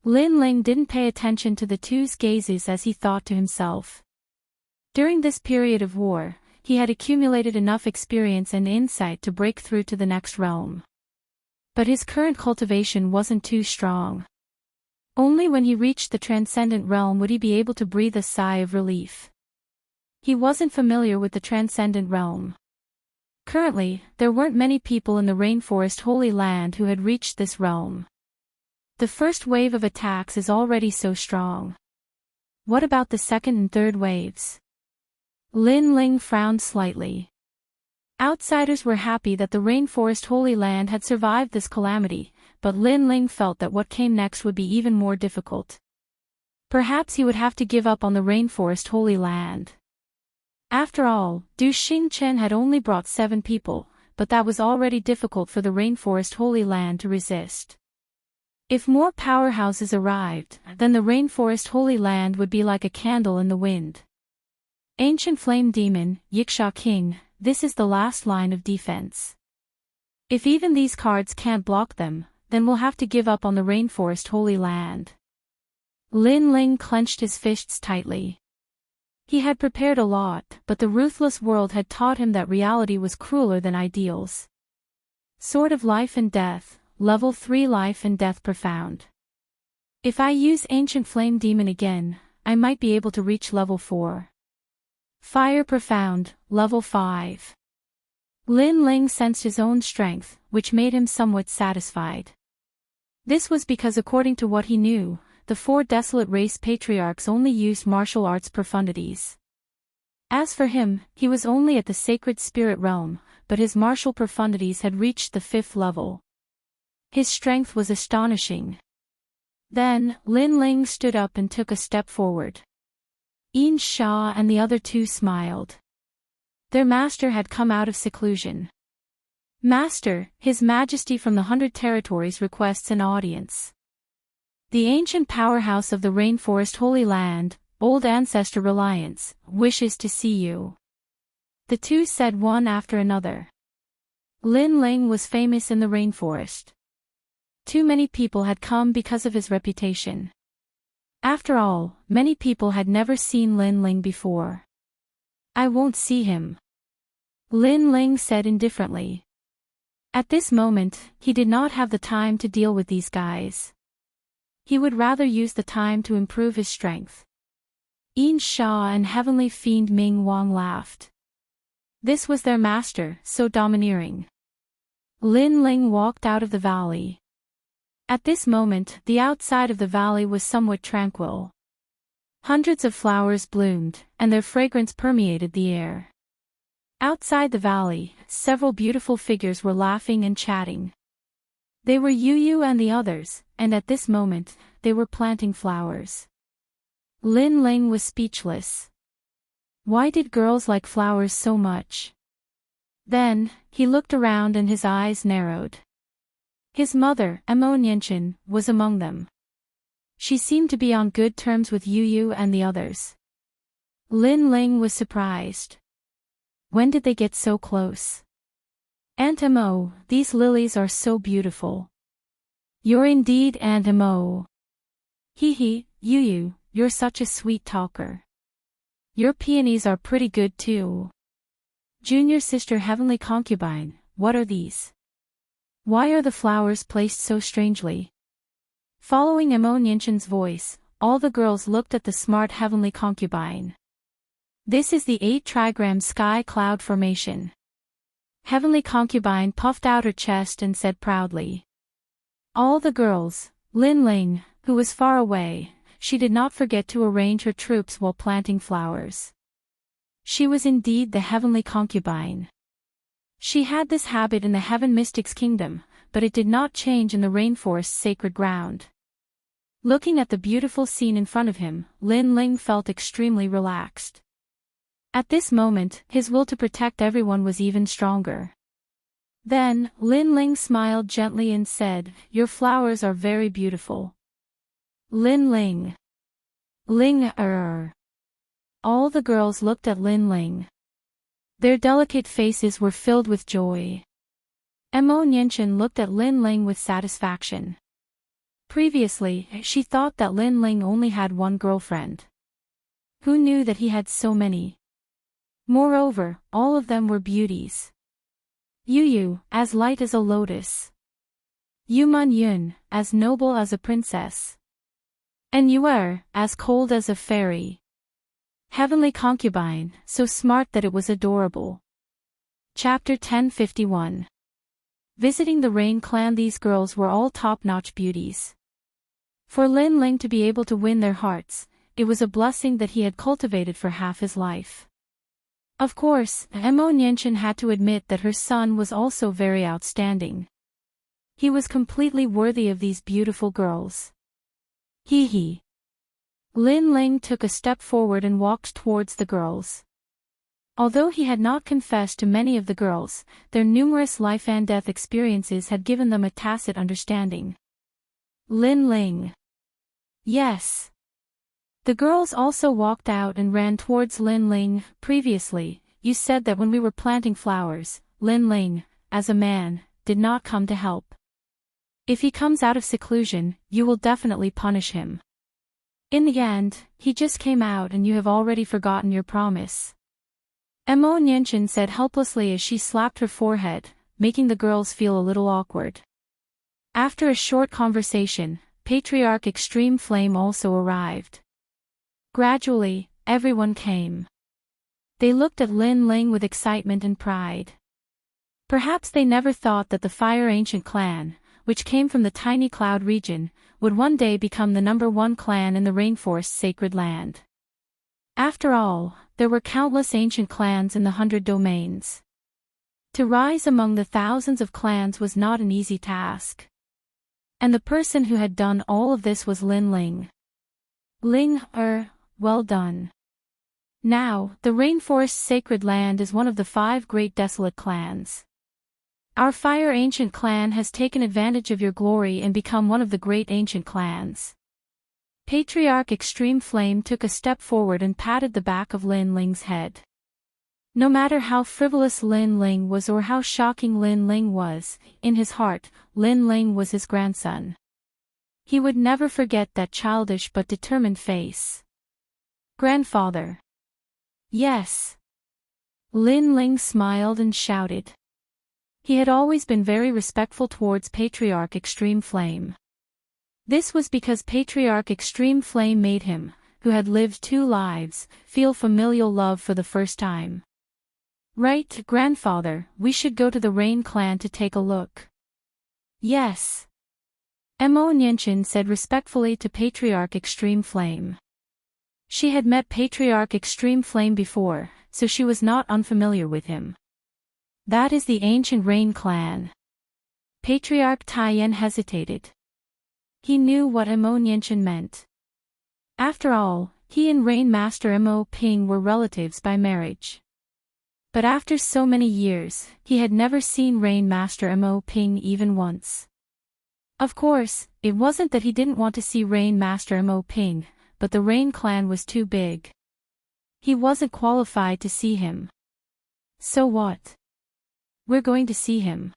Lin Ling didn't pay attention to the two's gazes as he thought to himself. During this period of war, he had accumulated enough experience and insight to break through to the next realm. But his current cultivation wasn't too strong. Only when he reached the transcendent realm would he be able to breathe a sigh of relief. He wasn't familiar with the transcendent realm. Currently, there weren't many people in the rainforest Holy Land who had reached this realm. The first wave of attacks is already so strong. What about the second and third waves? Lin Ling frowned slightly. Outsiders were happy that the rainforest Holy Land had survived this calamity, but Lin Ling felt that what came next would be even more difficult. Perhaps he would have to give up on the rainforest Holy Land. After all, Du Xingchen had only brought 7 people, but that was already difficult for the rainforest Holy Land to resist. If more powerhouses arrived, then the rainforest Holy Land would be like a candle in the wind. Ancient Flame Demon, Yiksha King, this is the last line of defense. If even these cards can't block them, then we'll have to give up on the rainforest Holy Land. Lin Ling clenched his fists tightly. He had prepared a lot, but the ruthless world had taught him that reality was crueler than ideals. Sword of Life and Death, Level 3 Life and Death Profound. If I use Ancient Flame Demon again, I might be able to reach Level 4. Fire Profound, Level 5. Lin Ling sensed his own strength, which made him somewhat satisfied. This was because according to what he knew, the 4 desolate race patriarchs only used martial arts profundities. As for him, he was only at the sacred spirit realm, but his martial profundities had reached the 5th level. His strength was astonishing. Then, Lin Ling stood up and took a step forward. Yin Sha and the other 2 smiled. Their master had come out of seclusion. Master, His Majesty from the 100 Territories requests an audience. The ancient powerhouse of the rainforest Holy Land, Old Ancestor Reliance, wishes to see you. The 2 said one after another. Lin Ling was famous in the rainforest. Too many people had come because of his reputation. After all, many people had never seen Lin Ling before. I won't see him. Lin Ling said indifferently. At this moment, he did not have the time to deal with these guys. He would rather use the time to improve his strength. Yin Sha and Heavenly Fiend Ming Wang laughed. This was their master, so domineering. Lin Ling walked out of the valley. At this moment, the outside of the valley was somewhat tranquil. Hundreds of flowers bloomed, and their fragrance permeated the air. Outside the valley, several beautiful figures were laughing and chatting. They were Yu and the others, and at this moment, they were planting flowers. Lin Ling was speechless. Why did girls like flowers so much? Then, he looked around and his eyes narrowed. His mother, Emo Nianchen, was among them. She seemed to be on good terms with Yu and the others. Lin Ling was surprised. When did they get so close? Aunt Emo, these lilies are so beautiful. You're indeed Aunt Emo. Hee, Yu, you're such a sweet talker. Your peonies are pretty good too. Junior sister Heavenly Concubine, what are these? Why are the flowers placed so strangely? Following Ammoniation's voice, all the girls looked at the smart heavenly concubine. This is the 8-trigram sky cloud formation. Heavenly concubine puffed out her chest and said proudly. All the girls, Lin Ling, who was far away, she did not forget to arrange her troops while planting flowers. She was indeed the heavenly concubine. She had this habit in the Heaven Mystics Kingdom, but it did not change in the rainforest's sacred ground. Looking at the beautiful scene in front of him, Lin Ling felt extremely relaxed. At this moment, his will to protect everyone was even stronger. Then, Lin Ling smiled gently and said, "Your flowers are very beautiful." Lin Ling. Ling. All the girls looked at Lin Ling. Their delicate faces were filled with joy. Ammoniation looked at Lin Ling with satisfaction. Previously, she thought that Lin Ling only had one girlfriend. Who knew that he had so many? Moreover, all of them were beauties. Yu, as light as a lotus. Yun, as noble as a princess. And Yuer, as cold as a fairy. Heavenly concubine, so smart that it was adorable. Chapter 1051. Visiting the Rain clan. These girls were all top-notch beauties. For Lin Ling to be able to win their hearts, it was a blessing that he had cultivated for half his life. Of course, Ammoniation had to admit that her son was also very outstanding. He was completely worthy of these beautiful girls. Hee. Lin Ling took a step forward and walked towards the girls. Although he had not confessed to many of the girls, their numerous life and death experiences had given them a tacit understanding. Lin Ling. Yes. The girls also walked out and ran towards Lin Ling. Previously, you said that when we were planting flowers, Lin Ling, as a man, did not come to help. If he comes out of seclusion, you will definitely punish him. In the end, he just came out and you have already forgotten your promise. Ammoniation said helplessly as she slapped her forehead, making the girls feel a little awkward. After a short conversation, Patriarch Extreme Flame also arrived. Gradually, everyone came. They looked at Lin Ling with excitement and pride. Perhaps they never thought that the Fire Ancient clan, which came from the tiny cloud region, would one day become the #1 clan in the rainforest's sacred land. After all, there were countless ancient clans in the 100 domains. To rise among the thousands of clans was not an easy task. And the person who had done all of this was Lin Ling. Well done. Now, the rainforest's sacred land is one of the 5 great desolate clans. Our Fire Ancient clan has taken advantage of your glory and become one of the great ancient clans. Patriarch Extreme Flame took a step forward and patted the back of Lin Ling's head. No matter how frivolous Lin Ling was or how shocking Lin Ling was, in his heart, Lin Ling was his grandson. He would never forget that childish but determined face. Grandfather. Yes. Lin Ling smiled and shouted. He had always been very respectful towards Patriarch Extreme Flame. This was because Patriarch Extreme Flame made him, who had lived 2 lives, feel familial love for the first time. Right, grandfather, we should go to the Rain clan to take a look. Yes. Ammoniation said respectfully to Patriarch Extreme Flame. She had met Patriarch Extreme Flame before, so she was not unfamiliar with him. That is the ancient Rain clan. Patriarch Tien hesitated. He knew what Ammoniation meant. After all, he and Rain Master Mo Ping were relatives by marriage. But after so many years, he had never seen Rain Master Mo Ping even once. Of course, it wasn't that he didn't want to see Rain Master Mo Ping, but the Rain clan was too big. He wasn't qualified to see him. So what? We're going to see him.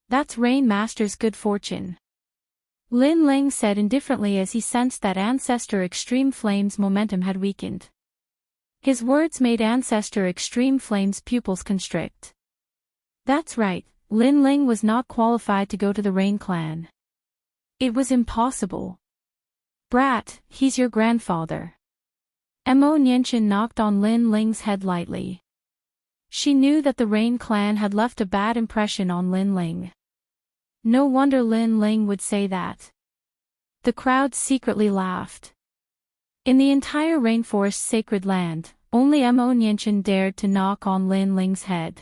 That's Rain Master's good fortune. Lin Ling said indifferently as he sensed that Ancestor Extreme Flame's momentum had weakened. His words made Ancestor Extreme Flame's pupils constrict. That's right, Lin Ling was not qualified to go to the Rain clan. It was impossible. Brat, he's your grandfather. Mo Nianchen knocked on Lin Ling's head lightly. She knew that the Rain clan had left a bad impression on Lin Ling. No wonder Lin Ling would say that. The crowd secretly laughed. In the entire rainforest sacred land, only Mo Nianchen dared to knock on Lin Ling's head.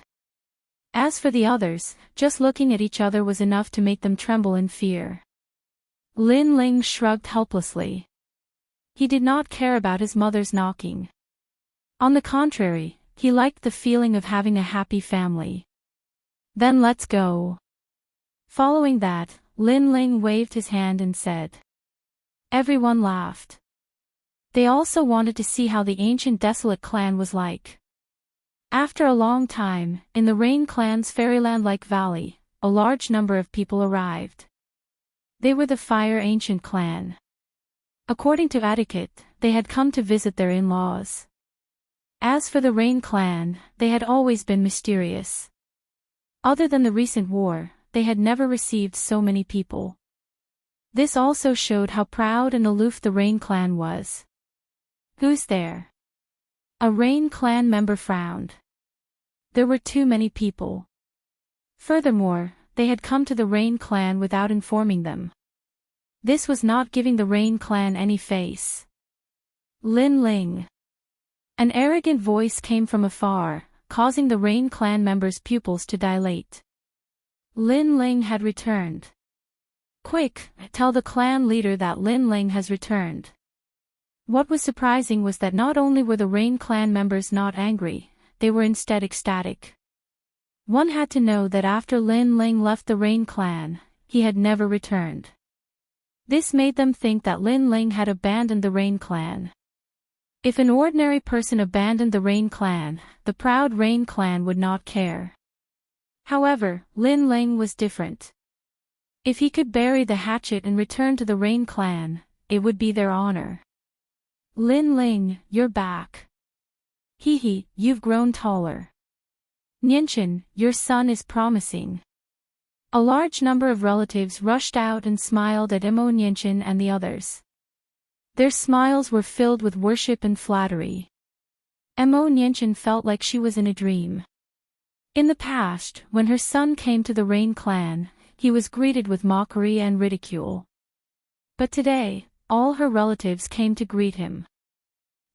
As for the others, just looking at each other was enough to make them tremble in fear. Lin Ling shrugged helplessly. He did not care about his mother's knocking. On the contrary, he liked the feeling of having a happy family. Then let's go. Following that, Lin Ling waved his hand and said. Everyone laughed. They also wanted to see how the ancient desolate clan was like. After a long time, in the Rain clan's fairyland-like valley, a large number of people arrived. They were the Fire Ancient clan. According to etiquette, they had come to visit their in-laws. As for the Rain clan, they had always been mysterious. Other than the recent war, they had never received so many people. This also showed how proud and aloof the Rain clan was. Who's there? A Rain clan member frowned. There were too many people. Furthermore, they had come to the Rain clan without informing them. This was not giving the Rain clan any face. Lin Ling. An arrogant voice came from afar, causing the Rain clan members' pupils to dilate. Lin Ling had returned. Quick, tell the clan leader that Lin Ling has returned. What was surprising was that not only were the Rain clan members not angry, they were instead ecstatic. One had to know that after Lin Ling left the Rain clan, he had never returned. This made them think that Lin Ling had abandoned the Rain clan. If an ordinary person abandoned the Rain clan, the proud Rain clan would not care. However, Lin Ling was different. If he could bury the hatchet and return to the Rain clan, it would be their honor. Lin Ling, you're back. Hee, you've grown taller. Nianchen, your son is promising. A large number of relatives rushed out and smiled at Mo Nianchen and the others. Their smiles were filled with worship and flattery. Mo Nianchen felt like she was in a dream. In the past, when her son came to the Rain clan, he was greeted with mockery and ridicule. But today, all her relatives came to greet him.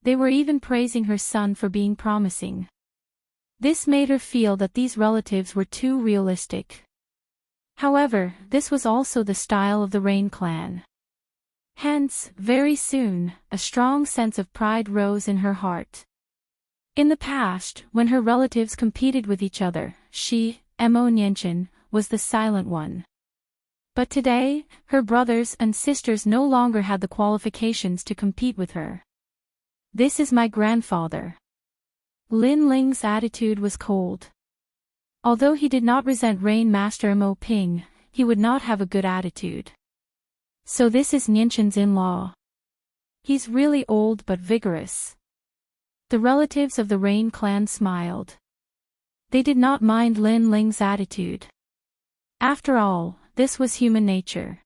They were even praising her son for being promising. This made her feel that these relatives were too realistic. However, this was also the style of the Rain clan. Hence, very soon, a strong sense of pride rose in her heart. In the past, when her relatives competed with each other, she, Mo Nianchen, was the silent one. But today, her brothers and sisters no longer had the qualifications to compete with her. This is my grandfather. Lin Ling's attitude was cold. Although he did not resent Rain Master Mo Ping, he would not have a good attitude. So this is Nianchen's in-law. He's really old but vigorous. The relatives of the Rain clan smiled. They did not mind Lin Ling's attitude. After all, this was human nature.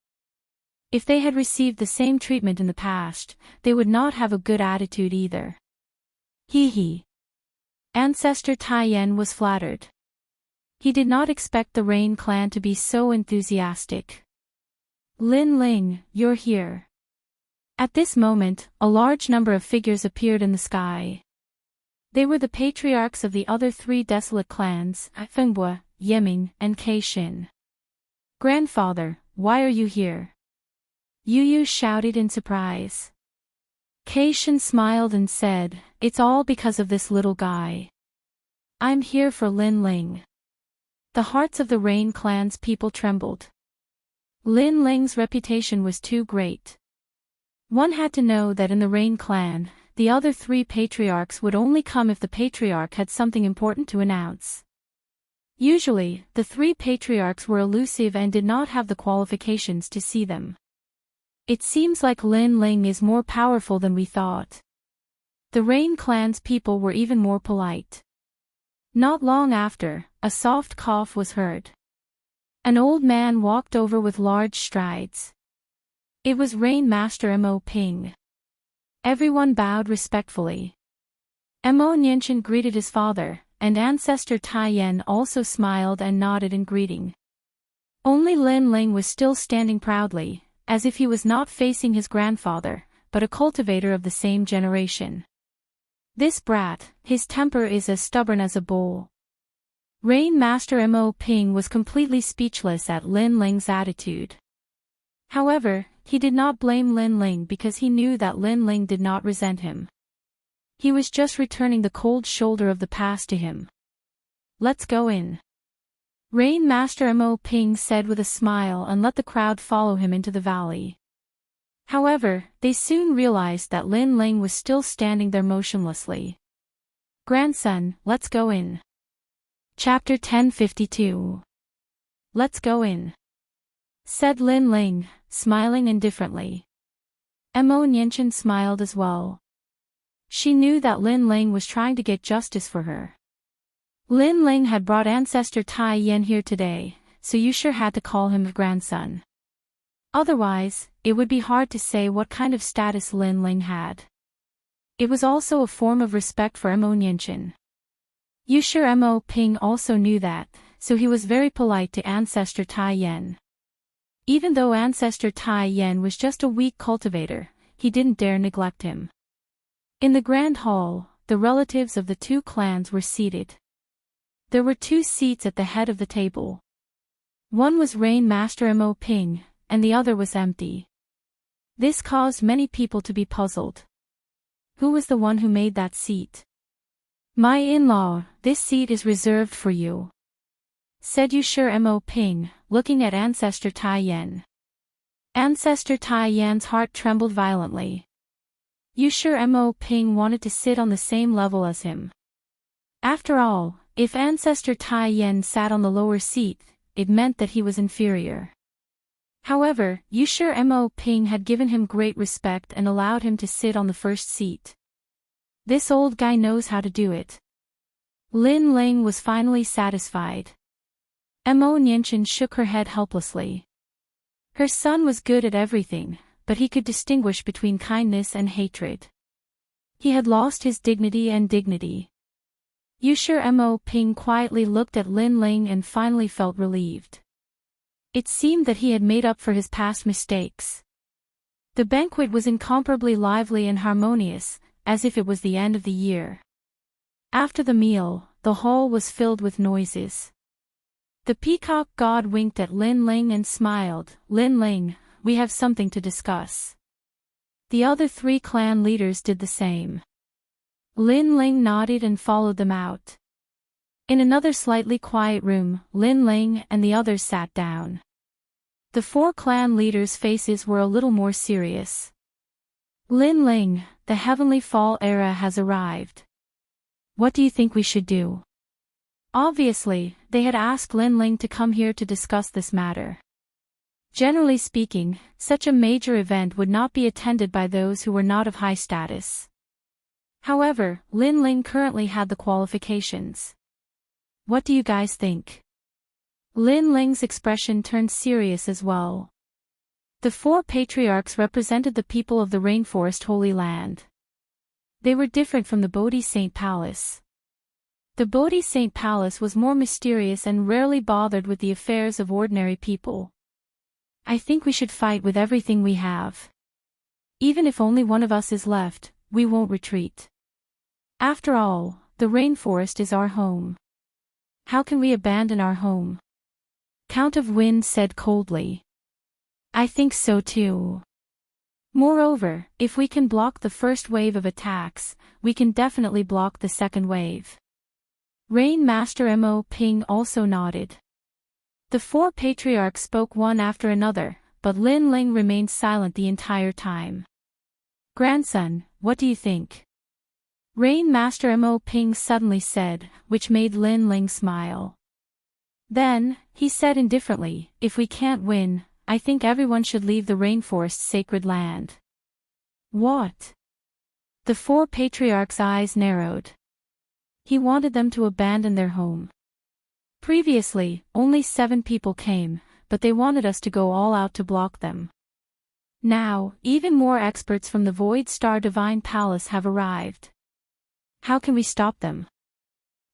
If they had received the same treatment in the past, they would not have a good attitude either. Hee. Ancestor Taiyan was flattered. He did not expect the Rain clan to be so enthusiastic. Lin Ling, you're here. At this moment, a large number of figures appeared in the sky. They were the patriarchs of the other three desolate clans, Fengbua, Yeming, and Keishin. Grandfather, why are you here? Yu shouted in surprise. Keishin smiled and said, it's all because of this little guy. I'm here for Lin Ling. The hearts of the Rain clan's people trembled. Lin Ling's reputation was too great. One had to know that in the Rain clan, the other three patriarchs would only come if the patriarch had something important to announce. Usually, the three patriarchs were elusive and did not have the qualifications to see them. It seems like Lin Ling is more powerful than we thought. The Rain clan's people were even more polite. Not long after, a soft cough was heard. An old man walked over with large strides. It was Rain Master Mo Ping. Everyone bowed respectfully. Mo Nianchen greeted his father, and ancestor Tai Yan also smiled and nodded in greeting. Only Lin Ling was still standing proudly, as if he was not facing his grandfather, but a cultivator of the same generation. This brat, his temper is as stubborn as a bull. Rain Master Mo Ping was completely speechless at Lin Ling's attitude. However, he did not blame Lin Ling because he knew that Lin Ling did not resent him. He was just returning the cold shoulder of the past to him. "Let's go in," Rain Master Mo Ping said with a smile and let the crowd follow him into the valley. However, they soon realized that Lin Ling was still standing there motionlessly. "Grandson, let's go in." Chapter 1052. "Let's go in," said Lin Ling, smiling indifferently. Mo Nianchen smiled as well. She knew that Lin Ling was trying to get justice for her. Lin Ling had brought ancestor Tai Yan here today, so you sure had to call him a grandson. Otherwise, it would be hard to say what kind of status Lin Ling had. It was also a form of respect for Mo Nianchen. You sure Mo Ping also knew that, so he was very polite to ancestor Tai Yan. Even though ancestor Tai Yan was just a weak cultivator, he didn't dare neglect him. In the grand hall, the relatives of the two clans were seated. There were 2 seats at the head of the table. One was Rain Master Mo Ping, and the other was empty. This caused many people to be puzzled. Who was the one who made that seat? "My in-law, this seat is reserved for you," said Yushir Mo Ping, looking at ancestor Tai Yan. Ancestor Tai Yan's heart trembled violently. Yushir Mo Ping wanted to sit on the same level as him. After all, if ancestor Tai Yan sat on the lower seat, it meant that he was inferior. However, Yushir Mo Ping had given him great respect and allowed him to sit on the first seat. This old guy knows how to do it. Lin Ling was finally satisfied. Mo Nianchen shook her head helplessly. Her son was good at everything, but he could distinguish between kindness and hatred. He had lost his dignity and dignity. Yushir Mo Ping quietly looked at Lin Ling and finally felt relieved. It seemed that he had made up for his past mistakes. The banquet was incomparably lively and harmonious, as if it was the end of the year. After the meal, the hall was filled with noises. The peacock god winked at Lin Ling and smiled. "Lin Ling, we have something to discuss." The other 3 clan leaders did the same. Lin Ling nodded and followed them out. In another slightly quiet room, Lin Ling and the others sat down. The 4 clan leaders' faces were a little more serious. "Lin Ling, the Heavenly Fall era has arrived. What do you think we should do?" Obviously, they had asked Lin Ling to come here to discuss this matter. Generally speaking, such a major event would not be attended by those who were not of high status. However, Lin Ling currently had the qualifications. "What do you guys think?" Lin Ling's expression turned serious as well. The 4 patriarchs represented the people of the Rainforest Holy Land. They were different from the Bodhi Saint Palace. The Bodhi Saint Palace was more mysterious and rarely bothered with the affairs of ordinary people. "I think we should fight with everything we have. Even if only one of us is left, we won't retreat. After all, the rainforest is our home. How can we abandon our home?" Count of Wind said coldly. "I think so too. Moreover, if we can block the first wave of attacks, we can definitely block the second wave." Rain Master Mo Ping also nodded. The 4 patriarchs spoke one after another, but Lin Ling remained silent the entire time. "Grandson, what do you think?" Rain Master Mo Ping suddenly said, which made Lin Ling smile. Then, he said indifferently, "If we can't win, I think everyone should leave the rainforest's sacred land." "What?" The 4 patriarchs' eyes narrowed. He wanted them to abandon their home. Previously, only 7 people came, but they wanted us to go all out to block them. Now, even more experts from the Void Star Divine Palace have arrived. How can we stop them?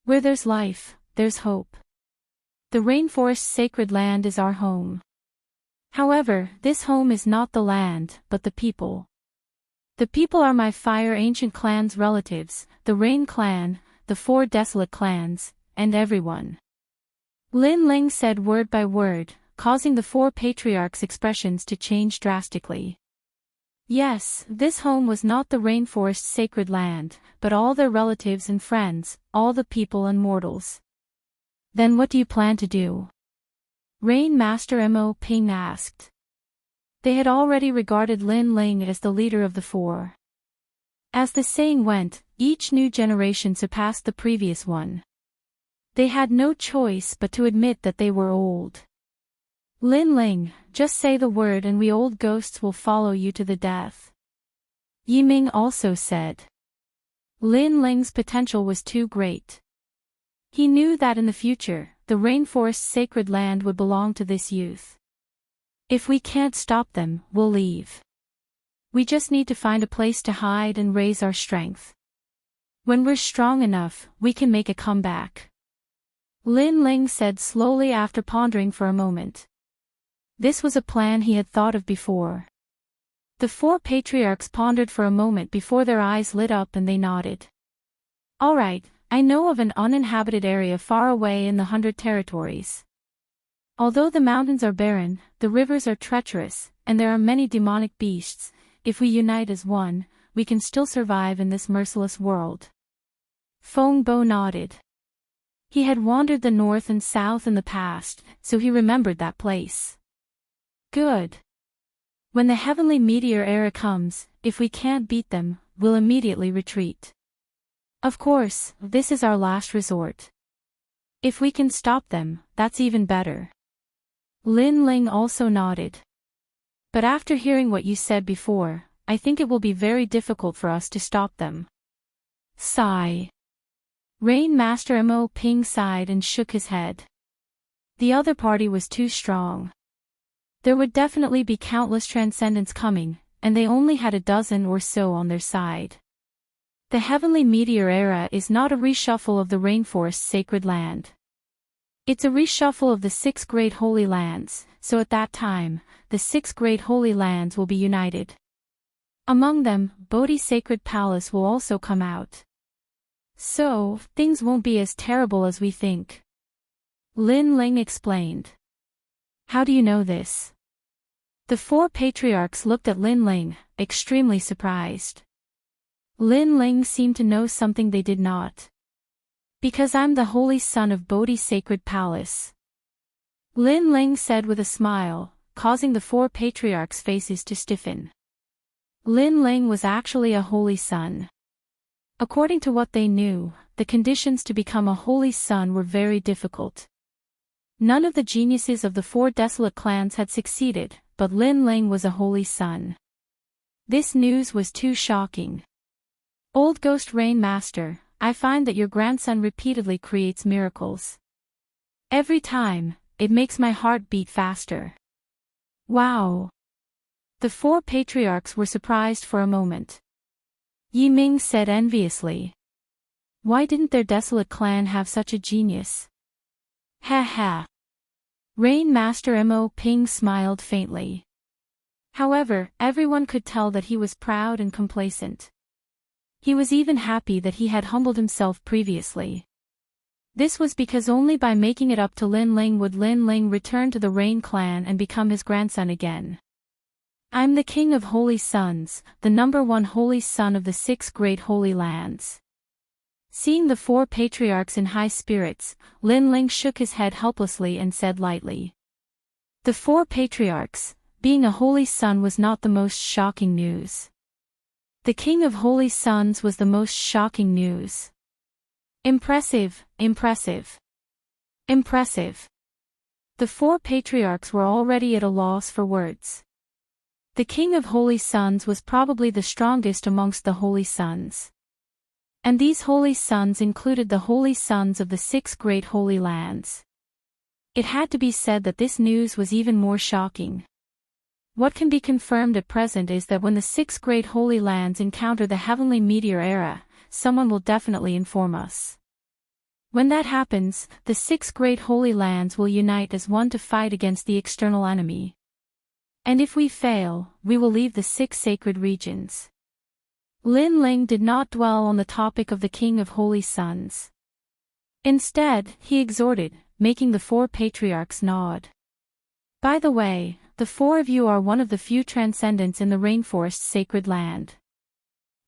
Where there's life, there's hope. The rainforest's sacred land is our home. However, this home is not the land, but the people. The people are my Fire Ancient Clan's relatives, the Rain Clan, the 4 Desolate Clans, and everyone. Lin Ling said word by word, causing the 4 patriarchs' expressions to change drastically. Yes, this home was not the rainforest's sacred land, but all their relatives and friends, all the people and mortals. Then what do you plan to do? Rain Master Mo Ping asked. They had already regarded Lin Ling as the leader of the 4. As the saying went, each new generation surpassed the previous one. They had no choice but to admit that they were old. Lin Ling, just say the word and we old ghosts will follow you to the death. Yiming also said. Lin Ling's potential was too great. He knew that in the future, the rainforest's sacred land would belong to this youth. If we can't stop them, we'll leave. We just need to find a place to hide and raise our strength. When we're strong enough, we can make a comeback. Lin Ling said slowly after pondering for a moment. This was a plan he had thought of before. The 4 patriarchs pondered for a moment before their eyes lit up and they nodded. All right, I know of an uninhabited area far away in the 100 territories. Although the mountains are barren, the rivers are treacherous, and there are many demonic beasts, if we unite as one, we can still survive in this merciless world. Feng Bo nodded. He had wandered the north and south in the past, so he remembered that place. Good. When the heavenly meteor era comes, if we can't beat them, we'll immediately retreat. Of course, this is our last resort. If we can stop them, that's even better. Lin Ling also nodded. But after hearing what you said before, I think it will be very difficult for us to stop them. Sigh. Rain Master Mo Ping sighed and shook his head. The other party was too strong. There would definitely be countless transcendents coming, and they only had a dozen or so on their side. The heavenly meteor era is not a reshuffle of the rainforest's sacred land. It's a reshuffle of the 6 great holy lands, so at that time, the 6 great holy lands will be united. Among them, Bodhi's sacred palace will also come out. So, things won't be as terrible as we think. Lin Ling explained. How do you know this? The 4 patriarchs looked at Lin Ling, extremely surprised. Lin Ling seemed to know something they did not. Because I'm the holy son of Bodhi's sacred palace. Lin Ling said with a smile, causing the 4 patriarchs' faces to stiffen. Lin Ling was actually a holy son. According to what they knew, the conditions to become a holy son were very difficult. None of the geniuses of the 4 desolate clans had succeeded, but Lin Ling was a holy son. This news was too shocking. Old Ghost Rain Master, I find that your grandson repeatedly creates miracles. Every time, it makes my heart beat faster. Wow! The 4 patriarchs were surprised for a moment. Yi Ming said enviously. Why didn't their desolate clan have such a genius? Ha ha! Rain Master Mo Ping smiled faintly. However, everyone could tell that he was proud and complacent. He was even happy that he had humbled himself previously. This was because only by making it up to Lin Ling would Lin Ling return to the Rain clan and become his grandson again. I'm the king of holy sons, the #1 holy son of the 6 great holy lands. Seeing the 4 patriarchs in high spirits, Lin Ling shook his head helplessly and said lightly. The 4 patriarchs, being a holy son was not the most shocking news. The king of holy sons was the most shocking news. Impressive, impressive. Impressive. The 4 patriarchs were already at a loss for words. The king of holy sons was probably the strongest amongst the holy sons. And these holy sons included the holy sons of the 6 great holy lands. It had to be said that this news was even more shocking. What can be confirmed at present is that when the 6 great holy lands encounter the heavenly meteor era, someone will definitely inform us. When that happens, the 6 great holy lands will unite as one to fight against the external enemy. And if we fail, we will leave the 6 sacred regions. Lin Ling did not dwell on the topic of the King of Holy Sons. Instead, he exhorted, making the 4 patriarchs nod. By the way, the 4 of you are one of the few transcendents in the rainforest's sacred land.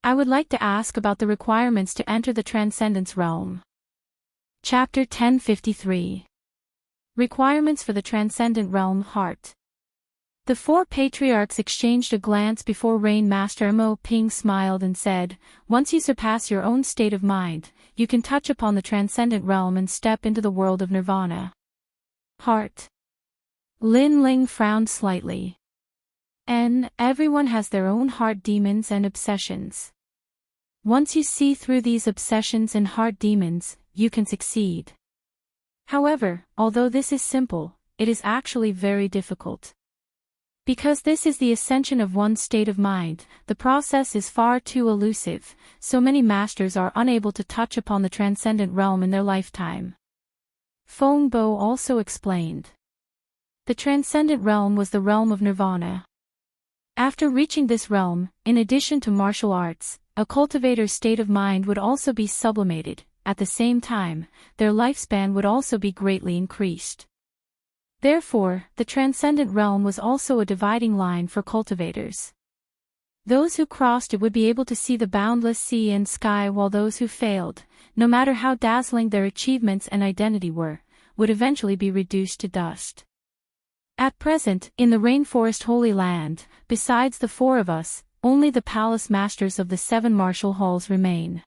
I would like to ask about the requirements to enter the transcendence realm. Chapter 1053. Requirements for the Transcendent Realm Heart. The 4 patriarchs exchanged a glance before Rain Master Mo Ping smiled and said, "Once you surpass your own state of mind, you can touch upon the transcendent realm and step into the world of nirvana." Heart. Lin Ling frowned slightly. Everyone has their own heart demons and obsessions. Once you see through these obsessions and heart demons, you can succeed. However, although this is simple, it is actually very difficult. Because this is the ascension of one's state of mind, the process is far too elusive, so many masters are unable to touch upon the transcendent realm in their lifetime. Feng Bo also explained. The transcendent realm was the realm of nirvana. After reaching this realm, in addition to martial arts, a cultivator's state of mind would also be sublimated. At the same time, their lifespan would also be greatly increased. Therefore, the transcendent realm was also a dividing line for cultivators. Those who crossed it would be able to see the boundless sea and sky, while those who failed, no matter how dazzling their achievements and identity were, would eventually be reduced to dust. At present, in the Rainforest Holy Land, besides the 4 of us, only the palace masters of the 7 martial halls remain.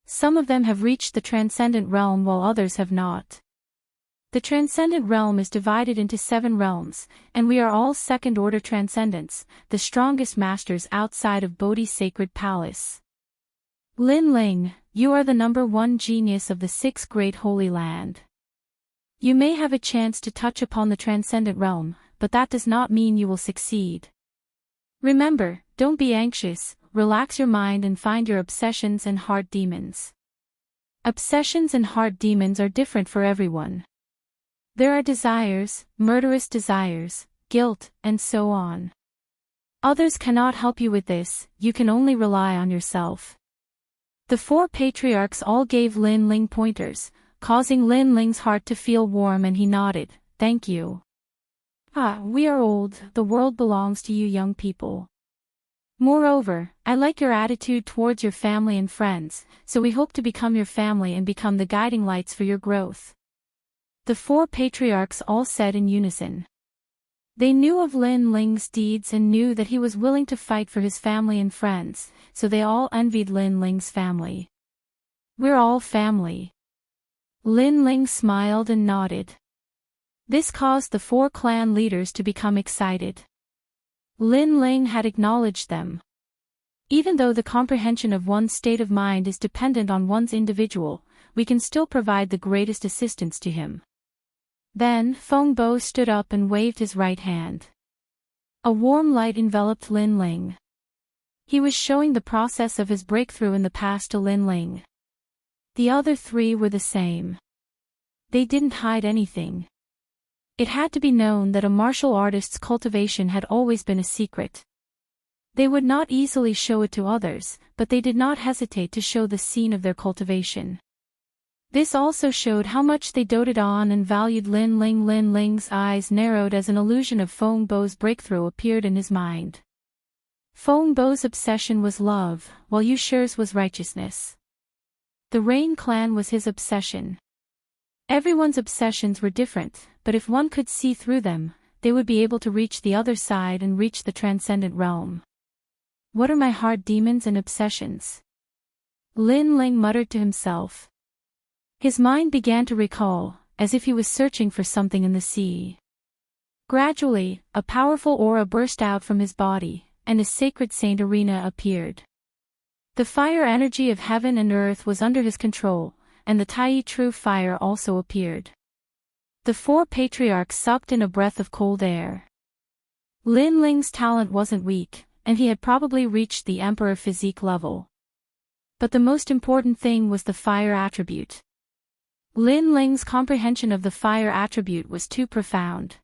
Some of them have reached the transcendent realm while others have not. The transcendent realm is divided into 7 realms, and we are all second-order transcendents, the strongest masters outside of Bodhi's sacred palace. Lin Ling, you are the number 1 genius of the 6 great holy land. You may have a chance to touch upon the transcendent realm, but that does not mean you will succeed. Remember, don't be anxious, relax your mind and find your obsessions and heart demons. Obsessions and heart demons are different for everyone. There are desires, murderous desires, guilt, and so on. Others cannot help you with this, you can only rely on yourself. The 4 patriarchs all gave Lin Ling pointers, causing Lin Ling's heart to feel warm, and he nodded, "Thank you." We are old, the world belongs to you young people. Moreover, I like your attitude towards your family and friends, so we hope to become your family and become the guiding lights for your growth. The 4 patriarchs all said in unison. They knew of Lin Ling's deeds and knew that he was willing to fight for his family and friends, so they all envied Lin Ling's family. We're all family. Lin Ling smiled and nodded. This caused the 4 clan leaders to become excited. Lin Ling had acknowledged them. Even though the comprehension of one's state of mind is dependent on one's individual, we can still provide the greatest assistance to him. Then, Feng Bo stood up and waved his right hand. A warm light enveloped Lin Ling. He was showing the process of his breakthrough in the past to Lin Ling. The other 3 were the same. They didn't hide anything. It had to be known that a martial artist's cultivation had always been a secret. They would not easily show it to others, but they did not hesitate to show the scene of their cultivation. This also showed how much they doted on and valued Lin Ling. Lin Ling's eyes narrowed as an illusion of Feng Bo's breakthrough appeared in his mind. Feng Bo's obsession was love, while Yu Shi's was righteousness. The Rain clan was his obsession. Everyone's obsessions were different, but if one could see through them, they would be able to reach the other side and reach the transcendent realm. What are my heart demons and obsessions? Lin Ling muttered to himself. His mind began to recall, as if he was searching for something in the sea. Gradually, a powerful aura burst out from his body, and a sacred saint arena appeared. The fire energy of heaven and earth was under his control, and the Tai True fire also appeared. The 4 patriarchs sucked in a breath of cold air. Lin Ling's talent wasn't weak, and he had probably reached the emperor physique level. But the most important thing was the fire attribute. Lin Ling's comprehension of the fire attribute was too profound.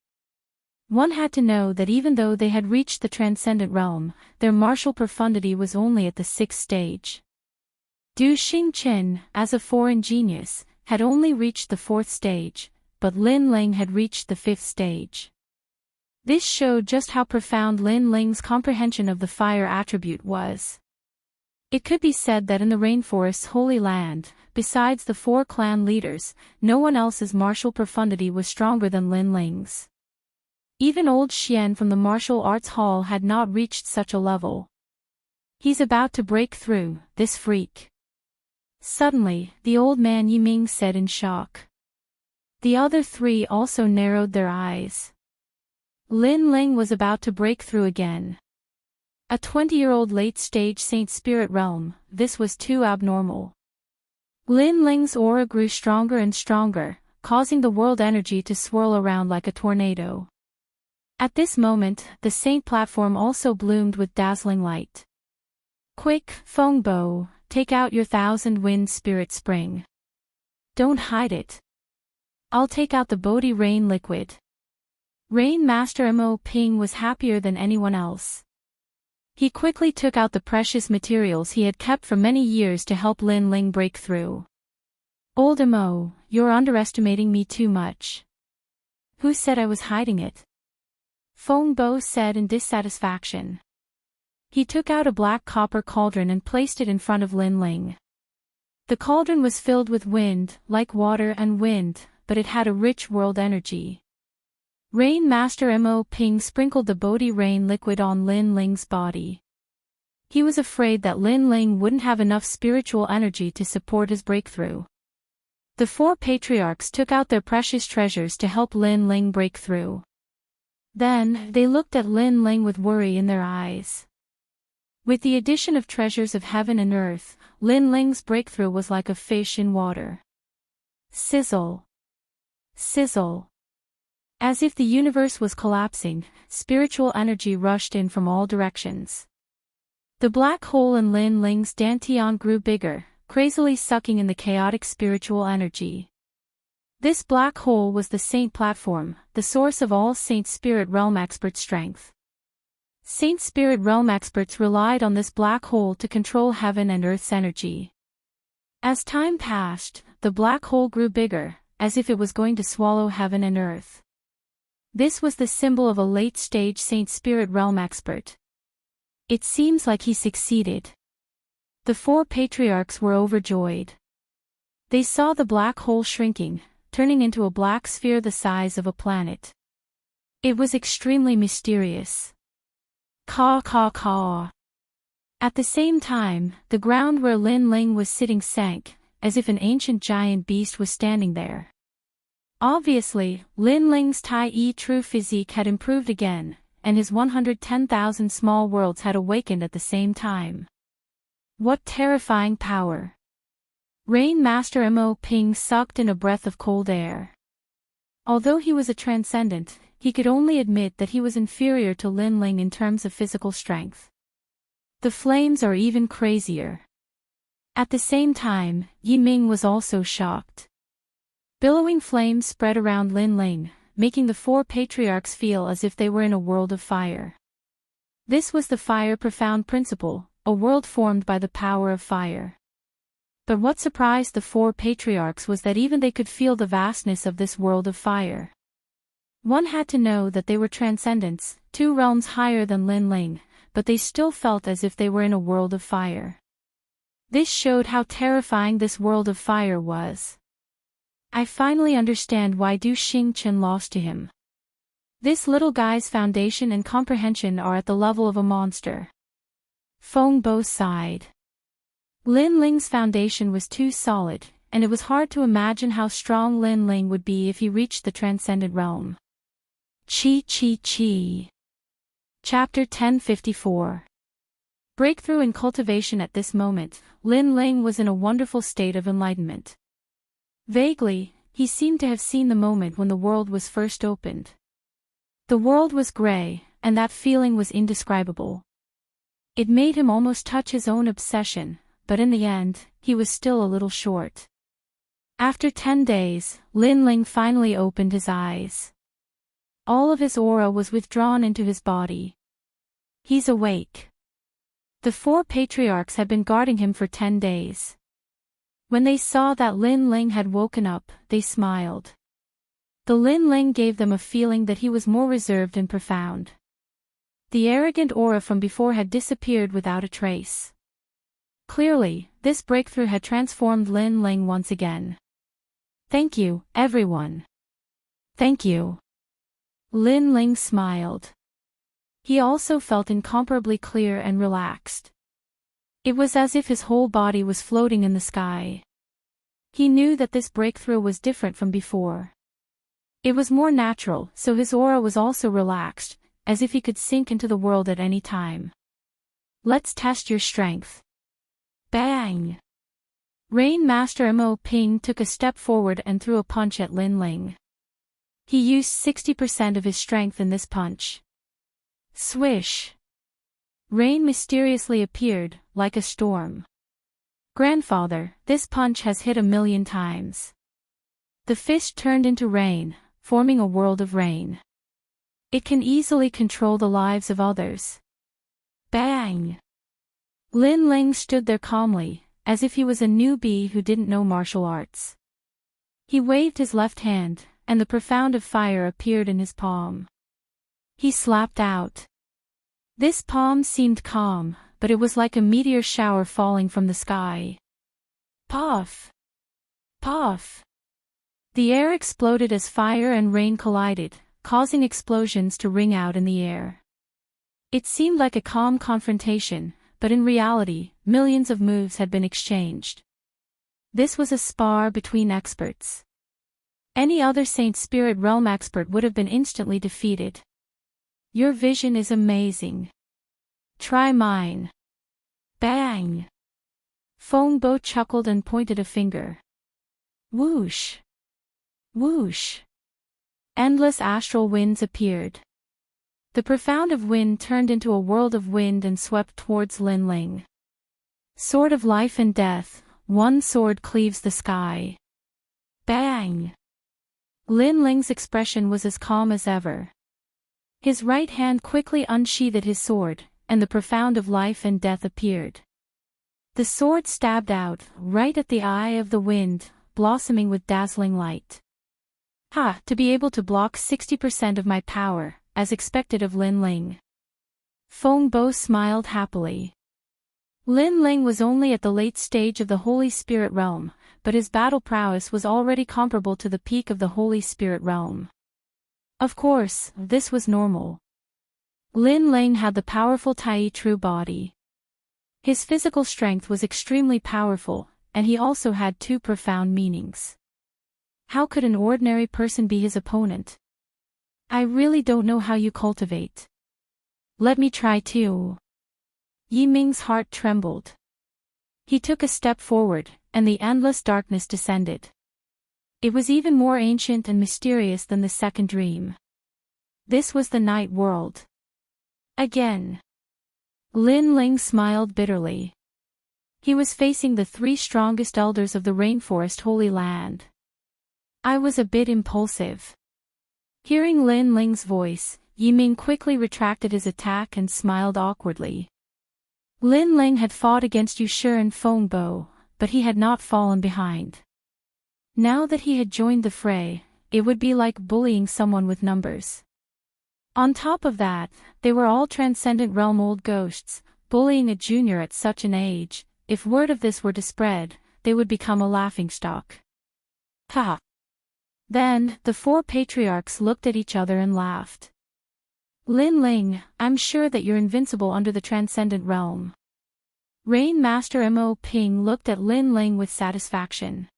One had to know that even though they had reached the transcendent realm, their martial profundity was only at the 6th stage. Du Xingqian, as a foreign genius, had only reached the 4th stage, but Lin Ling had reached the 5th stage. This showed just how profound Lin Ling's comprehension of the fire attribute was. It could be said that in the rainforest's holy land, besides the 4 clan leaders, no one else's martial profundity was stronger than Lin Ling's. Even old Xian from the martial arts hall had not reached such a level. He's about to break through, this freak. Suddenly, the old man Yiming said in shock. The other 3 also narrowed their eyes. Lin Ling was about to break through again. A 20-year-old late-stage Saint Spirit realm, this was too abnormal. Lin Ling's aura grew stronger and stronger, causing the world energy to swirl around like a tornado. At this moment, the Saint platform also bloomed with dazzling light. Quick, Fengbo, take out your 1,000-wind spirit spring. Don't hide it. I'll take out the Bodhi Rain liquid. Rain Master Mo Ping was happier than anyone else. He quickly took out the precious materials he had kept for many years to help Lin Ling break through. Old Mo, you're underestimating me too much. Who said I was hiding it? Fengbo said in dissatisfaction. He took out a black copper cauldron and placed it in front of Lin Ling. The cauldron was filled with wind, like water and wind, but it had a rich world energy. Rain Master Mo Ping sprinkled the Bodhi Rain liquid on Lin Ling's body. He was afraid that Lin Ling wouldn't have enough spiritual energy to support his breakthrough. The 4 patriarchs took out their precious treasures to help Lin Ling break through. Then, they looked at Lin Ling with worry in their eyes. With the addition of treasures of heaven and earth, Lin Ling's breakthrough was like a fish in water. Sizzle. Sizzle. As if the universe was collapsing, spiritual energy rushed in from all directions. The black hole in Lin Ling's dantian grew bigger, crazily sucking in the chaotic spiritual energy. This black hole was the Saint platform, the source of all Saint Spirit Realm expert strength. Saint Spirit Realm experts relied on this black hole to control heaven and earth's energy. As time passed, the black hole grew bigger, as if it was going to swallow heaven and earth. This was the symbol of a late-stage Saint Spirit Realm expert. It seems like he succeeded. The 4 patriarchs were overjoyed. They saw the black hole shrinking, turning into a black sphere the size of a planet. It was extremely mysterious. Caw caw caw. At the same time, the ground where Lin Ling was sitting sank, as if an ancient giant beast was standing there. Obviously, Lin Ling's Tai true physique had improved again, and his 110,000 small worlds had awakened at the same time. What terrifying power! Rain Master Mo Ping sucked in a breath of cold air. Although he was a transcendent, he could only admit that he was inferior to Lin Ling in terms of physical strength. The flames are even crazier. At the same time, Yiming was also shocked. Billowing flames spread around Lin Ling, making the 4 patriarchs feel as if they were in a world of fire. This was the fire profound principle, a world formed by the power of fire. But what surprised the 4 patriarchs was that even they could feel the vastness of this world of fire. One had to know that they were transcendents, 2 realms higher than Lin Ling, but they still felt as if they were in a world of fire. This showed how terrifying this world of fire was. I finally understand why Du Xingqian lost to him. This little guy's foundation and comprehension are at the level of a monster. Fengbo sighed. Lin Ling's foundation was too solid, and it was hard to imagine how strong Lin Ling would be if he reached the transcendent realm. Chi Chi Chi. Chapter 1054. Breakthrough in cultivation. At this moment, Lin Ling was in a wonderful state of enlightenment. Vaguely, he seemed to have seen the moment when the world was first opened. The world was gray, and that feeling was indescribable. It made him almost touch his own obsession, but in the end, he was still a little short. After 10 days, Lin Ling finally opened his eyes. All of his aura was withdrawn into his body. He's awake. The 4 patriarchs had been guarding him for 10 days. When they saw that Lin Ling had woken up, they smiled. The Lin Ling gave them a feeling that he was more reserved and profound. The arrogant aura from before had disappeared without a trace. Clearly, this breakthrough had transformed Lin Ling once again. Thank you, everyone. Thank you. Lin Ling smiled. He also felt incomparably clear and relaxed. It was as if his whole body was floating in the sky. He knew that this breakthrough was different from before. It was more natural, so his aura was also relaxed, as if he could sink into the world at any time. Let's test your strength. Bang! Rain Master Mo Ping took a step forward and threw a punch at Lin Ling. He used 60% of his strength in this punch. Swish! Rain mysteriously appeared, like a storm. Grandfather, this punch has hit 1,000,000 times. The fist turned into rain, forming a world of rain. It can easily control the lives of others. Bang! Lin Ling stood there calmly, as if he was a newbie who didn't know martial arts. He waved his left hand, and the profound of fire appeared in his palm. He slapped out. This palm seemed calm, but it was like a meteor shower falling from the sky. Puff! Puff! The air exploded as fire and rain collided, causing explosions to ring out in the air. It seemed like a calm confrontation, but in reality, millions of moves had been exchanged. This was a spar between experts. Any other Saint Spirit Realm expert would have been instantly defeated. Your vision is amazing. Try mine. Bang! Feng Bo chuckled and pointed a finger. Whoosh! Whoosh! Endless astral winds appeared. The profound of wind turned into a world of wind and swept towards Lin Ling. Sword of life and death, one sword cleaves the sky. Bang! Lin Ling's expression was as calm as ever. His right hand quickly unsheathed his sword, and the profound of life and death appeared. The sword stabbed out, right at the eye of the wind, blossoming with dazzling light. Ha! To be able to block 60% of my power, as expected of Lin Ling. Feng Bo smiled happily. Lin Ling was only at the late stage of the Holy Spirit Realm, but his battle prowess was already comparable to the peak of the Holy Spirit Realm. Of course, this was normal. Lin Ling had the powerful Tai True body. His physical strength was extremely powerful, and he also had 2 profound meanings. How could an ordinary person be his opponent? I really don't know how you cultivate. Let me try too. Yi Ming's heart trembled. He took a step forward, and the endless darkness descended. It was even more ancient and mysterious than the second dream. This was the night world. Again. Lin Ling smiled bitterly. He was facing the 3 strongest elders of the rainforest Holy Land. I was a bit impulsive. Hearing Lin Ling's voice, Yi Ming quickly retracted his attack and smiled awkwardly. Lin Ling had fought against Yushi and Feng Bo, but he had not fallen behind. Now that he had joined the fray, it would be like bullying someone with numbers. On top of that, they were all transcendent realm old ghosts, bullying a junior at such an age. If word of this were to spread, they would become a laughingstock. Ha! Then, the 4 patriarchs looked at each other and laughed. Lin Ling, I'm sure that you're invincible under the transcendent realm. Rain Master Mo Ping looked at Lin Ling with satisfaction.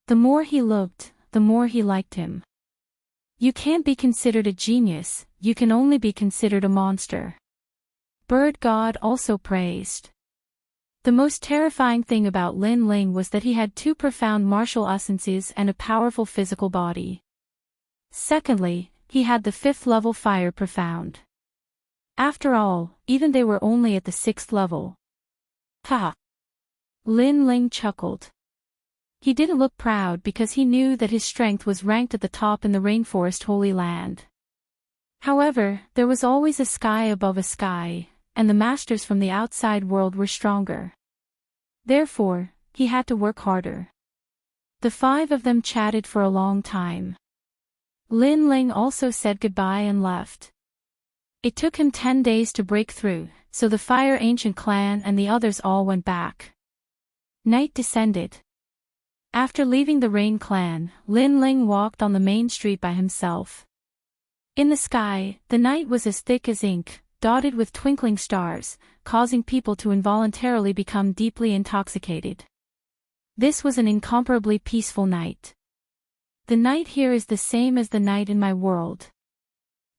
The more he looked, the more he liked him. You can't be considered a genius, you can only be considered a monster. Bird God also praised. The most terrifying thing about Lin Ling was that he had 2 profound martial essences and a powerful physical body. Secondly, he had the 5th level fire profound. After all, even they were only at the 6th level. Ha! Lin Ling chuckled. He didn't look proud because he knew that his strength was ranked at the top in the Rainforest Holy Land. However, there was always a sky above a sky, and the masters from the outside world were stronger. Therefore, he had to work harder. The 5 of them chatted for a long time. Lin Ling also said goodbye and left. It took him 10 days to break through, so the Fire Ancient clan and the others all went back. Night descended. After leaving the Rain clan, Lin Ling walked on the main street by himself. In the sky, the night was as thick as ink, dotted with twinkling stars, causing people to involuntarily become deeply intoxicated. This was an incomparably peaceful night. The night here is the same as the night in my world.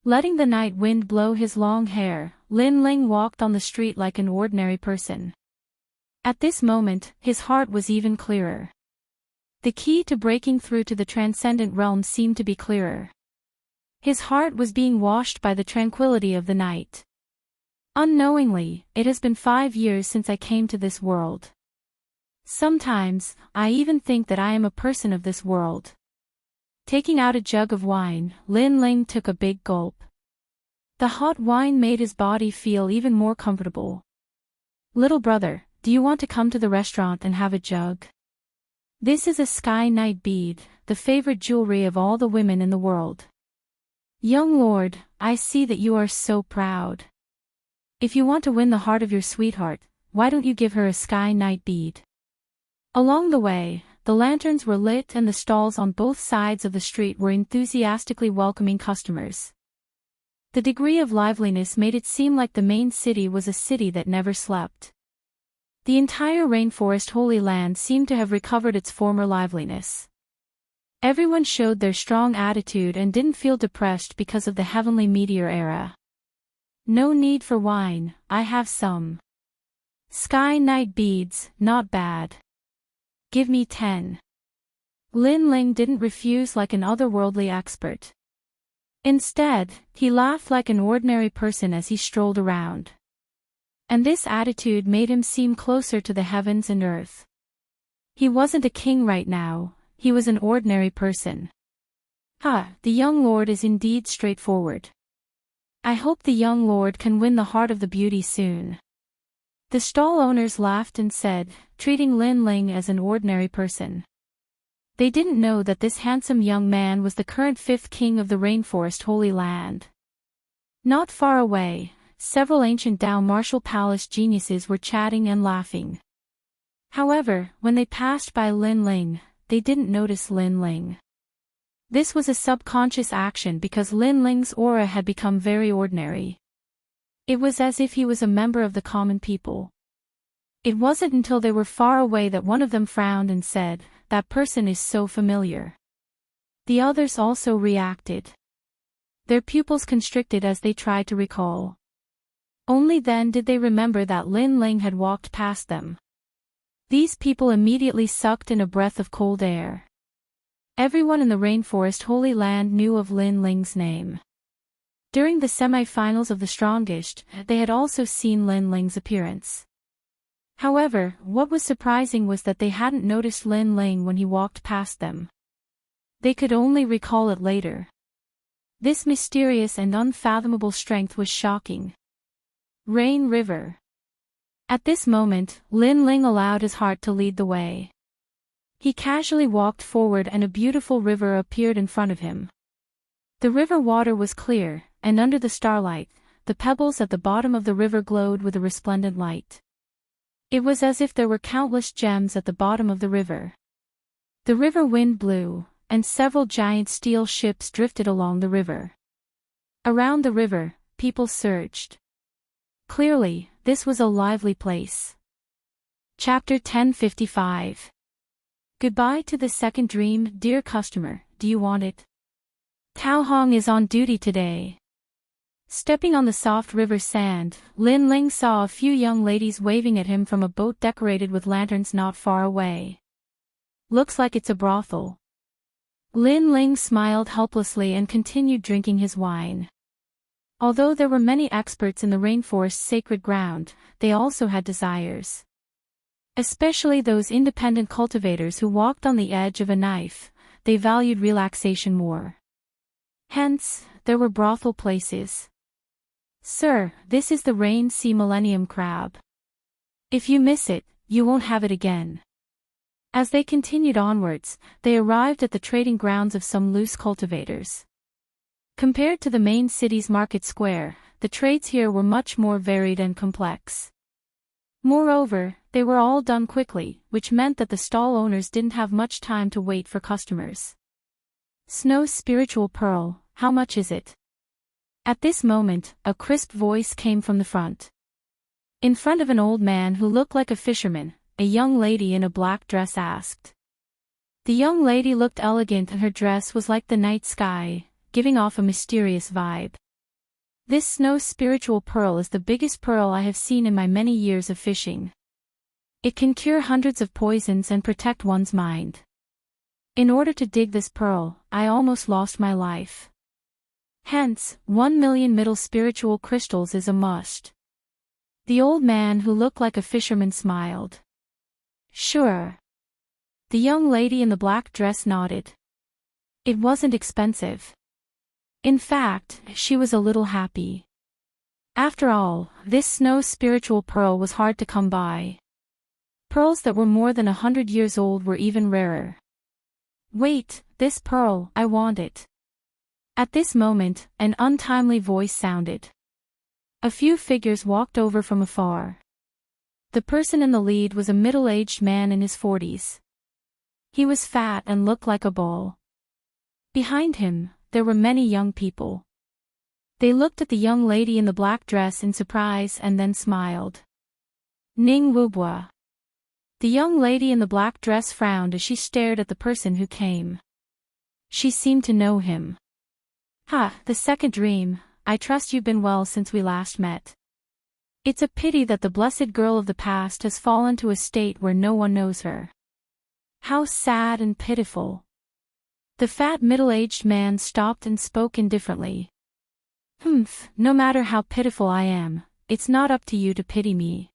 Letting the night wind blow his long hair, Lin Ling walked on the street like an ordinary person. At this moment, his heart was even clearer. The key to breaking through to the transcendent realm seemed to be clearer. His heart was being washed by the tranquility of the night. Unknowingly, it has been 5 years since I came to this world. Sometimes, I even think that I am a person of this world. Taking out a jug of wine, Lin Ling took a big gulp. The hot wine made his body feel even more comfortable. Little brother, do you want to come to the restaurant and have a jug? This is a sky night bead, the favorite jewelry of all the women in the world. Young lord, I see that you are so proud. If you want to win the heart of your sweetheart, why don't you give her a sky night bead? Along the way, the lanterns were lit and the stalls on both sides of the street were enthusiastically welcoming customers. The degree of liveliness made it seem like the main city was a city that never slept. The entire Rainforest Holy Land seemed to have recovered its former liveliness. Everyone showed their strong attitude and didn't feel depressed because of the heavenly meteor era. No need for wine, I have some. Sky night beads, not bad. Give me 10. Lin Ling didn't refuse like an otherworldly expert. Instead, he laughed like an ordinary person as he strolled around. And this attitude made him seem closer to the heavens and earth. He wasn't a king right now, he was an ordinary person. The young lord is indeed straightforward. I hope the young lord can win the heart of the beauty soon. The stall owners laughed and said, treating Lin Ling as an ordinary person. They didn't know that this handsome young man was the current 5th king of the Rainforest Holy Land. Not far away, several ancient Dao martial palace geniuses were chatting and laughing. However, when they passed by Lin Ling, they didn't notice Lin Ling. This was a subconscious action because Lin Ling's aura had become very ordinary. It was as if he was a member of the common people. It wasn't until they were far away that one of them frowned and said, "That person is so familiar." The others also reacted. Their pupils constricted as they tried to recall. Only then did they remember that Lin Ling had walked past them. These people immediately sucked in a breath of cold air. Everyone in the Rainforest Holy Land knew of Lin Ling's name. During the semi-finals of the Strongest, they had also seen Lin Ling's appearance. However, what was surprising was that they hadn't noticed Lin Ling when he walked past them. They could only recall it later. This mysterious and unfathomable strength was shocking. Rain River. At this moment, Lin Ling allowed his heart to lead the way. He casually walked forward and a beautiful river appeared in front of him. The river water was clear, and under the starlight, the pebbles at the bottom of the river glowed with a resplendent light. It was as if there were countless gems at the bottom of the river. The river wind blew, and several giant steel ships drifted along the river. Around the river, people surged. Clearly, this was a lively place. Chapter 1055. Goodbye to the second dream, dear customer, do you want it? Tao Hong is on duty today. Stepping on the soft river sand, Lin Ling saw a few young ladies waving at him from a boat decorated with lanterns not far away. Looks like it's a brothel. Lin Ling smiled helplessly and continued drinking his wine. Although there were many experts in the rainforest's sacred ground, they also had desires. Especially those independent cultivators who walked on the edge of a knife, they valued relaxation more. Hence, there were brothel places. Sir, this is the Rain Sea Millennium Crab. If you miss it, you won't have it again. As they continued onwards, they arrived at the trading grounds of some loose cultivators. Compared to the main city's market square, the trades here were much more varied and complex. Moreover, they were all done quickly, which meant that the stall owners didn't have much time to wait for customers. Snow's spiritual pearl, how much is it? At this moment, a crisp voice came from the front. In front of an old man who looked like a fisherman, a young lady in a black dress asked. The young lady looked elegant and her dress was like the night sky, giving off a mysterious vibe. This Snow's spiritual pearl is the biggest pearl I have seen in my many years of fishing. It can cure hundreds of poisons and protect one's mind. In order to dig this pearl, I almost lost my life. Hence, 1,000,000 middle spiritual crystals is a must. The old man who looked like a fisherman smiled. Sure. The young lady in the black dress nodded. It wasn't expensive. In fact, she was a little happy. After all, this Snow's spiritual pearl was hard to come by. Pearls that were more than 100 years old were even rarer. Wait, this pearl, I want it. At this moment, an untimely voice sounded. A few figures walked over from afar. The person in the lead was a middle-aged man in his 40s. He was fat and looked like a ball. Behind him, there were many young people. They looked at the young lady in the black dress in surprise and then smiled. Ning Wubwa. The young lady in the black dress frowned as she stared at the person who came. She seemed to know him. Ha, the second dream, I trust you've been well since we last met. It's a pity that the blessed girl of the past has fallen to a state where no one knows her. How sad and pitiful. The fat middle-aged man stopped and spoke indifferently. No matter how pitiful I am, it's not up to you to pity me.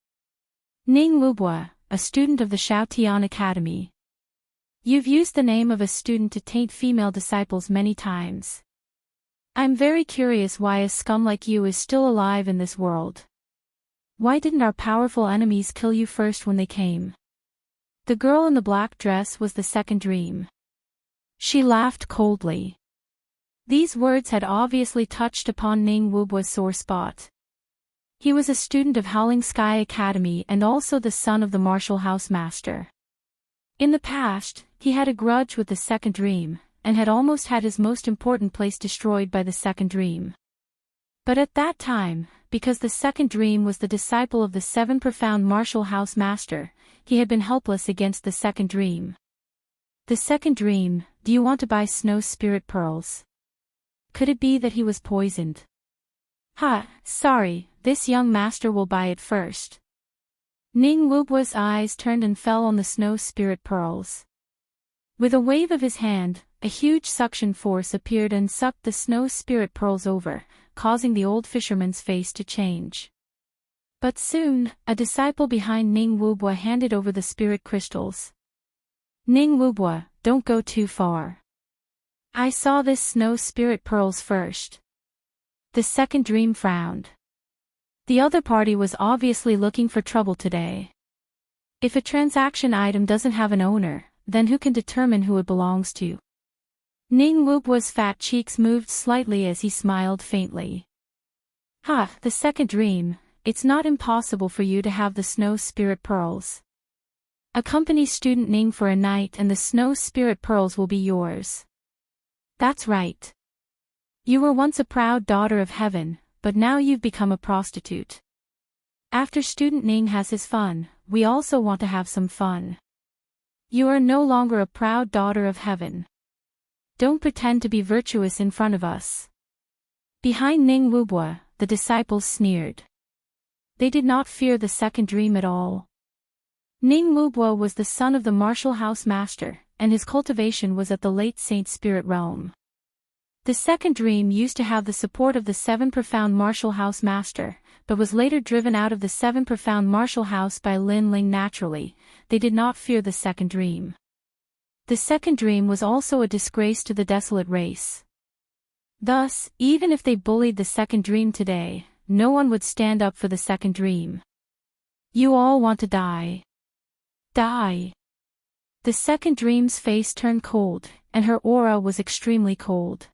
Ning Wubwa, a student of the Shaotian Academy. You've used the name of a student to taint female disciples many times. I'm very curious why a scum like you is still alive in this world. Why didn't our powerful enemies kill you first when they came? The girl in the black dress was the second dream. She laughed coldly. These words had obviously touched upon Ning Wubwa's sore spot. He was a student of Howling Sky Academy and also the son of the martial house master. In the past, he had a grudge with the second dream, and had almost had his most important place destroyed by the second dream. But at that time, because the second dream was the disciple of the seven profound martial house master, he had been helpless against the second dream. The second dream, do you want to buy Snow's spirit pearls? Could it be that he was poisoned? Sorry, this young master will buy it first. Ning Wubwa's eyes turned and fell on the Snow's spirit pearls. With a wave of his hand, a huge suction force appeared and sucked the Snow's spirit pearls over, causing the old fisherman's face to change. But soon, a disciple behind Ning Wubwa handed over the spirit crystals. Ning Wubwa, don't go too far. I saw this Snow's spirit pearls first. The second dream frowned. The other party was obviously looking for trouble today. If a transaction item doesn't have an owner, then who can determine who it belongs to? Ning Wubwa's fat cheeks moved slightly as he smiled faintly. The second dream, it's not impossible for you to have the Snow Spirit Pearls. Accompany student Ning for a night and the Snow Spirit Pearls will be yours. That's right. You were once a proud daughter of heaven, but now you've become a prostitute. After student Ning has his fun, we also want to have some fun. You are no longer a proud daughter of heaven. Don't pretend to be virtuous in front of us. Behind Ning Wubwa, the disciples sneered. They did not fear the second dream at all. Ning Wubwa was the son of the martial house master, and his cultivation was at the late Saint Spirit realm. The second dream used to have the support of the 7 profound martial house master, but was later driven out of the 7 profound martial house by Lin Ling naturally. They did not fear the second dream. The second dream was also a disgrace to the desolate race. Thus, even if they bullied the second dream today, no one would stand up for the second dream. You all want to die. Die. The second dream's face turned cold, and her aura was extremely cold.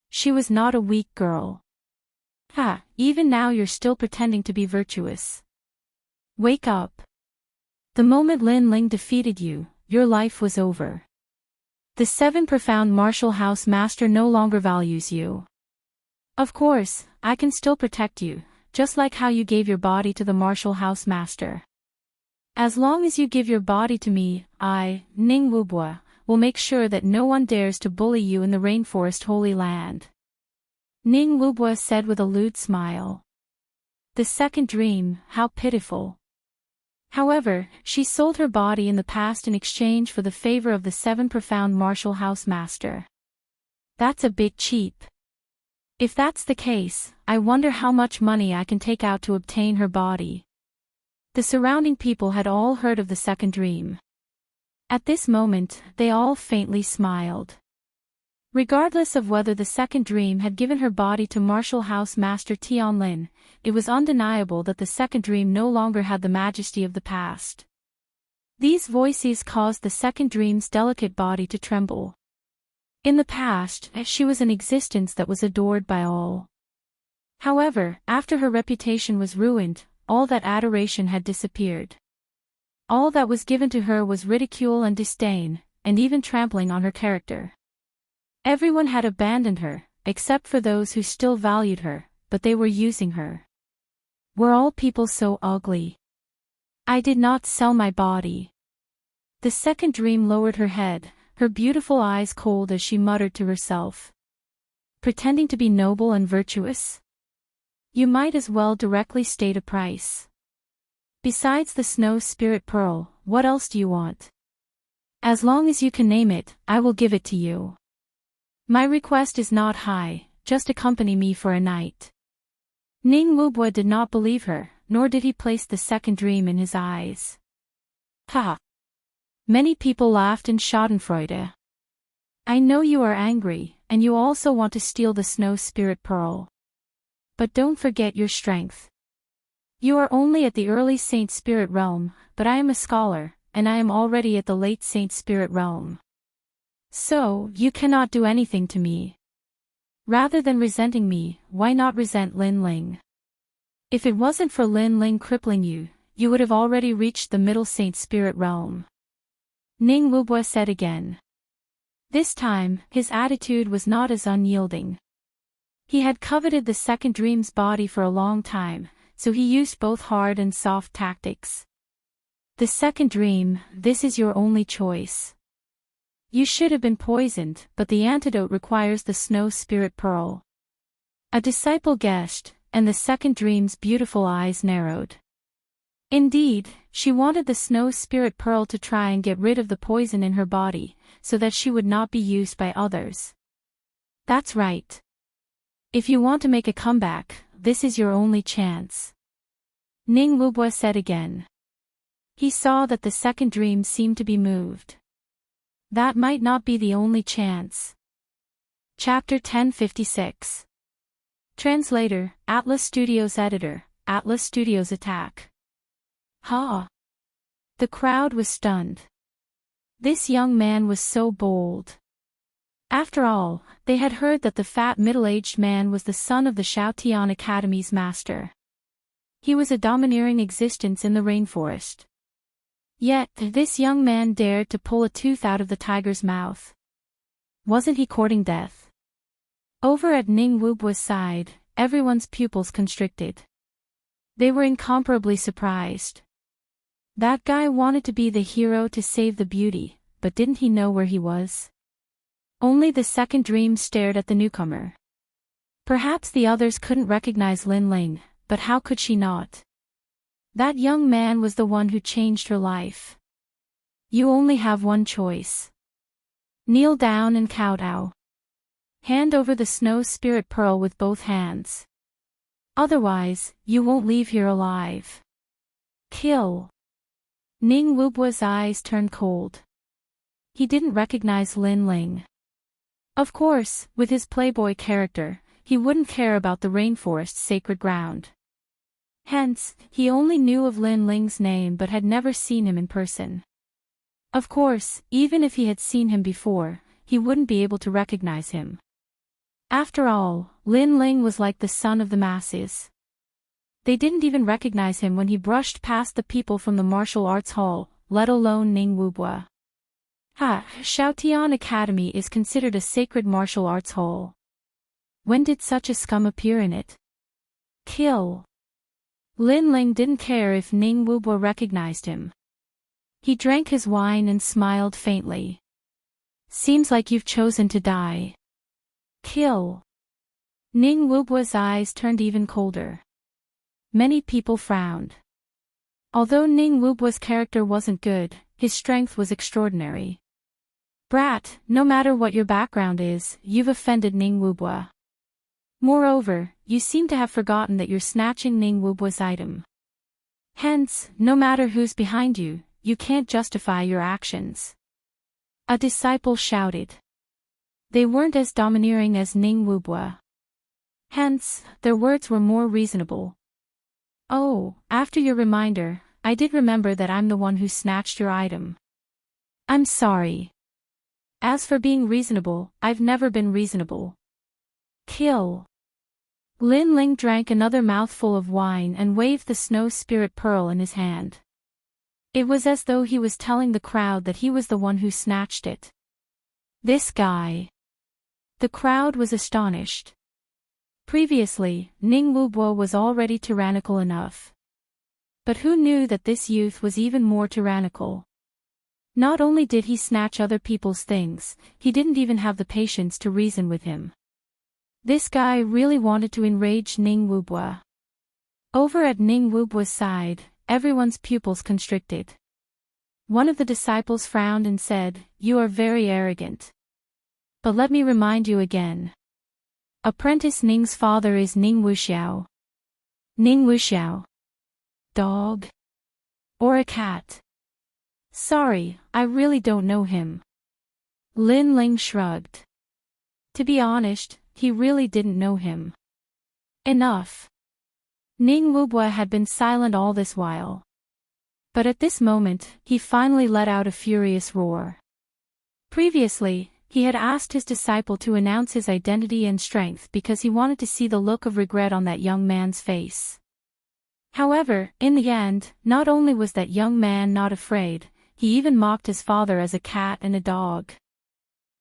She was not a weak girl. Ha, even now you're still pretending to be virtuous. Wake up. The moment Lin Ling defeated you, your life was over. The 7 profound martial house master no longer values you. Of course, I can still protect you, just like how you gave your body to the martial house master. As long as you give your body to me, I, Ning Wubwa, will make sure that no one dares to bully you in the rainforest holy land. Ning Wubwa said with a lewd smile. The second dream, how pitiful. However, she sold her body in the past in exchange for the favor of the 7 profound martial house master. That's a bit cheap. If that's the case, I wonder how much money I can take out to obtain her body. The surrounding people had all heard of the second dream. At this moment, they all faintly smiled. Regardless of whether the second dream had given her body to martial house master Tianlin, it was undeniable that the second dream no longer had the majesty of the past. These voices caused the second dream's delicate body to tremble. In the past, she was an existence that was adored by all. However, after her reputation was ruined, all that adoration had disappeared. All that was given to her was ridicule and disdain, and even trampling on her character. Everyone had abandoned her, except for those who still valued her, but they were using her. Were all people so ugly? I did not sell my body. The second dream lowered her head, her beautiful eyes cold as she muttered to herself. Pretending to be noble and virtuous? You might as well directly state a price. Besides the snow spirit pearl, what else do you want? As long as you can name it, I will give it to you. My request is not high, just accompany me for a night. Ning Wubwa did not believe her, nor did he place the second dream in his eyes. Ha! Many people laughed in schadenfreude. I know you are angry, and you also want to steal the snow spirit pearl. But don't forget your strength. You are only at the early Saint Spirit realm, but I am a scholar, and I am already at the late Saint Spirit realm. So, you cannot do anything to me. Rather than resenting me, why not resent Lin Ling? If it wasn't for Lin Ling crippling you, you would have already reached the middle Saint Spirit realm. Ning Wubwa said again. This time, his attitude was not as unyielding. He had coveted the second dream's body for a long time, so he used both hard and soft tactics. The second dream, this is your only choice. You should have been poisoned, but the antidote requires the snow spirit pearl. A disciple guessed, and the second dream's beautiful eyes narrowed. Indeed, she wanted the snow spirit pearl to try and get rid of the poison in her body, so that she would not be used by others. That's right. If you want to make a comeback, this is your only chance. Ning Wubwa said again. He saw that the second dream seemed to be moved. That might not be the only chance. Chapter 1056. Translator, Atlas Studios Editor, Atlas Studios Attack. Ha! The crowd was stunned. This young man was so bold. After all, they had heard that the fat middle-aged man was the son of the Shaotian Academy's master. He was a domineering existence in the rainforest. Yet, this young man dared to pull a tooth out of the tiger's mouth. Wasn't he courting death? Over at Ning Wubwa's side, everyone's pupils constricted. They were incomparably surprised. That guy wanted to be the hero to save the beauty, but didn't he know where he was? Only the second dream stared at the newcomer. Perhaps the others couldn't recognize Lin Ling, but how could she not? That young man was the one who changed her life. You only have one choice. Kneel down and kowtow. Hand over the snow spirit pearl with both hands. Otherwise, you won't leave here alive. Kill. Ning Wubua's eyes turned cold. He didn't recognize Lin Ling. Of course, with his playboy character, he wouldn't care about the rainforest's sacred ground. Hence, he only knew of Lin Ling's name but had never seen him in person. Of course, even if he had seen him before, he wouldn't be able to recognize him. After all, Lin Ling was like the son of the masses. They didn't even recognize him when he brushed past the people from the martial arts hall, let alone Ning Wubua. Shaotian Academy is considered a sacred martial arts hall. When did such a scum appear in it? Kill. Lin Ling didn't care if Ning Wubua recognized him. He drank his wine and smiled faintly. Seems like you've chosen to die. Kill. Ning Wubua's eyes turned even colder. Many people frowned. Although Ning Wubua's character wasn't good, his strength was extraordinary. Brat, no matter what your background is, you've offended Ning Wubua. Moreover, you seem to have forgotten that you're snatching Ning Wubua's item. Hence, no matter who's behind you, you can't justify your actions. A disciple shouted. They weren't as domineering as Ning Wubua. Hence, their words were more reasonable. Oh, after your reminder, I did remember that I'm the one who snatched your item. I'm sorry. As for being reasonable, I've never been reasonable. Kill. Lin Ling drank another mouthful of wine and waved the snow spirit pearl in his hand. It was as though he was telling the crowd that he was the one who snatched it. This guy. The crowd was astonished. Previously, Ning Wubua was already tyrannical enough. But who knew that this youth was even more tyrannical? Not only did he snatch other people's things, he didn't even have the patience to reason with him. This guy really wanted to enrage Ning Wubua. Over at Ning Wubua's side, everyone's pupils constricted. One of the disciples frowned and said, "You are very arrogant. But let me remind you again. Apprentice Ning's father is Ning Wuxiao. Ning Wuxiao. Dog? Or a cat? Sorry, I really don't know him." Lin Ling shrugged. To be honest, he really didn't know him. Enough. Ning Wubua had been silent all this while. But at this moment, he finally let out a furious roar. Previously, he had asked his disciple to announce his identity and strength because he wanted to see the look of regret on that young man's face. However, in the end, not only was that young man not afraid, he even mocked his father as a cat and a dog.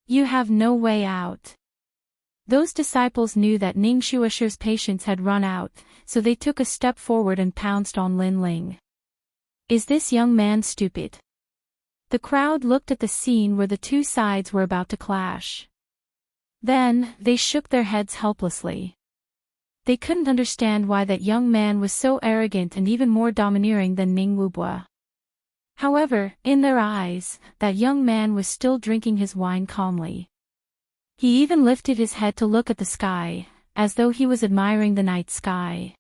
You have no way out. Those disciples knew that Ning Shuasher's patience had run out, so they took a step forward and pounced on Lin Ling. Is this young man stupid? The crowd looked at the scene where the two sides were about to clash. Then, they shook their heads helplessly. They couldn't understand why that young man was so arrogant and even more domineering than Ning Wubua. However, in their eyes, that young man was still drinking his wine calmly. He even lifted his head to look at the sky, as though he was admiring the night sky.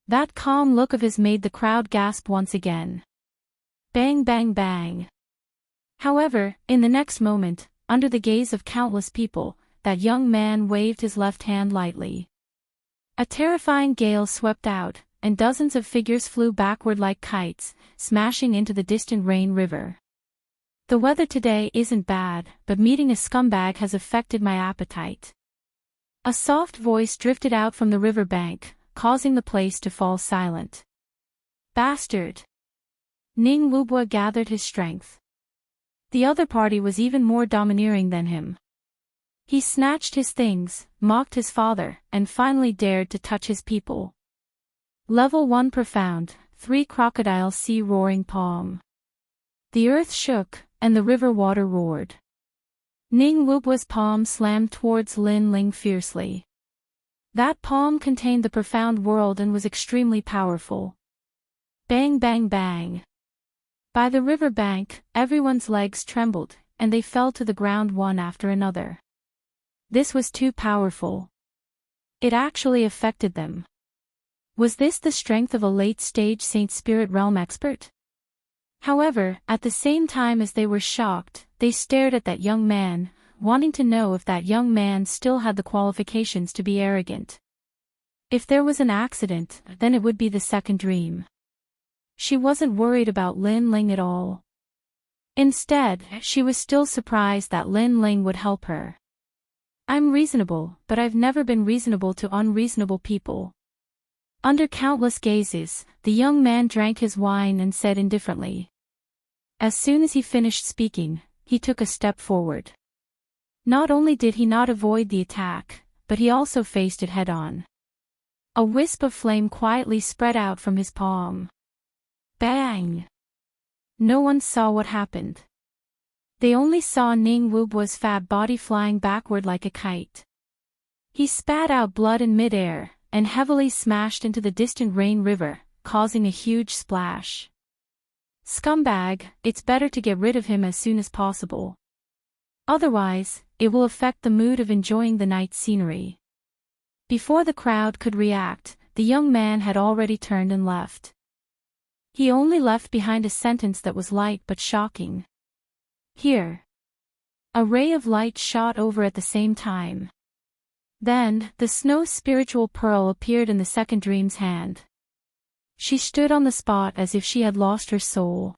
That calm look of his made the crowd gasp once again. Bang bang bang. However, in the next moment, under the gaze of countless people, that young man waved his left hand lightly. A terrifying gale swept out, and dozens of figures flew backward like kites, smashing into the distant Rain River. The weather today isn't bad, but meeting a scumbag has affected my appetite. A soft voice drifted out from the river bank, causing the place to fall silent. Bastard! Ning Wubua gathered his strength. The other party was even more domineering than him. He snatched his things, mocked his father, and finally dared to touch his people. Level 1 Profound, 3 Crocodile Sea Roaring Palm. The earth shook, and the river water roared. Ning Wubua's palm slammed towards Lin Ling fiercely. That palm contained the profound world and was extremely powerful. Bang bang bang. By the river bank, everyone's legs trembled, and they fell to the ground one after another. This was too powerful. It actually affected them. Was this the strength of a late-stage Saint Spirit Realm expert? However, at the same time as they were shocked, they stared at that young man, wanting to know if that young man still had the qualifications to be arrogant. If there was an accident, then it would be the second dream. She wasn't worried about Lin Ling at all. Instead, she was still surprised that Lin Ling would help her. I'm reasonable, but I've never been reasonable to unreasonable people. Under countless gazes, the young man drank his wine and said indifferently. As soon as he finished speaking, he took a step forward. Not only did he not avoid the attack, but he also faced it head-on. A wisp of flame quietly spread out from his palm. Bang! No one saw what happened. They only saw Ning Wubu's fat body flying backward like a kite. He spat out blood in midair, and heavily smashed into the distant Rain River, causing a huge splash. Scumbag, it's better to get rid of him as soon as possible. Otherwise, it will affect the mood of enjoying the night scenery. Before the crowd could react, the young man had already turned and left. He only left behind a sentence that was light but shocking. Here. A ray of light shot over at the same time. Then, the snow spiritual pearl appeared in the second dream's hand. She stood on the spot as if she had lost her soul.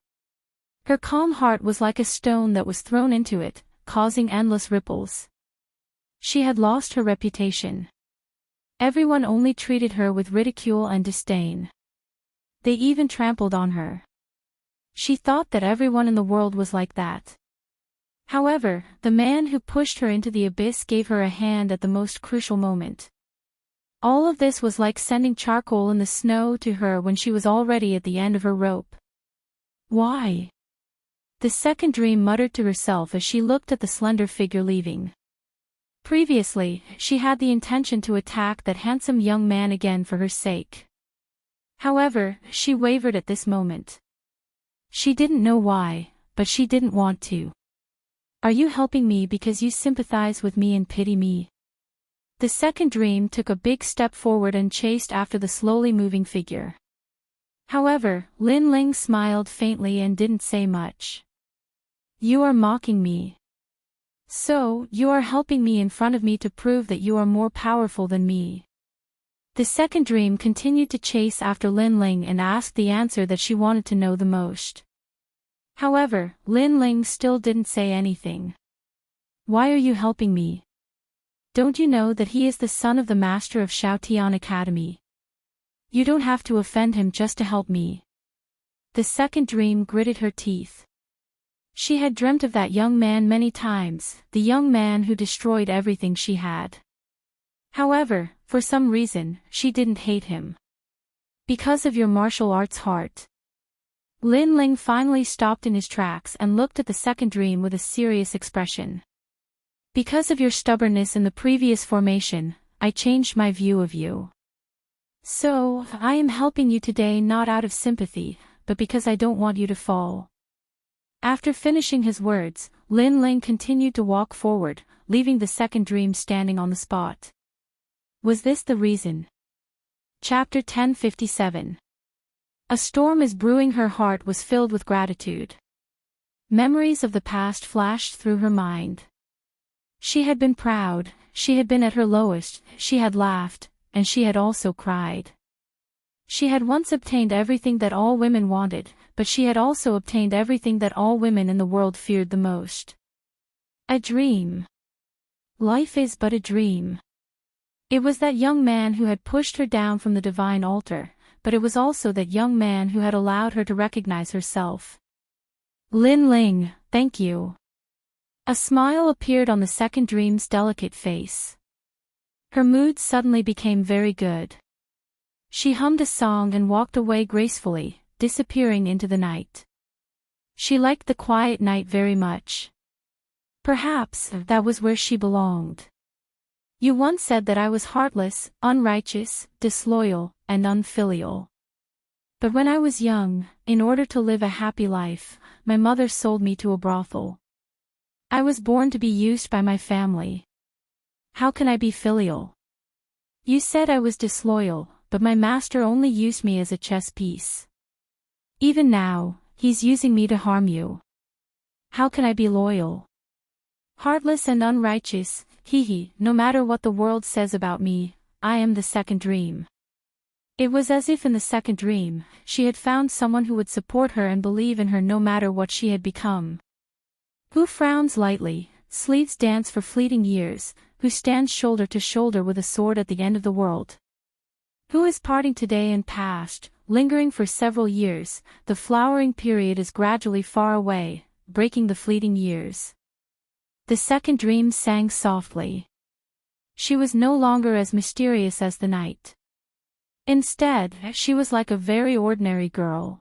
Her calm heart was like a stone that was thrown into it, causing endless ripples. She had lost her reputation. Everyone only treated her with ridicule and disdain. They even trampled on her. She thought that everyone in the world was like that. However, the man who pushed her into the abyss gave her a hand at the most crucial moment. All of this was like sending charcoal in the snow to her when she was already at the end of her rope. Why? The second dream muttered to herself as she looked at the slender figure leaving. Previously, she had the intention to attack that handsome young man again for her sake. However, she wavered at this moment. She didn't know why, but she didn't want to. Are you helping me because you sympathize with me and pity me? The second dream took a big step forward and chased after the slowly moving figure. However, Lin Ling smiled faintly and didn't say much. You are mocking me. So, you are helping me in front of me to prove that you are more powerful than me. The second dream continued to chase after Lin Ling and asked the answer that she wanted to know the most. However, Lin Ling still didn't say anything. Why are you helping me? Don't you know that he is the son of the master of Shaotian Academy? You don't have to offend him just to help me. The second dream gritted her teeth. She had dreamt of that young man many times, the young man who destroyed everything she had. However, for some reason, she didn't hate him. Because of your martial arts heart. Lin Ling finally stopped in his tracks and looked at the second dream with a serious expression. Because of your stubbornness in the previous formation, I changed my view of you. So, I am helping you today not out of sympathy, but because I don't want you to fall. After finishing his words, Lin Ling continued to walk forward, leaving the second dream standing on the spot. Was this the reason? Chapter 1057. A storm is brewing. Her heart was filled with gratitude. Memories of the past flashed through her mind. She had been proud, she had been at her lowest, she had laughed, and she had also cried. She had once obtained everything that all women wanted, but she had also obtained everything that all women in the world feared the most. A dream. Life is but a dream. It was that young man who had pushed her down from the divine altar, but it was also that young man who had allowed her to recognize herself. Lin Ling, thank you. A smile appeared on the second dream's delicate face. Her mood suddenly became very good. She hummed a song and walked away gracefully, disappearing into the night. She liked the quiet night very much. Perhaps that was where she belonged. You once said that I was heartless, unrighteous, disloyal, and unfilial. But when I was young, in order to live a happy life, my mother sold me to a brothel. I was born to be used by my family. How can I be filial? You said I was disloyal, but my master only used me as a chess piece. Even now, he's using me to harm you. How can I be loyal? Heartless and unrighteous, no matter what the world says about me, I am the second dream. It was as if in the second dream, she had found someone who would support her and believe in her no matter what she had become. Who frowns lightly, sleeves dance for fleeting years, who stands shoulder to shoulder with a sword at the end of the world. Who is parting today and past, lingering for several years, the flowering period is gradually far away, breaking the fleeting years. The second dream sang softly. She was no longer as mysterious as the night. Instead, she was like a very ordinary girl.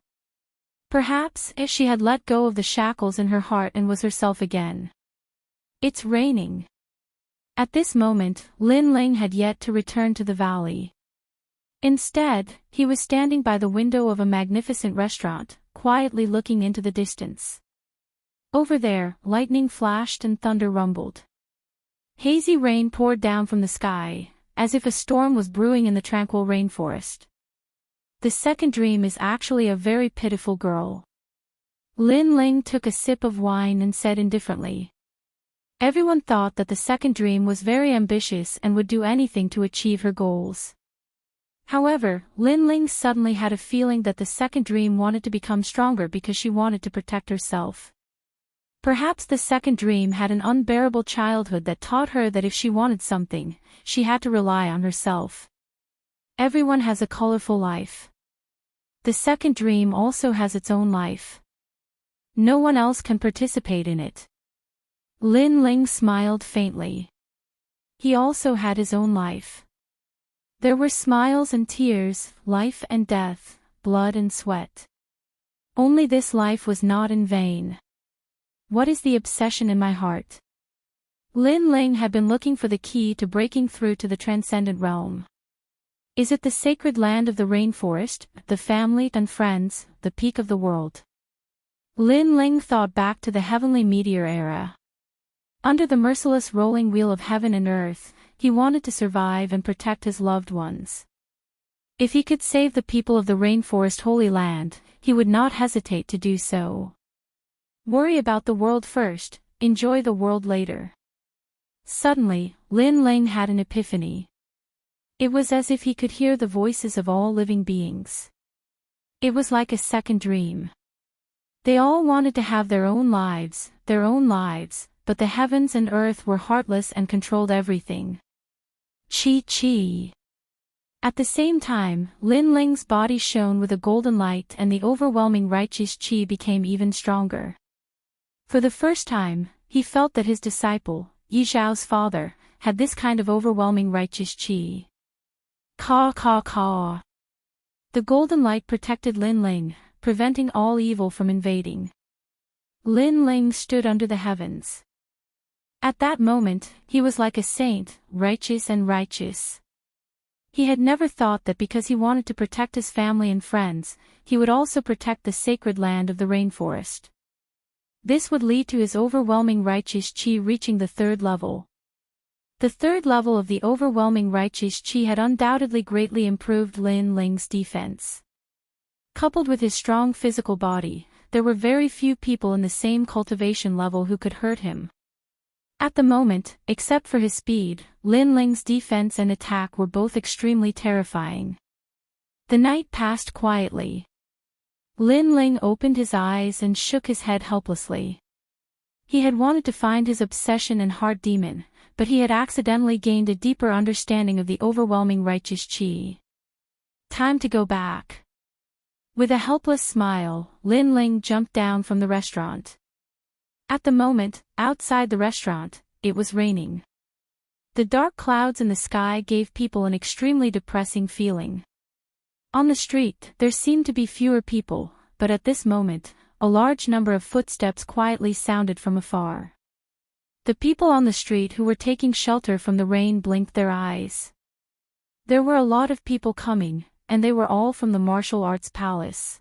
Perhaps she had let go of the shackles in her heart and was herself again. It's raining. At this moment, Lin Ling had yet to return to the valley. Instead, he was standing by the window of a magnificent restaurant, quietly looking into the distance. Over there, lightning flashed and thunder rumbled. Hazy rain poured down from the sky, as if a storm was brewing in the tranquil rainforest. The second dream is actually a very pitiful girl. Lin Ling took a sip of wine and said indifferently. Everyone thought that the second dream was very ambitious and would do anything to achieve her goals. However, Lin Ling suddenly had a feeling that the second dream wanted to become stronger because she wanted to protect herself. Perhaps the second dream had an unbearable childhood that taught her that if she wanted something, she had to rely on herself. Everyone has a colorful life. The second dream also has its own life. No one else can participate in it. Lin Ling smiled faintly. He also had his own life. There were smiles and tears, life and death, blood and sweat. Only this life was not in vain. What is the obsession in my heart? Lin Ling had been looking for the key to breaking through to the transcendent realm. Is it the sacred land of the rainforest, the family and friends, the peak of the world? Lin Ling thought back to the heavenly meteor era. Under the merciless rolling wheel of heaven and earth, he wanted to survive and protect his loved ones. If he could save the people of the rainforest holy land, he would not hesitate to do so. Worry about the world first, enjoy the world later. Suddenly, Lin Ling had an epiphany. It was as if he could hear the voices of all living beings. It was like a second dream. They all wanted to have their own lives, but the heavens and earth were heartless and controlled everything. Chi. At the same time, Lin Ling's body shone with a golden light and the overwhelming righteous chi became even stronger. For the first time, he felt that his disciple, Yi Zhao's father, had this kind of overwhelming righteous chi. Caw. The golden light protected Lin Ling, preventing all evil from invading. Lin Ling stood under the heavens. At that moment, he was like a saint, righteous and righteous. He had never thought that because he wanted to protect his family and friends, he would also protect the sacred land of the rainforest. This would lead to his overwhelming righteous chi reaching the third level. The third level of the overwhelming righteous chi had undoubtedly greatly improved Lin Ling's defense. Coupled with his strong physical body, there were very few people in the same cultivation level who could hurt him. At the moment, except for his speed, Lin Ling's defense and attack were both extremely terrifying. The night passed quietly. Lin Ling opened his eyes and shook his head helplessly. He had wanted to find his obsession and heart demon, but he had accidentally gained a deeper understanding of the overwhelming righteous chi. Time to go back. With a helpless smile, Lin Ling jumped down from the restaurant. At the moment, outside the restaurant, it was raining. The dark clouds in the sky gave people an extremely depressing feeling. On the street, there seemed to be fewer people, but at this moment, a large number of footsteps quietly sounded from afar. The people on the street who were taking shelter from the rain blinked their eyes. There were a lot of people coming, and they were all from the martial arts palace.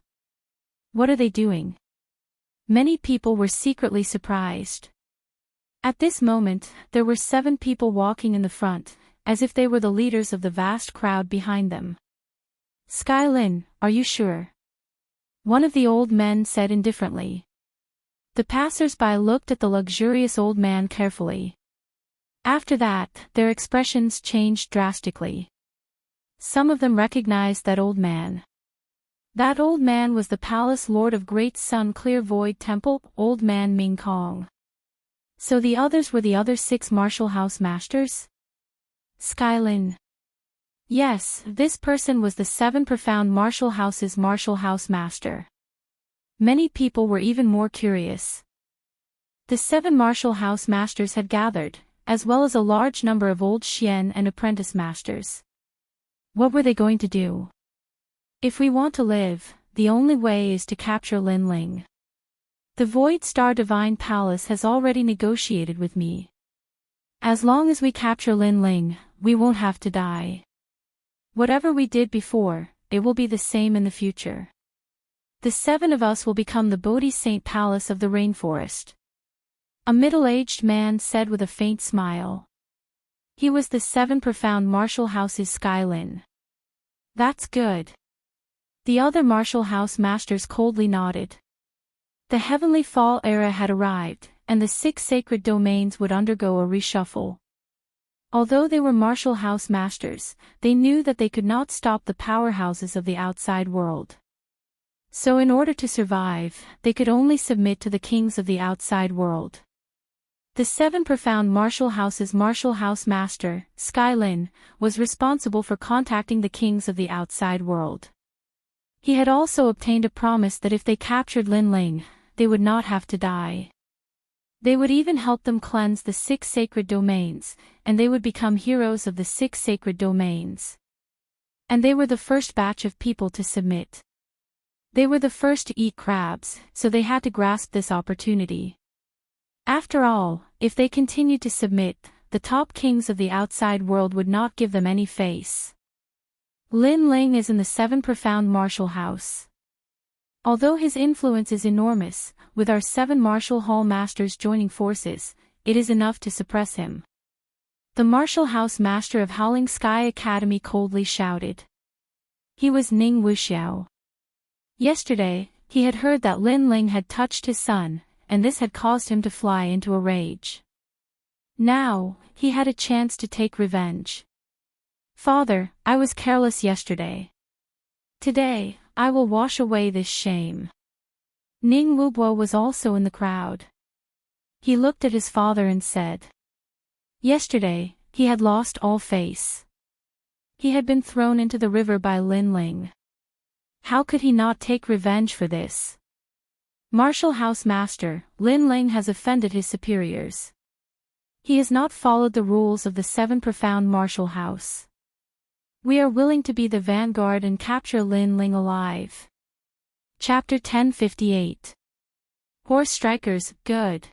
What are they doing? Many people were secretly surprised. At this moment, there were 7 people walking in the front, as if they were the leaders of the vast crowd behind them. Skylin, are you sure? One of the old men said indifferently. The passers-by looked at the luxurious old man carefully. After that, their expressions changed drastically. Some of them recognized that old man. That old man was the palace lord of Great Sun Clear Void Temple, Old Man Ming Kong. So the others were the other 6 martial house masters? Skylin. Yes, this person was the 7 profound martial house's martial house master. Many people were even more curious. The 7 martial house masters had gathered, as well as a large number of old Xian and apprentice masters. What were they going to do? If we want to live, the only way is to capture Lin Ling. The Void Star Divine Palace has already negotiated with me. As long as we capture Lin Ling, we won't have to die. Whatever we did before, it will be the same in the future. The 7 of us will become the Bodhi Saint Palace of the Rainforest. A middle-aged man said with a faint smile. He was the 7 profound martial house's Skylin. That's good. The other martial house masters coldly nodded. The heavenly fall era had arrived, and the 6 sacred domains would undergo a reshuffle. Although they were martial house masters, they knew that they could not stop the powerhouses of the outside world. So in order to survive, they could only submit to the kings of the outside world. The 7 profound martial house's martial house master, Skylin, was responsible for contacting the kings of the outside world. He had also obtained a promise that if they captured Lin Ling, they would not have to die. They would even help them cleanse the 6 sacred domains, and they would become heroes of the 6 sacred domains. And they were the first batch of people to submit. They were the first to eat crabs, so they had to grasp this opportunity. After all, if they continued to submit, the top kings of the outside world would not give them any face. Lin Ling is in the 7 profound martial house. Although his influence is enormous, with our 7 martial hall masters joining forces, it is enough to suppress him. The martial house master of Howling Sky Academy coldly shouted. He was Ning Wuxiao. Yesterday, he had heard that Lin Ling had touched his son, and this had caused him to fly into a rage. Now, he had a chance to take revenge. Father, I was careless yesterday. Today, I will wash away this shame. Ning Wubo was also in the crowd. He looked at his father and said. Yesterday, he had lost all face. He had been thrown into the river by Lin Ling. How could he not take revenge for this? Martial House Master, Lin Ling has offended his superiors. He has not followed the rules of the 7 profound martial house. We are willing to be the vanguard and capture Lin Ling alive. Chapter 1058. Horse Strikers, good.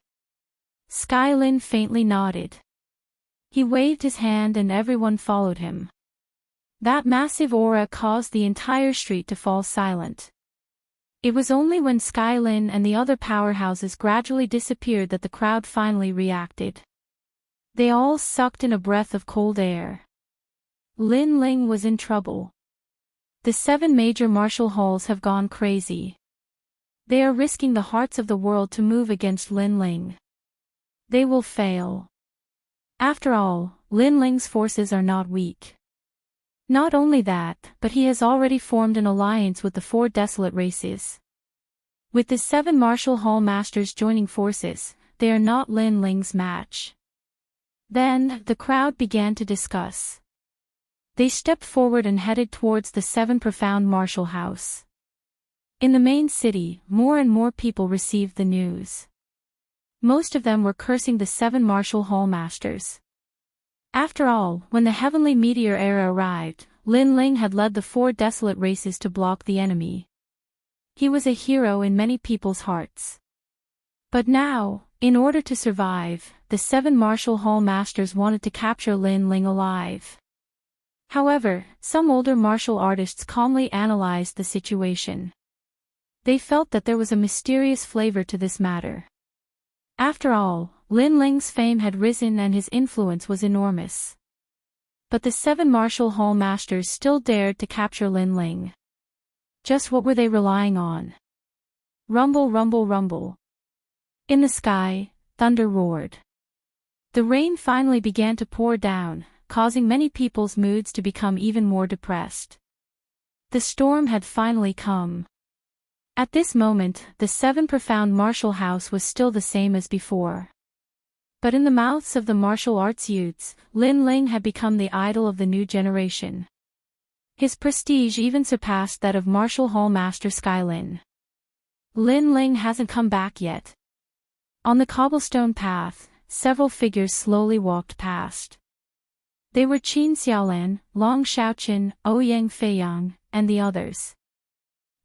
Skylin faintly nodded. He waved his hand and everyone followed him. That massive aura caused the entire street to fall silent. It was only when Skylin and the other powerhouses gradually disappeared that the crowd finally reacted. They all sucked in a breath of cold air. Lin Ling was in trouble. The 7 major martial halls have gone crazy. They are risking the hearts of the world to move against Lin Ling. They will fail. After all, Lin Ling's forces are not weak. Not only that, but he has already formed an alliance with the 4 desolate races. With the 7 martial hall masters joining forces, they are not Lin Ling's match. Then, the crowd began to discuss. They stepped forward and headed towards the 7 profound martial house. In the main city, more and more people received the news. Most of them were cursing the 7 martial hall masters. After all, when the heavenly meteor era arrived, Lin Ling had led the 4 desolate races to block the enemy. He was a hero in many people's hearts. But now, in order to survive, the 7 martial hall masters wanted to capture Lin Ling alive. However, some older martial artists calmly analyzed the situation. They felt that there was a mysterious flavor to this matter. After all, Lin Ling's fame had risen and his influence was enormous. But the 7 martial hall masters still dared to capture Lin Ling. Just what were they relying on? Rumble, rumble, rumble. In the sky, thunder roared. The rain finally began to pour down, causing many people's moods to become even more depressed. The storm had finally come. At this moment, the 7 profound martial house was still the same as before. But in the mouths of the martial arts youths, Lin Ling had become the idol of the new generation. His prestige even surpassed that of martial hall master Skylin. Lin Ling hasn't come back yet. On the cobblestone path, several figures slowly walked past. They were Qin Xiaolan, Long Xiaoqin, Ouyang Feiyang, and the others.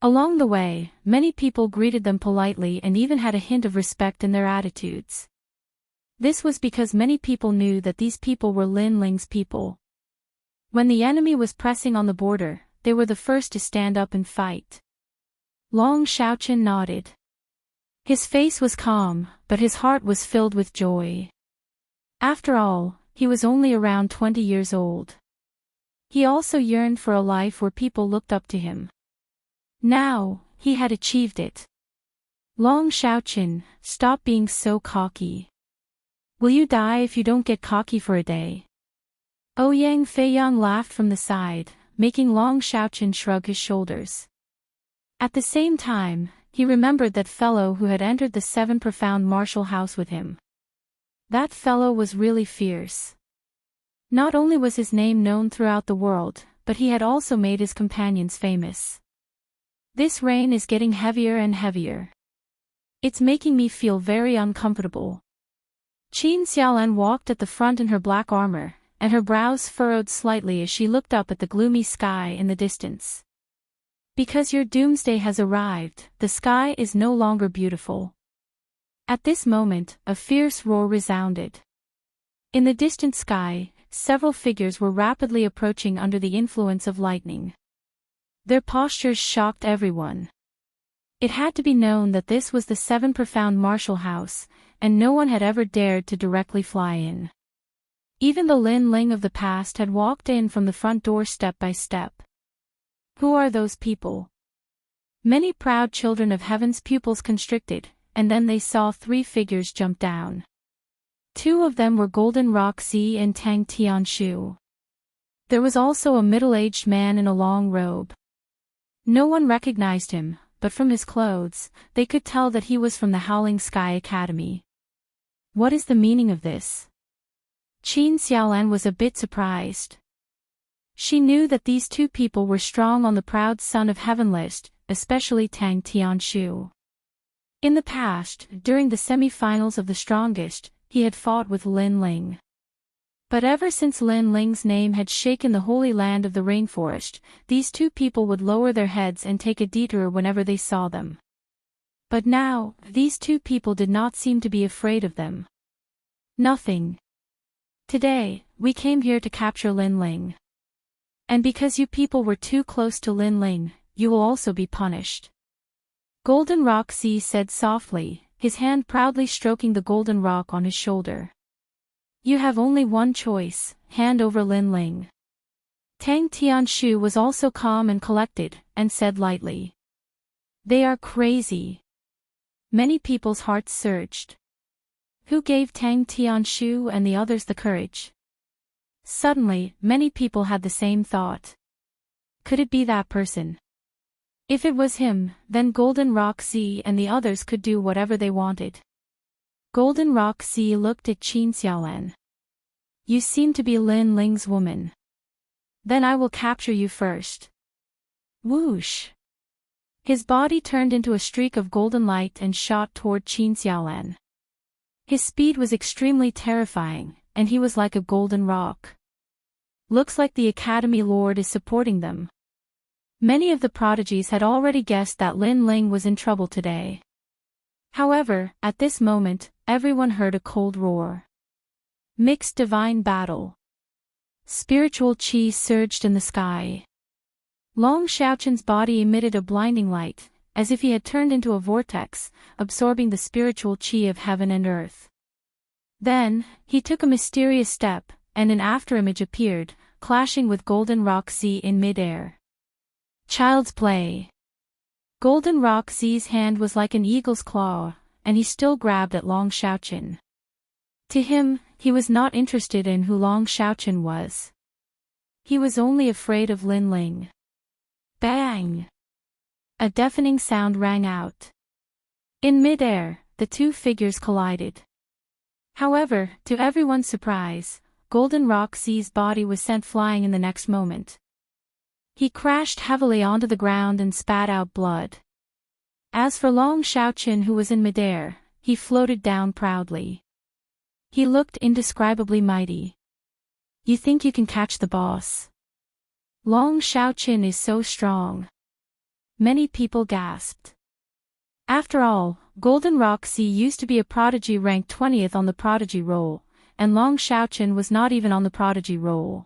Along the way, many people greeted them politely and even had a hint of respect in their attitudes. This was because many people knew that these people were Lin Ling's people. When the enemy was pressing on the border, they were the first to stand up and fight. Long Xiaoqin nodded. His face was calm, but his heart was filled with joy. After all, he was only around 20 years old. He also yearned for a life where people looked up to him. Now, he had achieved it. Long Xiaoqin, stop being so cocky. Will you die if you don't get cocky for a day? Ouyang Feiyang laughed from the side, making Long Xiaoqin shrug his shoulders. At the same time, he remembered that fellow who had entered the 7 profound martial house with him. That fellow was really fierce. Not only was his name known throughout the world, but he had also made his companions famous. This rain is getting heavier and heavier. It's making me feel very uncomfortable. Qin Xiaolan walked at the front in her black armor, and her brows furrowed slightly as she looked up at the gloomy sky in the distance. Because your doomsday has arrived, the sky is no longer beautiful. At this moment, a fierce roar resounded. In the distant sky, several figures were rapidly approaching under the influence of lightning. Their postures shocked everyone. It had to be known that this was the 7 profound martial house, and no one had ever dared to directly fly in. Even the Lin Ling of the past had walked in from the front door step by step. Who are those people? Many proud children of heaven's pupils constricted, and then they saw 3 figures jump down. 2 of them were Golden Rock Zi and Tang Tianshu. There was also a middle-aged man in a long robe. No one recognized him, but from his clothes, they could tell that he was from the Howling Sky Academy. What is the meaning of this? Qin Xiaolan was a bit surprised. She knew that these 2 people were strong on the proud son of heaven list, especially Tang Tianshu. In the past, during the semi-finals of the strongest, he had fought with Lin Ling. But ever since Lin Ling's name had shaken the holy land of the rainforest, these 2 people would lower their heads and take a detour whenever they saw them. But now, these 2 people did not seem to be afraid of them. Nothing. Today, we came here to capture Lin Ling. And because you people were too close to Lin Ling, you will also be punished. Golden Rock Zi said softly, his hand proudly stroking the golden rock on his shoulder. You have only one choice, hand over Lin Ling. Tang Tianshu was also calm and collected, and said lightly. They are crazy. Many people's hearts surged. Who gave Tang Tianshu and the others the courage? Suddenly, many people had the same thought. Could it be that person? If it was him, then Golden Rock Zi and the others could do whatever they wanted. Golden Rock Zi looked at Qin Xiaolan. You seem to be Lin Ling's woman. Then I will capture you first. Whoosh! His body turned into a streak of golden light and shot toward Qin Xiaolan. His speed was extremely terrifying, and he was like a golden rock. Looks like the Academy Lord is supporting them. Many of the prodigies had already guessed that Lin Ling was in trouble today. However, at this moment, everyone heard a cold roar. Mixed divine battle. Spiritual chi surged in the sky. Long Xiaoqin's body emitted a blinding light, as if he had turned into a vortex, absorbing the spiritual chi of heaven and earth. Then, he took a mysterious step, and an afterimage appeared, clashing with Golden Rock Z in midair. Child's play. Golden Rock Z's hand was like an eagle's claw, and he still grabbed at Long Xiaoqun. To him, he was not interested in who Long Xiaoqun was. He was only afraid of Lin Ling. Bang! A deafening sound rang out. In midair, the two figures collided. However, to everyone's surprise, Golden Rock Z's body was sent flying in the next moment. He crashed heavily onto the ground and spat out blood. As for Long Xiaoqun, who was in midair, he floated down proudly. He looked indescribably mighty. You think you can catch the boss? Long Xiaoqun is so strong. Many people gasped. After all, Golden Rock Z used to be a prodigy ranked 20th on the prodigy roll, and Long Xiaoqun was not even on the prodigy roll.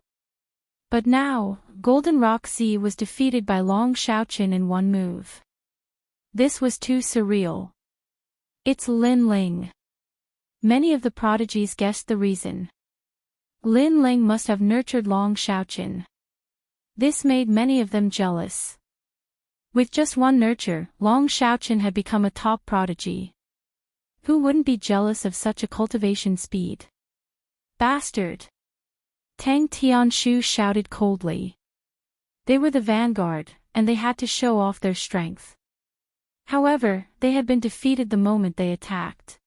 But now, Golden Rock Z was defeated by Long Xiaoqun in one move. This was too surreal. It's Lin Ling. Many of the prodigies guessed the reason. Lin Ling must have nurtured Long Xiaoqun. This made many of them jealous. With just one nurture, Long Xiaoqun had become a top prodigy. Who wouldn't be jealous of such a cultivation speed? Bastard! Tang Tianshu shouted coldly. They were the vanguard, and they had to show off their strength. However, they had been defeated the moment they attacked.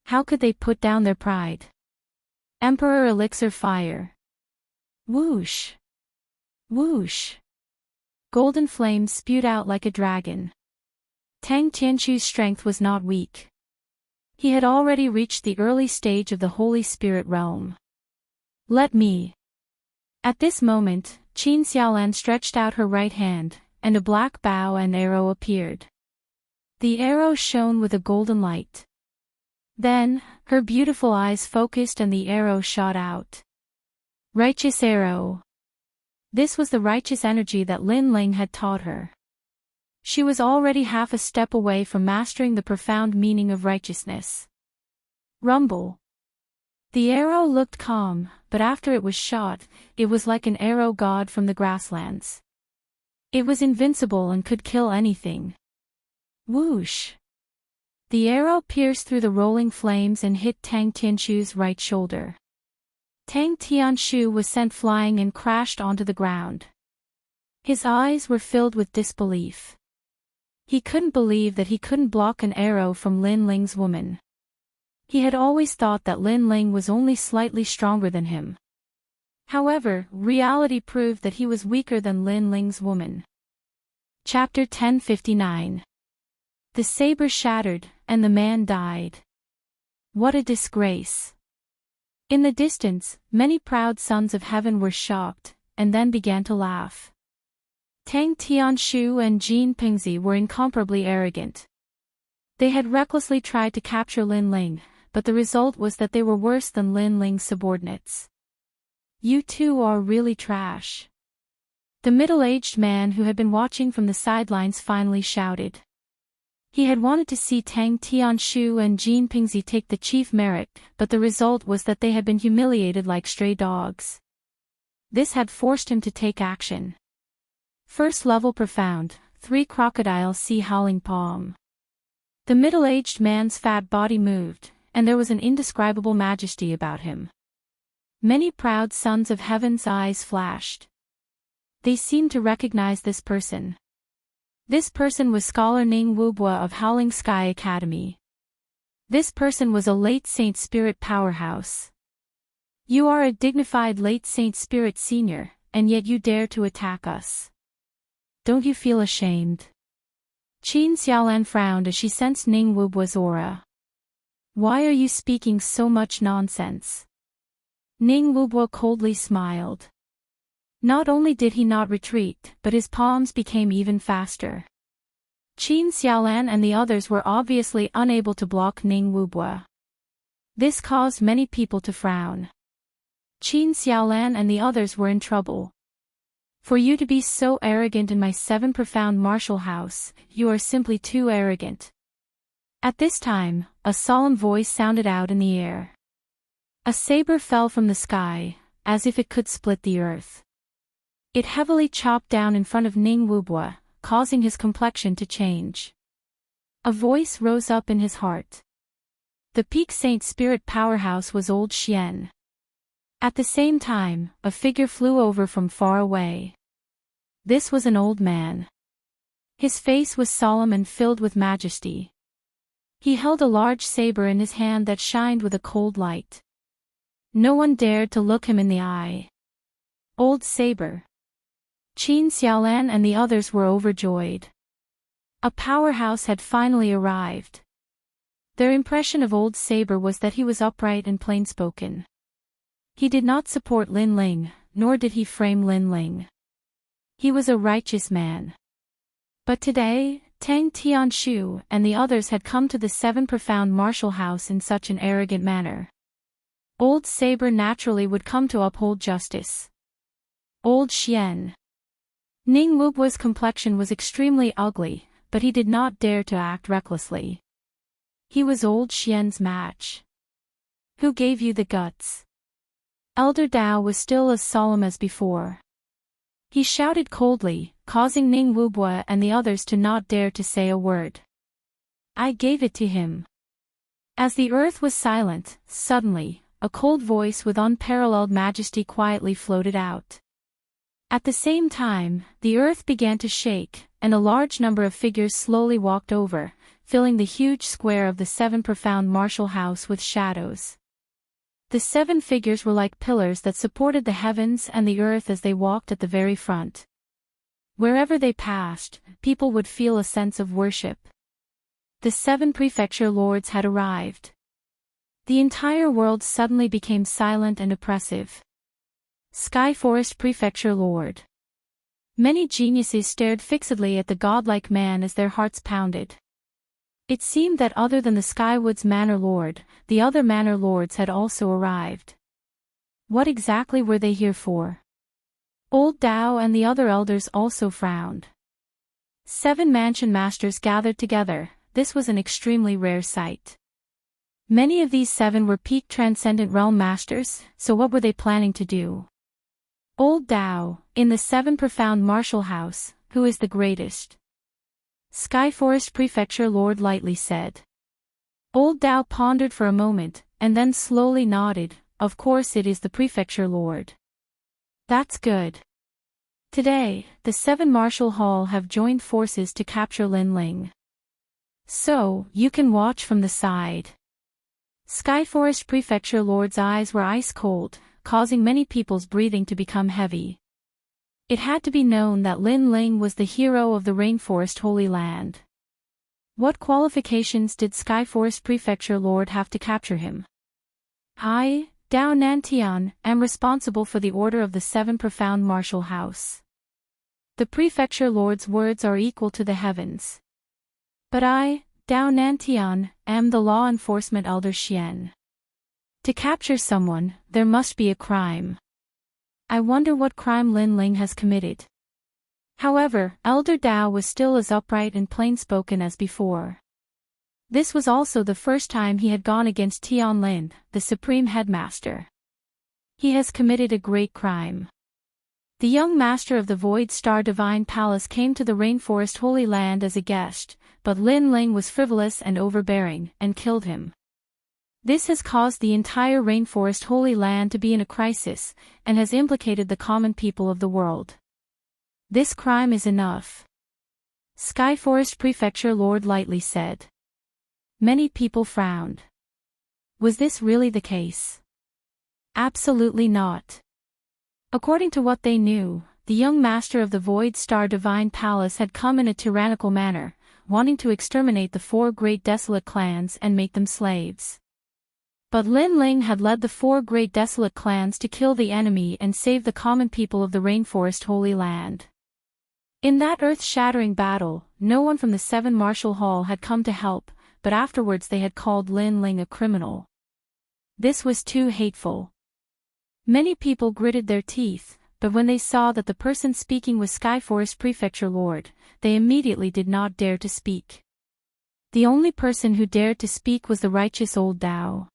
How could they put down their pride? Emperor Elixir Fire. Whoosh! Whoosh! Golden flames spewed out like a dragon. Tang Tianshu's strength was not weak. He had already reached the early stage of the Holy Spirit realm. Let me. At this moment, Qin Xiaolan stretched out her right hand, and a black bow and arrow appeared. The arrow shone with a golden light. Then, her beautiful eyes focused and the arrow shot out. Righteous arrow. This was the righteous energy that Lin Ling had taught her. She was already half a step away from mastering the profound meaning of righteousness. Rumble. The arrow looked calm, but after it was shot, it was like an arrow god from the grasslands. It was invincible and could kill anything. Whoosh! The arrow pierced through the rolling flames and hit Tang Tianshu's right shoulder. Tang Tianshu was sent flying and crashed onto the ground. His eyes were filled with disbelief. He couldn't believe that he couldn't block an arrow from Lin Ling's woman. He had always thought that Lin Ling was only slightly stronger than him. However, reality proved that he was weaker than Lin Ling's woman. Chapter 1059. The saber shattered, and the man died. What a disgrace! In the distance, many proud sons of heaven were shocked, and then began to laugh. Tang Tianshu and Jin Pingzi were incomparably arrogant. They had recklessly tried to capture Lin Ling, but the result was that they were worse than Lin Ling's subordinates. You two are really trash. The middle-aged man who had been watching from the sidelines finally shouted. He had wanted to see Tang Tianshu and Jin Pingzi take the chief merit, but the result was that they had been humiliated like stray dogs. This had forced him to take action. First level profound, 3 crocodile sea howling palm. The middle-aged man's fat body moved, and there was an indescribable majesty about him. Many proud sons of heaven's eyes flashed. They seemed to recognize this person. This person was Scholar Ning Wubua of Howling Sky Academy. This person was a late Saint Spirit powerhouse. You are a dignified late Saint Spirit senior, and yet you dare to attack us. Don't you feel ashamed? Qin Xiaolan frowned as she sensed Ning Wubua's aura. Why are you speaking so much nonsense? Ning Wubua coldly smiled. Not only did he not retreat, but his palms became even faster. Qin Xiaolan and the others were obviously unable to block Ning Wubua. This caused many people to frown. Qin Xiaolan and the others were in trouble. For you to be so arrogant in my 7 profound martial house, you are simply too arrogant. At this time, a solemn voice sounded out in the air. A saber fell from the sky, as if it could split the earth. It heavily chopped down in front of Ning Wubwa, causing his complexion to change. A voice rose up in his heart. The peak Saint Spirit powerhouse was old Xian. At the same time, a figure flew over from far away. This was an old man. His face was solemn and filled with majesty. He held a large saber in his hand that shined with a cold light. No one dared to look him in the eye. Old Saber. Qin Xiaolan and the others were overjoyed. A powerhouse had finally arrived. Their impression of Old Saber was that he was upright and plain-spoken. He did not support Lin Ling, nor did he frame Lin Ling. He was a righteous man. But today, Tang Tianshu and the others had come to the Seven Profound Martial House in such an arrogant manner. Old Saber naturally would come to uphold justice. Old Xian. Ning Wubwa's complexion was extremely ugly, but he did not dare to act recklessly. He was Old Xian's match. Who gave you the guts? Elder Dao was still as solemn as before. He shouted coldly, causing Ning Wubwa and the others to not dare to say a word. I gave it to him. As the earth was silent, suddenly, a cold voice with unparalleled majesty quietly floated out. At the same time, the earth began to shake, and a large number of figures slowly walked over, filling the huge square of the Seven Profound Martial House with shadows. The 7 figures were like pillars that supported the heavens and the earth as they walked at the very front. Wherever they passed, people would feel a sense of worship. The 7 prefecture lords had arrived. The entire world suddenly became silent and oppressive. Sky Forest Prefecture Lord. Many geniuses stared fixedly at the godlike man as their hearts pounded. It seemed that other than the Skywoods Manor Lord, the other Manor Lords had also arrived. What exactly were they here for? Old Dao and the other elders also frowned. 7 mansion masters gathered together. This was an extremely rare sight. Many of these 7 were peak transcendent realm masters, so what were they planning to do? Old Dao, in the 7 Profound Martial House, who is the greatest? Sky Forest Prefecture Lord lightly said. Old Dao pondered for a moment, and then slowly nodded. Of course it is the Prefecture Lord. That's good. Today, the 7 Martial Hall have joined forces to capture Lin Ling. So, you can watch from the side. Sky Forest Prefecture Lord's eyes were ice cold, causing many people's breathing to become heavy. It had to be known that Lin Ling was the hero of the Rainforest Holy Land. What qualifications did Sky Forest Prefecture Lord have to capture him? I, Dao Nantian, am responsible for the order of the 7 Profound Martial House. The Prefecture Lord's words are equal to the heavens. But I, Dao Nantian, am the law enforcement Elder Xian. To capture someone, there must be a crime. I wonder what crime Lin Ling has committed. However, Elder Dao was still as upright and plain-spoken as before. This was also the first time he had gone against Tian Lin, the Supreme Headmaster. He has committed a great crime. The young master of the Void Star Divine Palace came to the Rainforest Holy Land as a guest, but Lin Ling was frivolous and overbearing, and killed him. This has caused the entire Rainforest Holy Land to be in a crisis, and has implicated the common people of the world. This crime is enough. Sky Forest Prefecture Lord lightly said. Many people frowned. Was this really the case? Absolutely not. According to what they knew, the young master of the Void Star Divine Palace had come in a tyrannical manner, wanting to exterminate the 4 great desolate clans and make them slaves. But Lin Ling had led the 4 great desolate clans to kill the enemy and save the common people of the Rainforest Holy Land. In that earth-shattering battle, no one from the 7 Martial Hall had come to help, but afterwards they had called Lin Ling a criminal. This was too hateful. Many people gritted their teeth, but when they saw that the person speaking was Sky Forest Prefecture Lord, they immediately did not dare to speak. The only person who dared to speak was the righteous Old Dao.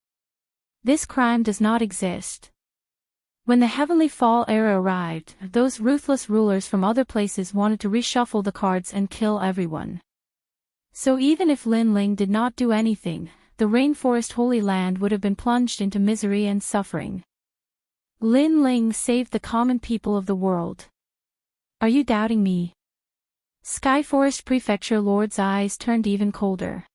This crime does not exist. When the Heavenly Fall era arrived, those ruthless rulers from other places wanted to reshuffle the cards and kill everyone. So even if Lin Ling did not do anything, the Rainforest Holy Land would have been plunged into misery and suffering. Lin Ling saved the common people of the world. Are you doubting me? Skyforest Prefecture Lord's eyes turned even colder.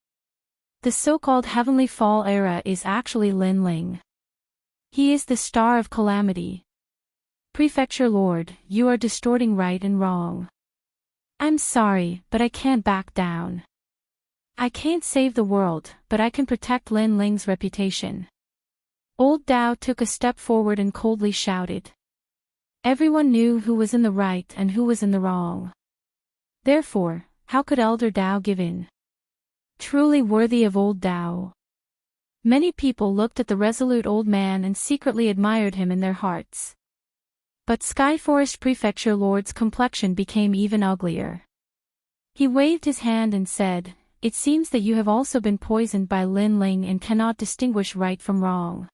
The so-called Heavenly Fall era is actually Lin Ling. He is the star of calamity. Prefecture Lord, you are distorting right and wrong. I'm sorry, but I can't back down. I can't save the world, but I can protect Lin Ling's reputation. Old Dao took a step forward and coldly shouted. Everyone knew who was in the right and who was in the wrong. Therefore, how could Elder Dao give in? Truly worthy of Old Dao. Many people looked at the resolute old man and secretly admired him in their hearts. But Skyforest Prefecture Lord's complexion became even uglier. He waved his hand and said, "It seems that you have also been poisoned by Lin Ling and cannot distinguish right from wrong.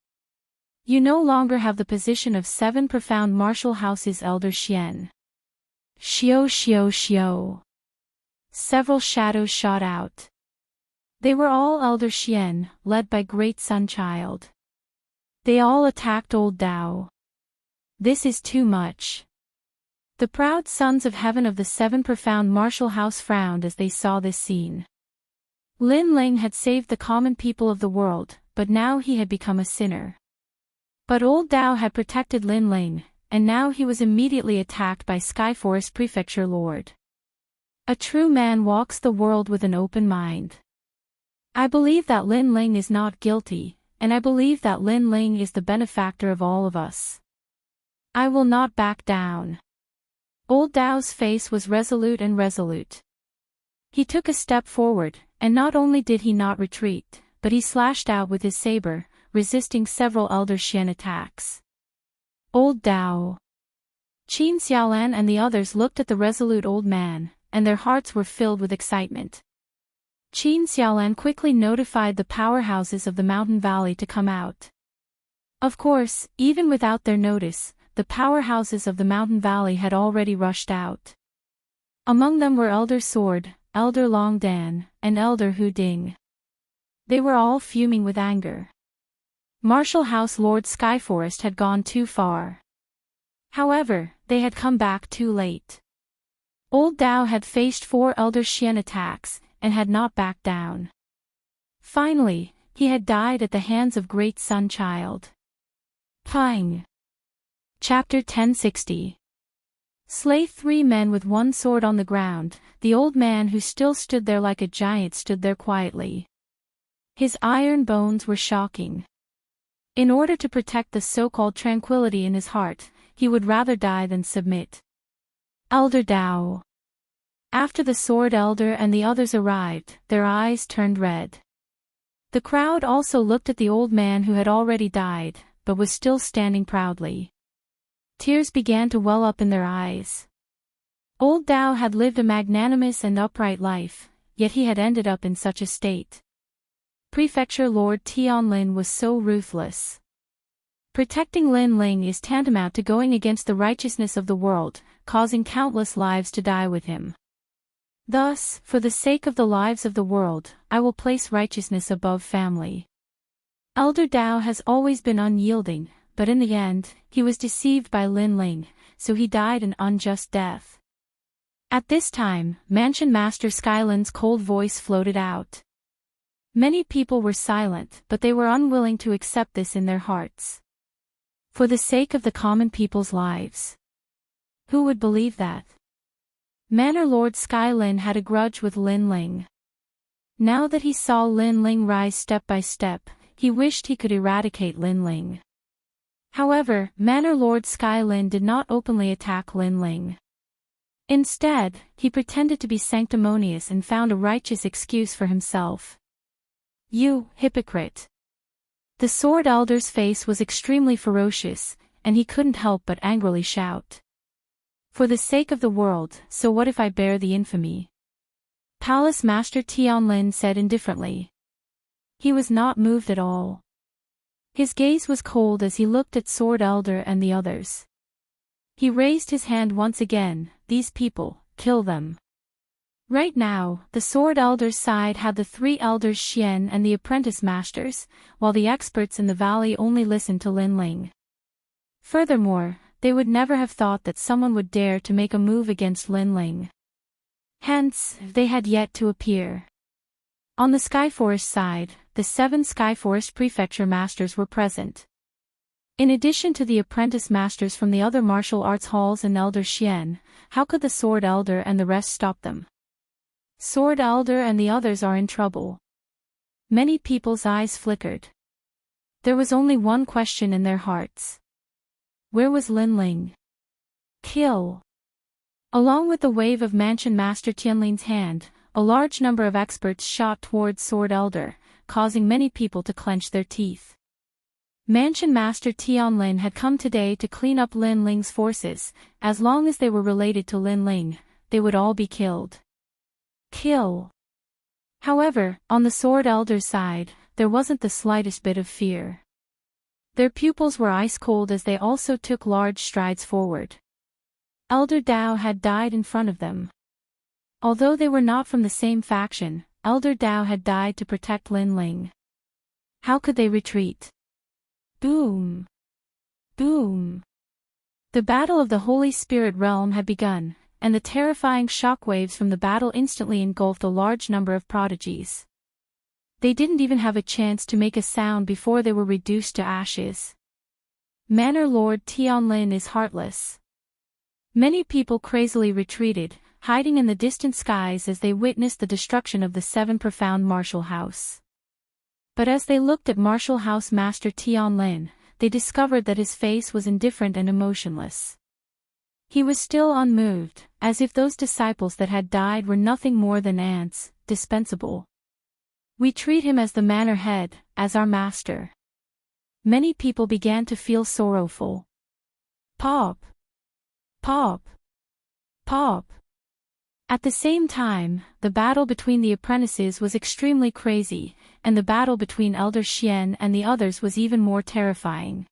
You no longer have the position of 7 profound martial houses Elder Xian." Xiao xiao xiao. Several shadows shot out. They were all Elder Xian, led by Great Sun Child. They all attacked Old Dao. This is too much. The proud sons of heaven of the 7 profound martial house frowned as they saw this scene. Lin Ling had saved the common people of the world, but now he had become a sinner. But Old Dao had protected Lin Ling, and now he was immediately attacked by Skyforest Prefecture Lord. A true man walks the world with an open mind. I believe that Lin Ling is not guilty, and I believe that Lin Ling is the benefactor of all of us. I will not back down. Old Dao's face was resolute and resolute. He took a step forward, and not only did he not retreat, but he slashed out with his saber, resisting several Elder Xian attacks. Old Dao. Qin Xiaolan and the others looked at the resolute old man, and their hearts were filled with excitement. Qin Xiaolan quickly notified the powerhouses of the mountain valley to come out. Of course, even without their notice, the powerhouses of the mountain valley had already rushed out. Among them were Elder Sword, Elder Long Dan, and Elder Hu Ding. They were all fuming with anger. Martial House Lord Skyforest had gone too far. However, they had come back too late. Old Dao had faced 4 Elder Xian attacks, and had not backed down. Finally, he had died at the hands of Great Sun Child. Pang. Chapter 1060. Slay 3 men with 1 sword on the ground. The old man who still stood there like a giant stood there quietly. His iron bones were shocking. In order to protect the so-called tranquility in his heart, he would rather die than submit. Elder Dao. After the Sword Elder and the others arrived, their eyes turned red. The crowd also looked at the old man who had already died, but was still standing proudly. Tears began to well up in their eyes. Old Dao had lived a magnanimous and upright life, yet he had ended up in such a state. Prefecture Lord Tianlin was so ruthless. Protecting Lin Ling is tantamount to going against the righteousness of the world, causing countless lives to die with him. Thus, for the sake of the lives of the world, I will place righteousness above family. Elder Dao has always been unyielding, but in the end, he was deceived by Lin Ling, so he died an unjust death. At this time, Mansion Master Skylin's cold voice floated out. Many people were silent, but they were unwilling to accept this in their hearts. For the sake of the common people's lives. Who would believe that? Manor Lord Skylin had a grudge with Lin Ling. Now that he saw Lin Ling rise step by step, he wished he could eradicate Lin Ling. However, Manor Lord Skylin did not openly attack Lin Ling. Instead, he pretended to be sanctimonious and found a righteous excuse for himself. You, hypocrite! The Sword Elder's face was extremely ferocious, and he couldn't help but angrily shout. For the sake of the world, so what if I bear the infamy? Palace Master Tianlin said indifferently. He was not moved at all. His gaze was cold as he looked at Sword Elder and the others. He raised his hand once again. These people, kill them. Right now, the Sword Elder's side had the three elders Xian and the apprentice masters, while the experts in the valley only listened to Lin Ling. Furthermore, they would never have thought that someone would dare to make a move against Lin Ling. Hence, they had yet to appear. On the Skyforest side, the 7 Skyforest Prefecture Masters were present. In addition to the apprentice masters from the other martial arts halls and Elder Xian, how could the Sword Elder and the rest stop them? Sword Elder and the others are in trouble. Many people's eyes flickered. There was only one question in their hearts. Where was Lin Ling? Kill. Along with the wave of Mansion Master Tianlin's hand, a large number of experts shot towards Sword Elder, causing many people to clench their teeth. Mansion Master Tianlin had come today to clean up Lin Ling's forces. As long as they were related to Lin Ling, they would all be killed. Kill. However, on the Sword Elder's side, there wasn't the slightest bit of fear. Their pupils were ice cold as they also took large strides forward. Elder Dao had died in front of them. Although they were not from the same faction, Elder Dao had died to protect Lin Ling. How could they retreat? Boom! Boom! The battle of the Holy Spirit Realm had begun, and the terrifying shockwaves from the battle instantly engulfed a large number of prodigies. They didn't even have a chance to make a sound before they were reduced to ashes. Manor Lord Tianlin is heartless. Many people crazily retreated, hiding in the distant skies as they witnessed the destruction of the 7 profound martial house. But as they looked at martial house master Tianlin, they discovered that his face was indifferent and emotionless. He was still unmoved, as if those disciples that had died were nothing more than ants, dispensable. We treat him as the manor head, as our master. Many people began to feel sorrowful. Pop! Pop! Pop! At the same time, the battle between the apprentices was extremely crazy, and the battle between Elder Xian and the others was even more terrifying.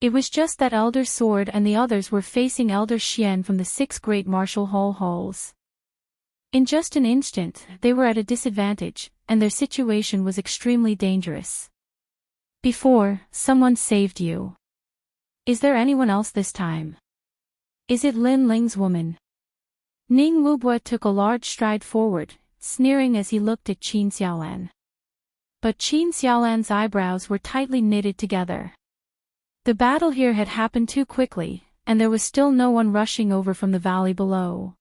It was just that Elder Sword and the others were facing Elder Xian from the 6 great martial halls. In just an instant, they were at a disadvantage, and their situation was extremely dangerous. Before, someone saved you. Is there anyone else this time? Is it Lin Ling's woman? Ning Wubua took a large stride forward, sneering as he looked at Qin Xiaolan. But Qin Xiaolan's eyebrows were tightly knitted together. The battle here had happened too quickly, and there was still no one rushing over from the valley below.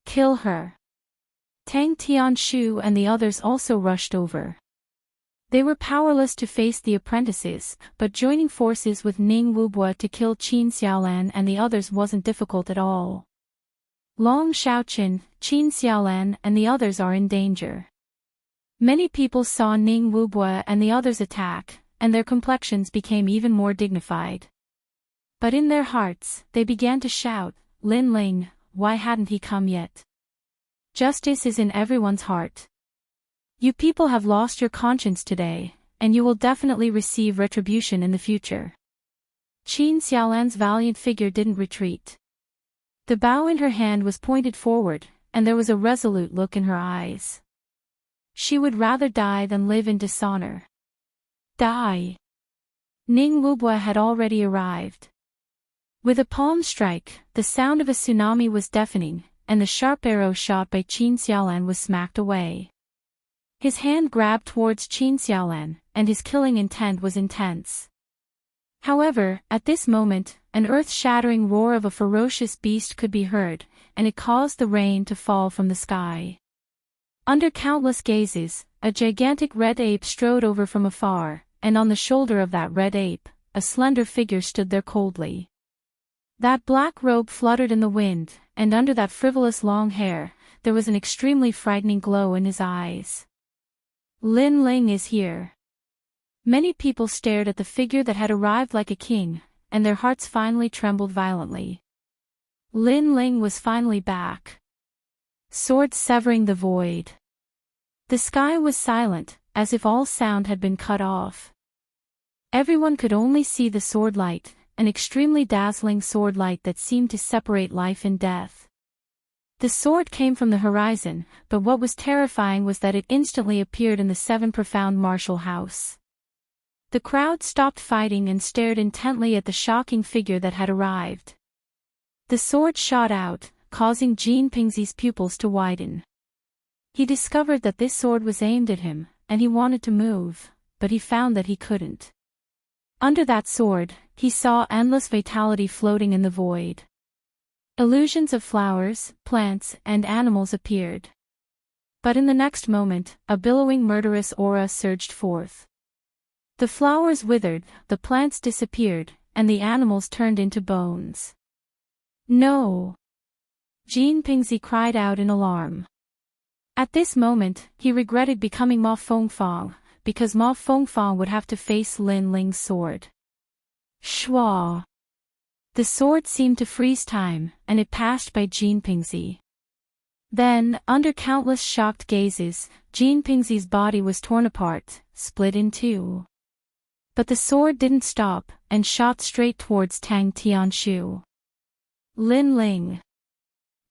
Kill her. Tang Tianshu and the others also rushed over. They were powerless to face the apprentices, but joining forces with Ning Wubua to kill Qin Xiaolan and the others wasn't difficult at all. Long Shaoqin, Qin Xiaolan and the others are in danger. Many people saw Ning Wubua and the others attack, and their complexions became even more dignified. But in their hearts, they began to shout, Lin Ling, why hadn't he come yet? Justice is in everyone's heart. You people have lost your conscience today, and you will definitely receive retribution in the future. Qin Xiaolan's valiant figure didn't retreat. The bow in her hand was pointed forward, and there was a resolute look in her eyes. She would rather die than live in dishonor. Die! Ning Wubua had already arrived. With a palm strike, the sound of a tsunami was deafening, and the sharp arrow shot by Qin Xiaolan was smacked away. His hand grabbed towards Qin Xiaolan, and his killing intent was intense. However, at this moment, an earth-shattering roar of a ferocious beast could be heard, and it caused the rain to fall from the sky. Under countless gazes, a gigantic red ape strode over from afar, and on the shoulder of that red ape, a slender figure stood there coldly. That black robe fluttered in the wind, and under that frivolous long hair, there was an extremely frightening glow in his eyes. Lin Ling is here. Many people stared at the figure that had arrived like a king, and their hearts finally trembled violently. Lin Ling was finally back. Sword severing the void. The sky was silent, as if all sound had been cut off. Everyone could only see the sword light, an extremely dazzling sword light that seemed to separate life and death. The sword came from the horizon, but what was terrifying was that it instantly appeared in the seven profound martial house. The crowd stopped fighting and stared intently at the shocking figure that had arrived. The sword shot out, causing Jean Pingxi's pupils to widen. He discovered that this sword was aimed at him, and he wanted to move, but he found that he couldn't. Under that sword, he saw endless vitality floating in the void. Illusions of flowers, plants, and animals appeared. But in the next moment, a billowing murderous aura surged forth. The flowers withered, the plants disappeared, and the animals turned into bones. No! Jean Pingxi cried out in alarm. At this moment, he regretted becoming Ma Fengfang, because Ma Fengfang would have to face Lin Ling's sword. Shwa! The sword seemed to freeze time, and it passed by Jean Pingxi. Then, under countless shocked gazes, Jean Pingxi's body was torn apart, split in two. But the sword didn't stop, and shot straight towards Tang Tianshu. Lin Ling.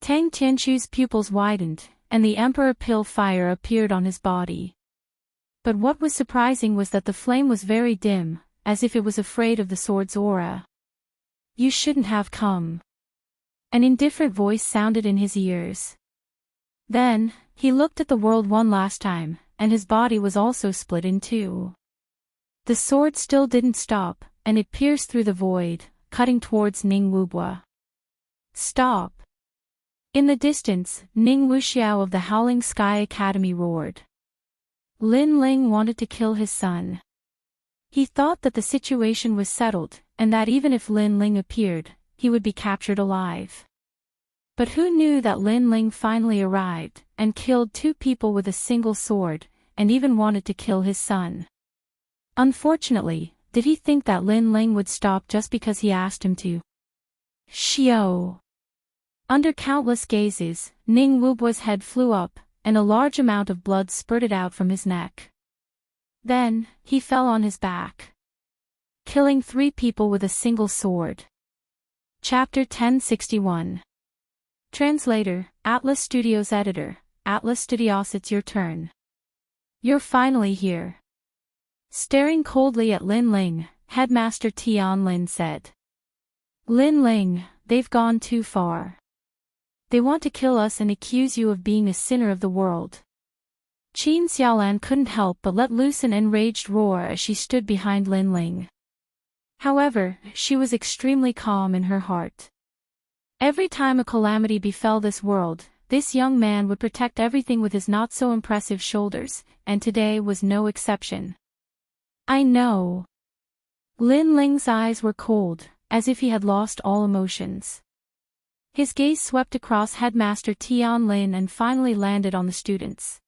Tang Tianshu's pupils widened, and the emperor pill fire appeared on his body. But what was surprising was that the flame was very dim, as if it was afraid of the sword's aura. You shouldn't have come. An indifferent voice sounded in his ears. Then, he looked at the world one last time, and his body was also split in two. The sword still didn't stop, and it pierced through the void, cutting towards Ning Wubua. Stop! In the distance, Ning Wuxiao of the Howling Sky Academy roared. Lin Ling wanted to kill his son. He thought that the situation was settled, and that even if Lin Ling appeared, he would be captured alive. But who knew that Lin Ling finally arrived, and killed two people with a single sword, and even wanted to kill his son? Unfortunately, did he think that Lin Ling would stop just because he asked him to? Xiao! Under countless gazes, Ning Wubua's head flew up, and a large amount of blood spurted out from his neck. Then, he fell on his back. Killing 3 people with a single sword. Chapter 1061. Translator, Atlas Studios Editor, Atlas Studios. It's your turn. You're finally here. Staring coldly at Lin Ling, Headmaster Tian Lin said. Lin Ling, they've gone too far. They want to kill us and accuse you of being a sinner of the world. Qin Xiaolan couldn't help but let loose an enraged roar as she stood behind Lin Ling. However, she was extremely calm in her heart. Every time a calamity befell this world, this young man would protect everything with his not-so-impressive shoulders, and today was no exception. I know. Lin Ling's eyes were cold, as if he had lost all emotions. His gaze swept across Headmaster Tian Lin and finally landed on the students.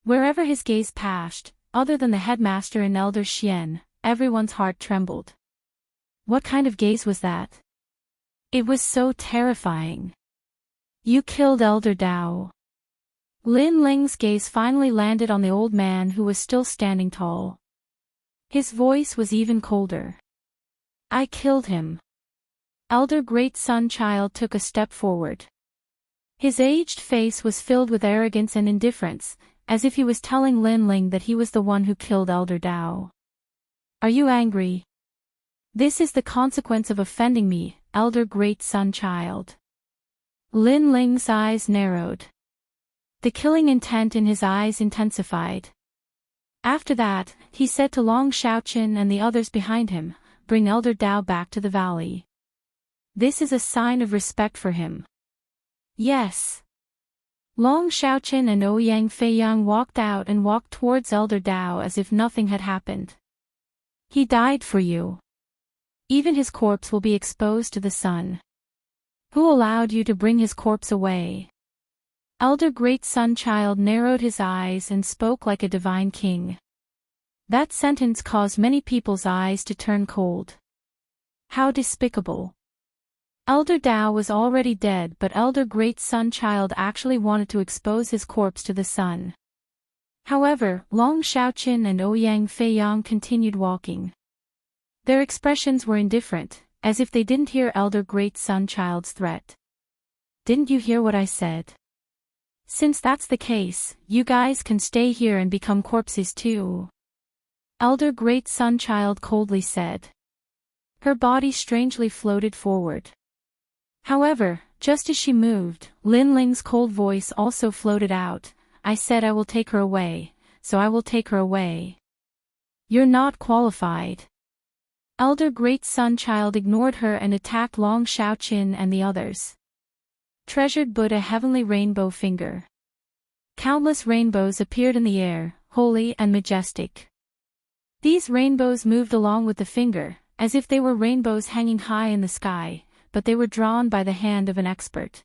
Wherever his gaze passed, other than the headmaster and Elder Xian, everyone's heart trembled. What kind of gaze was that? It was so terrifying. You killed Elder Dao. Lin Ling's gaze finally landed on the old man who was still standing tall. His voice was even colder. I killed him. Elder Great Sun Child took a step forward. His aged face was filled with arrogance and indifference, as if he was telling Lin Ling that he was the one who killed Elder Dao. Are you angry? This is the consequence of offending me, Elder Great Sun Child. Lin Ling's eyes narrowed. The killing intent in his eyes intensified. After that, he said to Long Xiaoqin and the others behind him, bring Elder Dao back to the valley. This is a sign of respect for him. Yes. Long Xiaoqin and Ouyang Feiyang walked out and walked towards Elder Dao as if nothing had happened. He died for you. Even his corpse will be exposed to the sun. Who allowed you to bring his corpse away? Elder Great Sun Child narrowed his eyes and spoke like a divine king. That sentence caused many people's eyes to turn cold. How despicable. Elder Dao was already dead, but Elder Great Sun Child actually wanted to expose his corpse to the sun. However, Long Xiaoqin and Ouyang Feiyang continued walking. Their expressions were indifferent, as if they didn't hear Elder Great Sun Child's threat. "Didn't you hear what I said? Since that's the case, you guys can stay here and become corpses too," Elder Great Sun Child coldly said. Her body strangely floated forward. However, just as she moved, Lin Ling's cold voice also floated out. "I said I will take her away, so I will take her away. You're not qualified." Elder Great Sun Child ignored her and attacked Long Shaoqin and the others. Treasured Buddha Heavenly Rainbow Finger. Countless rainbows appeared in the air, holy and majestic. These rainbows moved along with the finger, as if they were rainbows hanging high in the sky, but they were drawn by the hand of an expert.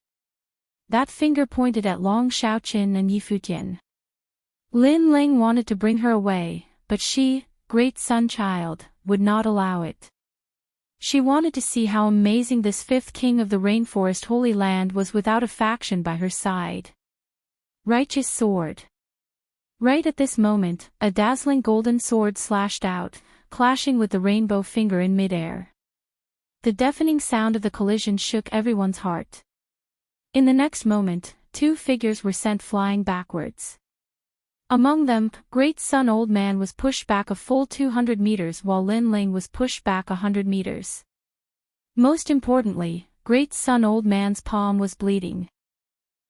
That finger pointed at Long Shaoqin and Yifutian. Lin Ling wanted to bring her away, but she, Great Sun Child, would not allow it. She wanted to see how amazing this fifth king of the rainforest Holy Land was without a faction by her side. Righteous Sword. Right at this moment, a dazzling golden sword slashed out, clashing with the rainbow finger in midair. The deafening sound of the collision shook everyone's heart. In the next moment, two figures were sent flying backwards. Among them, Great Sun Old Man was pushed back a full 200 meters while Lin Ling was pushed back 100 meters. Most importantly, Great Sun Old Man's palm was bleeding.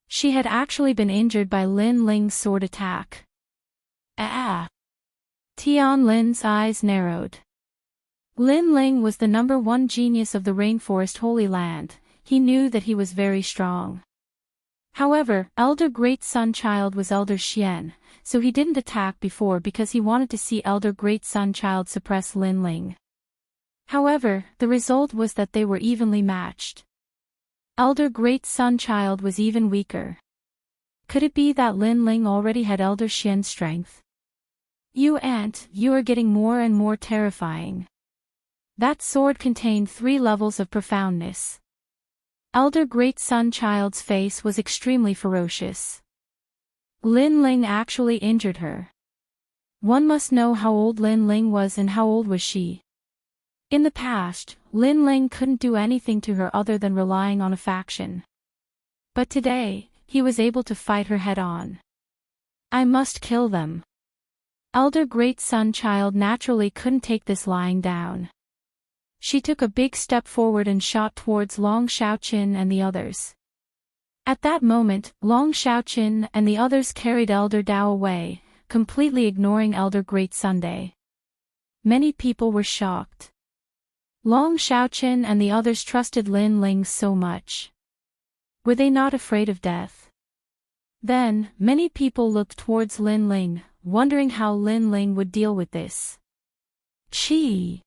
She had actually been injured by Lin Ling's sword attack. Ah! Tian Lin's eyes narrowed. Lin Ling was the #1 genius of the rainforest Holy Land. He knew that he was very strong. However, Elder Great Sun Child was Elder Xian, so he didn't attack before because he wanted to see Elder Great Sun Child suppress Lin Ling. However, the result was that they were evenly matched. Elder Great Sun Child was even weaker. Could it be that Lin Ling already had Elder Xian's strength? "You Ant, you are getting more and more terrifying." That sword contained 3 levels of profoundness. Elder Great Sun Child's face was extremely ferocious. Lin Ling actually injured her. One must know how old Lin Ling was and how old was she. In the past, Lin Ling couldn't do anything to her other than relying on a faction. But today, he was able to fight her head-on. "I must kill them." Elder Great Sun Child naturally couldn't take this lying down. She took a big step forward and shot towards Long Shaoqin and the others. At that moment, Long Shaoqin and the others carried Elder Dao away, completely ignoring Elder Great Sunday. Many people were shocked. Long Shaoqin and the others trusted Lin Ling so much. Were they not afraid of death? Then, many people looked towards Lin Ling, wondering how Lin Ling would deal with this. Chi!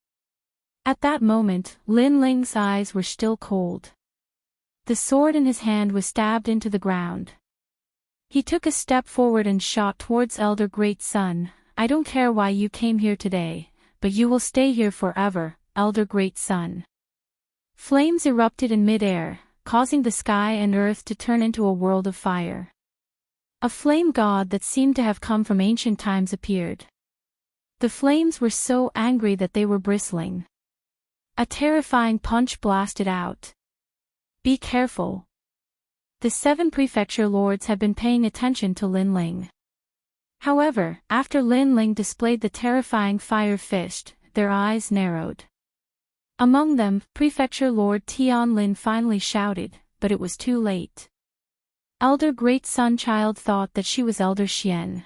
At that moment, Lin Ling's eyes were still cold. The sword in his hand was stabbed into the ground. He took a step forward and shot towards Elder Great Sun. "I don't care why you came here today, but you will stay here forever, Elder Great Sun." Flames erupted in midair, causing the sky and earth to turn into a world of fire. A flame god that seemed to have come from ancient times appeared. The flames were so angry that they were bristling. A terrifying punch blasted out. "Be careful." The 7 prefecture lords had been paying attention to Lin Ling. However, after Lin Ling displayed the terrifying fire fist, their eyes narrowed. Among them, Prefecture Lord Tian Lin finally shouted, but it was too late. Elder Great Sun Child thought that she was Elder Xian.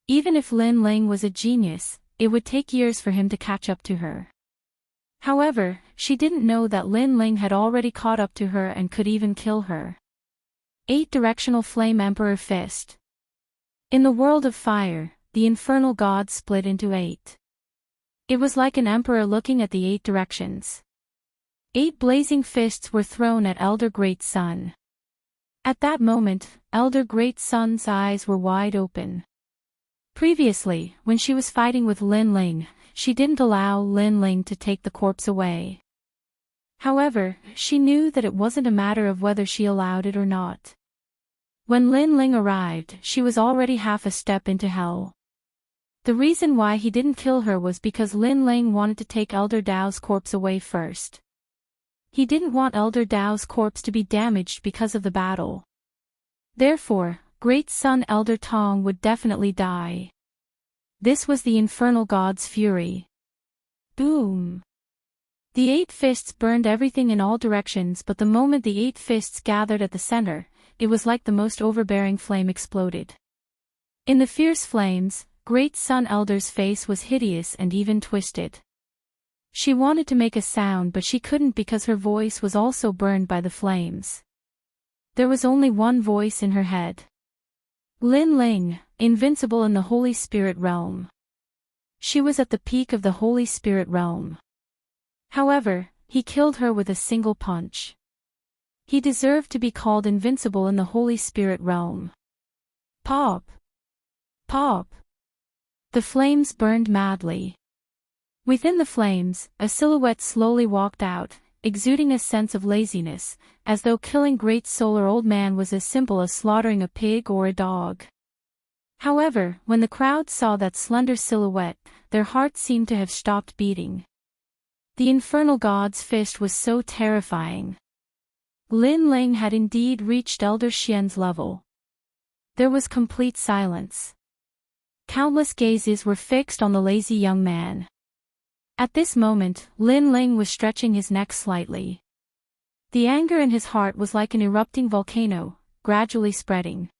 Even if Lin Ling was a genius, it would take years for him to catch up to her. However, she didn't know that Lin Ling had already caught up to her and could even kill her. 8-directional Flame Emperor Fist. In the world of fire, the infernal god split into 8. It was like an emperor looking at the 8 directions. 8 blazing fists were thrown at Elder Great Sun. At that moment, Elder Great Sun's eyes were wide open. Previously, when she was fighting with Lin Ling, she didn't allow Lin Ling to take the corpse away. However, she knew that it wasn't a matter of whether she allowed it or not. When Lin Ling arrived, she was already half a step into hell. The reason why he didn't kill her was because Lin Ling wanted to take Elder Dao's corpse away first. He didn't want Elder Dao's corpse to be damaged because of the battle. Therefore, Great Son Elder Tong would definitely die. This was the infernal god's fury. Boom! The 8 fists burned everything in all directions, but the moment the 8 fists gathered at the center, it was like the most overbearing flame exploded. In the fierce flames, Great Son Elder's face was hideous and even twisted. She wanted to make a sound but she couldn't because her voice was also burned by the flames. There was only one voice in her head. Lin Ling, invincible in the Holy Spirit realm. She was at the peak of the Holy Spirit realm. However, he killed her with a single punch. He deserved to be called invincible in the Holy Spirit realm. Pop! Pop! The flames burned madly. Within the flames, a silhouette slowly walked out, exuding a sense of laziness, as though killing Great Solar Old Man was as simple as slaughtering a pig or a dog. However, when the crowd saw that slender silhouette, their hearts seemed to have stopped beating. The infernal god's fist was so terrifying. Lin Ling had indeed reached Elder Xian's level. There was complete silence. Countless gazes were fixed on the lazy young man. At this moment, Lin Ling was stretching his neck slightly. The anger in his heart was like an erupting volcano, gradually spreading.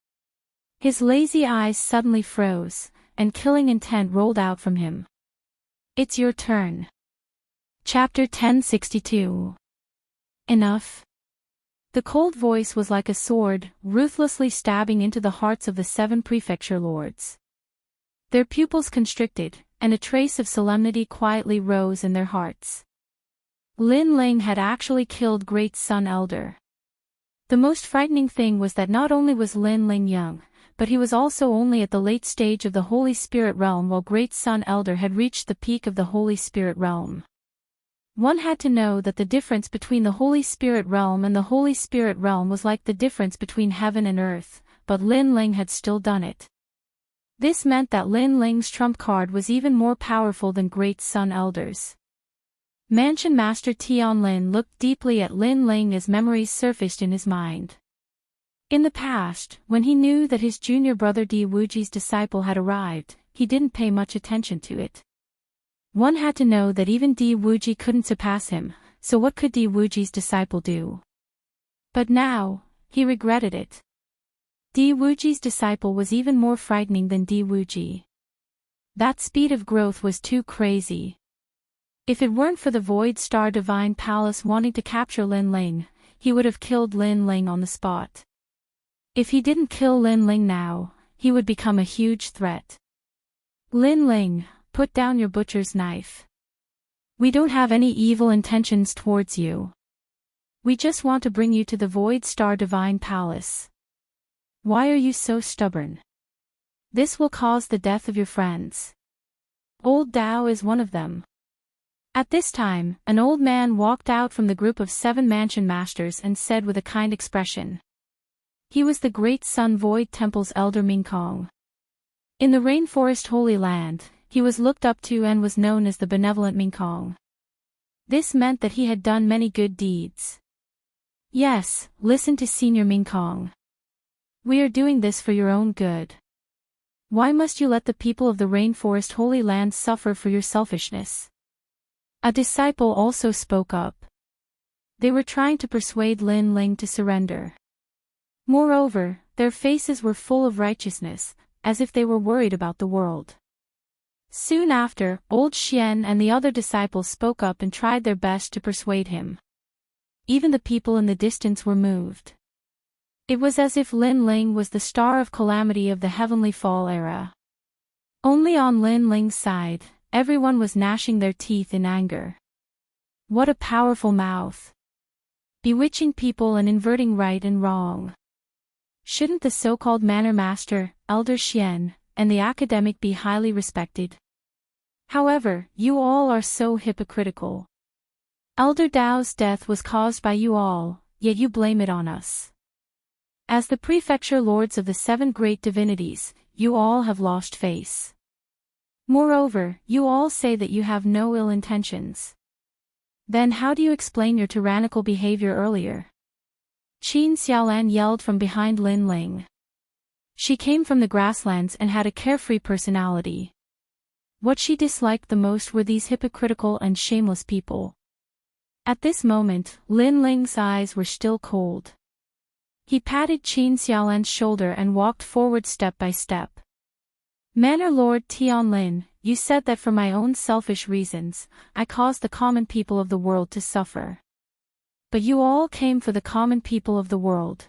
His lazy eyes suddenly froze, and killing intent rolled out from him. It's your turn. Chapter 1062. Enough. The cold voice was like a sword, ruthlessly stabbing into the hearts of the 7 prefecture lords. Their pupils constricted, and a trace of solemnity quietly rose in their hearts. Lin Ling had actually killed Great Son Elder. The most frightening thing was that not only was Lin Ling young, but he was also only at the late stage of the Holy Spirit realm while Great Son Elder had reached the peak of the Holy Spirit realm. One had to know that the difference between the Holy Spirit realm and the Holy Spirit realm was like the difference between heaven and earth, but Lin Ling had still done it. This meant that Lin Ling's trump card was even more powerful than Great Son Elder's. Mansion Master Tian Lin looked deeply at Lin Ling as memories surfaced in his mind. In the past, when he knew that his junior brother Di Wuji's disciple had arrived, he didn't pay much attention to it. One had to know that even Di Wuji couldn't surpass him, so what could Di Wuji's disciple do? But now, he regretted it. Di Wuji's disciple was even more frightening than Di Wuji. That speed of growth was too crazy. If it weren't for the Void Star Divine Palace wanting to capture Lin Ling, he would have killed Lin Ling on the spot. If he didn't kill Lin Ling now, he would become a huge threat. Lin Ling, put down your butcher's knife. We don't have any evil intentions towards you. We just want to bring you to the Void Star Divine Palace. Why are you so stubborn? This will cause the death of your friends. Old Dao is one of them. At this time, an old man walked out from the group of 7 mansion masters and said with a kind expression. He was the Great Sun Void Temple's elder Mingkong. In the Rainforest Holy Land, he was looked up to and was known as the benevolent Mingkong. This meant that he had done many good deeds. Yes, listen to Senior Mingkong. We are doing this for your own good. Why must you let the people of the Rainforest Holy Land suffer for your selfishness? A disciple also spoke up. They were trying to persuade Lin Ling to surrender. Moreover, their faces were full of righteousness, as if they were worried about the world. Soon after, Old Xian and the other disciples spoke up and tried their best to persuade him. Even the people in the distance were moved. It was as if Lin Ling was the star of calamity of the Heavenly Fall era. Only on Lin Ling's side, everyone was gnashing their teeth in anger. What a powerful mouth! Bewitching people and inverting right and wrong. Shouldn't the so-called manor master, Elder Xian, and the academic be highly respected? However, you all are so hypocritical. Elder Dao's death was caused by you all, yet you blame it on us. As the prefecture lords of the 7 great divinities, you all have lost face. Moreover, you all say that you have no ill intentions. Then how do you explain your tyrannical behavior earlier? Qin Xiaolan yelled from behind Lin Ling. She came from the grasslands and had a carefree personality. What she disliked the most were these hypocritical and shameless people. At this moment, Lin Ling's eyes were still cold. He patted Qin Xiaolan's shoulder and walked forward step by step. Manor Lord Tianlin, you said that for my own selfish reasons, I caused the common people of the world to suffer. But you all came for the common people of the world.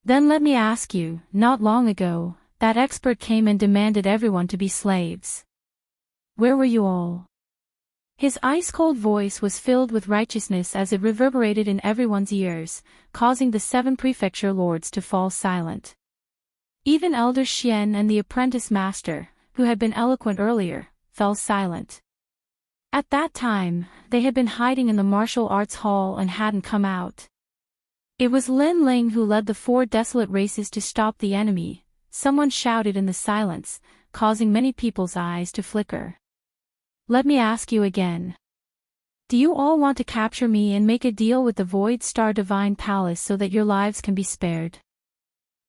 Then let me ask you, not long ago, that expert came and demanded everyone to be slaves. Where were you all? His ice-cold voice was filled with righteousness as it reverberated in everyone's ears, causing the 7 prefecture lords to fall silent. Even Elder Xian and the apprentice master, who had been eloquent earlier, fell silent. At that time, they had been hiding in the martial arts hall and hadn't come out. It was Lin Ling who led the 4 desolate races to stop the enemy, someone shouted in the silence, causing many people's eyes to flicker. Let me ask you again. Do you all want to capture me and make a deal with the Void Star Divine Palace so that your lives can be spared?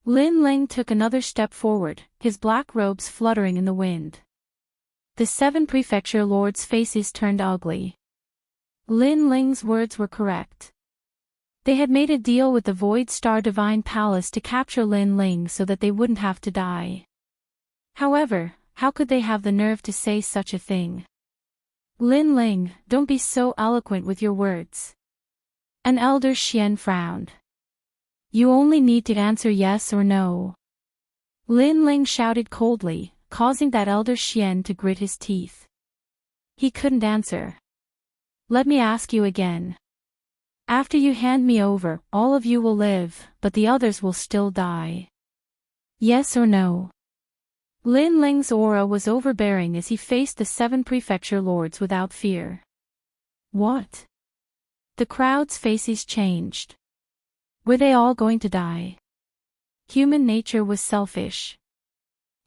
Lin Ling took another step forward, his black robes fluttering in the wind. The 7 prefecture lords' faces turned ugly. Lin Ling's words were correct. They had made a deal with the Void Star Divine Palace to capture Lin Ling so that they wouldn't have to die. However, how could they have the nerve to say such a thing? Lin Ling, don't be so eloquent with your words. An elder Xian frowned. You only need to answer yes or no. Lin Ling shouted coldly, causing that elder Xian to grit his teeth. He couldn't answer. Let me ask you again. After you hand me over, all of you will live, but the others will still die. Yes or no? Lin Ling's aura was overbearing as he faced the 7 prefecture lords without fear. What? The crowd's faces changed. Were they all going to die? Human nature was selfish.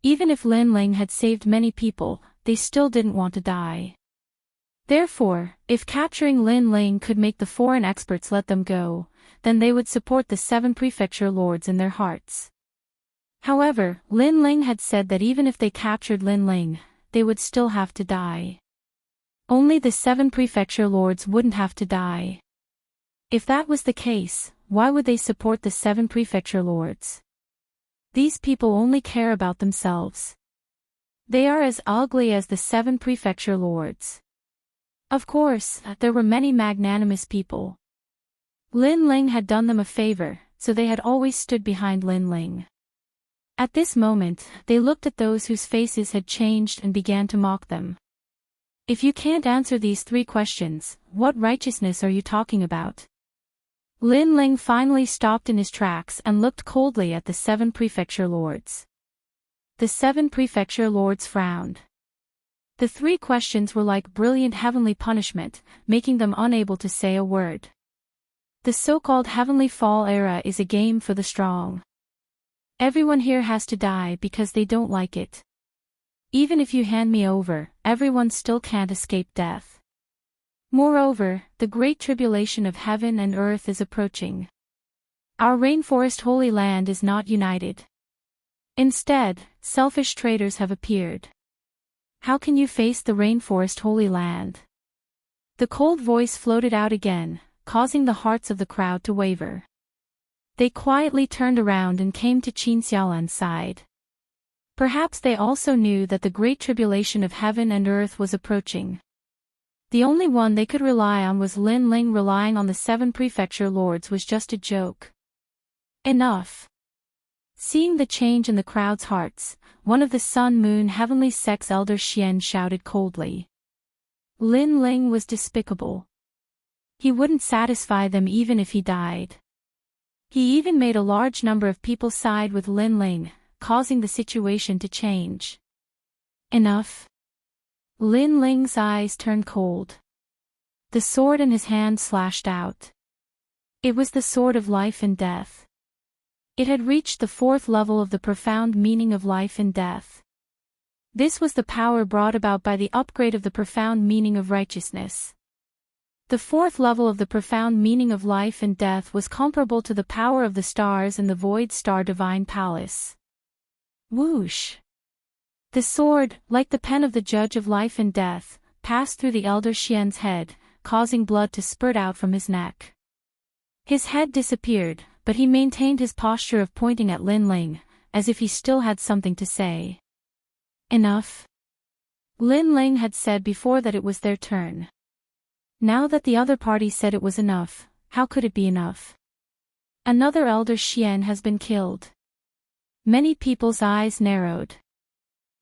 Even if Lin Ling had saved many people, they still didn't want to die. Therefore, if capturing Lin Ling could make the foreign experts let them go, then they would support the 7 prefecture lords in their hearts. However, Lin Ling had said that even if they captured Lin Ling, they would still have to die. Only the 7 prefecture lords wouldn't have to die. If that was the case, why would they support the 7 prefecture lords? These people only care about themselves. They are as ugly as the 7 prefecture lords. Of course, there were many magnanimous people. Lin Ling had done them a favor, so they had always stood behind Lin Ling. At this moment, they looked at those whose faces had changed and began to mock them. If you can't answer these 3 questions, what righteousness are you talking about? Lin Ling finally stopped in his tracks and looked coldly at the 7 prefecture lords. The 7 prefecture lords frowned. The 3 questions were like brilliant heavenly punishment, making them unable to say a word. The so-called heavenly fall era is a game for the strong. Everyone here has to die because they don't like it. Even if you hand me over, everyone still can't escape death. Moreover, the great tribulation of heaven and earth is approaching. Our rainforest holy land is not united. Instead, selfish traitors have appeared. How can you face the rainforest holy land? The cold voice floated out again, causing the hearts of the crowd to waver. They quietly turned around and came to Qin Xiaolan's side. Perhaps they also knew that the great tribulation of heaven and earth was approaching. The only one they could rely on was Lin Ling. Relying on the 7 prefecture lords was just a joke. Enough. Seeing the change in the crowd's hearts, one of the Sun-Moon Heavenly Sect's elder Xian shouted coldly. Lin Ling was despicable. He wouldn't satisfy them even if he died. He even made a large number of people side with Lin Ling, causing the situation to change. Enough. Lin Ling's eyes turned cold. The sword in his hand slashed out. It was the sword of life and death. It had reached the 4th level of the profound meaning of life and death. This was the power brought about by the upgrade of the profound meaning of righteousness. The fourth level of the profound meaning of life and death was comparable to the power of the stars in the void star divine palace. Whoosh! The sword, like the pen of the judge of life and death, passed through the elder Xian's head, causing blood to spurt out from his neck. His head disappeared, but he maintained his posture of pointing at Lin Ling, as if he still had something to say. Enough. Lin Ling had said before that it was their turn. Now that the other party said it was enough, how could it be enough? Another elder Xian has been killed. Many people's eyes narrowed.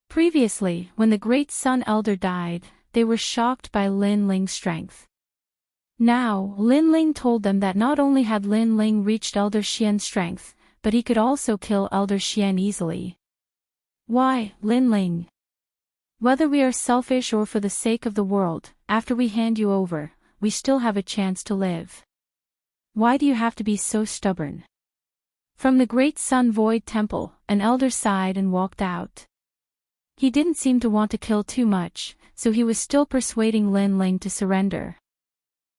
Previously, when the great Sun Elder died, they were shocked by Lin Ling's strength. Now, Lin Ling told them that not only had Lin Ling reached Elder Xian's strength, but he could also kill Elder Xian easily. Why, Lin Ling? Whether we are selfish or for the sake of the world, after we hand you over, we still have a chance to live. Why do you have to be so stubborn? From the great Sun Void Temple, an elder sighed and walked out. He didn't seem to want to kill too much, so he was still persuading Lin Ling to surrender.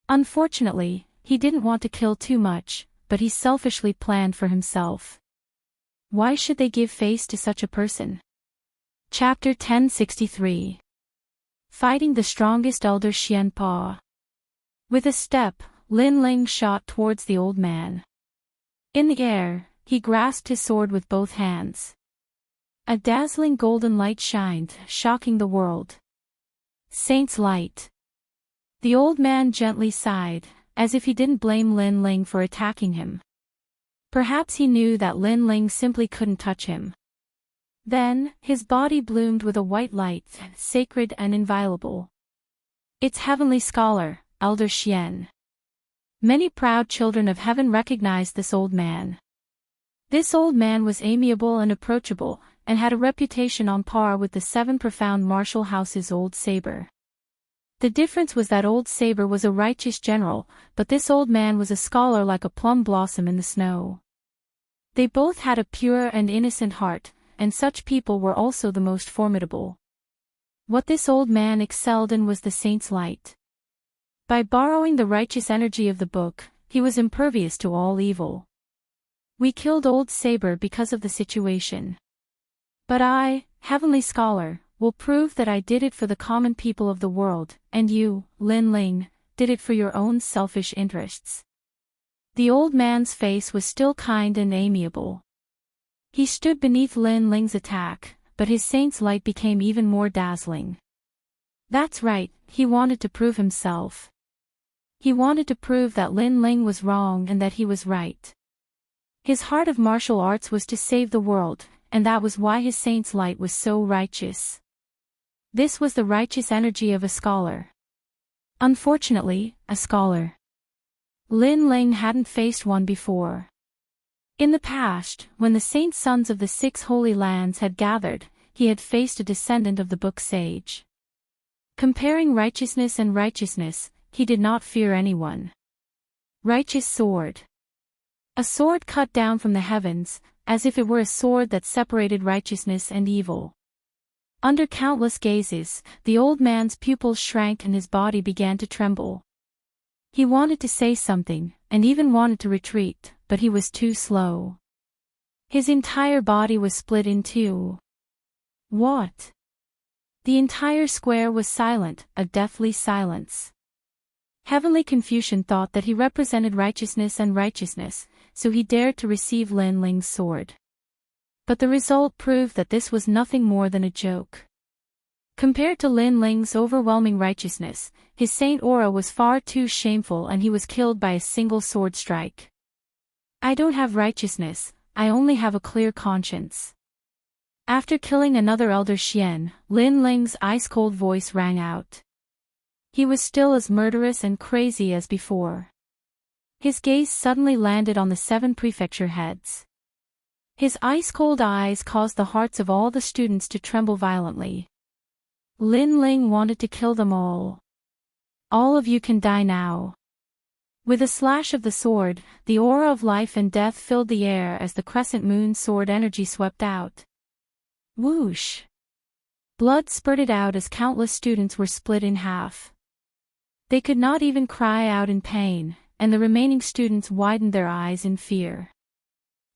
Unfortunately, he didn't want to kill too much, but he selfishly planned for himself. Why should they give face to such a person? Chapter 1063. Fighting the strongest Elder Xian Pa. With a step, Lin Ling shot towards the old man. In the air, he grasped his sword with both hands. A dazzling golden light shined, shocking the world. Saint's light. The old man gently sighed, as if he didn't blame Lin Ling for attacking him. Perhaps he knew that Lin Ling simply couldn't touch him. Then, his body bloomed with a white light, sacred and inviolable. It's Heavenly Scholar, Elder Xian. Many proud children of heaven recognized this old man. This old man was amiable and approachable, and had a reputation on par with the 7 profound martial house's old saber. The difference was that old saber was a righteous general, but this old man was a scholar like a plum blossom in the snow. They both had a pure and innocent heart, and such people were also the most formidable. What this old man excelled in was the saint's light. By borrowing the righteous energy of the book, he was impervious to all evil. We killed old saber because of the situation. But I, Heavenly Scholar, will prove that I did it for the common people of the world, and you, Lin Ling, did it for your own selfish interests. The old man's face was still kind and amiable. He stood beneath Lin Ling's attack, but his saint's light became even more dazzling. That's right, he wanted to prove himself. He wanted to prove that Lin Ling was wrong and that he was right. His heart of martial arts was to save the world, and that was why his saint's light was so righteous. This was the righteous energy of a scholar. Unfortunately, a scholar. Lin Ling hadn't faced one before. In the past, when the saint sons of the 6 holy lands had gathered, he had faced a descendant of the book sage. Comparing righteousness and righteousness, he did not fear anyone. Righteous sword. A sword cut down from the heavens, as if it were a sword that separated righteousness and evil. Under countless gazes, the old man's pupils shrank and his body began to tremble. He wanted to say something, and even wanted to retreat, but he was too slow. His entire body was split in two. What? The entire square was silent, a deathly silence. Heavenly Confucian thought that he represented righteousness and righteousness, so he dared to receive Lin Ling's sword. But the result proved that this was nothing more than a joke. Compared to Lin Ling's overwhelming righteousness, his saint aura was far too shameful and he was killed by a single sword strike. I don't have righteousness, I only have a clear conscience. After killing another Elder Xian, Lin Ling's ice-cold voice rang out. He was still as murderous and crazy as before. His gaze suddenly landed on the 7 prefecture heads. His ice-cold eyes caused the hearts of all the students to tremble violently. Lin Ling wanted to kill them all. All of you can die now. With a slash of the sword, the aura of life and death filled the air as the crescent moon sword energy swept out. Whoosh! Blood spurted out as countless students were split in half. They could not even cry out in pain, and the remaining students widened their eyes in fear.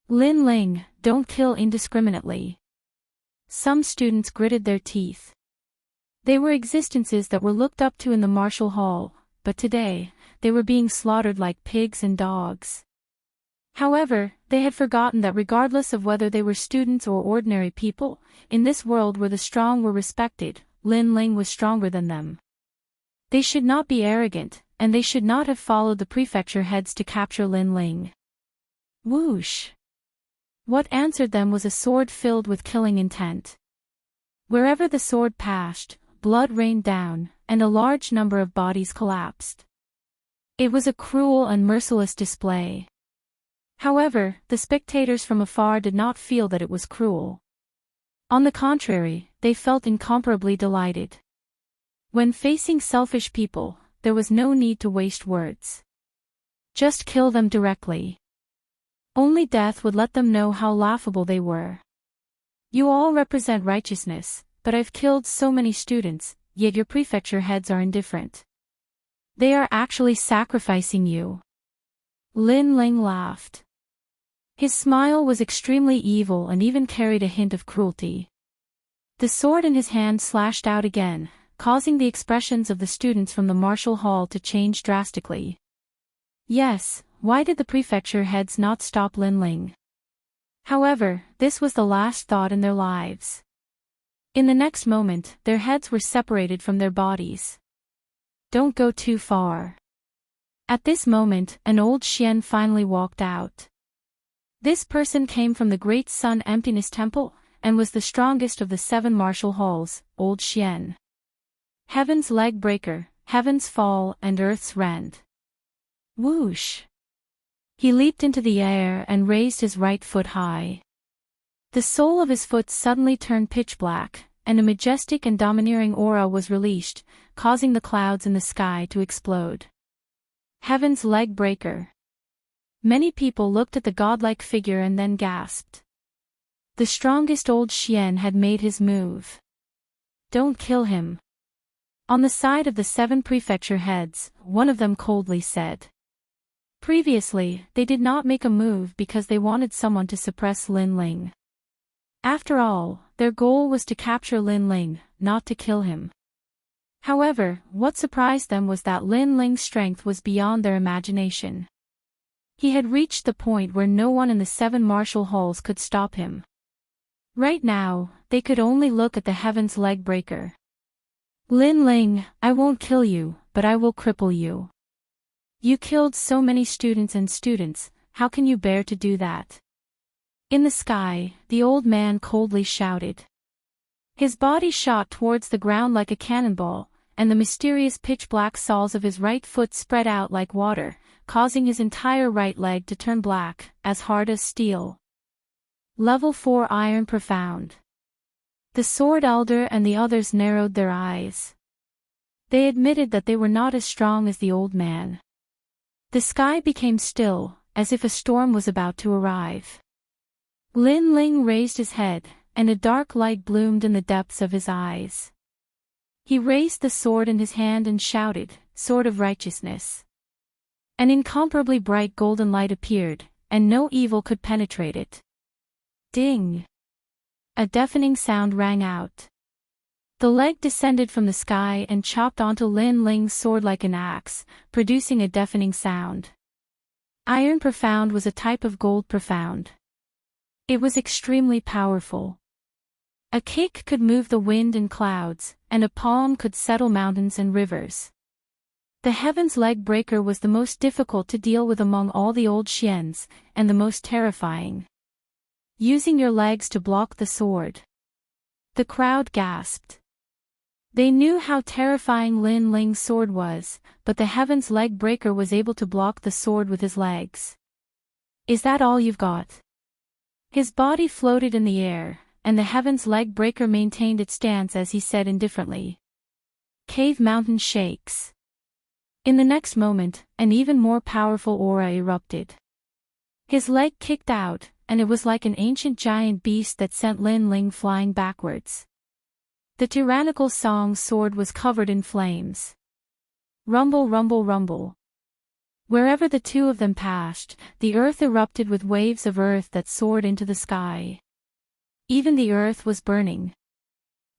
Lin Ling, don't kill indiscriminately. Some students gritted their teeth. They were existences that were looked up to in the martial hall, but today, they were being slaughtered like pigs and dogs. However, they had forgotten that regardless of whether they were students or ordinary people, in this world where the strong were respected, Lin Ling was stronger than them. They should not be arrogant, and they should not have followed the prefecture heads to capture Lin Ling. Whoosh! What answered them was a sword filled with killing intent. Wherever the sword passed, blood rained down, and a large number of bodies collapsed. It was a cruel and merciless display. However, the spectators from afar did not feel that it was cruel. On the contrary, they felt incomparably delighted. When facing selfish people, there was no need to waste words. Just kill them directly. Only death would let them know how laughable they were. You all represent righteousness, but I've killed so many students, yet your prefecture heads are indifferent. They are actually sacrificing you. Lin Ling laughed. His smile was extremely evil and even carried a hint of cruelty. The sword in his hand slashed out again, causing the expressions of the students from the martial hall to change drastically. Yes, why did the prefecture heads not stop Lin Ling? However, this was the last thought in their lives. In the next moment, their heads were separated from their bodies. Don't go too far. At this moment, an old Xian finally walked out. This person came from the Great Sun Emptiness Temple, and was the strongest of the 7 martial halls, Old Xian. Heaven's leg breaker, heaven's fall and earth's rend. Whoosh! He leaped into the air and raised his right foot high. The sole of his foot suddenly turned pitch black, and a majestic and domineering aura was released, causing the clouds in the sky to explode. Heaven's leg breaker. Many people looked at the godlike figure and then gasped. The strongest old Xian had made his move. Don't kill him. On the side of the 7 prefecture heads, one of them coldly said. Previously, they did not make a move because they wanted someone to suppress Lin Ling. After all, their goal was to capture Lin Ling, not to kill him. However, what surprised them was that Lin Ling's strength was beyond their imagination. He had reached the point where no one in the 7 martial halls could stop him. Right now, they could only look at the heaven's leg breaker. Lin Ling, I won't kill you, but I will cripple you. You killed so many students, how can you bear to do that? In the sky, the old man coldly shouted. His body shot towards the ground like a cannonball, and the mysterious pitch-black soles of his right foot spread out like water, causing his entire right leg to turn black, as hard as steel. Level 4 Iron Profound. The Sword Elder and the others narrowed their eyes. They admitted that they were not as strong as the old man. The sky became still, as if a storm was about to arrive. Lin Ling raised his head, and a dark light bloomed in the depths of his eyes. He raised the sword in his hand and shouted, "Sword of Righteousness." An incomparably bright golden light appeared, and no evil could penetrate it. Ding! A deafening sound rang out. The leg descended from the sky and chopped onto Lin Ling's sword like an axe, producing a deafening sound. Iron Profound was a type of gold profound. It was extremely powerful. A kick could move the wind and clouds, and a palm could settle mountains and rivers. The Heaven's Leg Breaker was the most difficult to deal with among all the old Xians, and the most terrifying. Using your legs to block the sword. The crowd gasped. They knew how terrifying Lin Ling's sword was, but the Heaven's Leg Breaker was able to block the sword with his legs. Is that all you've got? His body floated in the air, and the Heaven's Leg Breaker maintained its stance as he said indifferently. Cave Mountain shakes. In the next moment, an even more powerful aura erupted. His leg kicked out, and it was like an ancient giant beast that sent Lin Ling flying backwards. The tyrannical Song's sword was covered in flames. Rumble, rumble, rumble. Wherever the two of them passed, the earth erupted with waves of earth that soared into the sky. Even the earth was burning.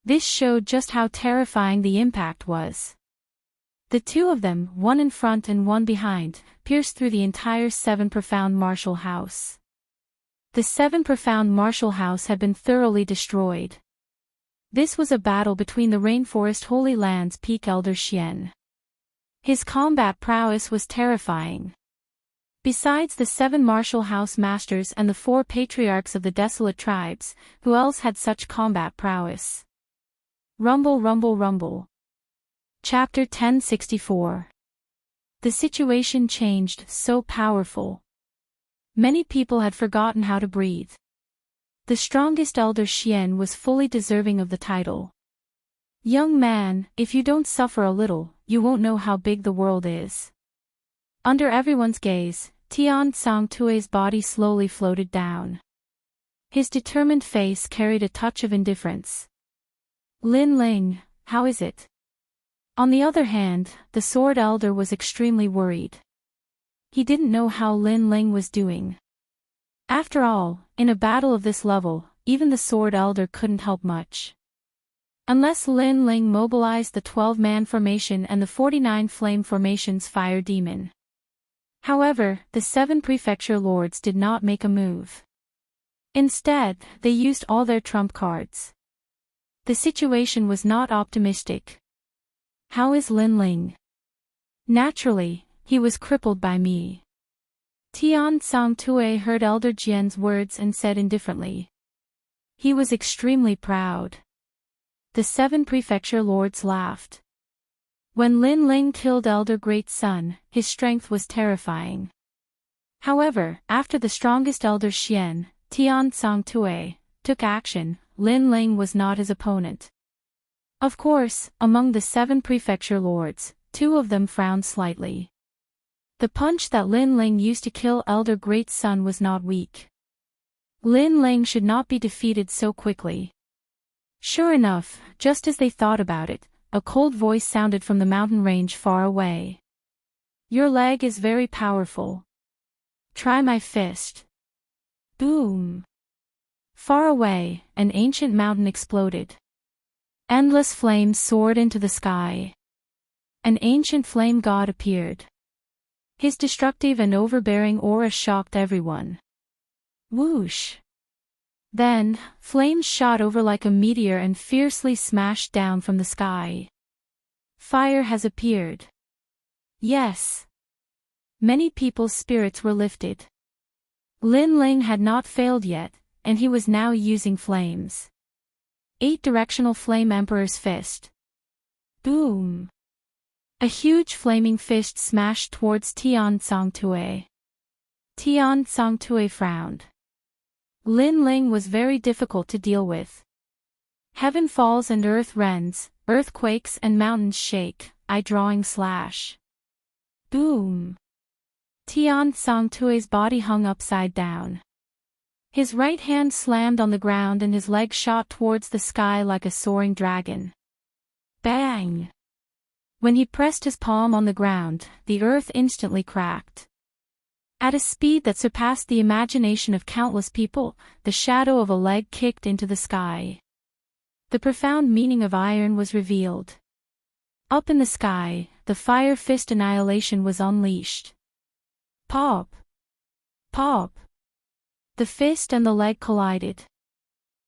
This showed just how terrifying the impact was. The two of them, one in front and one behind, pierced through the entire Seven Profound Martial House. The Seven Profound Martial House had been thoroughly destroyed. This was a battle between the Rainforest Holy Land's peak Elder Xian. His combat prowess was terrifying. Besides the 7 Martial House Masters and the 4 Patriarchs of the Desolate Tribes, who else had such combat prowess? Rumble, rumble, rumble. Chapter 1064. The situation changed, so powerful. Many people had forgotten how to breathe. The strongest Elder Xian was fully deserving of the title. Young man, if you don't suffer a little, you won't know how big the world is. Under everyone's gaze, Tian Tsangtue's body slowly floated down. His determined face carried a touch of indifference. Lin Ling, how is it? On the other hand, the Sword Elder was extremely worried. He didn't know how Lin Ling was doing. After all, in a battle of this level, even the Sword Elder couldn't help much. Unless Lin Ling mobilized the 12-man formation and the 49 flame formation's fire demon. However, the 7 prefecture lords did not make a move. Instead, they used all their trump cards. The situation was not optimistic. How is Lin Ling? Naturally, he was crippled by me. Tian Tsangtue heard Elder Jian's words and said indifferently. He was extremely proud. The 7 prefecture lords laughed. When Lin Ling killed Elder Great Sun, his strength was terrifying. However, after the strongest Elder Xian, Tian Tsangtue, took action, Lin Ling was not his opponent. Of course, among the 7 prefecture lords, 2 of them frowned slightly. The punch that Lin Ling used to kill Elder Great Sun was not weak. Lin Ling should not be defeated so quickly. Sure enough, just as they thought about it, a cold voice sounded from the mountain range far away. Your leg is very powerful. Try my fist. Boom. Far away, an ancient mountain exploded. Endless flames soared into the sky. An ancient flame god appeared. His destructive and overbearing aura shocked everyone. Whoosh! Then, flames shot over like a meteor and fiercely smashed down from the sky. Fire has appeared. Yes. Many people's spirits were lifted. Lin Ling had not failed yet, and he was now using flames. 8-directional Flame Emperor's Fist. Boom! A huge flaming fist smashed towards Tian Tsangtue. Tian Tsangtue frowned. Lin Ling was very difficult to deal with. Heaven falls and earth rends, earthquakes and mountains shake, eye-drawing slash. Boom! Tian Tsangtue's body hung upside down. His right hand slammed on the ground and his leg shot towards the sky like a soaring dragon. Bang! When he pressed his palm on the ground, the earth instantly cracked. At a speed that surpassed the imagination of countless people, the shadow of a leg kicked into the sky. The profound meaning of iron was revealed. Up in the sky, the fire fist annihilation was unleashed. Pop! Pop! The fist and the leg collided.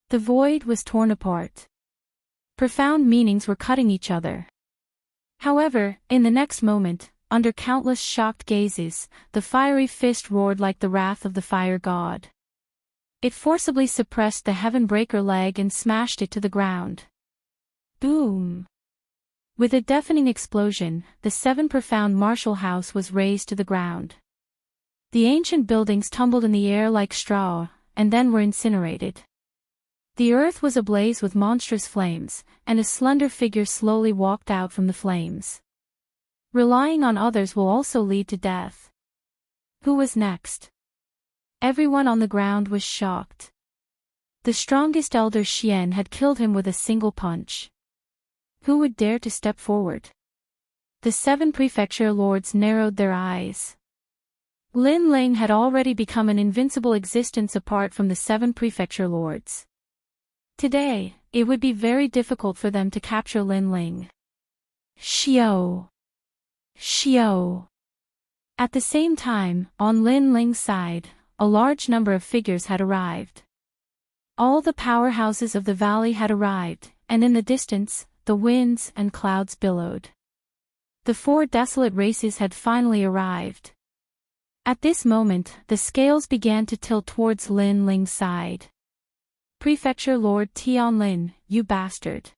The void was torn apart. Profound meanings were cutting each other. However, in the next moment, under countless shocked gazes, the fiery fist roared like the wrath of the fire god. It forcibly suppressed the Heavenbreaker leg and smashed it to the ground. Boom! With a deafening explosion, the 7 Profound Martial House was razed to the ground. The ancient buildings tumbled in the air like straw, and then were incinerated. The earth was ablaze with monstrous flames, and a slender figure slowly walked out from the flames. Relying on others will also lead to death. Who was next? Everyone on the ground was shocked. The strongest Elder Xian had killed him with a single punch. Who would dare to step forward? The 7 prefecture lords narrowed their eyes. Lin Ling had already become an invincible existence apart from the 7 prefecture lords. Today, it would be very difficult for them to capture Lin Ling. Xiao! Xiao! At the same time, on Lin Ling's side, a large number of figures had arrived. All the powerhouses of the valley had arrived, and in the distance, the winds and clouds billowed. The 4 desolate races had finally arrived. At this moment, the scales began to tilt towards Lin Ling's side. Prefecture Lord Tianlin, you bastard!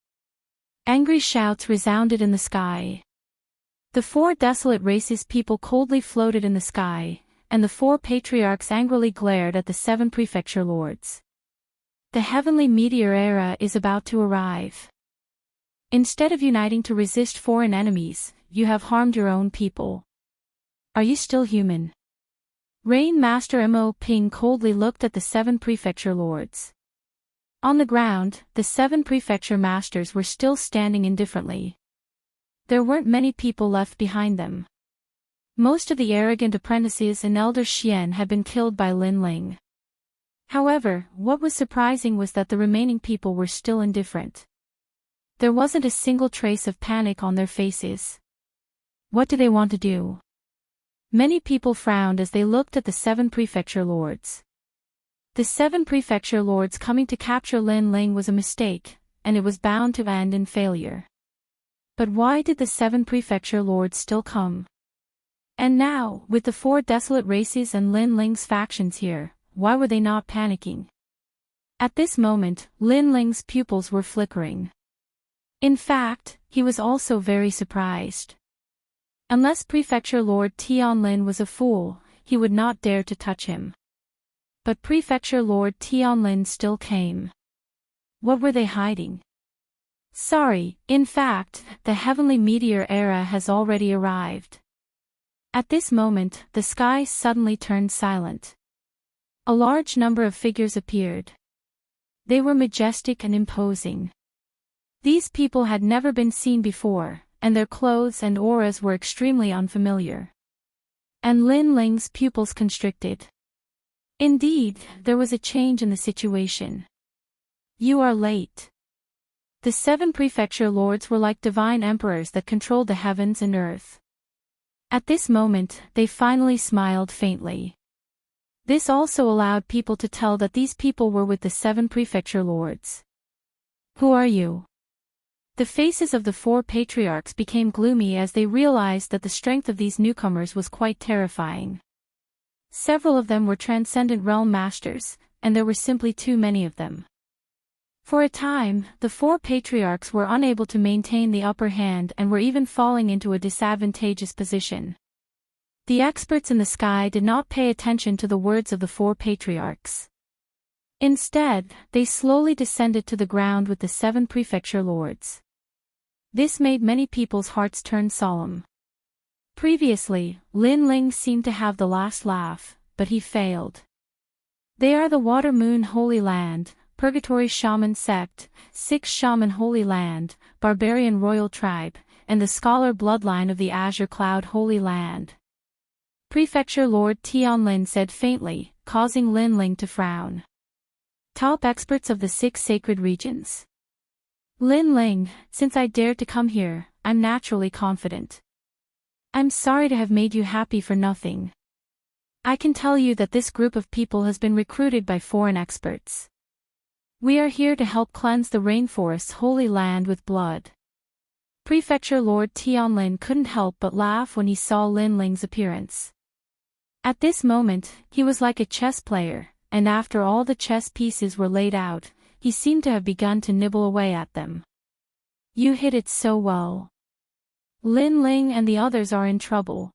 Angry shouts resounded in the sky. The 4 desolate races people coldly floated in the sky, and the 4 patriarchs angrily glared at the 7 prefecture lords. The heavenly meteor era is about to arrive. Instead of uniting to resist foreign enemies, you have harmed your own people. Are you still human? Rain Master Mo Ping coldly looked at the 7 prefecture lords. On the ground, the 7 prefecture masters were still standing indifferently. There weren't many people left behind them. Most of the arrogant apprentices and elder Xian had been killed by Lin Ling. However, what was surprising was that the remaining people were still indifferent. There wasn't a single trace of panic on their faces. What do they want to do? Many people frowned as they looked at the 7 prefecture lords. The 7 prefecture lords coming to capture Lin Ling was a mistake, and it was bound to end in failure. But why did the 7 prefecture lords still come? And now, with the 4 desolate races and Lin Ling's factions here, why were they not panicking? At this moment, Lin Ling's pupils were flickering. In fact, he was also very surprised. Unless Prefecture Lord Tianlin was a fool, he would not dare to touch him. But Prefecture Lord Tianlin still came. What were they hiding? Sorry, in fact, the heavenly meteor era has already arrived. At this moment, the sky suddenly turned silent. A large number of figures appeared. They were majestic and imposing. These people had never been seen before, and their clothes and auras were extremely unfamiliar. And Lin Ling's pupils constricted. Indeed, there was a change in the situation. You are late. The 7 prefecture lords were like divine emperors that controlled the heavens and earth. At this moment, they finally smiled faintly. This also allowed people to tell that these people were with the 7 prefecture lords. Who are you? The faces of the 4 patriarchs became gloomy as they realized that the strength of these newcomers was quite terrifying. Several of them were transcendent realm masters, and there were simply too many of them. For a time, the 4 patriarchs were unable to maintain the upper hand and were even falling into a disadvantageous position. The experts in the sky did not pay attention to the words of the 4 patriarchs. Instead, they slowly descended to the ground with the 7 prefecture lords. This made many people's hearts turn solemn. Previously, Lin Ling seemed to have the last laugh, but he failed. They are the Water Moon Holy Land, Purgatory Shaman Sect, Six Shaman Holy Land, Barbarian Royal Tribe, and the Scholar Bloodline of the Azure Cloud Holy Land. Prefecture Lord Tianlin said faintly, causing Lin Ling to frown. Top experts of the 6 sacred regions. Lin Ling, since I dared to come here, I'm naturally confident. I'm sorry to have made you happy for nothing. I can tell you that this group of people has been recruited by foreign experts. We are here to help cleanse the rainforest's holy land with blood. Prefecture Lord Tianlin couldn't help but laugh when he saw Lin Ling's appearance. At this moment, he was like a chess player, and after all the chess pieces were laid out, he seemed to have begun to nibble away at them. You hit it so well. Lin Ling and the others are in trouble.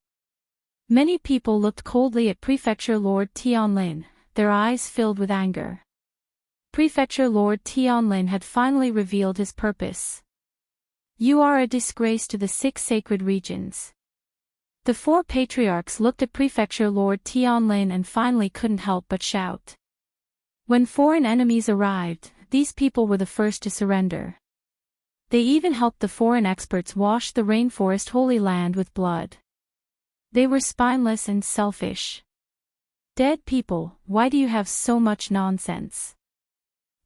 Many people looked coldly at Prefecture Lord Tianlin, their eyes filled with anger. Prefecture Lord Tianlin had finally revealed his purpose. You are a disgrace to the 6 sacred regions. The 4 patriarchs looked at Prefecture Lord Tianlin and finally couldn't help but shout. When foreign enemies arrived, these people were the first to surrender. They even helped the foreign experts wash the rainforest holy land with blood. They were spineless and selfish. Dead people, why do you have so much nonsense?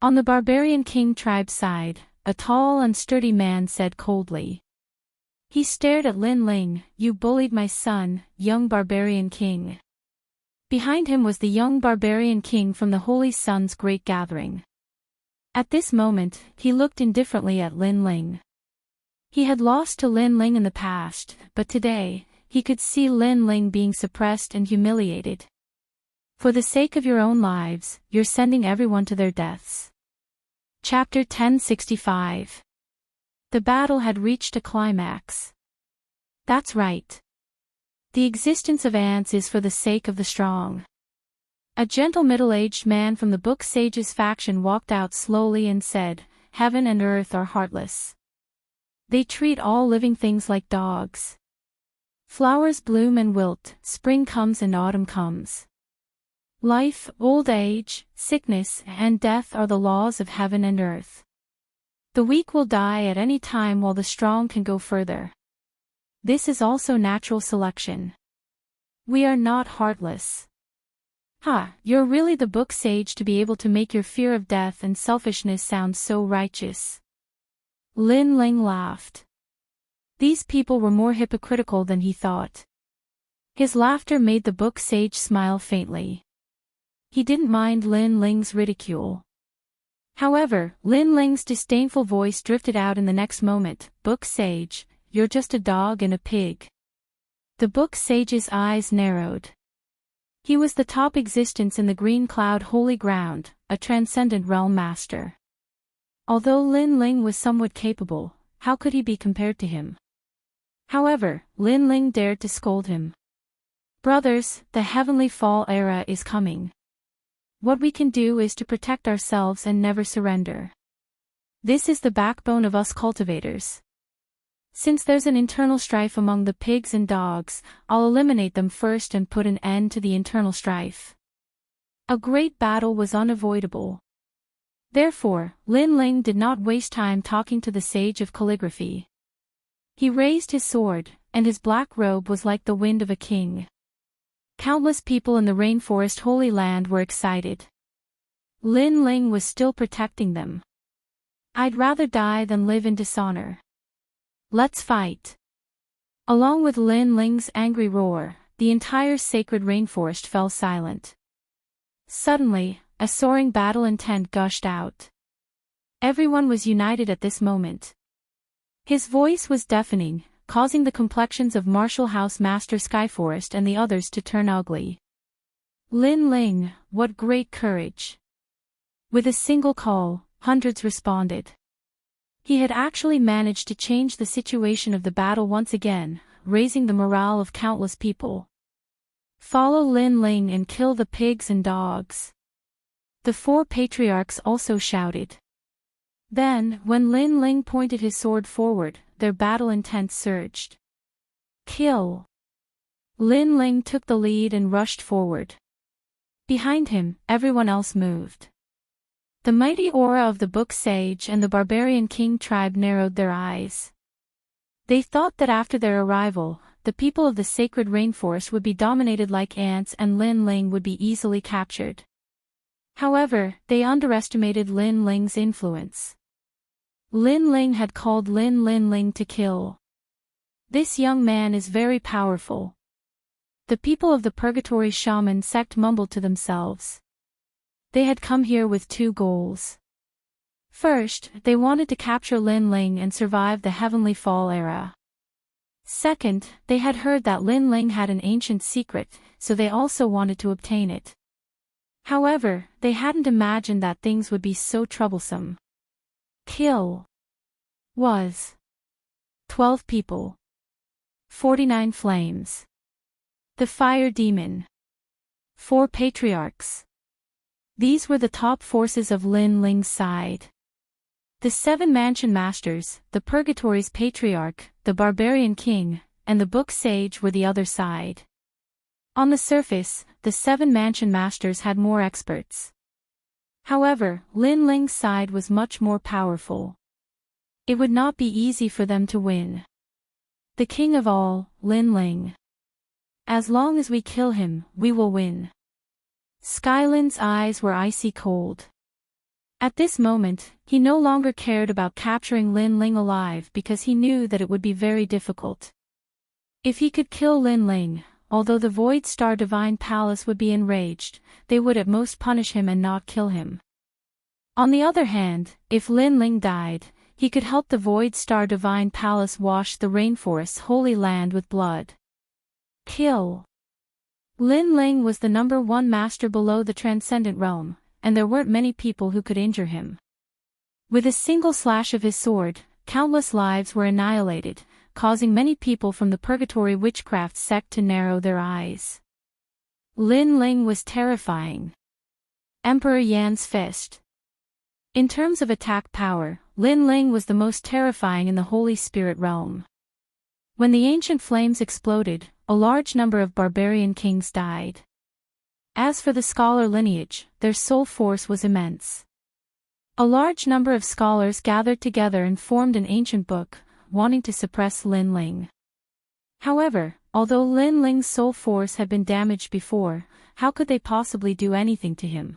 On the barbarian king tribe's side, a tall and sturdy man said coldly. He stared at Lin Ling. You bullied my son, young barbarian king. Behind him was the young barbarian king from the Holy Sun's great gathering. At this moment, he looked indifferently at Lin Ling. He had lost to Lin Ling in the past, but today, he could see Lin Ling being suppressed and humiliated. For the sake of your own lives, you're sending everyone to their deaths. Chapter 1065. The battle had reached a climax. That's right. The existence of ants is for the sake of the strong. A gentle middle-aged man from the Book Sage's faction walked out slowly and said, Heaven and earth are heartless. They treat all living things like dogs. Flowers bloom and wilt, spring comes and autumn comes. Life, old age, sickness, and death are the laws of heaven and earth. The weak will die at any time while the strong can go further. This is also natural selection. We are not heartless. You're really the Book Sage to be able to make your fear of death and selfishness sound so righteous. Lin Ling laughed. These people were more hypocritical than he thought. His laughter made the Book Sage smile faintly. He didn't mind Lin Ling's ridicule. However, Lin Ling's disdainful voice drifted out in the next moment. Book Sage, you're just a dog and a pig. The Book Sage's eyes narrowed. He was the top existence in the Green Cloud Holy Ground, a transcendent realm master. Although Lin Ling was somewhat capable, how could he be compared to him? However, Lin Ling dared to scold him. Brothers, the Heavenly Fall era is coming. What we can do is to protect ourselves and never surrender. This is the backbone of us cultivators. Since there's an internal strife among the pigs and dogs, I'll eliminate them first and put an end to the internal strife. A great battle was unavoidable. Therefore, Lin Ling did not waste time talking to the Sage of Calligraphy. He raised his sword, and his black robe was like the wind of a king. Countless people in the rainforest Holy Land were excited. Lin Ling was still protecting them. I'd rather die than live in dishonor. Let's fight. Along with Lin Ling's angry roar, the entire sacred rainforest fell silent. Suddenly, a soaring battle intent gushed out. Everyone was united at this moment. His voice was deafening, causing the complexions of Martial House Master Skyforest and the others to turn ugly. Lin Ling, what great courage! With a single call, hundreds responded. He had actually managed to change the situation of the battle once again, raising the morale of countless people. Follow Lin Ling and kill the pigs and dogs. The four patriarchs also shouted. Then, when Lin Ling pointed his sword forward, their battle intent surged. Kill! Lin Ling took the lead and rushed forward. Behind him, everyone else moved. The mighty aura of the Book Sage and the Barbarian King tribe narrowed their eyes. They thought that after their arrival, the people of the sacred rainforest would be dominated like ants and Lin Ling would be easily captured. However, they underestimated Lin Ling's influence. Lin Ling had called Lin Ling to kill. This young man is very powerful. The people of the Purgatory Shaman sect mumbled to themselves. They had come here with two goals. First, they wanted to capture Lin Ling and survive the Heavenly Fall era. Second, they had heard that Lin Ling had an ancient secret, so they also wanted to obtain it. However, they hadn't imagined that things would be so troublesome. Kill was 12 people. 49 flames. The fire demon. 4 patriarchs. These were the top forces of Lin Ling's side. The 7 mansion masters, the Purgatory's patriarch, the barbarian king, and the Book Sage were the other side. On the surface, the 7 mansion masters had more experts. However, Lin Ling's side was much more powerful. It would not be easy for them to win. The king of all, Lin Ling. As long as we kill him, we will win. Skylin's eyes were icy cold. At this moment, he no longer cared about capturing Lin Ling alive because he knew that it would be very difficult. If he could kill Lin Ling, although the Void Star Divine Palace would be enraged, they would at most punish him and not kill him. On the other hand, if Lin Ling died, he could help the Void Star Divine Palace wash the rainforest's holy land with blood. Kill. Lin Ling was the #1 master below the Transcendent Realm, and there weren't many people who could injure him. With a single slash of his sword, countless lives were annihilated, causing many people from the Purgatory Witchcraft sect to narrow their eyes. Lin Ling was terrifying. Emperor Yan's fist. In terms of attack power, Lin Ling was the most terrifying in the Holy Spirit realm. When the ancient flames exploded, a large number of barbarian kings died. As for the scholar lineage, their soul force was immense. A large number of scholars gathered together and formed an ancient book, wanting to suppress Lin Ling. However, although Lin Ling's soul force had been damaged before, how could they possibly do anything to him?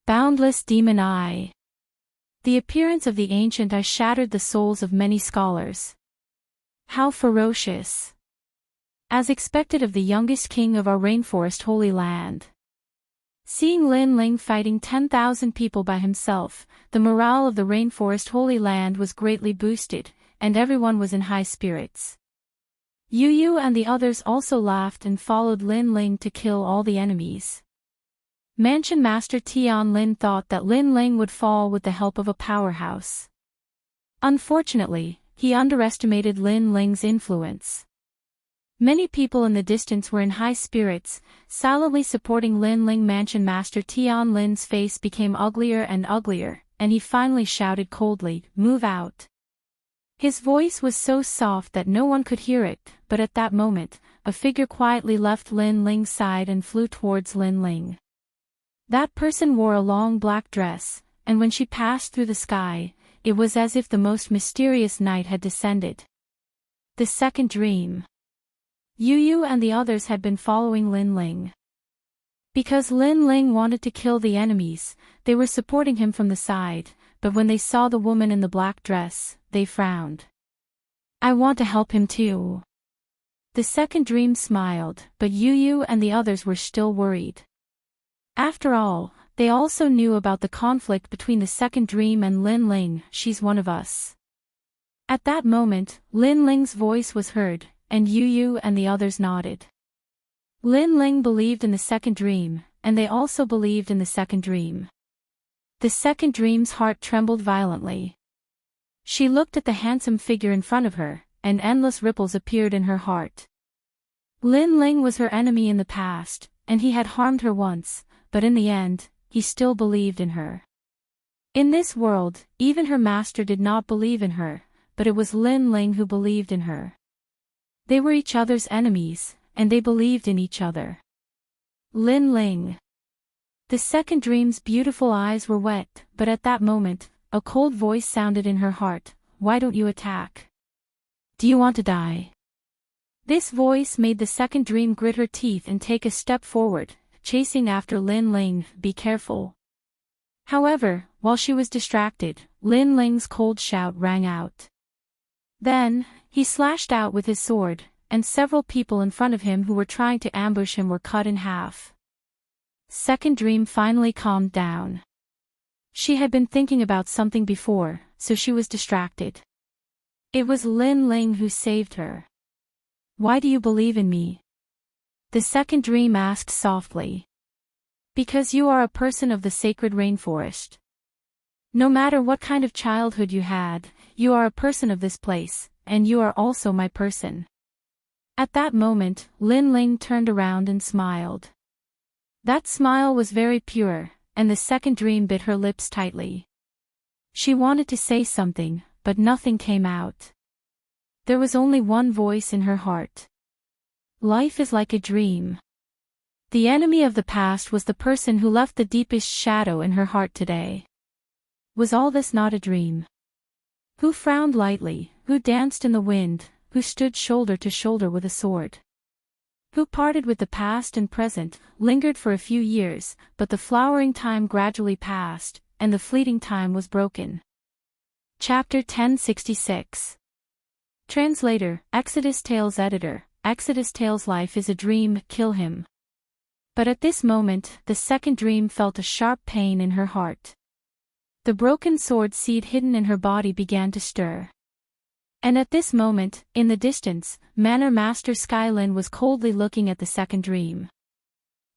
Boundless Demon Eye. The appearance of the ancient eye shattered the souls of many scholars. How ferocious! As expected of the youngest king of our rainforest holy land. Seeing Lin Ling fighting 10,000 people by himself, the morale of the rainforest holy land was greatly boosted, and everyone was in high spirits. Yu Yu and the others also laughed and followed Lin Ling to kill all the enemies. Mansion Master Tian Lin thought that Lin Ling would fall with the help of a powerhouse. Unfortunately, he underestimated Lin Ling's influence. Many people in the distance were in high spirits, silently supporting Lin Ling. Mansion Master Tian Lin's face became uglier and uglier, and he finally shouted coldly, "Move out." His voice was so soft that no one could hear it, but at that moment, a figure quietly left Lin Ling's side and flew towards Lin Ling. That person wore a long black dress, and when she passed through the sky, it was as if the most mysterious night had descended. The second dream. Yu Yu and the others had been following Lin Ling. Because Lin Ling wanted to kill the enemies, they were supporting him from the side, but when they saw the woman in the black dress, they frowned. I want to help him too. The second dream smiled, but Yu Yu and the others were still worried. After all, they also knew about the conflict between the second dream and Lin Ling. She's one of us. At that moment, Lin Ling's voice was heard, and Yu Yu and the others nodded. Lin Ling believed in the second dream, and they also believed in the second dream. The second dream's heart trembled violently. She looked at the handsome figure in front of her, and endless ripples appeared in her heart. Lin Ling was her enemy in the past, and he had harmed her once, but in the end, he still believed in her. In this world, even her master did not believe in her, but it was Lin Ling who believed in her. They were each other's enemies, and they believed in each other. Lin Ling. The second dream's beautiful eyes were wet, but at that moment, a cold voice sounded in her heart, "Why don't you attack? Do you want to die?" This voice made the second dream grit her teeth and take a step forward, chasing after Lin Ling. "Be careful." However, while she was distracted, Lin Ling's cold shout rang out. Then, he slashed out with his sword, and several people in front of him who were trying to ambush him were cut in half. Second dream finally calmed down. She had been thinking about something before, so she was distracted. It was Lin Ling who saved her. "Why do you believe in me?" The second dream asked softly. "Because you are a person of the sacred rainforest. No matter what kind of childhood you had, you are a person of this place, and you are also my person." At that moment, Lin Ling turned around and smiled. That smile was very pure, and the second dream bit her lips tightly. She wanted to say something, but nothing came out. There was only one voice in her heart. Life is like a dream. The enemy of the past was the person who left the deepest shadow in her heart today. Was all this not a dream? Who frowned lightly, who danced in the wind, who stood shoulder to shoulder with a sword. Who parted with the past and present, lingered for a few years, but the flowering time gradually passed, and the fleeting time was broken. Chapter 1066. Translator, Exodus Tales Editor, Exodus Tales. Life is a dream, kill him. But at this moment, the second dream felt a sharp pain in her heart. The broken sword seed hidden in her body began to stir. And at this moment, in the distance, Manor Master Skylin was coldly looking at the second dream.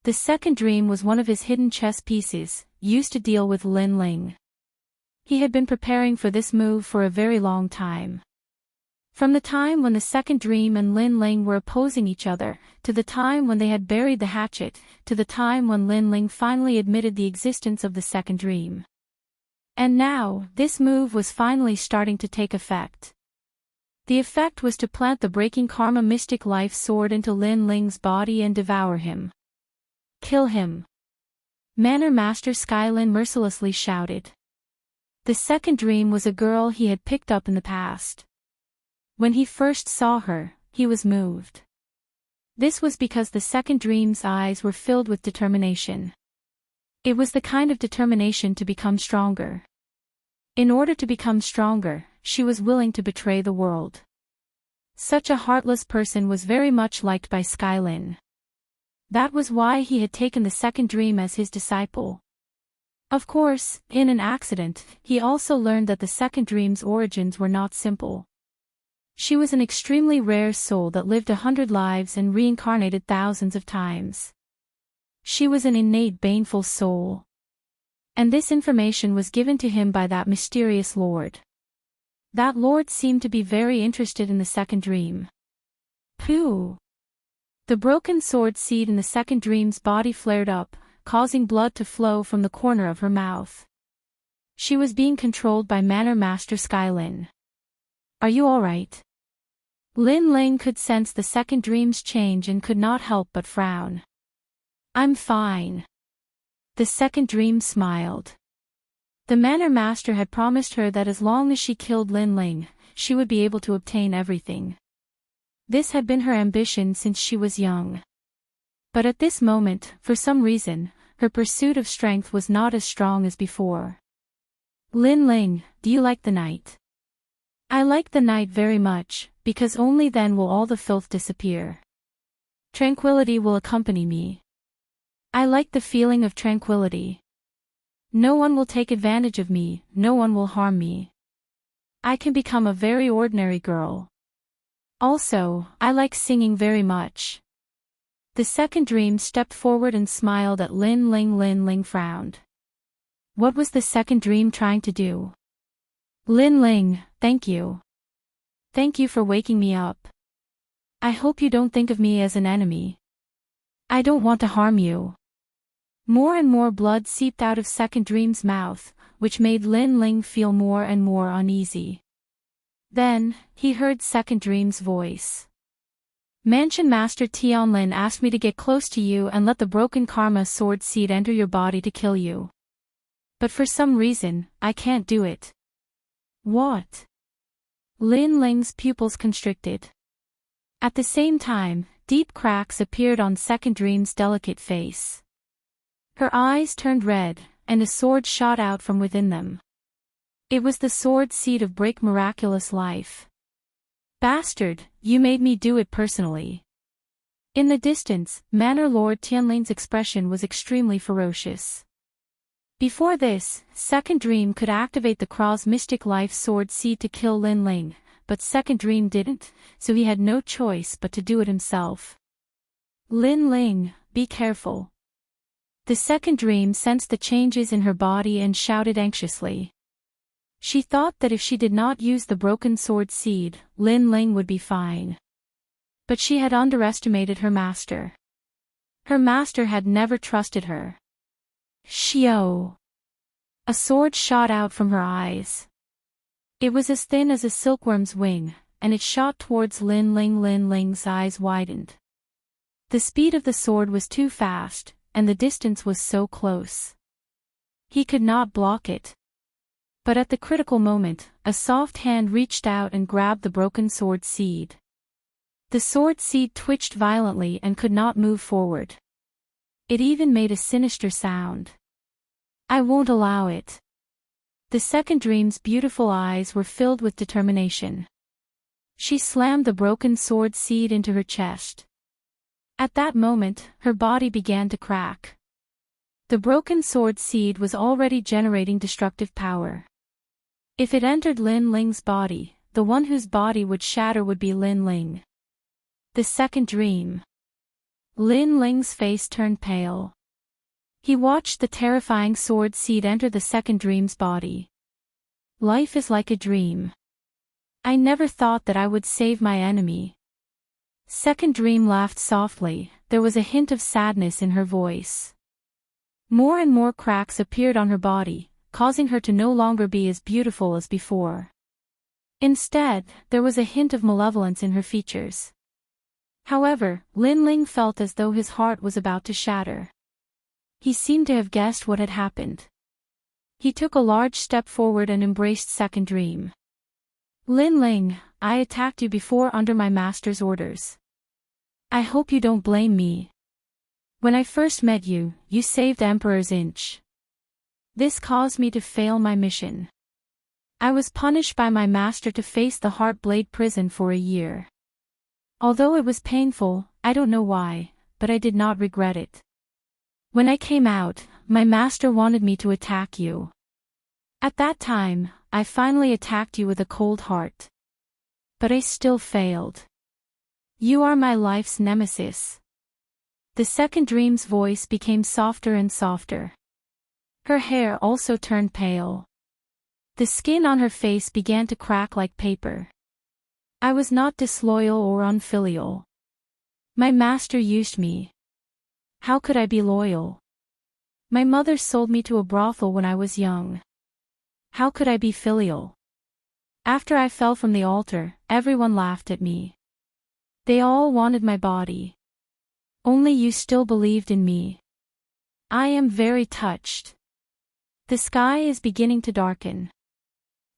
The second dream was one of his hidden chess pieces, used to deal with Lin Ling. He had been preparing for this move for a very long time. From the time when the second dream and Lin Ling were opposing each other, to the time when they had buried the hatchet, to the time when Lin Ling finally admitted the existence of the second dream. And now, this move was finally starting to take effect. The effect was to plant the breaking karma mystic life sword into Lin Ling's body and devour him. Kill him. Manor Master Skylin mercilessly shouted. The second dream was a girl he had picked up in the past. When he first saw her, he was moved. This was because the second dream's eyes were filled with determination. It was the kind of determination to become stronger. In order to become stronger, she was willing to betray the world. Such a heartless person was very much liked by Skylin. That was why he had taken the second dream as his disciple. Of course, in an accident, he also learned that the second dream's origins were not simple. She was an extremely rare soul that lived 100 lives and reincarnated thousands of times. She was an innate baneful soul. And this information was given to him by that mysterious lord. That lord seemed to be very interested in the second dream. Pooh! The broken sword seed in the second dream's body flared up, causing blood to flow from the corner of her mouth. She was being controlled by Manor Master Skylin. Are you alright? Lin Ling could sense the second dream's change and could not help but frown. I'm fine. The second dream smiled. The Manor Master had promised her that as long as she killed Lin Ling, she would be able to obtain everything. This had been her ambition since she was young. But at this moment, for some reason, her pursuit of strength was not as strong as before. Lin Ling, do you like the night? I like the night very much, because only then will all the filth disappear. Tranquility will accompany me. I like the feeling of tranquility. No one will take advantage of me, no one will harm me. I can become a very ordinary girl. Also, I like singing very much. The second dream stepped forward and smiled at Lin Ling. Lin Ling frowned. What was the second dream trying to do? Lin Ling, thank you. Thank you for waking me up. I hope you don't think of me as an enemy. I don't want to harm you. More and more blood seeped out of second dream's mouth, which made Lin Ling feel more and more uneasy. Then, he heard second dream's voice. Mansion Master Tianlin asked me to get close to you and let the broken karma sword seed enter your body to kill you. But for some reason, I can't do it. What? Lin Ling's pupils constricted. At the same time, deep cracks appeared on second dream's delicate face. Her eyes turned red, and a sword shot out from within them. It was the sword seed of Break Miraculous Life. Bastard, you made me do it personally. In the distance, Manor Lord Tianlin's expression was extremely ferocious. Before this, Second Dream could activate the Krau's Mystic Life sword seed to kill Lin Ling, but Second Dream didn't, so he had no choice but to do it himself. Lin Ling, be careful. The second dream sensed the changes in her body and shouted anxiously. She thought that if she did not use the broken sword seed, Lin Ling would be fine. But she had underestimated her master. Her master had never trusted her. Xiao! A sword shot out from her eyes. It was as thin as a silkworm's wing, and it shot towards Lin Ling. Lin Ling's eyes widened. The speed of the sword was too fast, and the distance was so close. He could not block it. But at the critical moment, a soft hand reached out and grabbed the broken sword seed. The sword seed twitched violently and could not move forward. It even made a sinister sound. I won't allow it. The second dream's beautiful eyes were filled with determination. She slammed the broken sword seed into her chest. At that moment, her body began to crack. The broken sword seed was already generating destructive power. If it entered Lin Ling's body, the one whose body would shatter would be Lin Ling. The second dream. Lin Ling's face turned pale. He watched the terrifying sword seed enter the second dream's body. Life is like a dream. I never thought that I would save my enemy. Second dream laughed softly, there was a hint of sadness in her voice. More and more cracks appeared on her body, causing her to no longer be as beautiful as before. Instead, there was a hint of malevolence in her features. However, Lin Ling felt as though his heart was about to shatter. He seemed to have guessed what had happened. He took a large step forward and embraced second dream. Lin Ling, I attacked you before under my master's orders. I hope you don't blame me. When I first met you, you saved Emperor's Inch. This caused me to fail my mission. I was punished by my master to face the Heartblade prison for a year. Although it was painful, I don't know why, but I did not regret it. When I came out, my master wanted me to attack you. At that time, I finally attacked you with a cold heart. But I still failed. You are my life's nemesis. The second dream's voice became softer and softer. Her hair also turned pale. The skin on her face began to crack like paper. I was not disloyal or unfilial. My master used me. How could I be loyal? My mother sold me to a brothel when I was young. How could I be filial? After I fell from the altar, everyone laughed at me. They all wanted my body. Only you still believed in me. I am very touched. The sky is beginning to darken.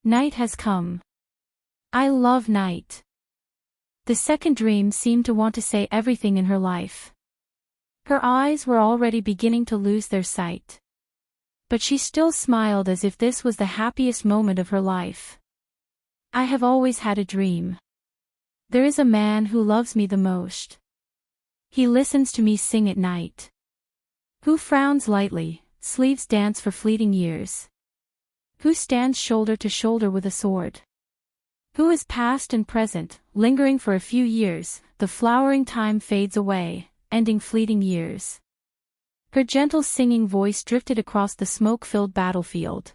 Night has come. I love night. The second dream seemed to want to say everything in her life. Her eyes were already beginning to lose their sight. But she still smiled as if this was the happiest moment of her life. I have always had a dream. There is a man who loves me the most. He listens to me sing at night. Who frowns lightly, sleeves dance for fleeting years. Who stands shoulder to shoulder with a sword. Who is past and present, lingering for a few years, the flowering time fades away, ending fleeting years. Her gentle singing voice drifted across the smoke-filled battlefield.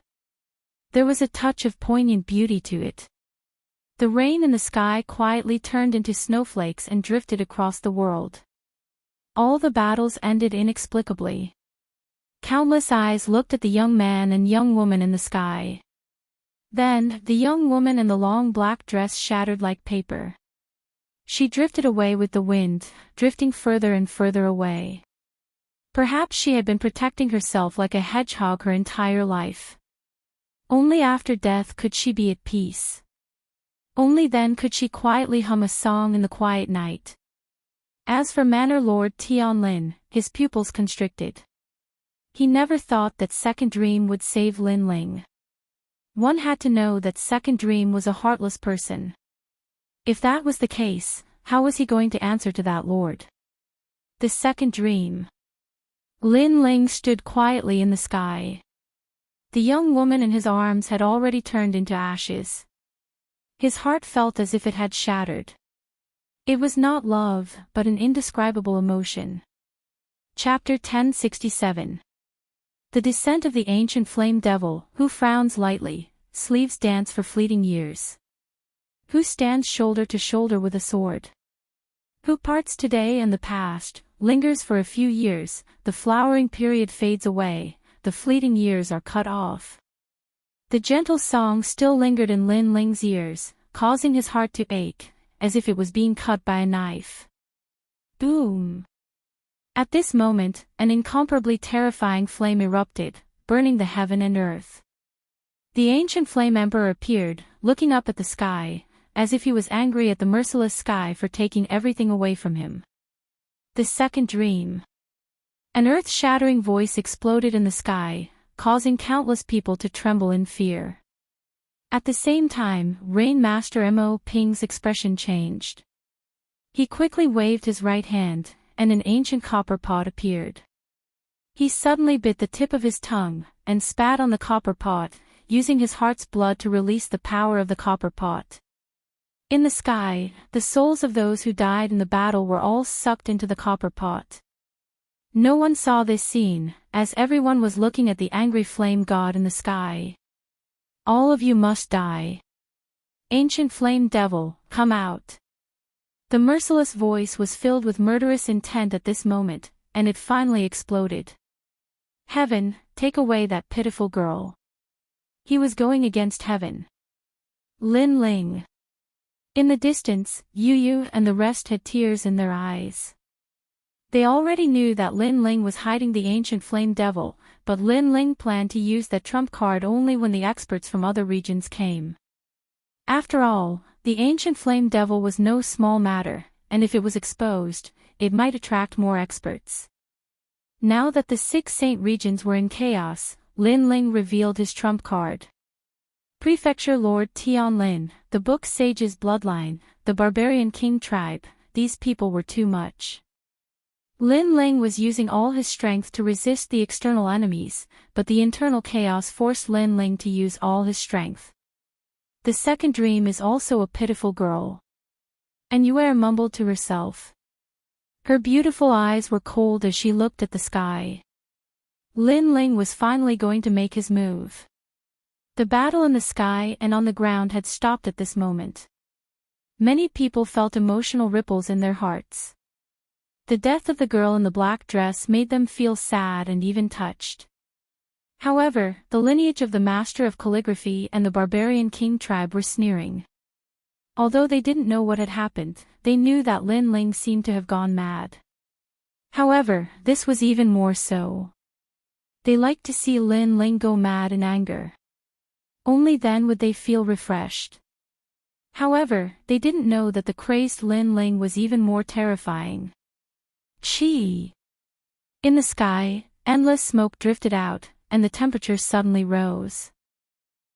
There was a touch of poignant beauty to it. The rain in the sky quietly turned into snowflakes and drifted across the world. All the battles ended inexplicably. Countless eyes looked at the young man and young woman in the sky. Then, the young woman in the long black dress shattered like paper. She drifted away with the wind, drifting further and further away. Perhaps she had been protecting herself like a hedgehog her entire life. Only after death could she be at peace. Only then could she quietly hum a song in the quiet night. As for Manor Lord Tianlin, his pupils constricted. He never thought that Second Dream would save Lin Ling. One had to know that Second Dream was a heartless person. If that was the case, how was he going to answer to that lord? The Second Dream. Lin Ling stood quietly in the sky. The young woman in his arms had already turned into ashes. His heart felt as if it had shattered. It was not love, but an indescribable emotion. Chapter 1067. The Descent of the Ancient Flame Devil, who frowns lightly, sleeves dance for fleeting years. Who stands shoulder to shoulder with a sword. Who parts today and the past, lingers for a few years, the flowering period fades away, the fleeting years are cut off. The gentle song still lingered in Lin Ling's ears, causing his heart to ache, as if it was being cut by a knife. Boom! At this moment, an incomparably terrifying flame erupted, burning the heaven and earth. The ancient flame emperor appeared, looking up at the sky, as if he was angry at the merciless sky for taking everything away from him. The second dream. An earth-shattering voice exploded in the sky, causing countless people to tremble in fear. At the same time, Rain Master Mo Ping's expression changed. He quickly waved his right hand, and an ancient copper pot appeared. He suddenly bit the tip of his tongue, and spat on the copper pot, using his heart's blood to release the power of the copper pot. In the sky, the souls of those who died in the battle were all sucked into the copper pot. No one saw this scene, as everyone was looking at the angry flame god in the sky. All of you must die. Ancient flame devil, come out. The merciless voice was filled with murderous intent at this moment, and it finally exploded. Heaven, take away that pitiful girl. He was going against heaven. Lin Ling. In the distance, Yu Yu and the rest had tears in their eyes. They already knew that Lin Ling was hiding the ancient flame devil, but Lin Ling planned to use that trump card only when the experts from other regions came. After all, the ancient flame devil was no small matter, and if it was exposed, it might attract more experts. Now that the 6 saint regions were in chaos, Lin Ling revealed his trump card. Prefecture Lord Tianlin, the Book Sage's bloodline, the barbarian king tribe, these people were too much. Lin Ling was using all his strength to resist the external enemies, but the internal chaos forced Lin Ling to use all his strength. The second dream is also a pitiful girl. Anywhere mumbled to herself. Her beautiful eyes were cold as she looked at the sky. Lin Ling was finally going to make his move. The battle in the sky and on the ground had stopped at this moment. Many people felt emotional ripples in their hearts. The death of the girl in the black dress made them feel sad and even touched. However, the lineage of the master of calligraphy and the barbarian king tribe were sneering. Although they didn't know what had happened, they knew that Lin Ling seemed to have gone mad. However, this was even more so. They liked to see Lin Ling go mad in anger. Only then would they feel refreshed. However, they didn't know that the crazed Lin Ling was even more terrifying. Chi! In the sky, endless smoke drifted out, and the temperature suddenly rose.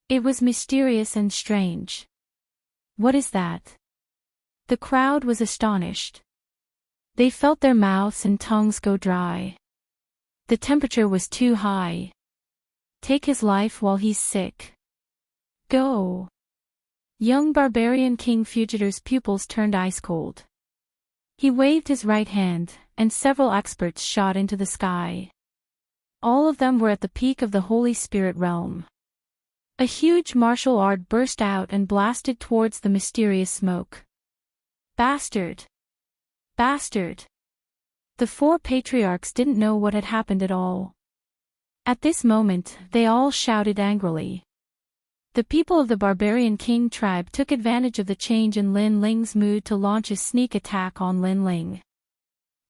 It was mysterious and strange. What is that? The crowd was astonished. They felt their mouths and tongues go dry. The temperature was too high. Take his life while he's sick. Go! Young barbarian King Fugitor's pupils turned ice cold. He waved his right hand, and several experts shot into the sky. All of them were at the peak of the Holy Spirit realm. A huge martial art burst out and blasted towards the mysterious smoke. Bastard! Bastard! The 4 patriarchs didn't know what had happened at all. At this moment, they all shouted angrily. The people of the barbarian king tribe took advantage of the change in Lin Ling's mood to launch a sneak attack on Lin Ling.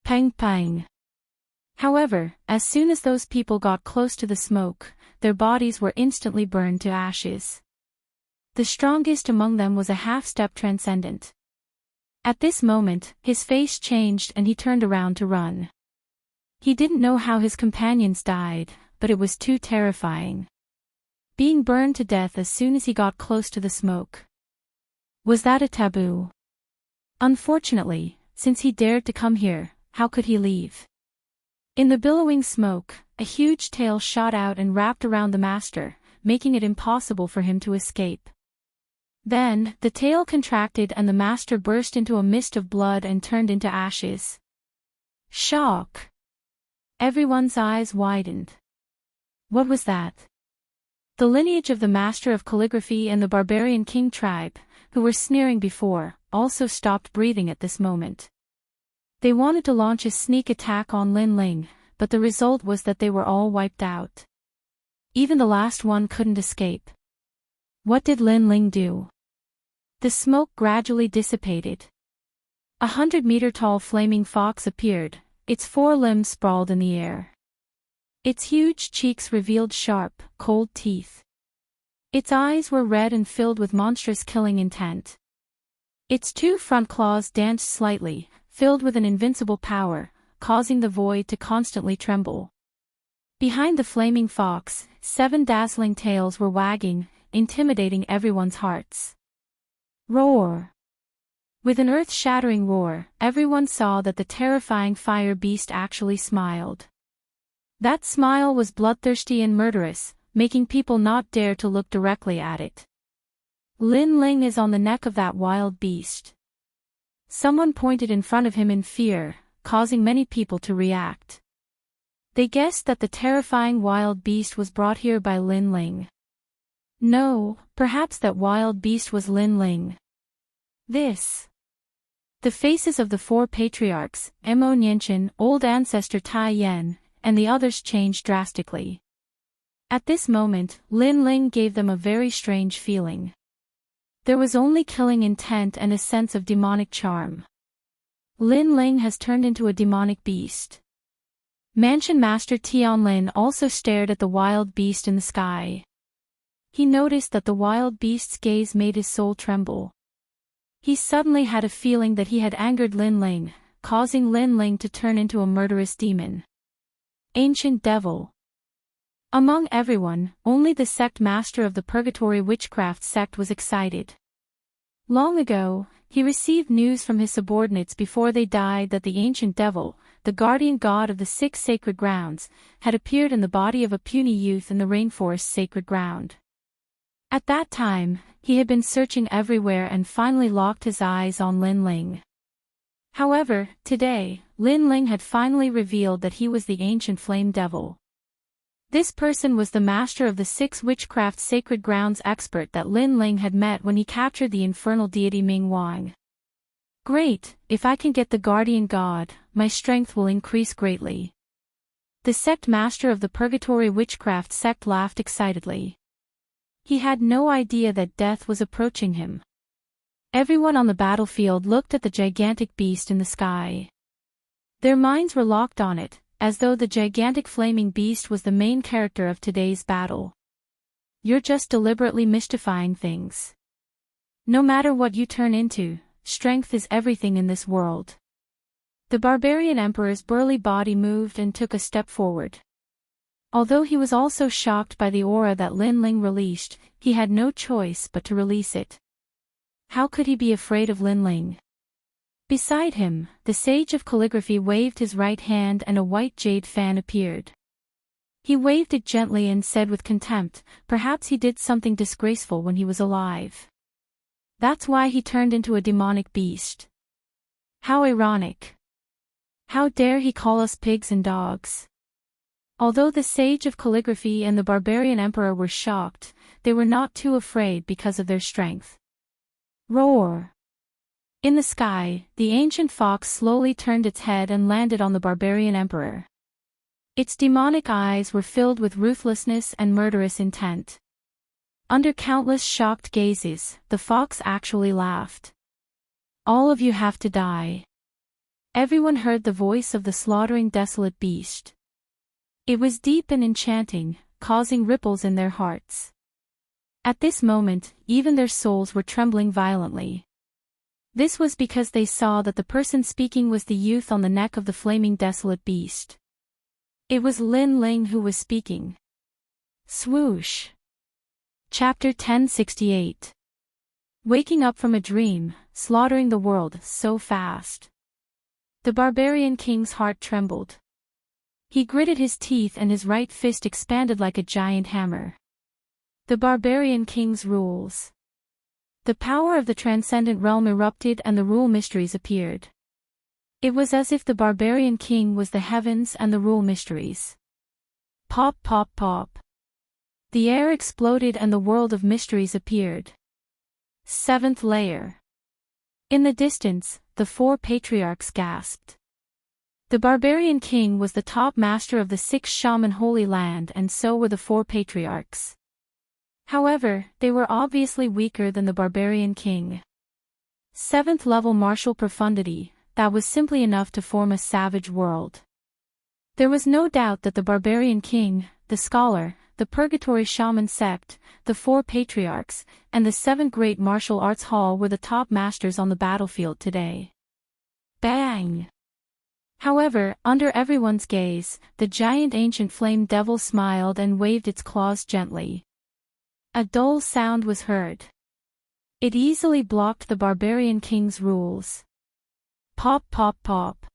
Pang pang! However, as soon as those people got close to the smoke, their bodies were instantly burned to ashes. The strongest among them was a half-step transcendent. At this moment, his face changed and he turned around to run. He didn't know how his companions died, but it was too terrifying. Being burned to death as soon as he got close to the smoke. Was that a taboo? Unfortunately, since he dared to come here, how could he leave? In the billowing smoke, a huge tail shot out and wrapped around the master, making it impossible for him to escape. Then, the tail contracted and the master burst into a mist of blood and turned into ashes. Shock! Everyone's eyes widened. What was that? The lineage of the master of calligraphy and the barbarian king tribe, who were sneering before, also stopped breathing at this moment. They wanted to launch a sneak attack on Lin Ling, but the result was that they were all wiped out. Even the last one couldn't escape. What did Lin Ling do? The smoke gradually dissipated. 100-meter-tall flaming fox appeared, its 4 limbs sprawled in the air. Its huge cheeks revealed sharp, cold teeth. Its eyes were red and filled with monstrous killing intent. Its two front claws danced slightly, filled with an invincible power, causing the void to constantly tremble. Behind the flaming fox, 7 dazzling tails were wagging, intimidating everyone's hearts. Roar! With an earth-shattering roar, everyone saw that the terrifying fire beast actually smiled. That smile was bloodthirsty and murderous, making people not dare to look directly at it. Lin Ling is on the neck of that wild beast. Someone pointed in front of him in fear, causing many people to react. They guessed that the terrifying wild beast was brought here by Lin Ling. No, perhaps that wild beast was Lin Ling. The faces of the 4 patriarchs, Mo Nianchen, old ancestor Tai Yan, and the others changed drastically. At this moment, Lin Ling gave them a very strange feeling. There was only killing intent and a sense of demonic charm. Lin Ling has turned into a demonic beast. Mansion Master Tianlin also stared at the wild beast in the sky. He noticed that the wild beast's gaze made his soul tremble. He suddenly had a feeling that he had angered Lin Ling, causing Lin Ling to turn into a murderous demon. Ancient devil. Among everyone, only the sect master of the Purgatory Witchcraft sect was excited. Long ago, he received news from his subordinates before they died that the ancient devil, the guardian god of the 6 sacred grounds, had appeared in the body of a puny youth in the rainforest's sacred ground. At that time, he had been searching everywhere and finally locked his eyes on Lin Ling. However, today, Lin Ling had finally revealed that he was the ancient flame devil. This person was the master of the 6 witchcraft sacred grounds expert that Lin Ling had met when he captured the infernal deity Ming Wang. Great, if I can get the guardian god, my strength will increase greatly. The sect master of the Purgatory Witchcraft sect laughed excitedly. He had no idea that death was approaching him. Everyone on the battlefield looked at the gigantic beast in the sky. Their minds were locked on it, as though the gigantic flaming beast was the main character of today's battle. You're just deliberately mystifying things. No matter what you turn into, strength is everything in this world. The barbarian emperor's burly body moved and took a step forward. Although he was also shocked by the aura that Lin Ling released, he had no choice but to release it. How could he be afraid of Lin Ling? Beside him, the sage of calligraphy waved his right hand and a white jade fan appeared. He waved it gently and said with contempt, perhaps he did something disgraceful when he was alive. That's why he turned into a demonic beast. How ironic. How dare he call us pigs and dogs? Although the sage of calligraphy and the barbarian emperor were shocked, they were not too afraid because of their strength. Roar! In the sky, the ancient fox slowly turned its head and landed on the barbarian emperor. Its demonic eyes were filled with ruthlessness and murderous intent. Under countless shocked gazes, the fox actually laughed. All of you have to die. Everyone heard the voice of the slaughtering desolate beast. It was deep and enchanting, causing ripples in their hearts. At this moment, even their souls were trembling violently. This was because they saw that the person speaking was the youth on the neck of the flaming desolate beast. It was Lin Ling who was speaking. Swoosh. Chapter 1068. Waking up from a dream, slaughtering the world so fast. The barbarian king's heart trembled. He gritted his teeth and his right fist expanded like a giant hammer. The barbarian king's rules. The power of the transcendent realm erupted and the rule mysteries appeared. It was as if the barbarian king was the heavens and the rule mysteries. Pop pop pop. The air exploded and the world of mysteries appeared. 7th layer. In the distance, the 4 patriarchs gasped. The barbarian king was the top master of the 6 shaman holy land and so were the 4 patriarchs. However, they were obviously weaker than the barbarian king. 7th level martial profundity, that was simply enough to form a savage world. There was no doubt that the barbarian king, the scholar, the Purgatory Shaman sect, the 4 patriarchs, and the 7 great martial arts hall were the top masters on the battlefield today. Bang! However, under everyone's gaze, the giant ancient flame devil smiled and waved its claws gently. A dull sound was heard. It easily blocked the barbarian king's rules. Pop pop pop.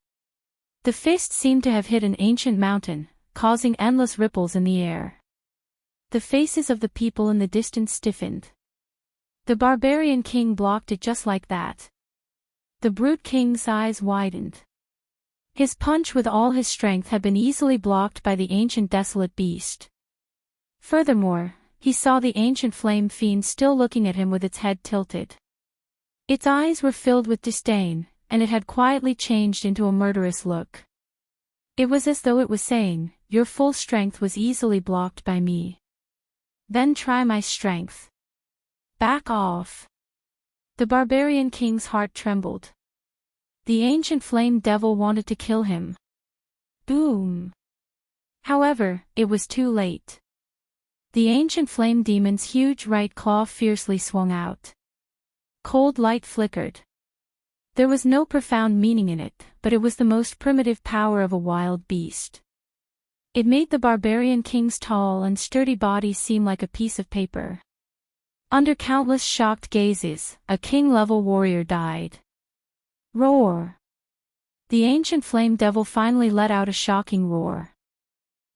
The fist seemed to have hit an ancient mountain, causing endless ripples in the air. The faces of the people in the distance stiffened. The barbarian king blocked it just like that. The brute king's eyes widened. His punch with all his strength had been easily blocked by the ancient desolate beast. Furthermore, he saw the ancient flame fiend still looking at him with its head tilted. Its eyes were filled with disdain, and it had quietly changed into a murderous look. It was as though it was saying, "Your full strength was easily blocked by me. Then try my strength. Back off." The barbarian king's heart trembled. The ancient flame devil wanted to kill him. Boom! However, it was too late. The ancient flame demon's huge right claw fiercely swung out. Cold light flickered. There was no profound meaning in it, but it was the most primitive power of a wild beast. It made the barbarian king's tall and sturdy body seem like a piece of paper. Under countless shocked gazes, a king-level warrior died. Roar! The ancient flame devil finally let out a shocking roar.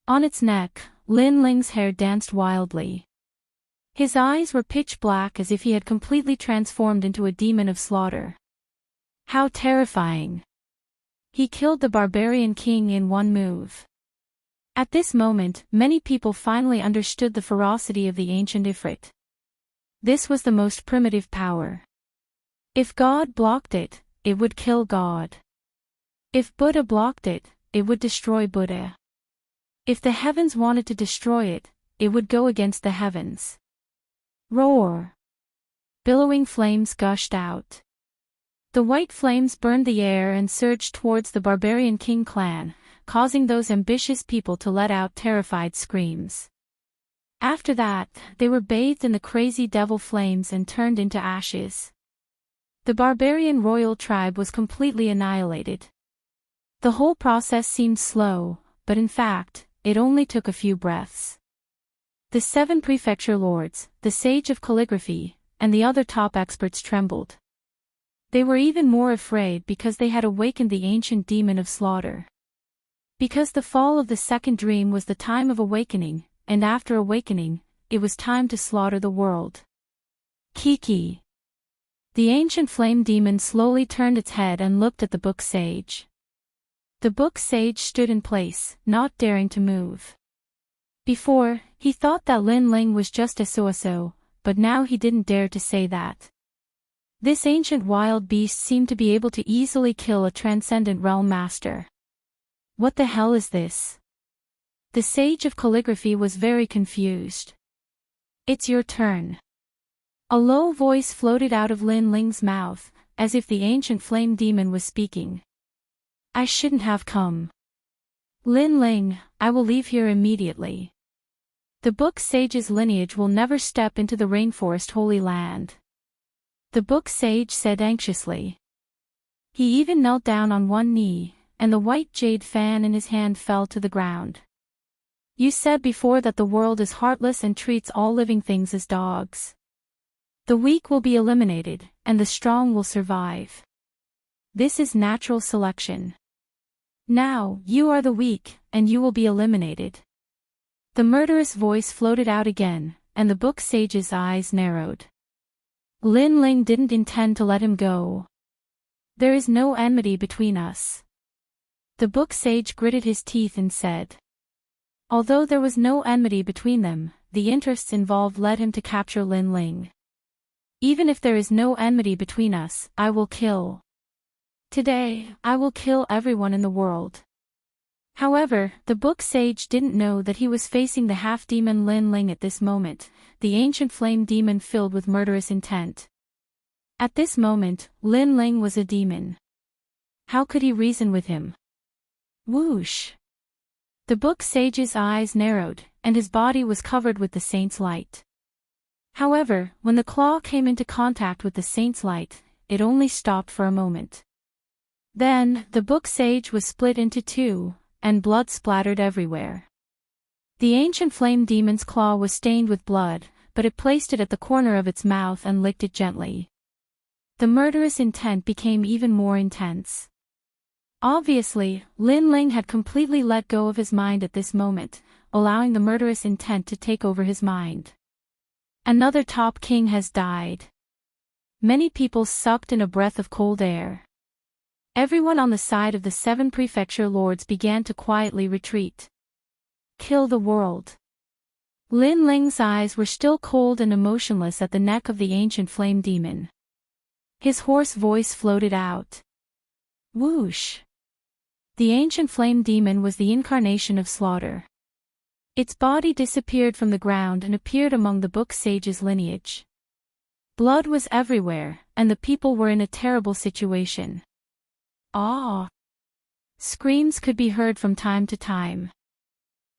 On its neck, Lin Ling's hair danced wildly. His eyes were pitch black as if he had completely transformed into a demon of slaughter. How terrifying! He killed the barbarian king in one move. At this moment, many people finally understood the ferocity of the ancient Ifrit. This was the most primitive power. If God blocked it, it would kill God. If Buddha blocked it, it would destroy Buddha. If the heavens wanted to destroy it, it would go against the heavens. Roar! Billowing flames gushed out. The white flames burned the air and surged towards the barbarian king clan, causing those ambitious people to let out terrified screams. After that, they were bathed in the crazy devil flames and turned into ashes. The barbarian royal tribe was completely annihilated. The whole process seemed slow, but in fact, it only took a few breaths. The 7 prefecture lords, the sage of calligraphy, and the other top experts trembled. They were even more afraid because they had awakened the ancient demon of slaughter. Because the fall of the second dream was the time of awakening, and after awakening, it was time to slaughter the world. Kiki. The ancient flame demon slowly turned its head and looked at the book sage. The book sage stood in place, not daring to move. Before, he thought that Lin Ling was just a so-so, but now he didn't dare to say that. This ancient wild beast seemed to be able to easily kill a transcendent realm master. What the hell is this? The sage of calligraphy was very confused. It's your turn. A low voice floated out of Lin Ling's mouth, as if the ancient flame demon was speaking. I shouldn't have come. Lin Ling, I will leave here immediately. The book sage's lineage will never step into the rainforest holy land. The book sage said anxiously. He even knelt down on one knee, and the white jade fan in his hand fell to the ground. You said before that the world is heartless and treats all living things as dogs. The weak will be eliminated, and the strong will survive. This is natural selection. Now, you are the weak, and you will be eliminated. The murderous voice floated out again, and the book sage's eyes narrowed. Lin Ling didn't intend to let him go. There is no enmity between us. The book sage gritted his teeth and said. Although there was no enmity between them, the interests involved led him to capture Lin Ling. Even if there is no enmity between us, I will kill. Today, I will kill everyone in the world. However, the book sage didn't know that he was facing the half-demon Lin Ling at this moment, the ancient flame demon filled with murderous intent. At this moment, Lin Ling was a demon. How could he reason with him? Whoosh! The book sage's eyes narrowed, and his body was covered with the saint's light. However, when the claw came into contact with the saint's light, it only stopped for a moment. Then, the book sage was split into two, and blood splattered everywhere. The ancient flame demon's claw was stained with blood, but it placed it at the corner of its mouth and licked it gently. The murderous intent became even more intense. Obviously, Lin Ling had completely let go of his mind at this moment, allowing the murderous intent to take over his mind. Another top king has died. Many people sucked in a breath of cold air. Everyone on the side of the 7 prefecture lords began to quietly retreat. Kill the world. Lin Ling's eyes were still cold and emotionless at the neck of the ancient flame demon. His hoarse voice floated out. Whoosh! The ancient flame demon was the incarnation of slaughter. Its body disappeared from the ground and appeared among the book sage's lineage. Blood was everywhere, and the people were in a terrible situation. Ah! Screams could be heard from time to time.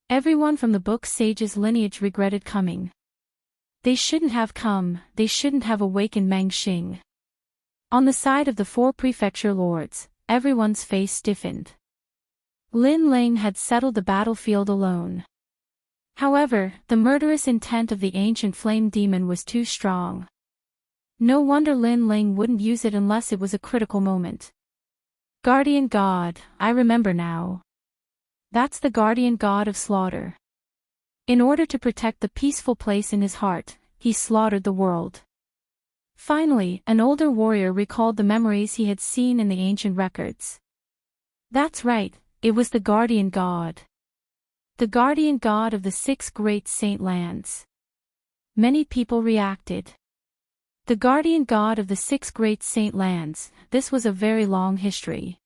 Everyone from the book sage's lineage regretted coming. They shouldn't have come, they shouldn't have awakened Meng Xing. On the side of the 4 prefecture lords, everyone's face stiffened. Lin Ling had settled the battlefield alone. However, the murderous intent of the ancient flame demon was too strong. No wonder Lin Ling wouldn't use it unless it was a critical moment. Guardian God, I remember now. That's the guardian god of slaughter. In order to protect the peaceful place in his heart, he slaughtered the world. Finally, an older warrior recalled the memories he had seen in the ancient records. That's right, it was the guardian god. The guardian god of the 6 great saint lands. Many people reacted. The guardian god of the 6 great saint lands, this was a very long history.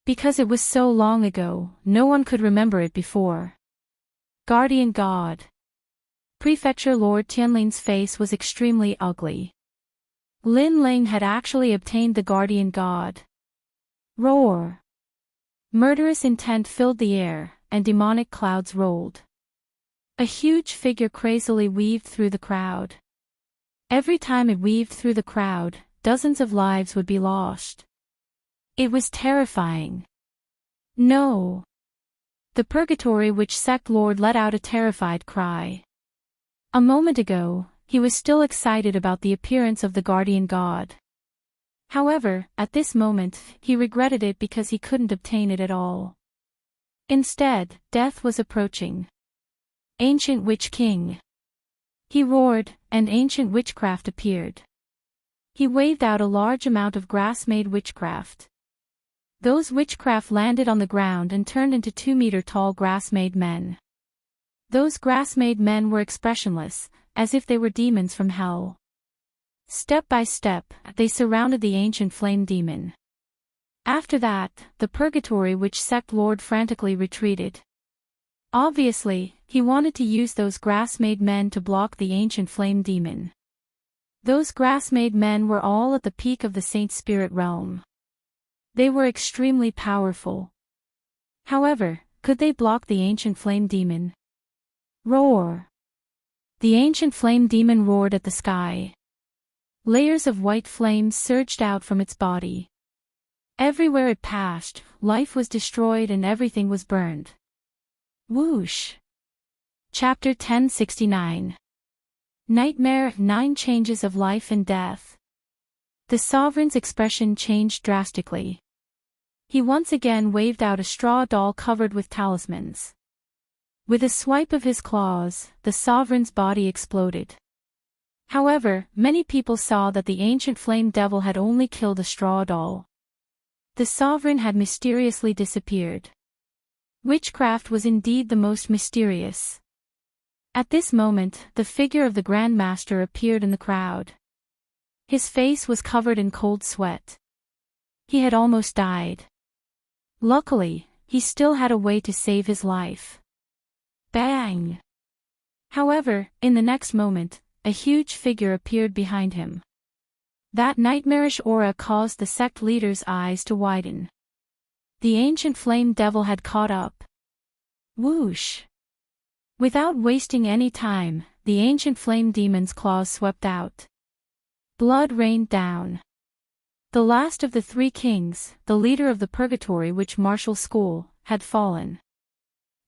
Because it was so long ago, no one could remember it before. Guardian god. Prefecture Lord Tianlin's face was extremely ugly. Lin Ling had actually obtained the guardian god. Roar! Murderous intent filled the air, and demonic clouds rolled. A huge figure crazily weaved through the crowd. Every time it weaved through the crowd, dozens of lives would be lost. It was terrifying. No! The Purgatory Witch Sect Lord let out a terrified cry. A moment ago, he was still excited about the appearance of the guardian god. However, at this moment, he regretted it because he couldn't obtain it at all. Instead, death was approaching. Ancient Witch King. He roared, and ancient witchcraft appeared. He waved out a large amount of grass-made witchcraft. Those witchcraft landed on the ground and turned into 2-meter-tall grass-made men. Those grass-made men were expressionless, as if they were demons from hell. Step by step, they surrounded the ancient flame demon. After that, the Purgatory Witch Sect Lord frantically retreated. Obviously, he wanted to use those grass-made men to block the ancient flame demon. Those grass-made men were all at the peak of the Saint Spirit realm. They were extremely powerful. However, could they block the ancient flame demon? Roar! The ancient flame demon roared at the sky. Layers of white flames surged out from its body. Everywhere it passed, life was destroyed and everything was burned. Whoosh! Chapter 1069. Nightmare 9 Changes of Life and Death. The sovereign's expression changed drastically. He once again waved out a straw doll covered with talismans. With a swipe of his claws, the sovereign's body exploded. However, many people saw that the ancient flame devil had only killed a straw doll. The sovereign had mysteriously disappeared. Witchcraft was indeed the most mysterious. At this moment, the figure of the Grand Master appeared in the crowd. His face was covered in cold sweat. He had almost died. Luckily, he still had a way to save his life. Bang! However, in the next moment, a huge figure appeared behind him. That nightmarish aura caused the sect leader's eyes to widen. The ancient flame devil had caught up. Whoosh! Without wasting any time, the ancient flame demon's claws swept out. Blood rained down. The last of the three kings, the leader of the purgatory which martial school, had fallen.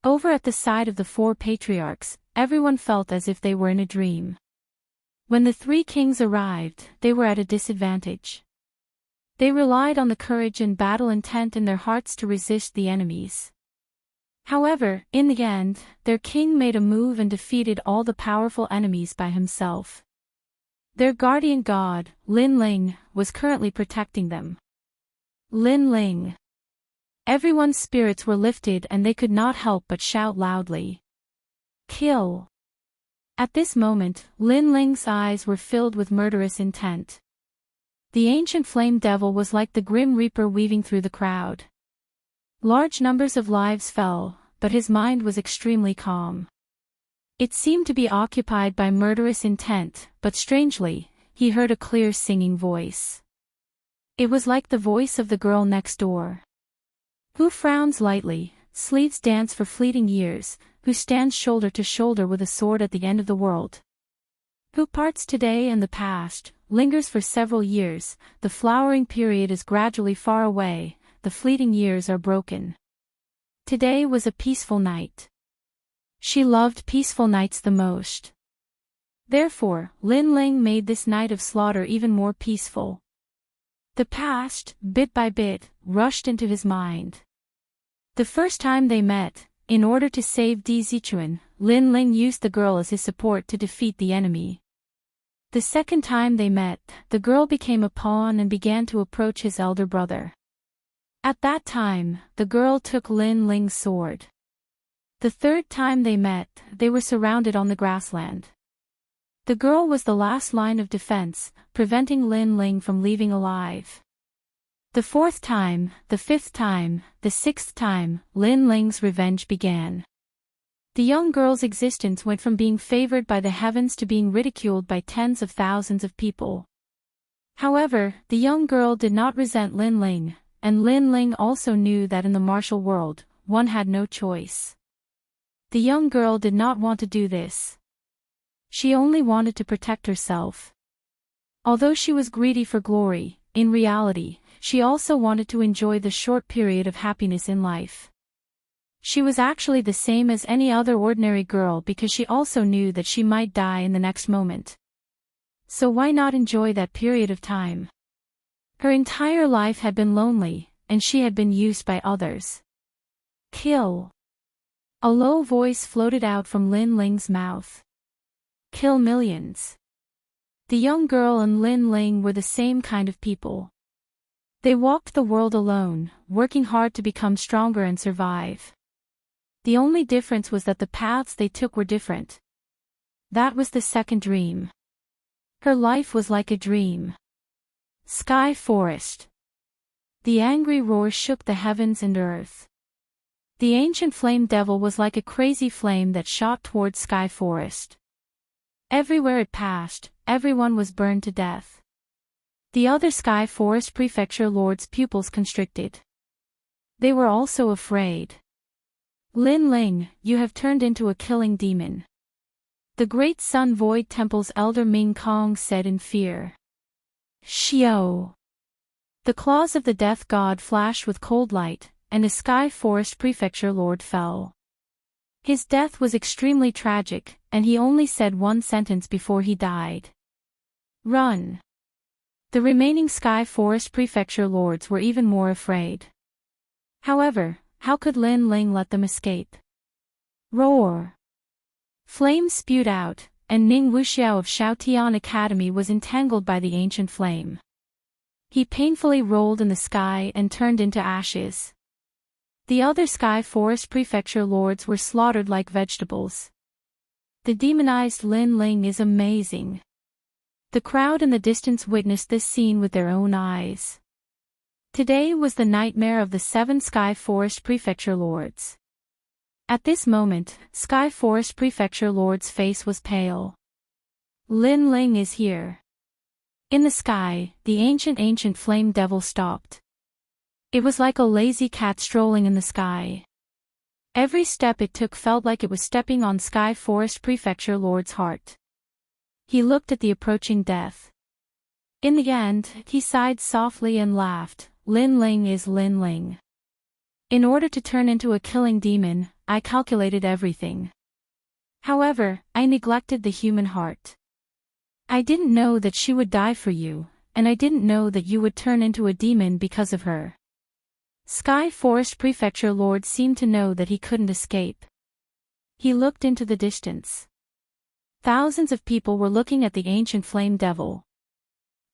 Over at the side of the four patriarchs, everyone felt as if they were in a dream. When the three kings arrived, they were at a disadvantage. They relied on the courage and battle intent in their hearts to resist the enemies. However, in the end, their king made a move and defeated all the powerful enemies by himself. Their guardian god, Lin Ling, was currently protecting them. Lin Ling. Everyone's spirits were lifted and they could not help but shout loudly. Kill! At this moment, Lin Ling's eyes were filled with murderous intent. The ancient flame devil was like the grim reaper weaving through the crowd. Large numbers of lives fell, but his mind was extremely calm. It seemed to be occupied by murderous intent, but strangely, he heard a clear singing voice. It was like the voice of the girl next door. Who frowns lightly, sleeves dance for fleeting years, who stands shoulder to shoulder with a sword at the end of the world. Who parts today and the past, lingers for several years, the flowering period is gradually far away, the fleeting years are broken. Today was a peaceful night. She loved peaceful nights the most. Therefore, Lin Ling made this night of slaughter even more peaceful. The past, bit by bit, rushed into his mind. The first time they met, in order to save Di Zichuan, Lin Ling used the girl as his support to defeat the enemy. The second time they met, the girl became a pawn and began to approach his elder brother. At that time, the girl took Lin Ling's sword. The third time they met, they were surrounded on the grassland. The girl was the last line of defense, preventing Lin Ling from leaving alive. The fourth time, the fifth time, the sixth time, Lin Ling's revenge began. The young girl's existence went from being favored by the heavens to being ridiculed by tens of thousands of people. However, the young girl did not resent Lin Ling, and Lin Ling also knew that in the martial world, one had no choice. The young girl did not want to do this. She only wanted to protect herself. Although she was greedy for glory, in reality, she also wanted to enjoy the short period of happiness in life. She was actually the same as any other ordinary girl because she also knew that she might die in the next moment. So why not enjoy that period of time? Her entire life had been lonely, and she had been used by others. Kill. A low voice floated out from Lin Ling's mouth. Kill millions. The young girl and Lin Ling were the same kind of people. They walked the world alone, working hard to become stronger and survive. The only difference was that the paths they took were different. That was the second dream. Her life was like a dream. Sky Forest. The angry roar shook the heavens and earth. The ancient flame devil was like a crazy flame that shot toward Sky Forest. Everywhere it passed, everyone was burned to death. The other Sky Forest Prefecture lords' pupils constricted. They were also afraid. Lin Ling, you have turned into a killing demon. The Great Sun Void Temple's elder Ming Kong said in fear. Xiao. The claws of the death god flashed with cold light, and a Sky Forest Prefecture lord fell. His death was extremely tragic, and he only said one sentence before he died. Run. The remaining Sky Forest Prefecture lords were even more afraid. However, how could Lin Ling let them escape? Roar. Flames spewed out, and Ning Wuxiao of Shaotian Academy was entangled by the ancient flame. He painfully rolled in the sky and turned into ashes. The other Sky Forest Prefecture lords were slaughtered like vegetables. The demonized Lin Ling is amazing. The crowd in the distance witnessed this scene with their own eyes. Today was the nightmare of the 7 Sky Forest Prefecture lords. At this moment, Sky Forest Prefecture lord's face was pale. Lin Ling is here. In the sky, the ancient flame devil stopped. It was like a lazy cat strolling in the sky. Every step it took felt like it was stepping on Sky Forest Prefecture Lord's heart. He looked at the approaching death. In the end, he sighed softly and laughed. Lin Ling is Lin Ling. In order to turn into a killing demon, I calculated everything. However, I neglected the human heart. I didn't know that she would die for you, and I didn't know that you would turn into a demon because of her. Sky Forest Prefecture Lord seemed to know that he couldn't escape. He looked into the distance. Thousands of people were looking at the ancient flame devil.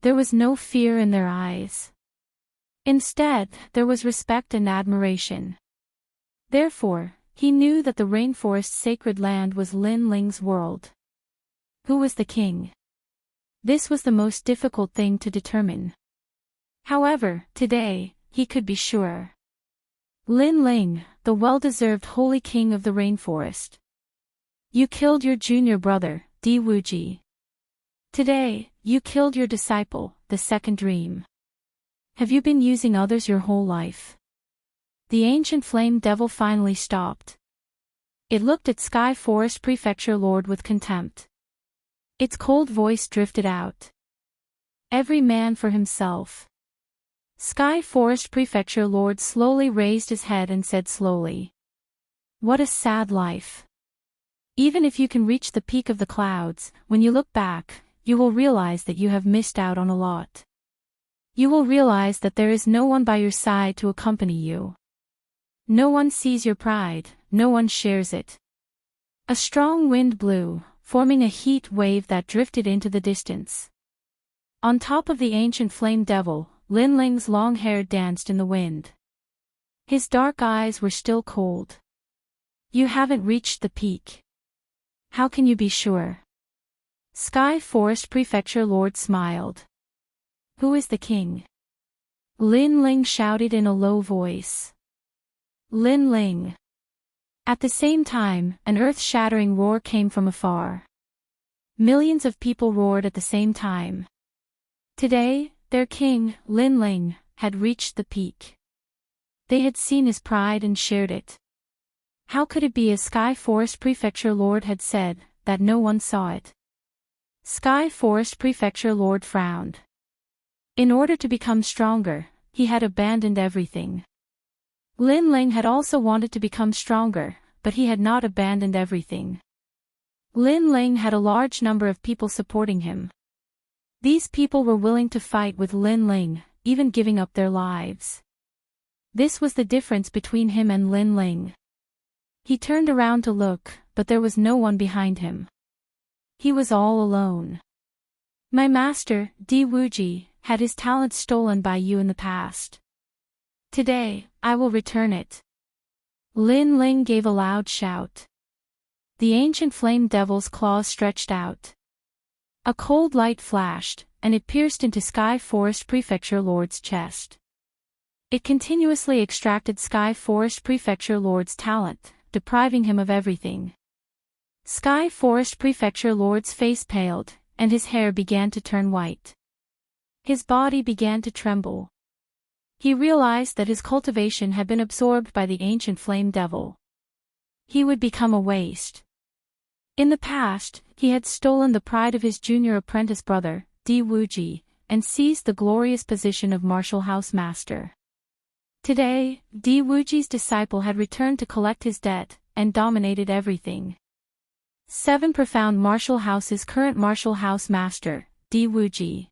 There was no fear in their eyes. Instead, there was respect and admiration. Therefore, he knew that the rainforest's sacred land was Lin Ling's world. Who was the king? This was the most difficult thing to determine. However, today, he could be sure. Lin Ling, the well-deserved holy king of the rainforest. You killed your junior brother, Di Wuji. Today, you killed your disciple, the second dream. Have you been using others your whole life? The ancient flame devil finally stopped. It looked at Sky Forest Prefecture Lord with contempt. Its cold voice drifted out. Every man for himself. Sky Forest Prefecture Lord slowly raised his head and said slowly. What a sad life. Even if you can reach the peak of the clouds, when you look back, you will realize that you have missed out on a lot. You will realize that there is no one by your side to accompany you. No one sees your pride, no one shares it. A strong wind blew, forming a heat wave that drifted into the distance. On top of the ancient flame devil, Lin Ling's long hair danced in the wind. His dark eyes were still cold. You haven't reached the peak. How can you be sure? Sky Forest Prefecture Lord smiled. Who is the king? Lin Ling shouted in a low voice. Lin Ling. At the same time, an earth-shattering roar came from afar. Millions of people roared at the same time. Today, their king, Lin Ling, had reached the peak. They had seen his pride and shared it. How could it be, as Sky Forest Prefecture Lord had said, that no one saw it? Sky Forest Prefecture Lord frowned. In order to become stronger, he had abandoned everything. Lin Ling had also wanted to become stronger, but he had not abandoned everything. Lin Ling had a large number of people supporting him. These people were willing to fight with Lin Ling, even giving up their lives. This was the difference between him and Lin Ling. He turned around to look, but there was no one behind him. He was all alone. My master, Di Wuji, had his talent stolen by you in the past. Today, I will return it. Lin Ling gave a loud shout. The ancient flame devil's claws stretched out. A cold light flashed, and it pierced into Sky Forest Prefecture Lord's chest. It continuously extracted Sky Forest Prefecture Lord's talent, depriving him of everything. Sky Forest Prefecture Lord's face paled, and his hair began to turn white. His body began to tremble. He realized that his cultivation had been absorbed by the ancient flame devil. He would become a waste. In the past, he had stolen the pride of his junior apprentice brother, Di Wuji, and seized the glorious position of martial house master. Today, Di Wuji's disciple had returned to collect his debt, and dominated everything. 7 profound martial house's current martial house master, Di Wuji.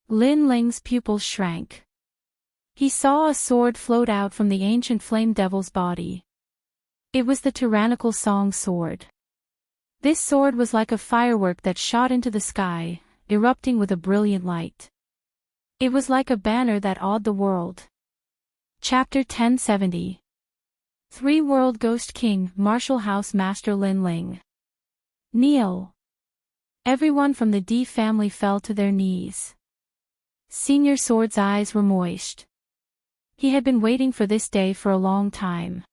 Lin Ling's pupils shrank. He saw a sword float out from the ancient flame devil's body. It was the tyrannical Song sword. This sword was like a firework that shot into the sky, erupting with a brilliant light. It was like a banner that awed the world. Chapter 1070. 3 World Ghost King, Martial House Master Lin Ling. Kneel. Everyone from the Di family fell to their knees. Senior Sword's eyes were moist. He had been waiting for this day for a long time.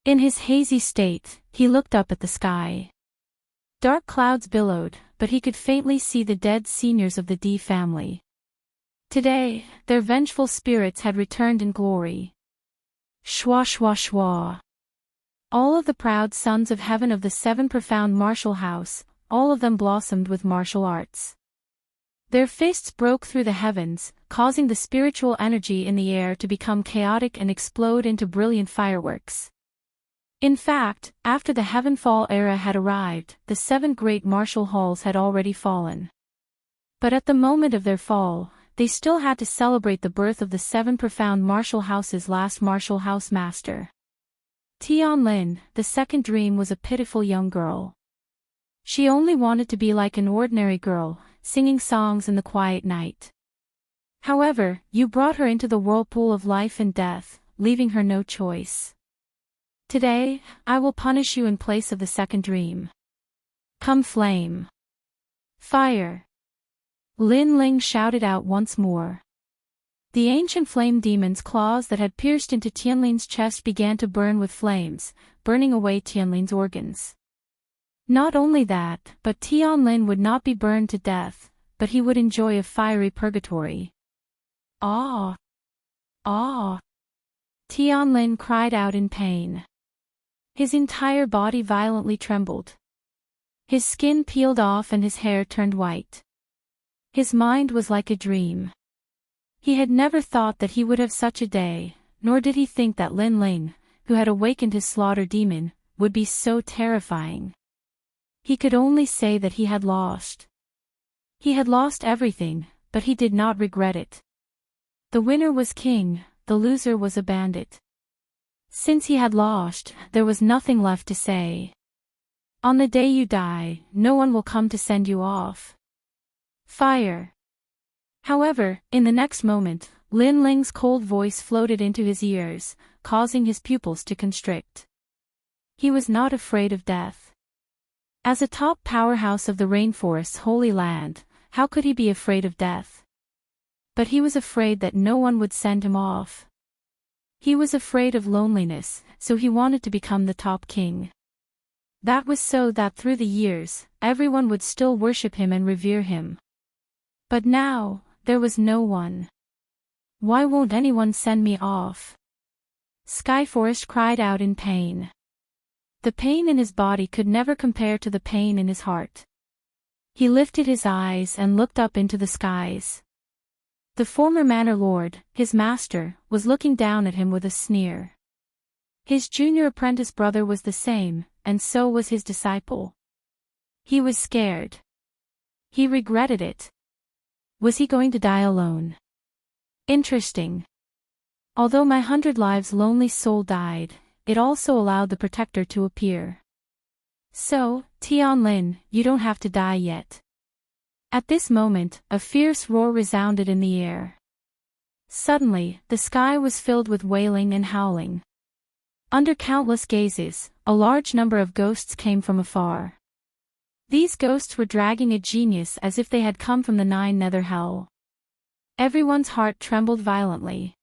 In his hazy state, he looked up at the sky. Dark clouds billowed, but he could faintly see the dead seniors of the Di family. Today, their vengeful spirits had returned in glory. Shwa shwa shwa. All of the proud sons of heaven of the seven profound martial house, all of them blossomed with martial arts. Their fists broke through the heavens, causing the spiritual energy in the air to become chaotic and explode into brilliant fireworks. In fact, after the Heavenfall era had arrived, the seven great martial halls had already fallen. But at the moment of their fall, they still had to celebrate the birth of the seven profound martial house's last martial house master. Tianlin, the second dream, was a pitiful young girl. She only wanted to be like an ordinary girl, singing songs in the quiet night. However, you brought her into the whirlpool of life and death, leaving her no choice. Today, I will punish you in place of the second dream. Come flame. Fire. Lin Ling shouted out once more. The ancient flame demon's claws that had pierced into Tianlin's chest began to burn with flames, burning away Tianlin's organs. Not only that, but Tianlin would not be burned to death, but he would enjoy a fiery purgatory. Ah! Ah! Tianlin cried out in pain. His entire body violently trembled. His skin peeled off and his hair turned white. His mind was like a dream. He had never thought that he would have such a day, nor did he think that Lin Ling, who had awakened his slaughter demon, would be so terrifying. He could only say that he had lost. He had lost everything, but he did not regret it. The winner was king, the loser was a bandit. Since he had lost, there was nothing left to say. On the day you die, no one will come to send you off. Fire. However, in the next moment, Lin Ling's cold voice floated into his ears, causing his pupils to constrict. He was not afraid of death. As a top powerhouse of the rainforest's holy land, how could he be afraid of death? But he was afraid that no one would send him off. He was afraid of loneliness, so he wanted to become the top king. That was so that through the years, everyone would still worship him and revere him. But now, there was no one. Why won't anyone send me off? Skyforest cried out in pain. The pain in his body could never compare to the pain in his heart. He lifted his eyes and looked up into the skies. The former Manor Lord, his master, was looking down at him with a sneer. His junior apprentice brother was the same, and so was his disciple. He was scared. He regretted it. Was he going to die alone? Interesting. Although my 100 lives lonely soul died, it also allowed the protector to appear. So, Tianlin, you don't have to die yet. At this moment, a fierce roar resounded in the air. Suddenly, the sky was filled with wailing and howling. Under countless gazes, a large number of ghosts came from afar. These ghosts were dragging a genius as if they had come from the 9 nether hell. Everyone's heart trembled violently.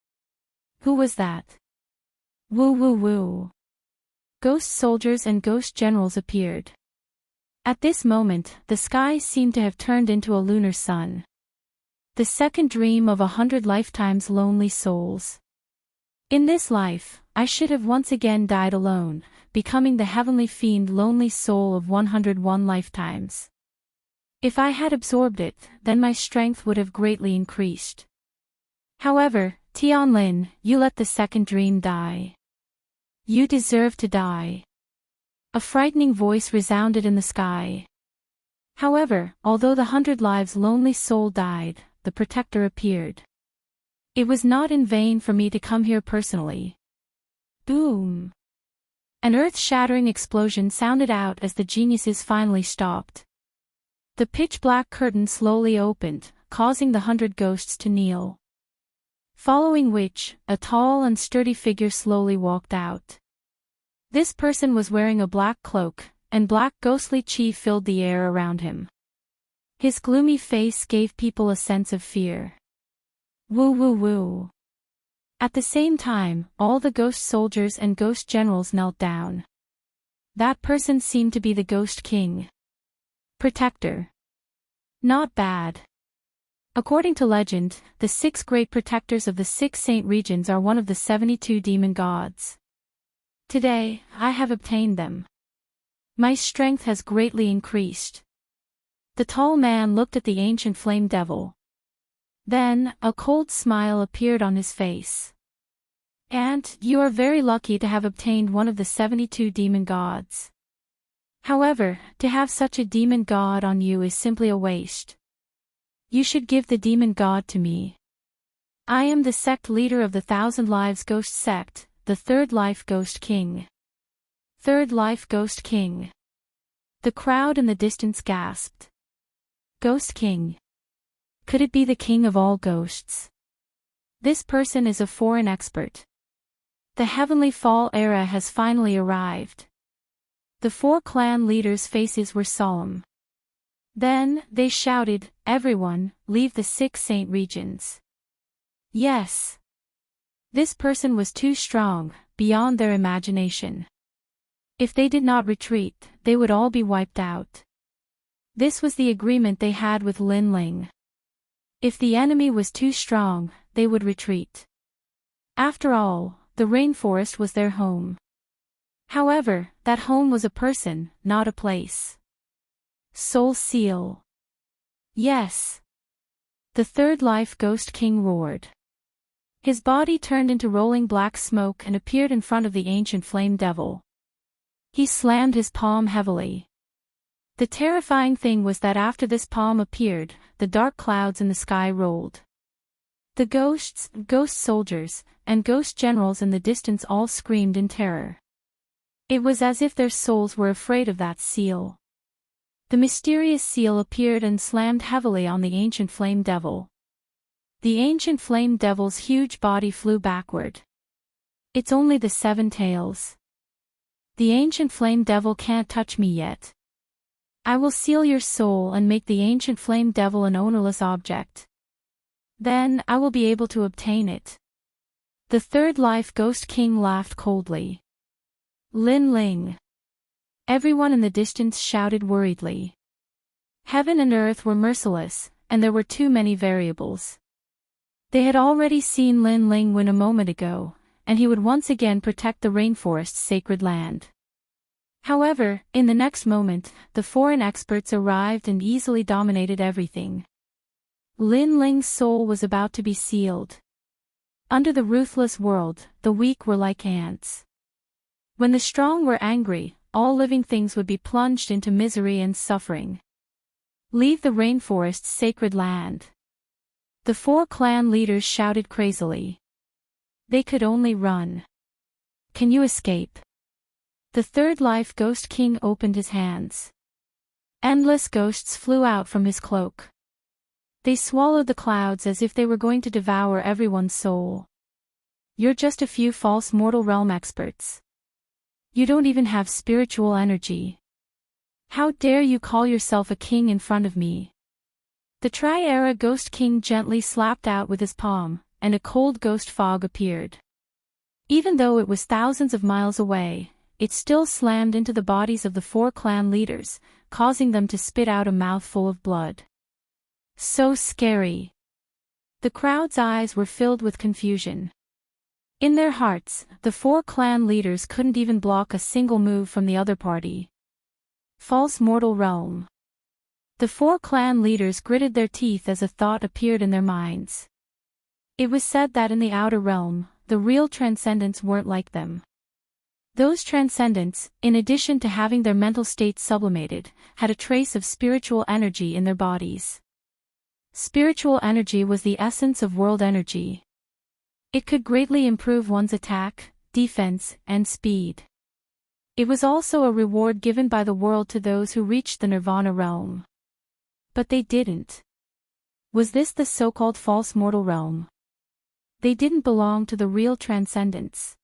Who was that? Woo woo woo. Ghost soldiers and ghost generals appeared. At this moment, the sky seemed to have turned into a lunar sun. The second dream of 100 lifetimes lonely souls. In this life, I should have once again died alone, becoming the heavenly fiend lonely soul of 101 lifetimes. If I had absorbed it, then my strength would have greatly increased. However, Tianlin, you let the second dream die. You deserve to die. A frightening voice resounded in the sky. However, although the 100 lives lonely soul died, the protector appeared. It was not in vain for me to come here personally. Boom! An earth-shattering explosion sounded out as the geniuses finally stopped. The pitch-black curtain slowly opened, causing the 100 ghosts to kneel. Following which, a tall and sturdy figure slowly walked out. This person was wearing a black cloak, and black ghostly chi filled the air around him. His gloomy face gave people a sense of fear. Woo woo woo. At the same time, all the ghost soldiers and ghost generals knelt down. That person seemed to be the Ghost King. Protector. Not bad. According to legend, the 6 great protectors of the 6 saint regions are one of the 72 demon gods. Today, I have obtained them. My strength has greatly increased. The tall man looked at the ancient flame devil. Then, a cold smile appeared on his face. And, you are very lucky to have obtained one of the 72 demon gods. However, to have such a demon god on you is simply a waste. You should give the demon god to me. I am the sect leader of the Thousand Lives Ghost sect, the Third Life Ghost King. Third Life Ghost King. The crowd in the distance gasped. Ghost King. Could it be the king of all ghosts? This person is a foreign expert. The Heavenly Fall era has finally arrived. The 4 clan leaders' faces were solemn. Then, they shouted, everyone, leave the 6 saint regions. Yes. This person was too strong, beyond their imagination. If they did not retreat, they would all be wiped out. This was the agreement they had with Lin Ling. If the enemy was too strong, they would retreat. After all, the rainforest was their home. However, that home was a person, not a place. Soul seal. Yes. The Third Life Ghost King roared. His body turned into rolling black smoke and appeared in front of the ancient flame devil. He slammed his palm heavily. The terrifying thing was that after this palm appeared, the dark clouds in the sky rolled. The ghosts, ghost soldiers, and ghost generals in the distance all screamed in terror. It was as if their souls were afraid of that seal. The mysterious seal appeared and slammed heavily on the ancient flame devil. The ancient flame devil's huge body flew backward. It's only the 7 tails. The ancient flame devil can't touch me yet. I will seal your soul and make the ancient flame devil an ownerless object. Then, I will be able to obtain it. The Third Life Ghost King laughed coldly. Lin Ling. Everyone in the distance shouted worriedly. Heaven and earth were merciless, and there were too many variables. They had already seen Lin Ling win a moment ago, and he would once again protect the rainforest's sacred land. However, in the next moment, the foreign experts arrived and easily dominated everything. Lin Ling's soul was about to be sealed. Under the ruthless world, the weak were like ants. When the strong were angry, all living things would be plunged into misery and suffering. Leave the rainforest's sacred land. The 4 clan leaders shouted crazily. They could only run. Can you escape? The Third Life Ghost King opened his hands. Endless ghosts flew out from his cloak. They swallowed the clouds as if they were going to devour everyone's soul. You're just a few false mortal realm experts. You don't even have spiritual energy. How dare you call yourself a king in front of me? The Tri-Era Ghost King gently slapped out with his palm, and a cold ghost fog appeared. Even though it was thousands of miles away, it still slammed into the bodies of the 4 clan leaders, causing them to spit out a mouthful of blood. So scary. The crowd's eyes were filled with confusion. In their hearts, the 4 clan leaders couldn't even block a single move from the other party. False mortal realm. The 4 clan leaders gritted their teeth as a thought appeared in their minds. It was said that in the outer realm, the real transcendents weren't like them. Those transcendents, in addition to having their mental states sublimated, had a trace of spiritual energy in their bodies. Spiritual energy was the essence of world energy. It could greatly improve one's attack, defense, and speed. It was also a reward given by the world to those who reached the Nirvana realm. But they didn't. Was this the so-called false mortal realm? They didn't belong to the real transcendents.